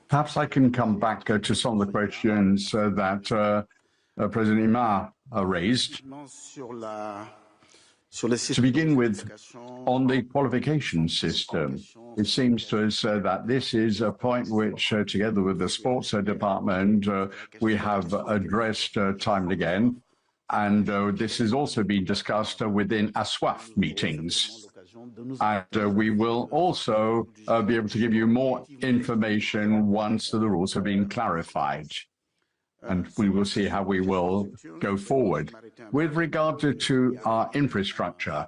Perhaps I can come back to some of the questions that President Imar raised. To begin with, on the qualification system, it seems to us that this is a point which, together with the sports department, we have addressed time and again. And this has also been discussed within ASWAF meetings. And we will also be able to give you more information once the rules have been clarified. And we will see how we will go forward. With regard to our infrastructure,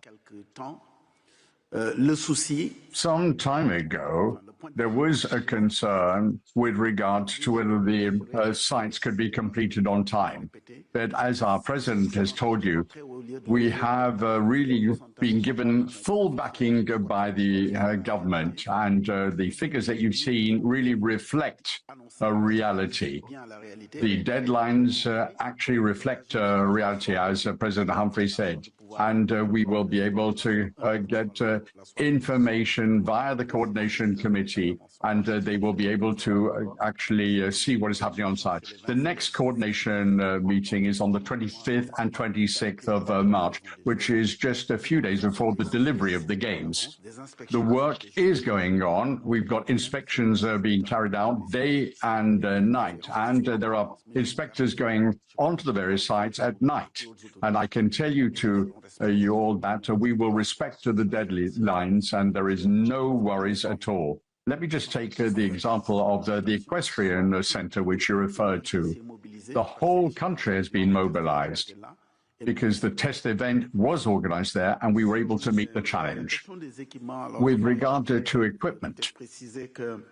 some time ago, there was a concern with regard to whether the sites could be completed on time. But as our president has told you, we have really been given full backing by the government, and the figures that you've seen really reflect a reality. The deadlines actually reflect reality, as President Humphrey said. And we will be able to get information via the coordination committee, and they will be able to actually see what is happening on site. The next coordination meeting is on the 25th and 26th of March, which is just a few days before the delivery of the Games. The work is going on. We've got inspections being carried out day and night, and there are inspectors going onto the various sites at night. And I can tell you you all that we will respect the deadlines, and there is no worries at all. Let me just take the example of the equestrian center, which you referred to. The whole country has been mobilized because the test event was organized there, and we were able to meet the challenge. With regard to equipment,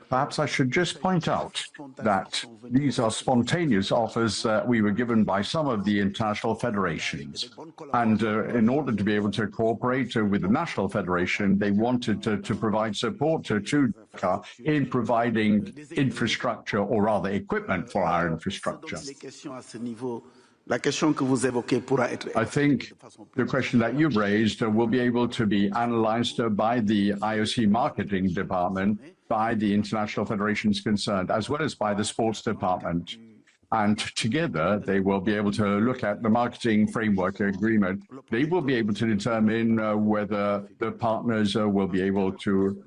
perhaps I should just point out that these are spontaneous offers that we were given by some of the international federations. And in order to be able to cooperate with the national federation, they wanted to provide support to Dakar in providing infrastructure, or rather equipment for our infrastructure. I think the question that you've raised will be able to be analyzed by the IOC marketing department, by the international federations concerned, as well as by the sports department. And together, they will be able to look at the marketing framework agreement. They will be able to determine whether the partners will be able to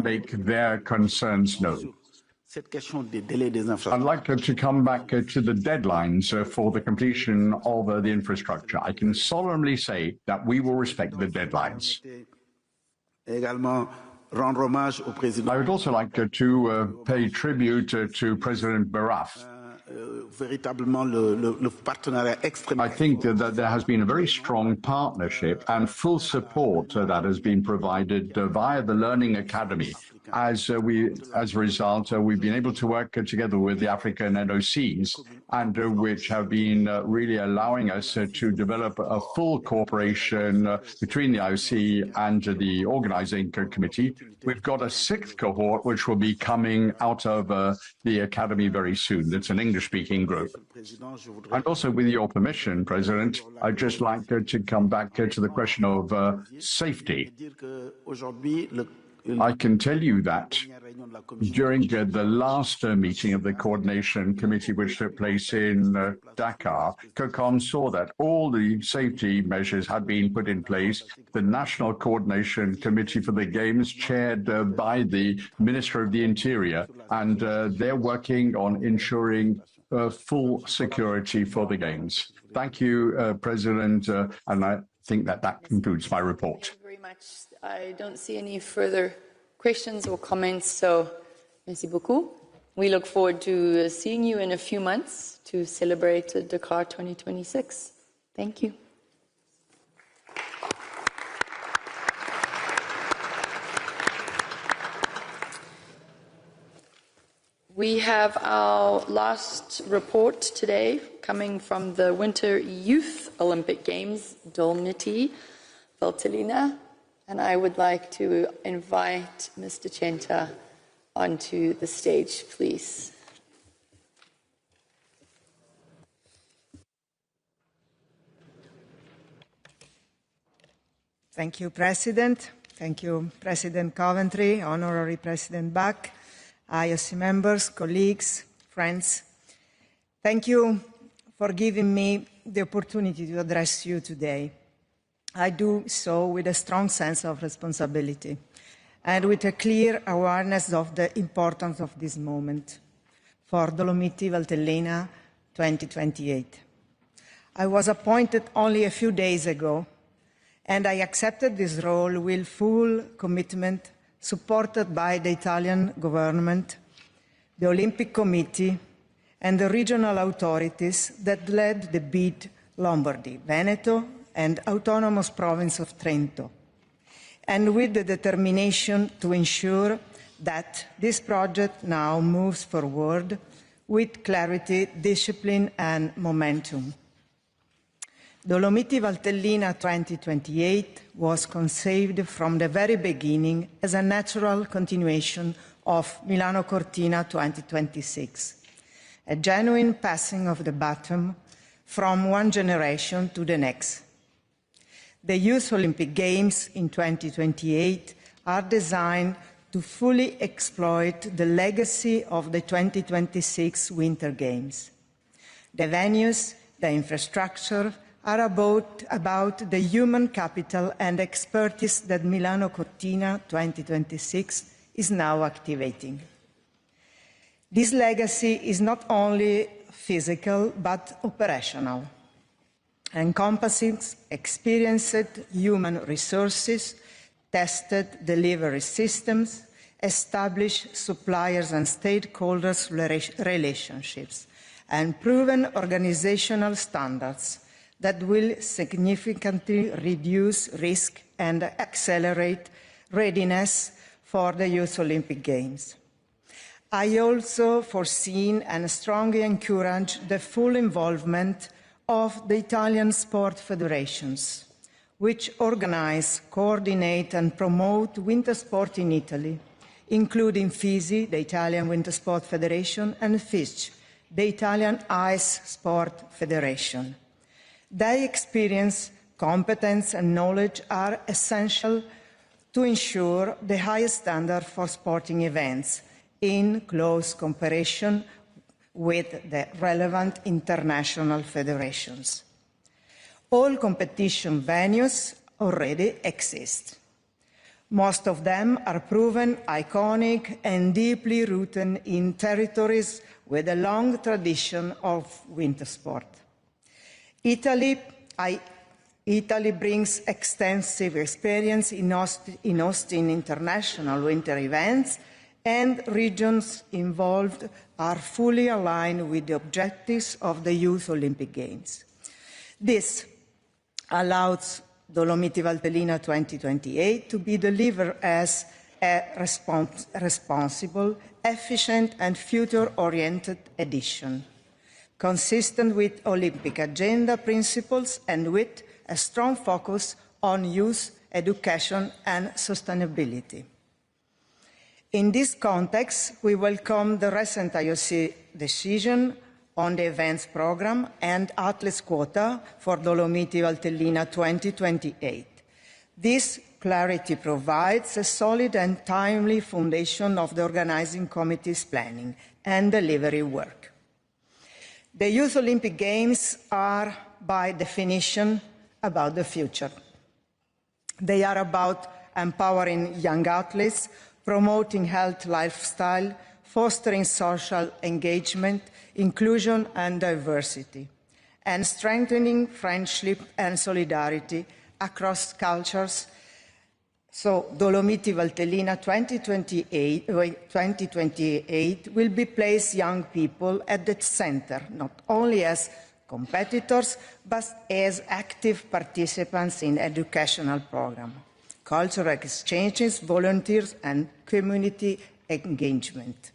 make their concerns known. I'd like to come back to the deadlines for the completion of the infrastructure. I can solemnly say that we will respect the deadlines. I would also like to pay tribute to President Baraf. I think that there has been a very strong partnership and full support that has been provided via the Learning Academy. As a result, we've been able to work together with the African NOCs, and which have been really allowing us to develop a full cooperation between the IOC and the organizing committee. We've got a 6th cohort, which will be coming out of the academy very soon. It's an English-speaking group. And also, with your permission, President, I'd just like to come back to the question of safety. I can tell you that during the last meeting of the Coordination Committee, which took place in Dakar, COCOM saw that all the safety measures had been put in place. The National Coordination Committee for the Games, chaired by the Minister of the Interior, and they're working on ensuring full security for the Games. Thank you, President, and I think that concludes my report. Thank you very much. I don't see any further questions or comments, so merci beaucoup. We look forward to seeing you in a few months to celebrate Dakar 2026. Thank you. We have our last report today coming from the Winter Youth Olympic Games, Dolomiti Valtellina, and I would like to invite Mr. Chenta onto the stage, please. Thank you, President. Thank you, President Coventry, Honorary President Bach, IOC members, colleagues, friends. Thank you for giving me the opportunity to address you today. I do so with a strong sense of responsibility and with a clear awareness of the importance of this moment for Dolomiti Valtellina 2028. I was appointed only a few days ago, and I accepted this role with full commitment, supported by the Italian government, the Olympic Committee, and the regional authorities that led the bid Lombardy, Veneto, and Autonomous Province of Trento, and with the determination to ensure that this project now moves forward with clarity, discipline, and momentum. Dolomiti Valtellina 2028 was conceived from the very beginning as a natural continuation of Milano Cortina 2026, a genuine passing of the baton from one generation to the next. The Youth Olympic Games in 2028 are designed to fully exploit the legacy of the 2026 Winter Games. The venues, the infrastructure, are about the human capital and expertise that Milano Cortina 2026 is now activating. This legacy is not only physical but operational, encompassing experienced human resources, tested delivery systems, established suppliers and stakeholders relationships, and proven organizational standards that will significantly reduce risk and accelerate readiness for the Youth Olympic Games. I also foresee and strongly encourage the full involvement of the Italian sport federations, which organize, coordinate, and promote winter sport in Italy, including FISI, the Italian Winter Sport Federation, and FISC, the Italian Ice Sport Federation. Their experience, competence, and knowledge are essential to ensure the highest standard for sporting events in close cooperation with the relevant international federations. All competition venues already exist. Most of them are proven, iconic, and deeply rooted in territories with a long tradition of winter sport. Italy brings extensive experience in hosting international winter events, and regions involved are fully aligned with the objectives of the Youth Olympic Games. This allows Dolomiti Valtellina 2028 to be delivered as a responsible, efficient, and future-oriented edition, consistent with Olympic agenda principles and with a strong focus on youth, education, and sustainability. In this context, we welcome the recent IOC decision on the events program and athletes quota for Dolomiti Valtellina 2028. This clarity provides a solid and timely foundation of the organizing committee's planning and delivery work. The Youth Olympic Games are, by definition, about the future. They are about empowering young athletes, promoting healthy lifestyle, fostering social engagement, inclusion and diversity, and strengthening friendship and solidarity across cultures. So Dolomiti Valtellina 2028 will be place young people at the center, not only as competitors, but as active participants in educational programs, cultural exchanges, volunteers, and community engagement.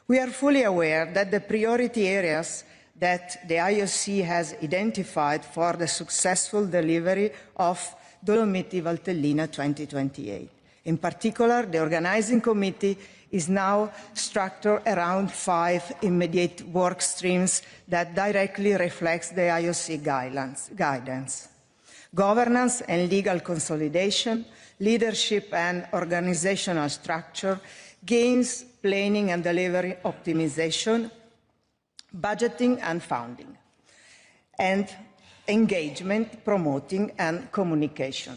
We are fully aware that the priority areas that the IOC has identified for the successful delivery of Dolomiti Valtellina 2028. In particular, the organizing committee is now structured around 5 immediate work streams that directly reflects the IOC guidance. Governance and legal consolidation, leadership and organizational structure, games, planning and delivery optimization, budgeting and funding, and engagement, promoting and communication.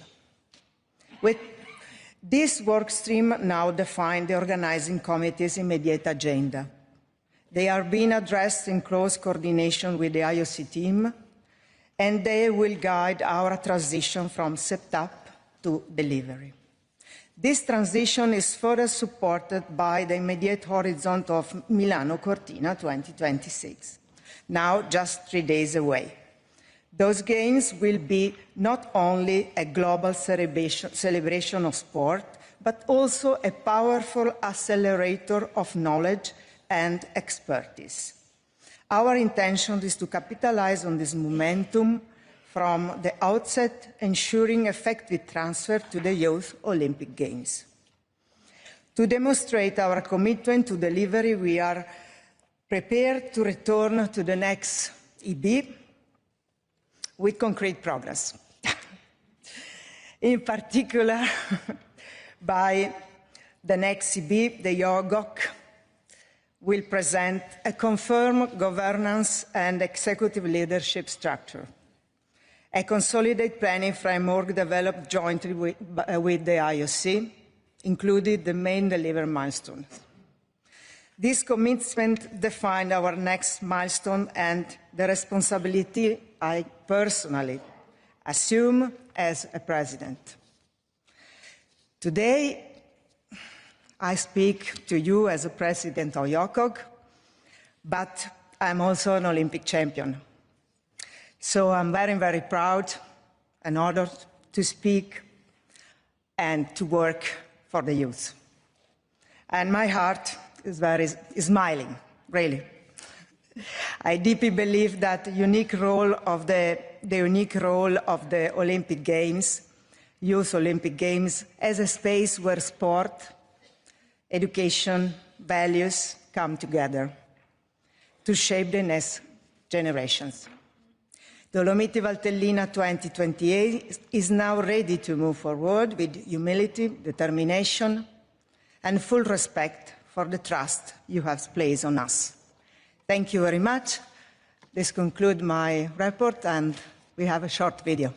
With this work stream now define the organizing committee's immediate agenda. They are being addressed in close coordination with the IOC team, and they will guide our transition from setup to delivery. This transition is further supported by the immediate horizon of Milano Cortina 2026, now just 3 days away. Those games will be not only a global celebration of sport, but also a powerful accelerator of knowledge and expertise. Our intention is to capitalize on this momentum from the outset, ensuring effective transfer to the Youth Olympic Games. To demonstrate our commitment to delivery, we are prepared to return to the next EB with concrete progress. In particular, by the next EB, the IOC will present a confirmed governance and executive leadership structure, a consolidated planning framework developed jointly with the IOC, including the main delivery milestones. This commitment defined our next milestone and the responsibility I personally assume as a president. Today, I speak to you as a president of IOC, but I'm also an Olympic champion. So I'm very, very proud and honored to speak and to work for the youth. And my heart is smiling, really. I deeply believe that the unique role of the Olympic Games, Youth Olympic Games, as a space where sport, education, values come together to shape the next generations. Dolomiti Valtellina 2028 is now ready to move forward with humility, determination, and full respect for the trust you have placed on us. Thank you very much. This concludes my report, and we have a short video.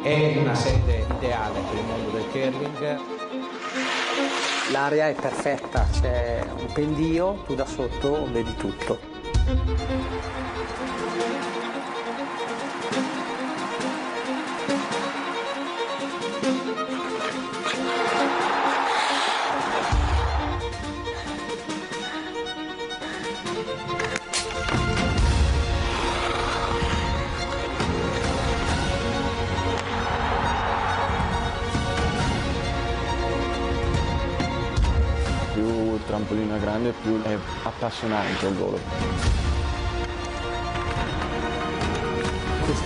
È una sede ideale per il mondo del curling. L'area è perfetta, c'è un pendio, tu da sotto vedi tutto. Più il trampolino è grande, più è appassionante il volo.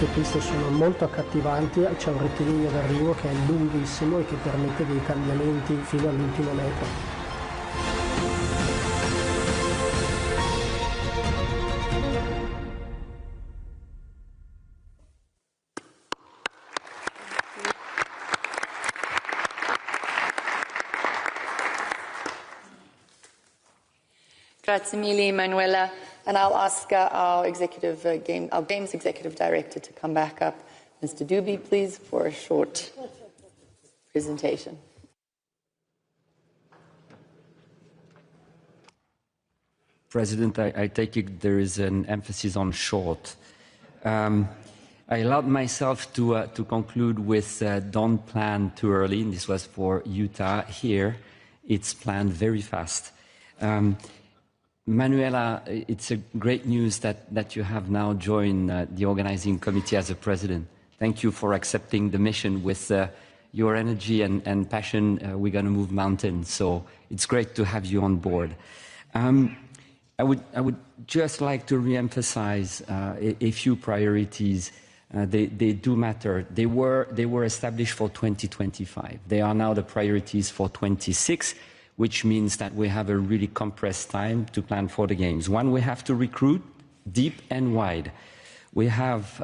queste piste sono molto accattivanti, c'è un rettilineo d'arrivo che è lunghissimo e che permette dei cambiamenti fino all'ultimo metro. Grazie mille, Manuela. And I'll ask our Games Executive Director to come back up. Mr. Dubey, please, for a short presentation. President, I take it there is an emphasis on short. I allowed myself to conclude with don't plan too early, and this was for Utah. Here, it's planned very fast. Manuela, it's a great news that you have now joined the organizing committee as a president. Thank you for accepting the mission. With your energy and passion, we're going to move mountains, so it's great to have you on board. I would just like to re-emphasize a few priorities. They do matter. They were established for 2025. They are now the priorities for 26, which means that we have a really compressed time to plan for the Games. One, we have to recruit deep and wide. We have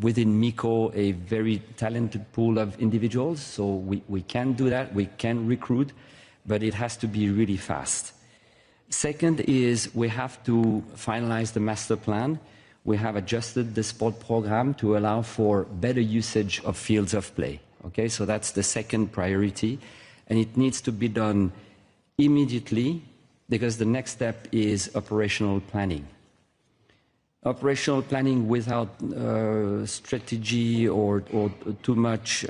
within MICO a very talented pool of individuals, so we can do that, we can recruit, but it has to be really fast. Second is we have to finalize the master plan. We have adjusted the sport program to allow for better usage of fields of play. Okay, so that's the second priority, and it needs to be done immediately, because the next step is operational planning. Operational planning without strategy or too much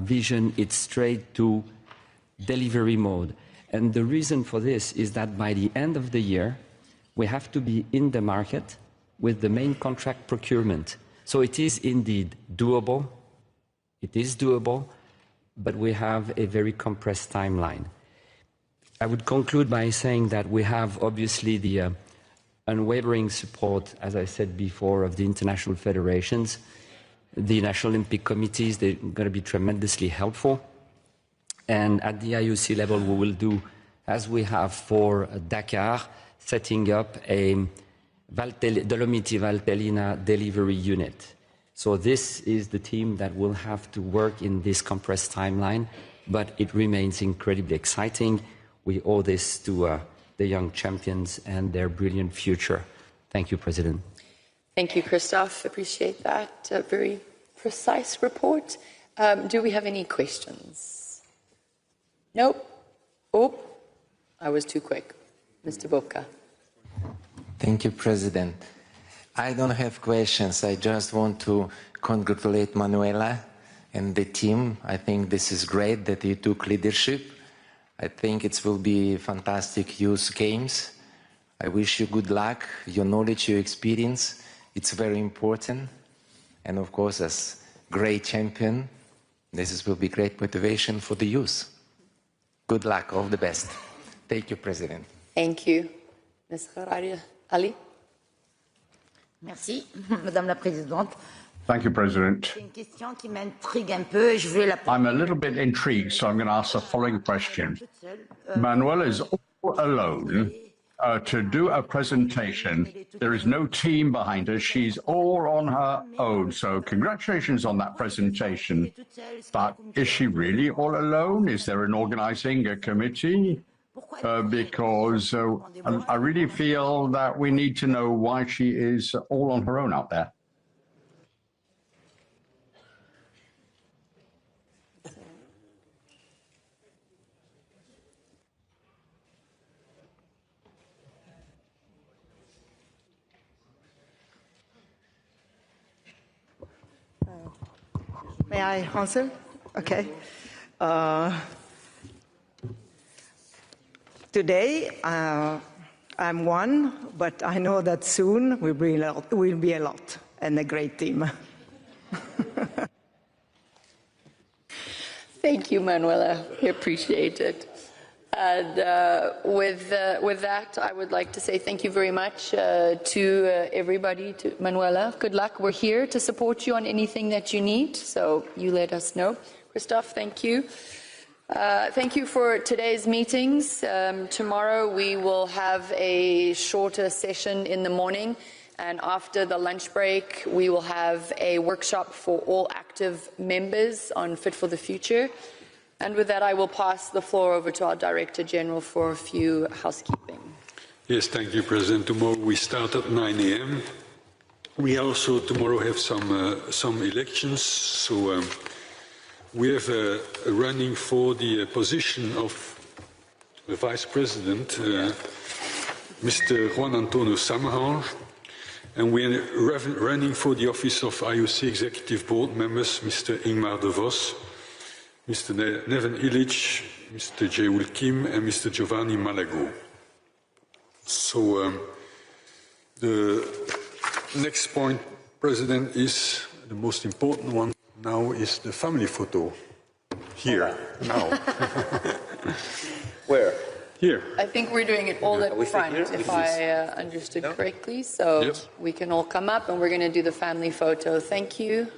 vision, it's straight to delivery mode. And the reason for this is that by the end of the year, we have to be in the market with the main contract procurement. So it is indeed doable. It is doable, but we have a very compressed timeline. I would conclude by saying that we have obviously the unwavering support, as I said before, of the international federations. The National Olympic Committees, they're going to be tremendously helpful. And at the IOC level, we will do, as we have for Dakar, setting up a Dolomiti Valtellina delivery unit. So this is the team that will have to work in this compressed timeline, but it remains incredibly exciting. We owe this to the young champions and their brilliant future. Thank you, President. Thank you, Christophe. Appreciate that. A very precise report. Do we have any questions? Nope. Oh, I was too quick. Mr. Bobka. Thank you, President. I don't have questions. I just want to congratulate Manuela and the team. I think this is great that you took leadership. I think it will be fantastic youth games. I wish you good luck. Your knowledge, your experience, it's very important. And of course, as great champion, this will be great motivation for the youth. Good luck, all the best. Thank you, President. Thank you. Ms. Harari Ali. Merci, Madame la Présidente. Thank you, President. I'm a little bit intrigued, so I'm going to ask the following question. Manuela is all alone to do a presentation. There is no team behind her. She's all on her own. So congratulations on that presentation. But is she really all alone? Is there an organizing committee? Because I really feel that we need to know why she is all on her own out there. May I answer? Okay. Today, I'm one, but I know that soon we'll be a lot and a great team. Thank you, Manuela. We appreciate it. And with that, I would like to say thank you very much to everybody, to Manuela. Good luck. We're here to support you on anything that you need, so you let us know. Christophe, thank you. Thank you for today's meetings. Tomorrow we will have a shorter session in the morning, and after the lunch break we will have a workshop for all active members on Fit for the Future. And with that, I will pass the floor over to our Director General for a few housekeeping. Yes, thank you, President. Tomorrow we start at 9 a.m. We also tomorrow have some elections. So we have running for the position of the Vice President, Mr. Juan Antonio Samahan, and we are running for the office of IOC Executive Board members, Mr. Ingmar de Vos, Mr. Neven Illich, Mr. Jaewul Kim, and Mr. Giovanni Malago. So the next point, President, is the most important one now is the family photo. Here, now. Where? Here. I think we're doing it all at front, if I understood correctly. So we can all come up and we're going to do the family photo. Thank you.